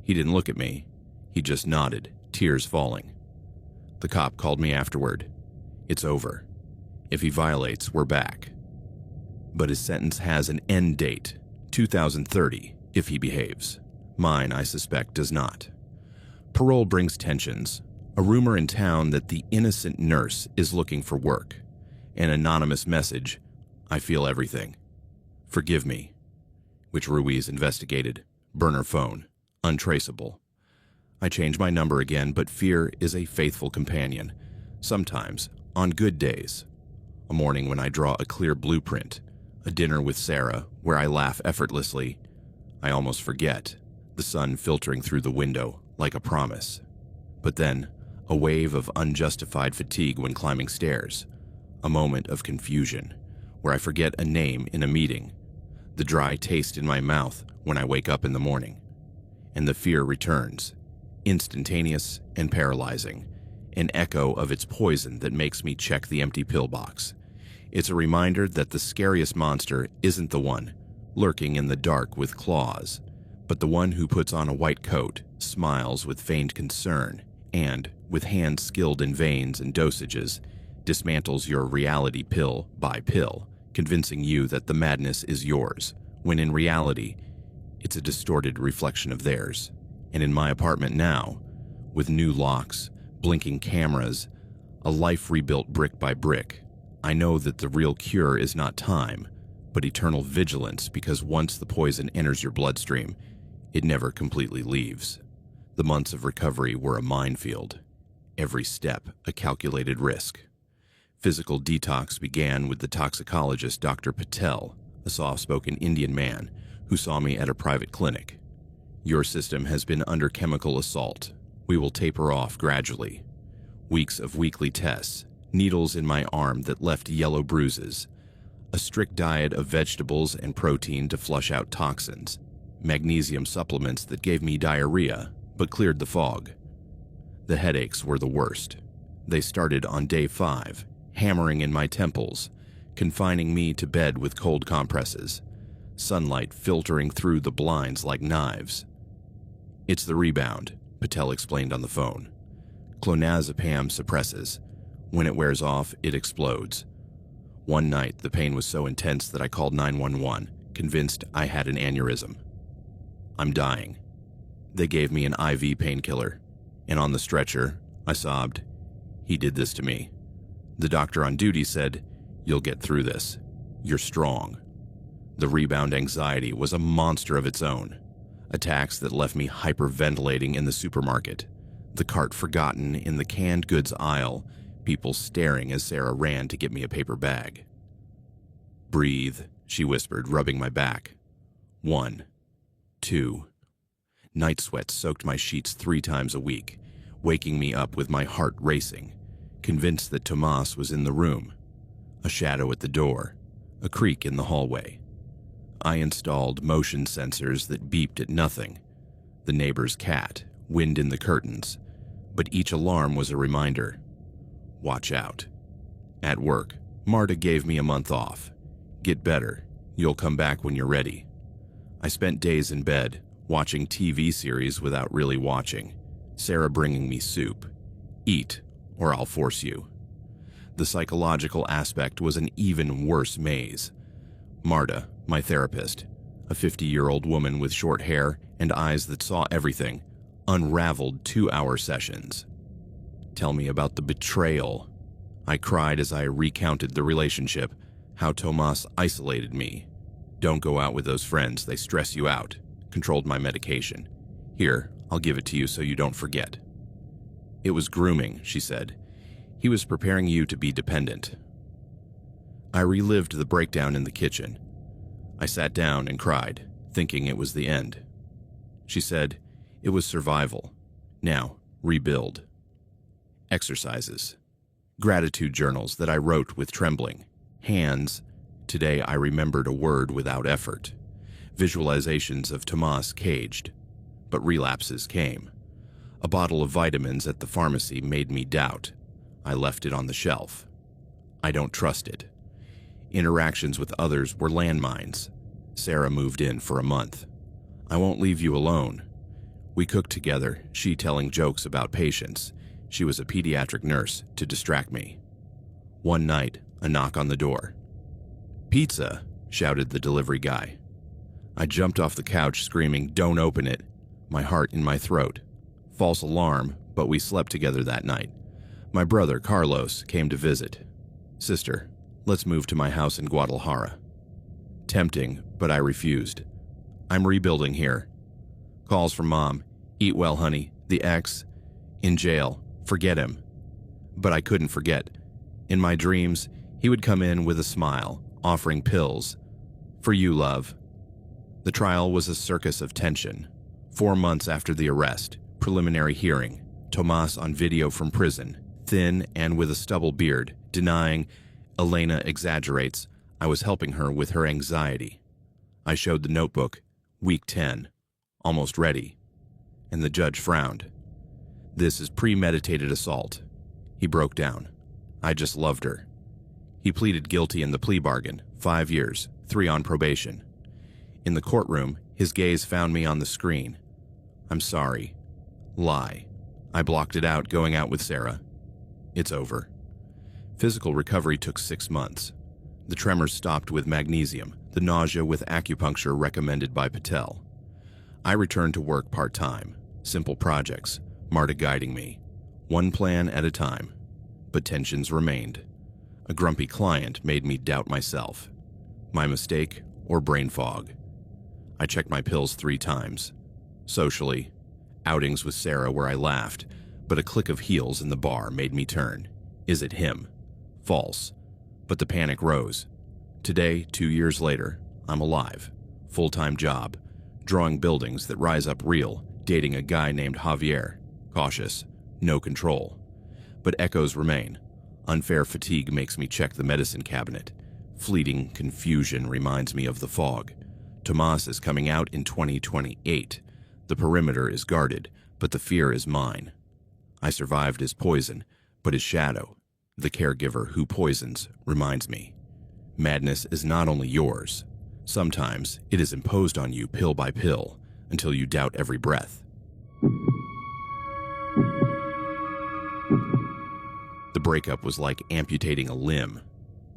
He didn't look at me. He just nodded, tears falling. The cop called me afterward. It's over. If he violates, we're back. But his sentence has an end date, 2030, if he behaves. Mine, I suspect, does not. Parole brings tensions. A rumor in town that the innocent nurse is looking for work. An anonymous message, "I feel everything. Forgive me." Which Ruiz investigated. Burner phone. Untraceable. I change my number again, but fear is a faithful companion. Sometimes, on good days. A morning when I draw a clear blueprint. A dinner with Sarah, where I laugh effortlessly. I almost forget. The sun filtering through the window, like a promise. But then, a wave of unjustified fatigue when climbing stairs. A moment of confusion, where I forget a name in a meeting. The dry taste in my mouth when I wake up in the morning. And the fear returns, instantaneous and paralyzing, an echo of its poison that makes me check the empty pill box. It's a reminder that the scariest monster isn't the one lurking in the dark with claws, but the one who puts on a white coat, smiles with feigned concern, and, with hands skilled in veins and dosages, dismantles your reality pill by pill, convincing you that the madness is yours, when in reality, it's a distorted reflection of theirs. And in my apartment now, with new locks, blinking cameras, a life rebuilt brick by brick, I know that the real cure is not time, but eternal vigilance, because once the poison enters your bloodstream, it never completely leaves. The months of recovery were a minefield. Every step a calculated risk. Physical detox began with the toxicologist Dr. Patel, a soft-spoken Indian man who saw me at a private clinic. "Your system has been under chemical assault. We will taper off gradually." Weeks of weekly tests, needles in my arm that left yellow bruises, a strict diet of vegetables and protein to flush out toxins, magnesium supplements that gave me diarrhea but cleared the fog. The headaches were the worst. They started on day 5, hammering in my temples, confining me to bed with cold compresses, sunlight filtering through the blinds like knives. "It's the rebound," Patel explained on the phone. "Clonazepam suppresses. When it wears off, it explodes." One night, the pain was so intense that I called 911, convinced I had an aneurysm. "I'm dying." They gave me an IV painkiller, and on the stretcher, I sobbed, "He did this to me." The doctor on duty said, "You'll get through this. You're strong." The rebound anxiety was a monster of its own. Attacks that left me hyperventilating in the supermarket, the cart forgotten in the canned goods aisle, people staring as Sarah ran to get me a paper bag. "Breathe," she whispered, rubbing my back. 1, 2. Night sweats soaked my sheets 3 times a week, waking me up with my heart racing, convinced that Tomas was in the room. A shadow at the door, a creak in the hallway. I installed motion sensors that beeped at nothing. The neighbor's cat, wind in the curtains, but each alarm was a reminder. Watch out. At work, Marta gave me a month off. "Get better. You'll come back when you're ready." I spent days in bed, watching TV series without really watching. Sarah bringing me soup. "Eat, or I'll force you." The psychological aspect was an even worse maze. Marta, my therapist, a 50-year-old woman with short hair and eyes that saw everything, unraveled 2-hour sessions. "Tell me about the betrayal." I cried as I recounted the relationship, how Tomas isolated me. "Don't go out with those friends, they stress you out." Controlled my medication. "Here, I'll give it to you so you don't forget." "It was grooming," she said. "He was preparing you to be dependent." I relived the breakdown in the kitchen. I sat down and cried, thinking it was the end. She said, "It was survival. Now, rebuild." Exercises. Gratitude journals that I wrote with trembling. Hands. Today I remembered a word without effort. Visualizations of Tomas caged. But relapses came. A bottle of vitamins at the pharmacy made me doubt. I left it on the shelf. I don't trust it. Interactions with others were landmines. Sarah moved in for a month. "I won't leave you alone." We cooked together, she telling jokes about patients. She was a pediatric nurse to distract me. One night, a knock on the door. "Pizza," shouted the delivery guy. I jumped off the couch screaming, "Don't open it," my heart in my throat. False alarm, but we slept together that night. My brother, Carlos, came to visit. Sister, let's move to my house in Guadalajara. Tempting, but I refused. I'm rebuilding here. Calls from Mom. Eat well, honey. The ex. In jail. Forget him. But I couldn't forget. In my dreams, he would come in with a smile, offering pills. For you, love. The trial was a circus of tension. 4 months after the arrest, preliminary hearing, Tomas on video from prison, thin and with a stubble beard, denying, Elena exaggerates, I was helping her with her anxiety. I showed the notebook, week 10, almost ready, and the judge frowned. This is premeditated assault. He broke down. I just loved her. He pleaded guilty in the plea bargain, 5 years, 3 on probation. In the courtroom, his gaze found me on the screen. I'm sorry. Lie. I blocked it out going out with Sarah. It's over. Physical recovery took 6 months. The tremors stopped with magnesium, the nausea with acupuncture recommended by Patel. I returned to work part-time, simple projects, Marta guiding me, one plan at a time. But tensions remained. A grumpy client made me doubt myself. My mistake or brain fog. I checked my pills 3 times. Socially, outings with Sarah where I laughed, but a click of heels in the bar made me turn. Is it him? False. But the panic rose. Today, 2 years later, I'm alive. Full-time job. Drawing buildings that rise up real, dating a guy named Javier. Cautious. No control. But echoes remain. Unfair fatigue makes me check the medicine cabinet. Fleeting confusion reminds me of the fog. Tomas is coming out in 2028. The perimeter is guarded, but the fear is mine. I survived his poison, but his shadow, the caregiver who poisons, reminds me. Madness is not only yours. Sometimes it is imposed on you pill by pill until you doubt every breath. The breakup was like amputating a limb.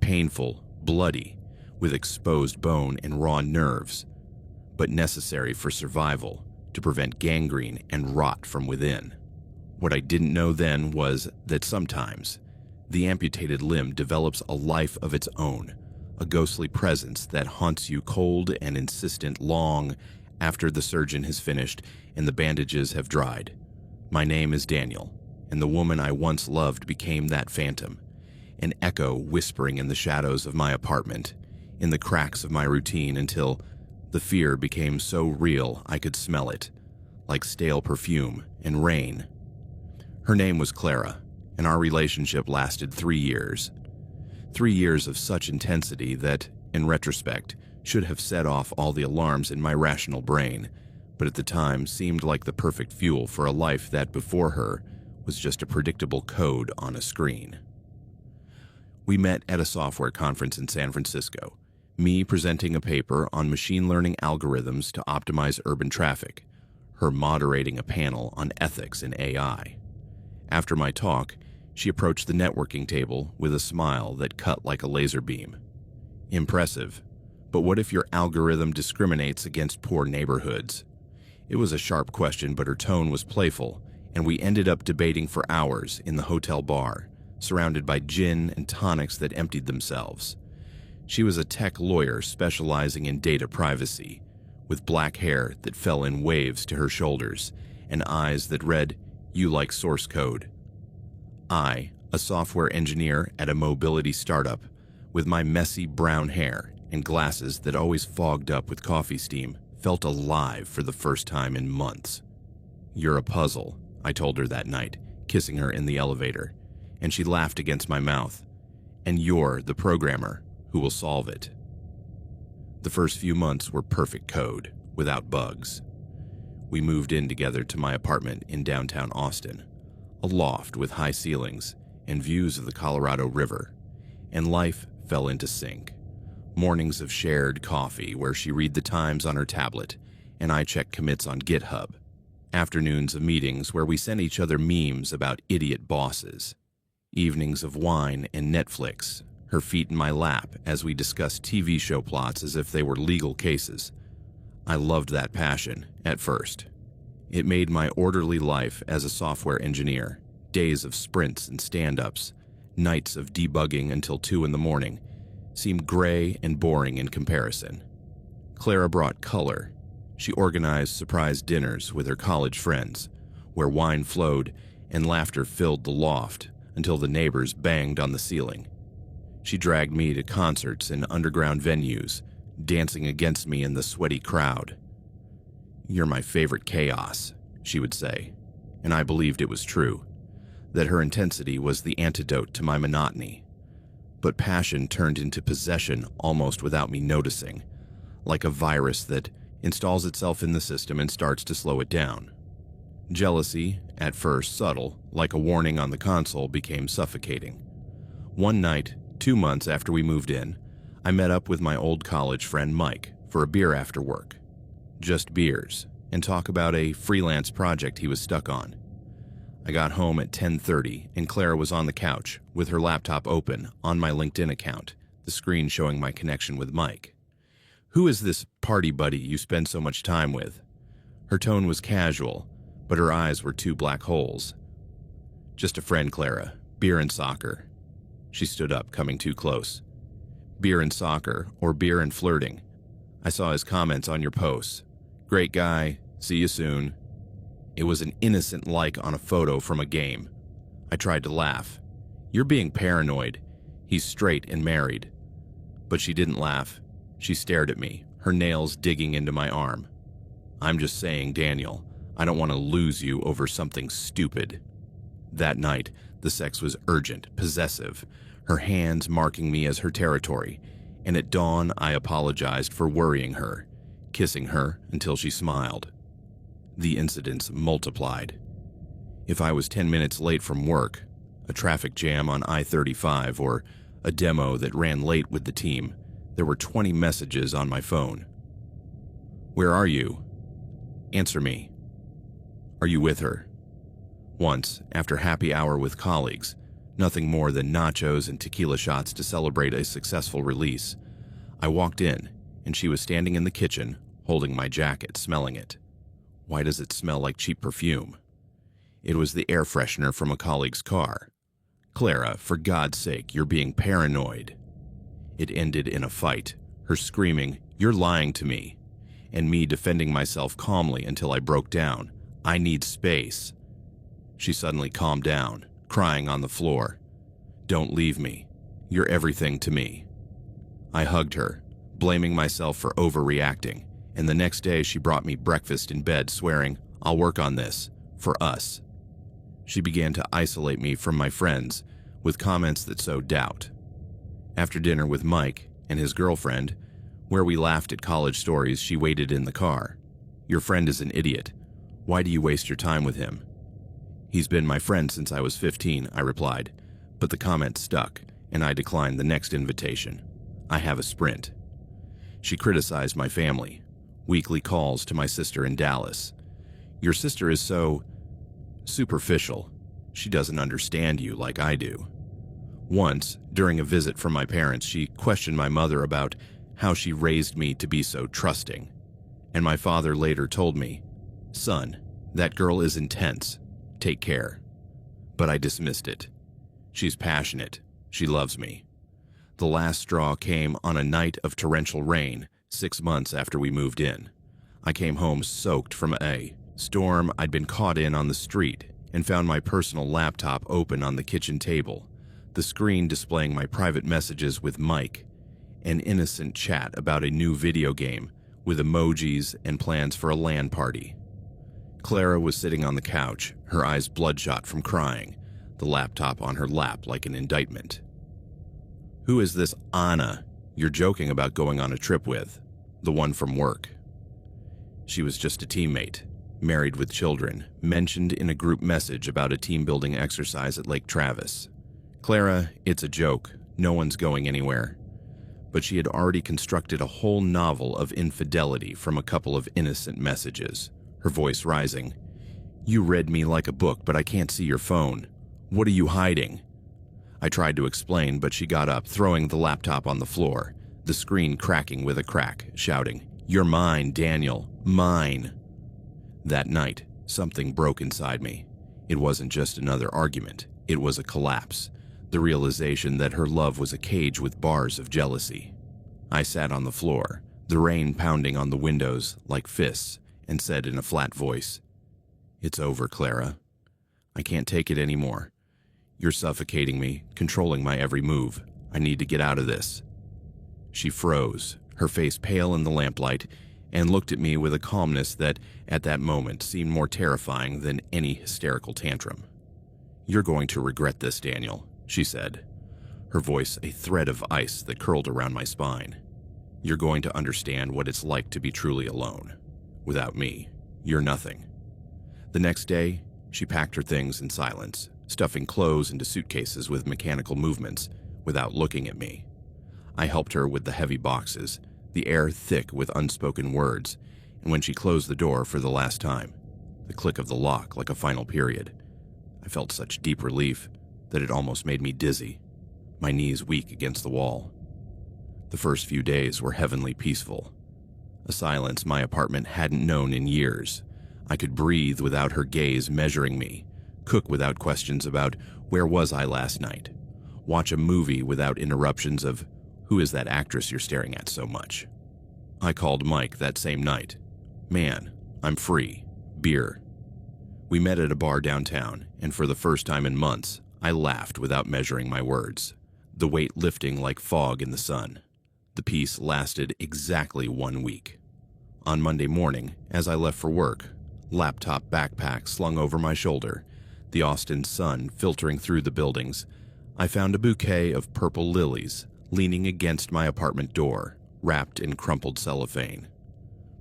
Painful, bloody, with exposed bone and raw nerves, but necessary for survival to prevent gangrene and rot from within. What I didn't know then was that sometimes the amputated limb develops a life of its own, a ghostly presence that haunts you cold and insistent long after the surgeon has finished and the bandages have dried. My name is Daniel, and the woman I once loved became that phantom, an echo whispering in the shadows of my apartment, in the cracks of my routine until the fear became so real I could smell it, like stale perfume and rain. Her name was Clara, and our relationship lasted 3 years. 3 years of such intensity that, in retrospect, should have set off all the alarms in my rational brain, but at the time seemed like the perfect fuel for a life that before her was just a predictable code on a screen. We met at a software conference in San Francisco, me presenting a paper on machine learning algorithms to optimize urban traffic, her moderating a panel on ethics in AI. After my talk, she approached the networking table with a smile that cut like a laser beam. Impressive, but what if your algorithm discriminates against poor neighborhoods? It was a sharp question, but her tone was playful, and we ended up debating for hours in the hotel bar, surrounded by gin and tonics that emptied themselves. She was a tech lawyer specializing in data privacy, with black hair that fell in waves to her shoulders and eyes that read, "You like source code." I, a software engineer at a mobility startup, with my messy brown hair and glasses that always fogged up with coffee steam, felt alive for the first time in months. "You're a puzzle," I told her that night, kissing her in the elevator, and she laughed against my mouth. "And you're the programmer who will solve it." The first few months were perfect code, without bugs. We moved in together to my apartment in downtown Austin, a loft with high ceilings and views of the Colorado River, and life fell into sync. Mornings of shared coffee where she read the Times on her tablet and I check commits on GitHub. Afternoons of meetings where we sent each other memes about idiot bosses. Evenings of wine and Netflix, her feet in my lap as we discussed TV show plots as if they were legal cases. I loved that passion at first. It made my orderly life as a software engineer, days of sprints and stand-ups, nights of debugging until 2 in the morning, seem gray and boring in comparison. Clara brought color. She organized surprise dinners with her college friends, where wine flowed and laughter filled the loft until the neighbors banged on the ceiling. She dragged me to concerts and underground venues, dancing against me in the sweaty crowd. "You're my favorite chaos," she would say, and I believed it was true, that her intensity was the antidote to my monotony. But passion turned into possession almost without me noticing, like a virus that installs itself in the system and starts to slow it down. Jealousy, at first subtle, like a warning on the console, became suffocating. One night, 2 months after we moved in, I met up with my old college friend Mike for a beer after work. Just beers, and talk about a freelance project he was stuck on. I got home at 10:30 and Clara was on the couch with her laptop open on my LinkedIn account, the screen showing my connection with Mike. "Who is this party buddy you spend so much time with?" Her tone was casual, but her eyes were 2 black holes. "Just a friend, Clara. Beer and soccer." She stood up, coming too close. "Beer and soccer, or beer and flirting. I saw his comments on your posts. Great guy, see you soon." It was an innocent like on a photo from a game. I tried to laugh. "You're being paranoid. He's straight and married." But she didn't laugh. She stared at me, her nails digging into my arm. "I'm just saying, Daniel, I don't want to lose you over something stupid." That night, the sex was urgent, possessive, her hands marking me as her territory, and at dawn I apologized for worrying her, kissing her until she smiled. The incidents multiplied. If I was 10 minutes late from work, a traffic jam on I-35, or a demo that ran late with the team, there were 20 messages on my phone. "Where are you? Answer me. Are you with her?" Once, after happy hour with colleagues, nothing more than nachos and tequila shots to celebrate a successful release, I walked in, and she was standing in the kitchen, holding my jacket, smelling it. Why does it smell like cheap perfume? It was the air freshener from a colleague's car. "Clara, for God's sake, you're being paranoid." It ended in a fight, her screaming, "You're lying to me," and me defending myself calmly until I broke down. "I need space." She suddenly calmed down, crying on the floor. "Don't leave me. You're everything to me." I hugged her, blaming myself for overreacting, and the next day she brought me breakfast in bed, swearing, "I'll work on this, for us." She began to isolate me from my friends with comments that sowed doubt. After dinner with Mike and his girlfriend, where we laughed at college stories, she waited in the car. "Your friend is an idiot. Why do you waste your time with him?" "He's been my friend since I was 15, I replied, but the comment stuck, and I declined the next invitation. I have a sprint. She criticized my family. Weekly calls to my sister in Dallas. "Your sister is so superficial. She doesn't understand you like I do." Once, during a visit from my parents, she questioned my mother about how she raised me to be so trusting. And my father later told me, "Son, that girl is intense. Take care." But I dismissed it. She's passionate. She loves me. The last straw came on a night of torrential rain, 6 months after we moved in. I came home soaked from a storm I'd been caught in on the street and found my personal laptop open on the kitchen table, the screen displaying my private messages with Mike, an innocent chat about a new video game with emojis and plans for a LAN party. Clara was sitting on the couch, her eyes bloodshot from crying, the laptop on her lap like an indictment. "Who is this Anna you're joking about going on a trip with? The one from work." She was just a teammate, married with children, mentioned in a group message about a team-building exercise at Lake Travis. "Clara, it's a joke. No one's going anywhere." But she had already constructed a whole novel of infidelity from a couple of innocent messages, her voice rising. "You read me like a book, but I can't see your phone. What are you hiding?" I tried to explain, but she got up, throwing the laptop on the floor, the screen cracking with a crack, shouting, "You're mine, Daniel, mine." That night, Something broke inside me. It wasn't just another argument. It was a collapse. The realization that her love was a cage with bars of jealousy. I sat on the floor, the rain pounding on the windows like fists, and said in a flat voice, "It's over, Clara. I can't take it anymore. You're suffocating me, controlling my every move. I need to get out of this." She froze, her face pale in the lamplight, and looked at me with a calmness that, at that moment, seemed more terrifying than any hysterical tantrum. "You're going to regret this, Daniel," she said, her voice a thread of ice that curled around my spine. "You're going to understand what it's like to be truly alone. Without me, you're nothing." The next day, she packed her things in silence, stuffing clothes into suitcases with mechanical movements, without looking at me. I helped her with the heavy boxes, the air thick with unspoken words, and when she closed the door for the last time, the click of the lock like a final period, I felt such deep relief that it almost made me dizzy, my knees weak against the wall. The first few days were heavenly peaceful, a silence my apartment hadn't known in years. I could breathe without her gaze measuring me, cook without questions about where was I last night, watch a movie without interruptions of who is that actress you're staring at so much. I called Mike that same night. "Man, I'm free. Beer." We met at a bar downtown, and for the first time in months, I laughed without measuring my words, the weight lifting like fog in the sun. The peace lasted exactly 1 week. On Monday morning, as I left for work, laptop backpack slung over my shoulder, the Austin sun filtering through the buildings, I found a bouquet of purple lilies leaning against my apartment door, wrapped in crumpled cellophane.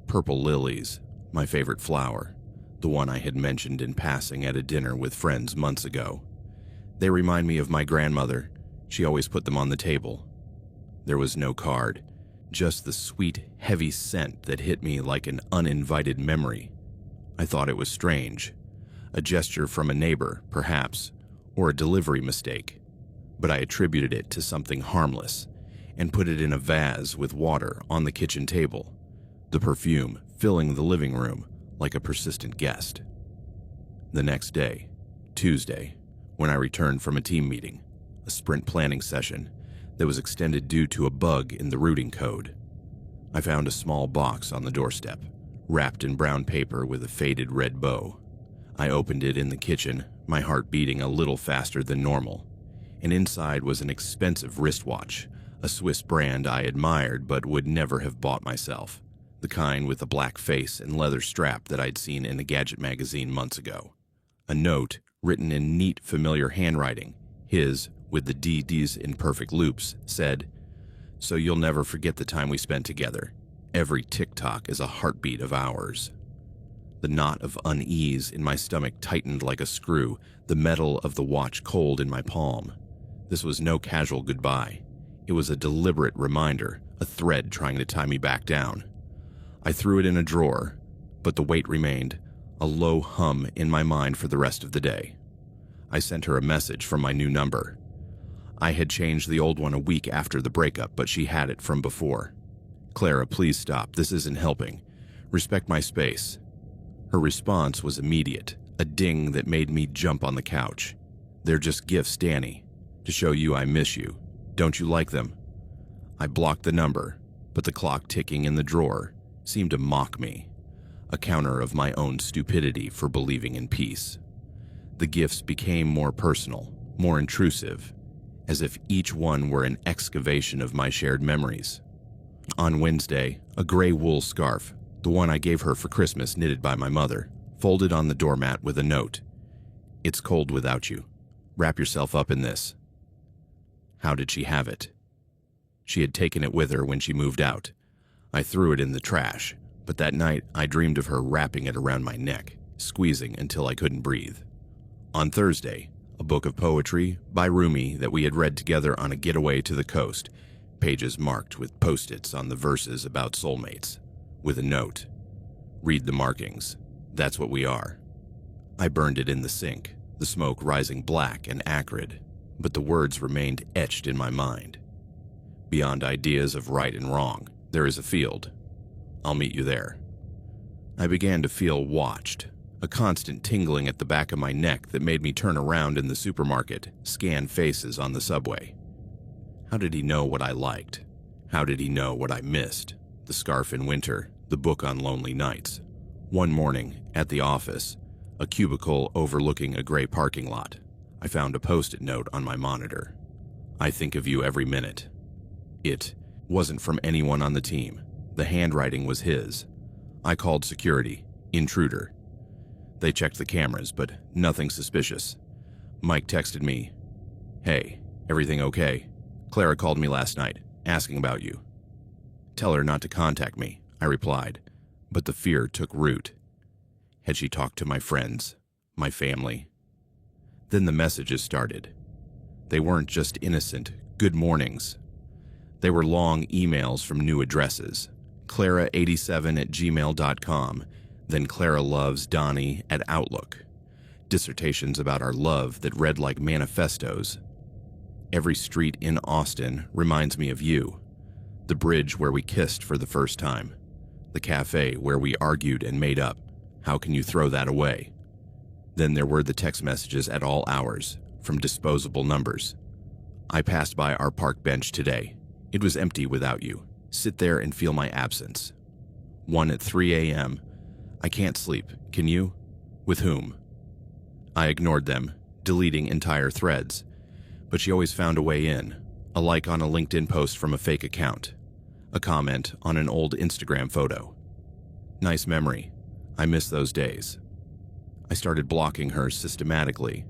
Purple lilies, my favorite flower, the one I had mentioned in passing at a dinner with friends months ago. They remind me of my grandmother. She always put them on the table. There was no card, just the sweet, heavy scent that hit me like an uninvited memory. I thought it was strange, a gesture from a neighbor, perhaps, or a delivery mistake, but I attributed it to something harmless and put it in a vase with water on the kitchen table, the perfume filling the living room like a persistent guest. The next day, Tuesday, when I returned from a team meeting, a sprint planning session that was extended due to a bug in the routing code, I found a small box on the doorstep, wrapped in brown paper with a faded red bow. I opened it in the kitchen, my heart beating a little faster than normal, and inside was an expensive wristwatch, a Swiss brand I admired but would never have bought myself, the kind with a black face and leather strap that I'd seen in a gadget magazine months ago. A note, written in neat, familiar handwriting, his, with the DDs in perfect loops, said, "So you'll never forget the time we spent together. Every tick-tock is a heartbeat of ours." The knot of unease in my stomach tightened like a screw, the metal of the watch cold in my palm. This was no casual goodbye. It was a deliberate reminder, a thread trying to tie me back down. I threw it in a drawer, but the weight remained, a low hum in my mind for the rest of the day. I sent her a message from my new number. I had changed the old one a week after the breakup, but she had it from before. "Clara, please stop. This isn't helping. Respect my space." Her response was immediate, a ding that made me jump on the couch. "They're just gifts, Danny, to show you I miss you. Don't you like them?" I blocked the number, but the clock ticking in the drawer seemed to mock me, a counter of my own stupidity for believing in peace. The gifts became more personal, more intrusive, as if each one were an excavation of my shared memories. On Wednesday, a gray wool scarf, the one I gave her for Christmas knitted by my mother, folded on the doormat with a note. "It's cold without you. Wrap yourself up in this." How did she have it? She had taken it with her when she moved out. I threw it in the trash, but that night I dreamed of her wrapping it around my neck, squeezing until I couldn't breathe. On Thursday, a book of poetry by Rumi that we had read together on a getaway to the coast, pages marked with post-its on the verses about soulmates, with a note. "Read the markings. That's what we are." I burned it in the sink, the smoke rising black and acrid, but the words remained etched in my mind. "Beyond ideas of right and wrong, there is a field. I'll meet you there." I began to feel watched, a constant tingling at the back of my neck that made me turn around in the supermarket, scan faces on the subway. How did he know what I liked? How did he know what I missed? The scarf in winter, the book on lonely nights. One morning, at the office, a cubicle overlooking a gray parking lot, I found a post-it note on my monitor. I think of you every minute. It wasn't from anyone on the team. The handwriting was his. I called security. Intruder. They checked the cameras, but nothing suspicious. Mike texted me, "Hey, everything okay? Clara called me last night, asking about you." "Tell her not to contact me," I replied, but the fear took root. Had she talked to my friends, my family? Then the messages started. They weren't just innocent good mornings. They were long emails from new addresses. Clara87@gmail.com, then Clara loves Donnie at Outlook. Dissertations about our love that read like manifestos. Every street in Austin reminds me of you. The bridge where we kissed for the first time. The cafe where we argued and made up. How can you throw that away? Then there were the text messages at all hours, from disposable numbers. I passed by our park bench today. It was empty without you. Sit there and feel my absence. One at 3 a.m. I can't sleep. Can you? With whom? I ignored them, deleting entire threads. But she always found a way in. A like on a LinkedIn post from a fake account. A comment on an old Instagram photo. Nice memory. I miss those days. I started blocking her systematically.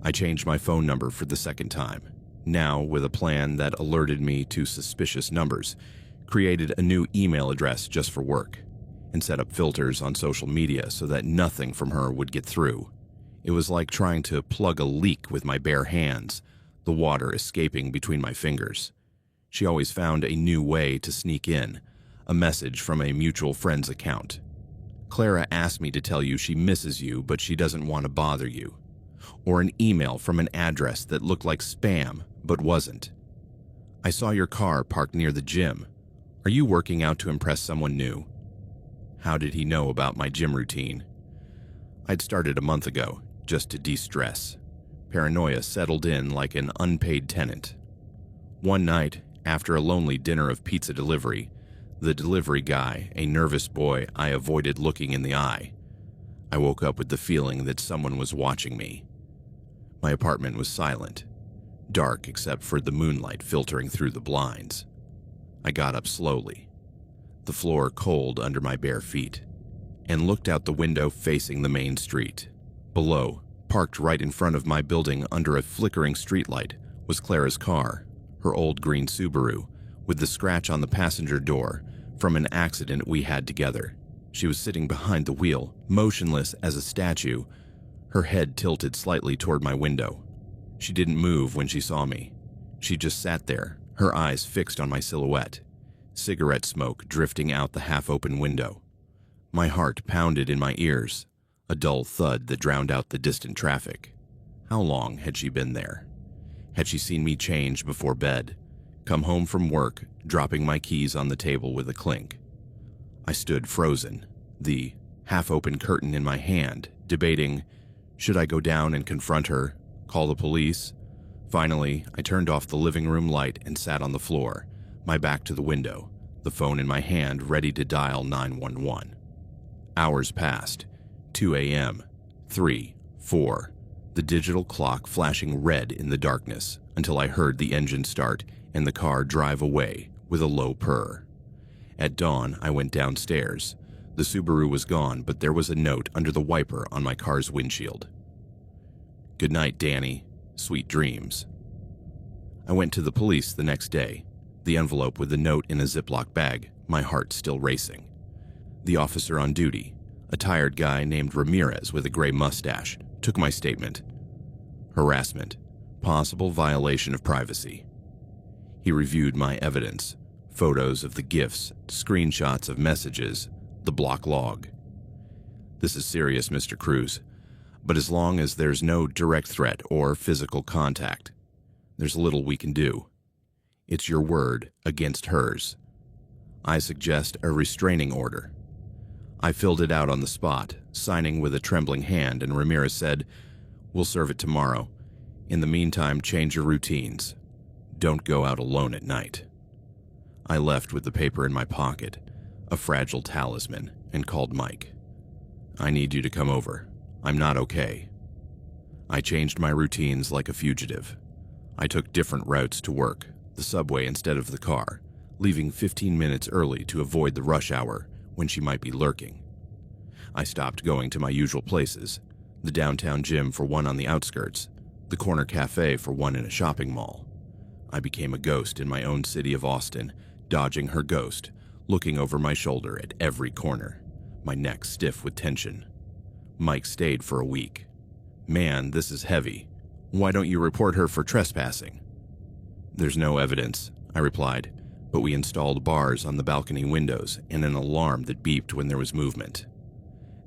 I changed my phone number for the second time. Now with a plan that alerted me to suspicious numbers. Created a new email address just for work. And set up filters on social media so that nothing from her would get through. It was like trying to plug a leak with my bare hands, the water escaping between my fingers. She always found a new way to sneak in, a message from a mutual friend's account. Clara asked me to tell you she misses you, but she doesn't want to bother you. Or an email from an address that looked like spam, but wasn't. I saw your car parked near the gym. Are you working out to impress someone new? How did he know about my gym routine? I'd started a month ago, just to de-stress. Paranoia settled in like an unpaid tenant. One night, after a lonely dinner of pizza delivery, the delivery guy, a nervous boy I avoided looking in the eye, I woke up with the feeling that someone was watching me. My apartment was silent, dark except for the moonlight filtering through the blinds. I got up slowly, the floor cold under my bare feet, and looked out the window facing the main street. Below, parked right in front of my building under a flickering streetlight, was Clara's car, her old green Subaru, with the scratch on the passenger door from an accident we had together. She was sitting behind the wheel, motionless as a statue, her head tilted slightly toward my window. She didn't move when she saw me. She just sat there, her eyes fixed on my silhouette, cigarette smoke drifting out the half-open window. My heart pounded in my ears, a dull thud that drowned out the distant traffic. How long had she been there? Had she seen me change before bed, come home from work, dropping my keys on the table with a clink? I stood frozen, the half-open curtain in my hand, debating, should I go down and confront her, call the police? Finally, I turned off the living room light and sat on the floor, my back to the window, the phone in my hand ready to dial 911. Hours passed. 2 a.m., 3, 4, the digital clock flashing red in the darkness until I heard the engine start and the car drive away with a low purr. At dawn, I went downstairs. The Subaru was gone, but there was a note under the wiper on my car's windshield. Good night, Danny. Sweet dreams. I went to the police the next day, the envelope with the note in a Ziploc bag, my heart still racing. The officer on duty, a tired guy named Ramirez with a gray mustache, took my statement. Harassment. Possible violation of privacy. He reviewed my evidence, photos of the gifts, screenshots of messages, the block log. This is serious, Mr. Cruz, but as long as there's no direct threat or physical contact, there's little we can do. It's your word against hers. I suggest a restraining order. I filled it out on the spot, signing with a trembling hand, and Ramirez said, "We'll serve it tomorrow. In the meantime, change your routines. Don't go out alone at night." I left with the paper in my pocket, a fragile talisman, and called Mike. "I need you to come over. I'm not okay." I changed my routines like a fugitive. I took different routes to work, the subway instead of the car, leaving 15 minutes early to avoid the rush hour when she might be lurking. I stopped going to my usual places, the downtown gym for one on the outskirts, the corner cafe for one in a shopping mall. I became a ghost in my own city of Austin, dodging her ghost, looking over my shoulder at every corner, my neck stiff with tension. Mike stayed for a week. "Man, this is heavy. Why don't you report her for trespassing?" "There's no evidence," I replied, but we installed bars on the balcony windows and an alarm that beeped when there was movement.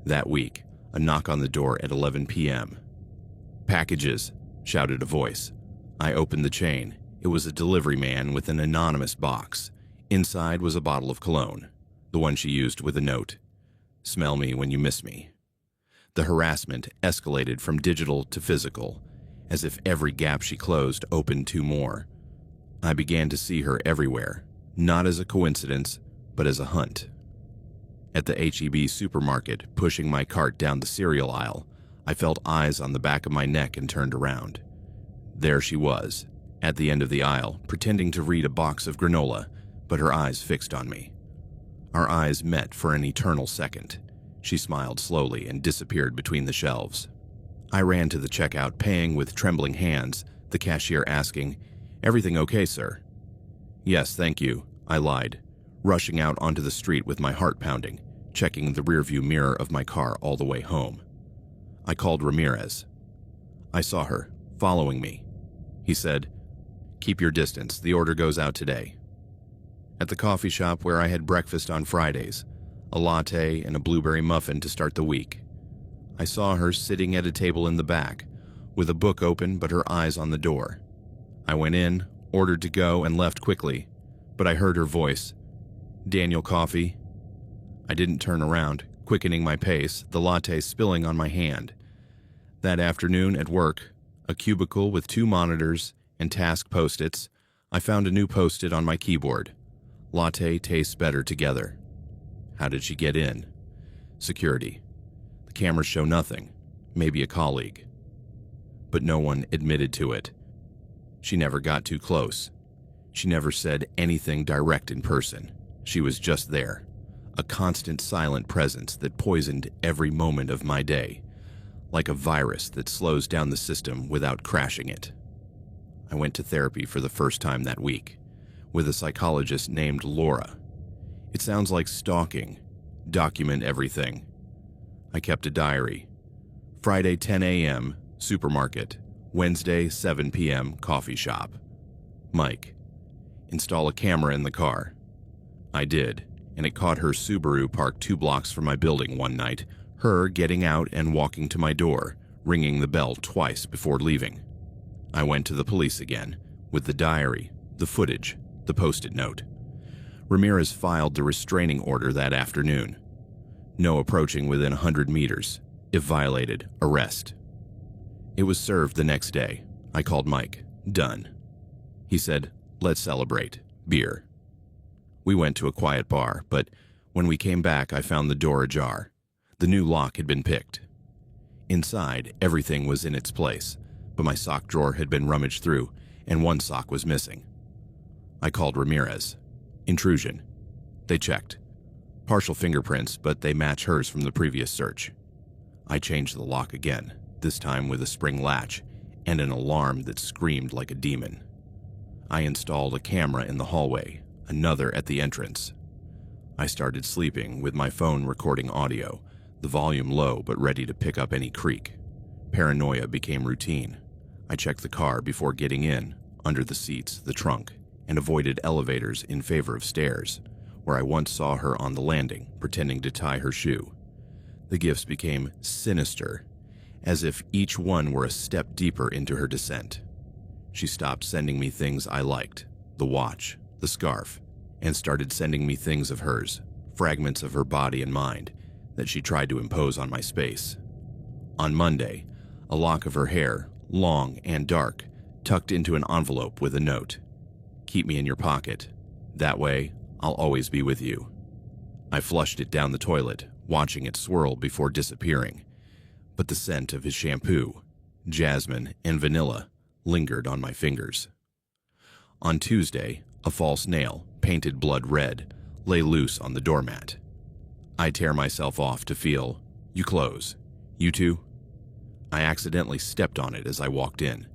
That week, a knock on the door at 11 p.m. "Packages," shouted a voice. I opened the chain. It was a delivery man with an anonymous box. Inside was a bottle of cologne, the one she used with a note, "Smell me when you miss me." The harassment escalated from digital to physical, as if every gap she closed opened two more. I began to see her everywhere, not as a coincidence, but as a hunt. At the H-E-B supermarket, pushing my cart down the cereal aisle, I felt eyes on the back of my neck and turned around. There she was, at the end of the aisle, pretending to read a box of granola, but her eyes fixed on me. Our eyes met for an eternal second. She smiled slowly and disappeared between the shelves. I ran to the checkout, paying with trembling hands, the cashier asking, "Everything okay, sir?" "Yes, thank you," I lied, rushing out onto the street with my heart pounding, checking the rearview mirror of my car all the way home. I called Ramirez. I saw her, following me. He said, "Keep your distance, the order goes out today." At the coffee shop where I had breakfast on Fridays, a latte and a blueberry muffin to start the week, I saw her sitting at a table in the back, with a book open but her eyes on the door. I went in, ordered to go, and left quickly, but I heard her voice, "Daniel, coffee?" I didn't turn around, quickening my pace, the latte spilling on my hand. That afternoon at work, a cubicle with 2 monitors and task post-its, I found a new post-it on my keyboard. "Latte tastes better together." How did she get in? Security. The cameras show nothing, maybe a colleague. But no one admitted to it. She never got too close. She never said anything direct in person. She was just there, a constant silent presence that poisoned every moment of my day, like a virus that slows down the system without crashing it. I went to therapy for the first time that week, with a psychologist named Laura. It sounds like stalking. Document everything. I kept a diary. Friday 10 a.m., supermarket. Wednesday 7 p.m., coffee shop. Mike. Install a camera in the car. I did, and it caught her Subaru parked 2 blocks from my building one night, her getting out and walking to my door, ringing the bell twice before leaving. I went to the police again, with the diary, the footage, the post-it note. Ramirez filed the restraining order that afternoon. No approaching within 100 meters. If violated, arrest. It was served the next day. I called Mike. Done. He said, "Let's celebrate. Beer." We went to a quiet bar, but when we came back, I found the door ajar. The new lock had been picked. Inside, everything was in its place, but my sock drawer had been rummaged through, and one sock was missing. I called Ramirez. Intrusion. They checked. Partial fingerprints, but they match hers from the previous search. I changed the lock again, this time with a spring latch and an alarm that screamed like a demon. I installed a camera in the hallway, another at the entrance. I started sleeping with my phone recording audio, the volume low but ready to pick up any creak. Paranoia became routine. I checked the car before getting in, under the seats, the trunk, and avoided elevators in favor of stairs, where I once saw her on the landing, pretending to tie her shoe. The gifts became sinister, as if each one were a step deeper into her descent. She stopped sending me things I liked, the watch, the scarf, and started sending me things of hers, fragments of her body and mind, that she tried to impose on my space. On Monday, a lock of her hair, long and dark, tucked into an envelope with a note. "Keep me in your pocket. That way, I'll always be with you." I flushed it down the toilet, watching it swirl before disappearing, but the scent of his shampoo, jasmine, and vanilla lingered on my fingers. On Tuesday, a false nail, painted blood red, lay loose on the doormat. I tear myself off to feel, "You close. You too?" I accidentally stepped on it as I walked in,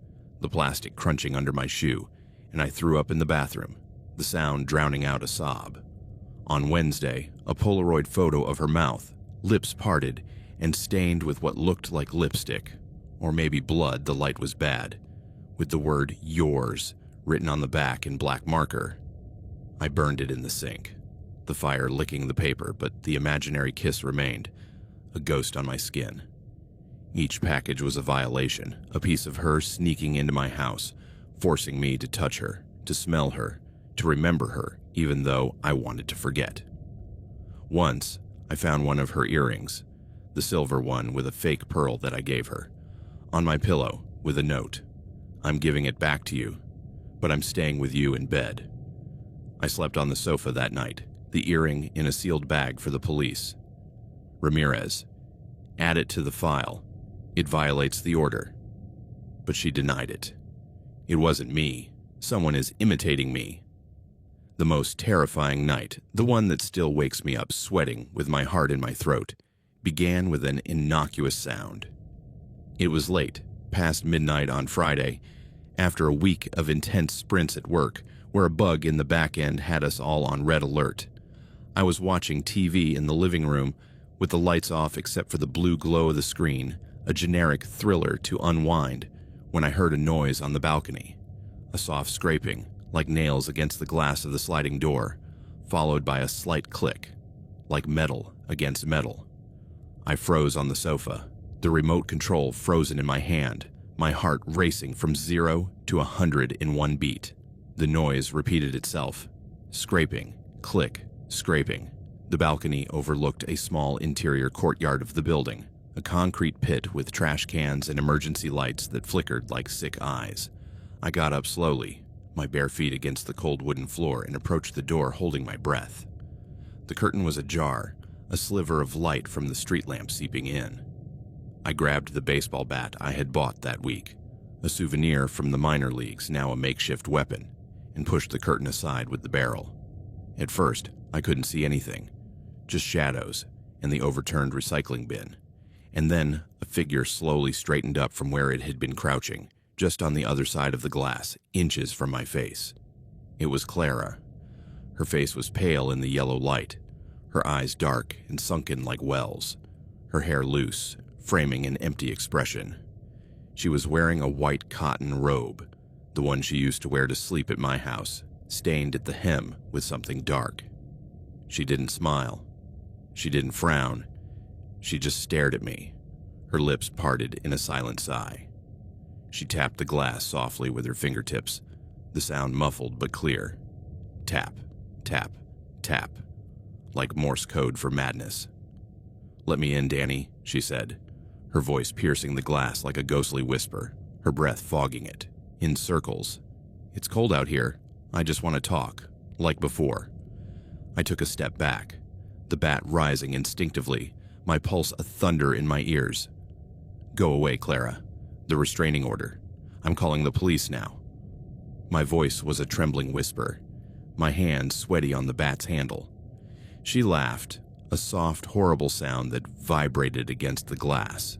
the plastic crunching under my shoe, and I threw up in the bathroom, the sound drowning out a sob. On Wednesday, a Polaroid photo of her mouth, lips parted, and stained with what looked like lipstick, or maybe blood, the light was bad, with the word "yours" written on the back in black marker. I burned it in the sink, the fire licking the paper, but the imaginary kiss remained, a ghost on my skin. Each package was a violation, a piece of her sneaking into my house, forcing me to touch her, to smell her, to remember her, even though I wanted to forget. Once, I found one of her earrings, the silver one with a fake pearl that I gave her, on my pillow with a note. "I'm giving it back to you, but I'm staying with you in bed." I slept on the sofa that night, the earring in a sealed bag for the police. "Ramirez, add it to the file. It violates the order." But she denied it. "It wasn't me. Someone is imitating me." The most terrifying night, the one that still wakes me up sweating with my heart in my throat, began with an innocuous sound. It was late, past midnight on Friday, after a week of intense sprints at work, where a bug in the back end had us all on red alert. I was watching TV in the living room with the lights off except for the blue glow of the screen, a generic thriller to unwind, when I heard a noise on the balcony, a soft scraping, like nails against the glass of the sliding door, followed by a slight click, like metal against metal. I froze on the sofa, the remote control frozen in my hand, my heart racing from 0 to 100 in one beat. The noise repeated itself, scraping, click, scraping. The balcony overlooked a small interior courtyard of the building, a concrete pit with trash cans and emergency lights that flickered like sick eyes. I got up slowly, my bare feet against the cold wooden floor, and approached the door holding my breath. The curtain was ajar, a sliver of light from the street lamp seeping in. I grabbed the baseball bat I had bought that week, a souvenir from the minor leagues, now a makeshift weapon, and pushed the curtain aside with the barrel. At first, I couldn't see anything, just shadows and the overturned recycling bin. And then a figure slowly straightened up from where it had been crouching, just on the other side of the glass, inches from my face. It was Clara. Her face was pale in the yellow light, her eyes dark and sunken like wells, her hair loose, framing an empty expression. She was wearing a white cotton robe, the one she used to wear to sleep at my house, stained at the hem with something dark. She didn't smile. She didn't frown. She just stared at me, her lips parted in a silent sigh. She tapped the glass softly with her fingertips, the sound muffled but clear. Tap, tap, tap, like Morse code for madness. "Let me in, Danny," she said, her voice piercing the glass like a ghostly whisper, her breath fogging it, in circles. "It's cold out here. I just want to talk, like before." I took a step back, the bat rising instinctively, my pulse a thunder in my ears. "Go away, Clara. The restraining order. I'm calling the police now." My voice was a trembling whisper, my hand sweaty on the bat's handle. She laughed, a soft, horrible sound that vibrated against the glass,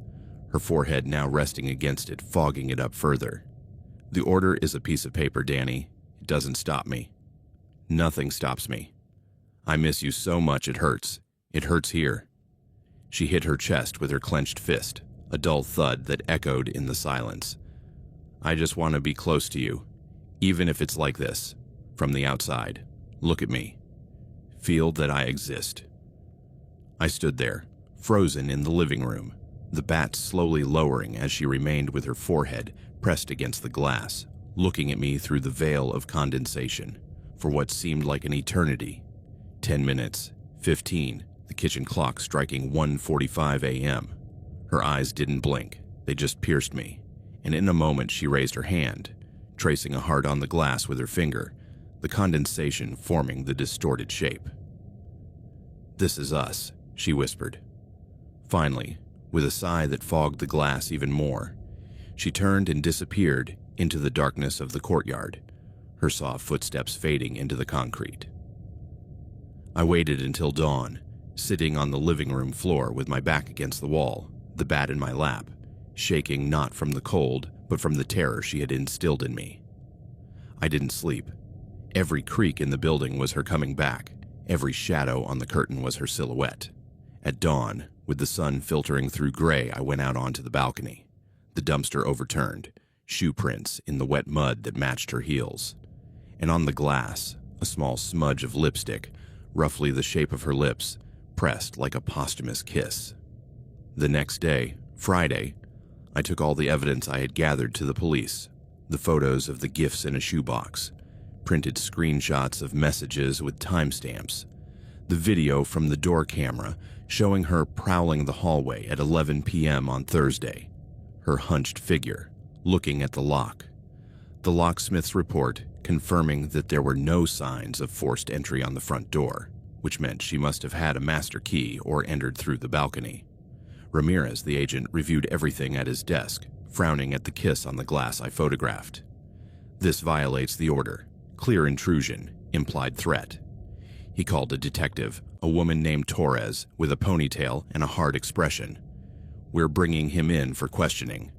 her forehead now resting against it, fogging it up further. "The order is a piece of paper, Danny. It doesn't stop me. Nothing stops me. I miss you so much it hurts. It hurts here." She hit her chest with her clenched fist, a dull thud that echoed in the silence. "I just want to be close to you, even if it's like this, from the outside. Look at me. Feel that I exist." I stood there, frozen in the living room, the bat slowly lowering as she remained with her forehead pressed against the glass, looking at me through the veil of condensation, for what seemed like an eternity. 10 minutes, 15, the kitchen clock striking 1:45 a.m. Her eyes didn't blink, they just pierced me, and in a moment she raised her hand, tracing a heart on the glass with her finger, the condensation forming the distorted shape. "This is us," she whispered. Finally, with a sigh that fogged the glass even more, she turned and disappeared into the darkness of the courtyard, her soft footsteps fading into the concrete. I waited until dawn, sitting on the living room floor with my back against the wall, the bat in my lap, shaking not from the cold, but from the terror she had instilled in me. I didn't sleep. Every creak in the building was her coming back. Every shadow on the curtain was her silhouette. At dawn, with the sun filtering through gray, I went out onto the balcony. The dumpster overturned, shoe prints in the wet mud that matched her heels. And on the glass, a small smudge of lipstick, roughly the shape of her lips, pressed like a posthumous kiss. The next day, Friday, I took all the evidence I had gathered to the police, the photos of the gifts in a shoebox, printed screenshots of messages with timestamps, the video from the door camera showing her prowling the hallway at 11 p.m. on Thursday, her hunched figure, looking at the lock, the locksmith's report confirming that there were no signs of forced entry on the front door, which meant she must have had a master key or entered through the balcony. Ramirez, the agent, reviewed everything at his desk, frowning at the kiss on the glass I photographed. "This violates the order. Clear intrusion, implied threat." He called a detective, a woman named Torres, with a ponytail and a hard expression. "We're bringing him in for questioning."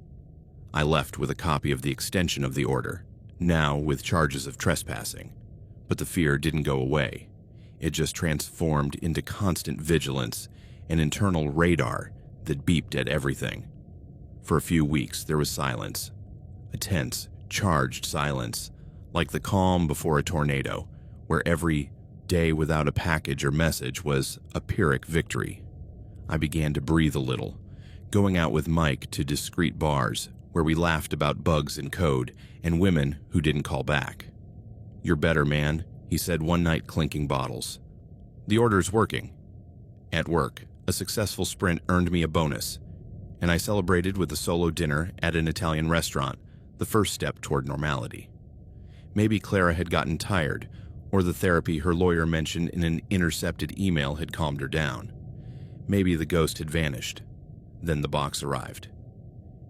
I left with a copy of the extension of the order, now with charges of trespassing. But the fear didn't go away. It just transformed into constant vigilance, an internal radar that beeped at everything. For a few weeks, there was silence. A tense, charged silence, like the calm before a tornado, where every day without a package or message was a Pyrrhic victory. I began to breathe a little, going out with Mike to discreet bars, where we laughed about bugs in code and women who didn't call back. "You're better, man," he said one night, clinking bottles. "The order's working." At work, a successful sprint earned me a bonus, and I celebrated with a solo dinner at an Italian restaurant, the first step toward normality. Maybe Clara had gotten tired, or the therapy her lawyer mentioned in an intercepted email had calmed her down. Maybe the ghost had vanished. Then the box arrived.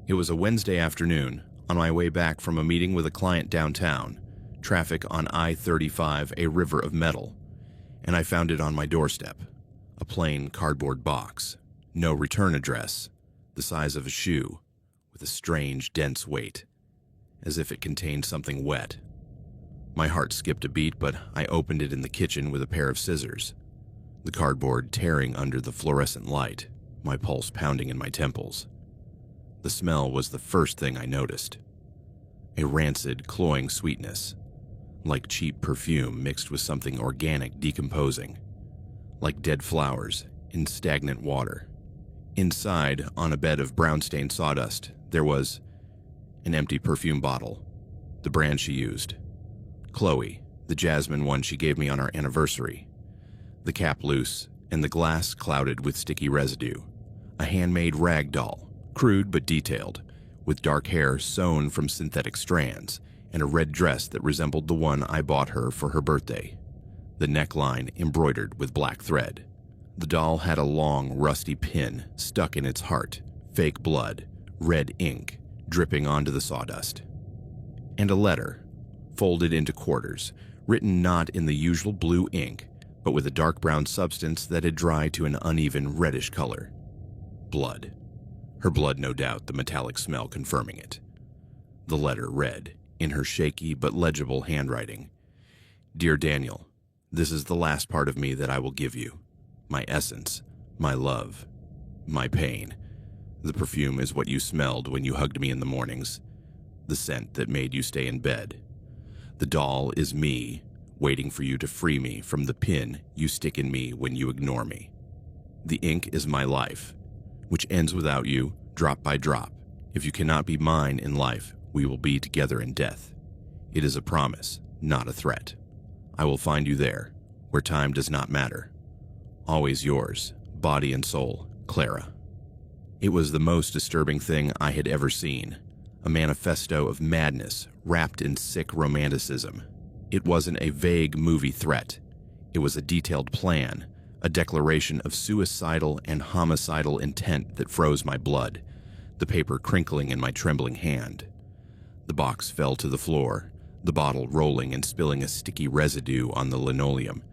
It was a Wednesday afternoon, on my way back from a meeting with a client downtown, traffic on I-35 a river of metal, and I found it on my doorstep. A plain cardboard box, no return address, the size of a shoe, with a strange, dense weight, as if it contained something wet. My heart skipped a beat, but I opened it in the kitchen with a pair of scissors, the cardboard tearing under the fluorescent light, my pulse pounding in my temples. The smell was the first thing I noticed. A rancid, cloying sweetness, like cheap perfume mixed with something organic decomposing, like dead flowers in stagnant water. Inside, on a bed of brown-stained sawdust, there was an empty perfume bottle, the brand she used. Chloe, the jasmine one she gave me on our anniversary. The cap loose, and the glass clouded with sticky residue. A handmade rag doll, crude but detailed, with dark hair sewn from synthetic strands, and a red dress that resembled the one I bought her for her birthday. The neckline embroidered with black thread. The doll had a long, rusty pin stuck in its heart, fake blood, red ink, dripping onto the sawdust. And a letter, folded into quarters, written not in the usual blue ink, but with a dark brown substance that had dried to an uneven reddish color. Blood. Her blood, no doubt, the metallic smell confirming it. The letter read, in her shaky but legible handwriting, "Dear Daniel, this is the last part of me that I will give you. My essence, my love, my pain. The perfume is what you smelled when you hugged me in the mornings, the scent that made you stay in bed. The doll is me, waiting for you to free me from the pin you stick in me when you ignore me. The ink is my life, which ends without you, drop by drop. If you cannot be mine in life, we will be together in death. It is a promise, not a threat. I will find you there, where time does not matter. Always yours, body and soul, Clara. It was the most disturbing thing I had ever seen, a manifesto of madness wrapped in sick romanticism. It wasn't a vague movie threat. It was a detailed plan, a declaration of suicidal and homicidal intent that froze my blood, the paper crinkling in my trembling hand. The box fell to the floor, the bottle rolling and spilling a sticky residue on the linoleum,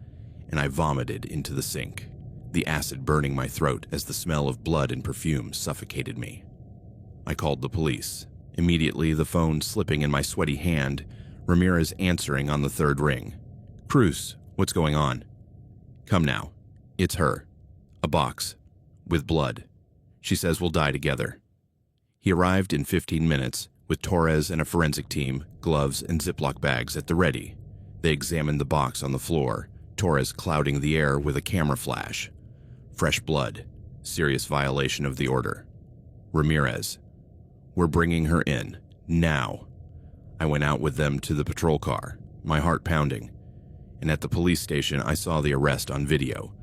and I vomited into the sink, the acid burning my throat as the smell of blood and perfume suffocated me. I called the police. Immediately, the phone slipping in my sweaty hand, Ramirez answering on the third ring. "Cruz, what's going on?" "Come now. It's her. A box. With blood. She says we'll die together." He arrived in 15 minutes, with Torres and a forensic team, gloves and Ziploc bags at the ready. They examined the box on the floor, Torres clouding the air with a camera flash. Fresh blood. Serious violation of the order. Ramirez. "We're bringing her in. Now." I went out with them to the patrol car, my heart pounding. And at the police station, I saw the arrest on video.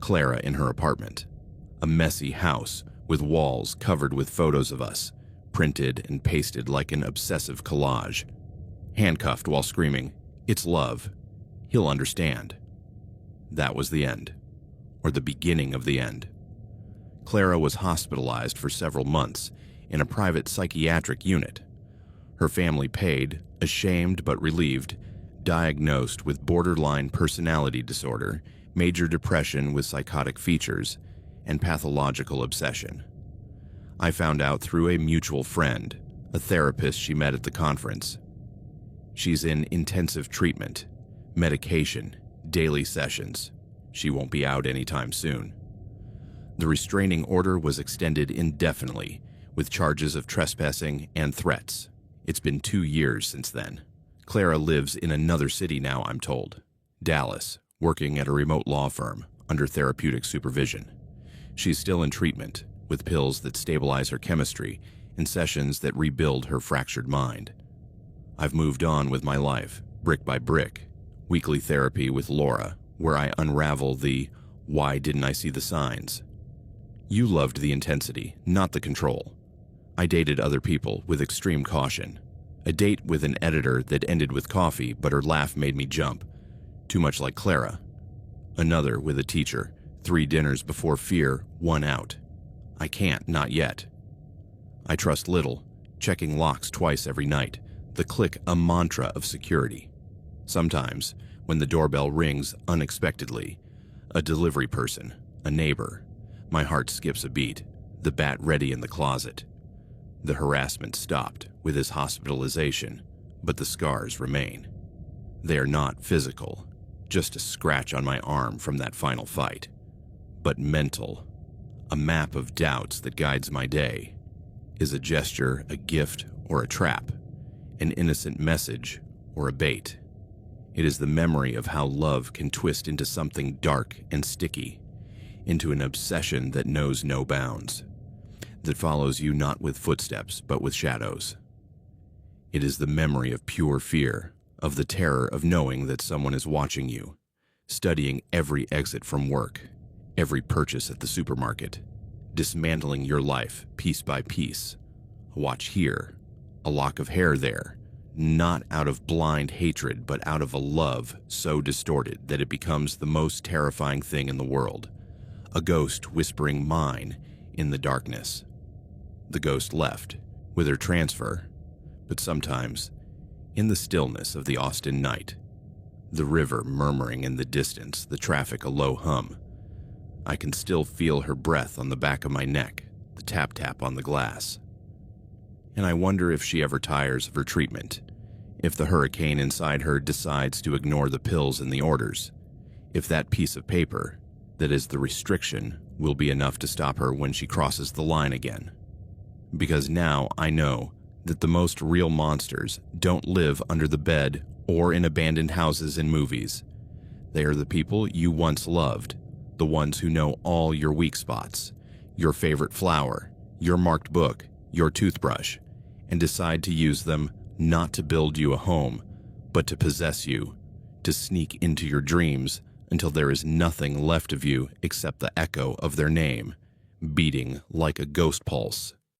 Clara in her apartment. A messy house with walls covered with photos of us, printed and pasted like an obsessive collage. Handcuffed while screaming, "It's love. He'll understand." That was the end. Or the beginning of the end. Clara was hospitalized for several months in a private psychiatric unit. Her family paid, ashamed but relieved, diagnosed with borderline personality disorder, major depression with psychotic features, and pathological obsession. I found out through a mutual friend, a therapist she met at the conference. She's in intensive treatment, medication, daily sessions. She won't be out anytime soon. The restraining order was extended indefinitely, with charges of trespassing and threats. It's been 2 years since then. Clara lives in another city now, I'm told. Dallas, working at a remote law firm, under therapeutic supervision. She's still in treatment, with pills that stabilize her chemistry and sessions that rebuild her fractured mind. I've moved on with my life, brick by brick. Weekly therapy with Laura, where I unravel the "why didn't I see the signs?" You loved the intensity, not the control. I dated other people with extreme caution. A date with an editor that ended with coffee, but her laugh made me jump. Too much like Clara. Another with a teacher, 3 dinners before fear, 1 out. I can't, not yet. I trust little, checking locks twice every night, the click a mantra of security. Sometimes, when the doorbell rings unexpectedly, a delivery person, a neighbor, my heart skips a beat, the bat ready in the closet. The harassment stopped with his hospitalization, but the scars remain. They are not physical, just a scratch on my arm from that final fight, but mental. A map of doubts that guides my day. Is a gesture a gift or a trap? An innocent message or a bait? It is the memory of how love can twist into something dark and sticky, into an obsession that knows no bounds, that follows you not with footsteps but with shadows. It is the memory of pure fear, of the terror of knowing that someone is watching you, studying every exit from work, every purchase at the supermarket, dismantling your life piece by piece. A watch here, a lock of hair there, not out of blind hatred but out of a love so distorted that it becomes the most terrifying thing in the world. A ghost whispering mine in the darkness. The ghost left, with her transfer, but sometimes, in the stillness of the Austin night, the river murmuring in the distance, the traffic a low hum, I can still feel her breath on the back of my neck, the tap-tap on the glass. And I wonder if she ever tires of her treatment, if the hurricane inside her decides to ignore the pills and the orders, if that piece of paper, that is the restriction, will be enough to stop her when she crosses the line again. Because now I know that the most real monsters don't live under the bed or in abandoned houses in movies. They are the people you once loved, the ones who know all your weak spots, your favorite flower, your marked book, your toothbrush, and decide to use them not to build you a home, but to possess you, to sneak into your dreams until there is nothing left of you except the echo of their name, beating like a ghost pulse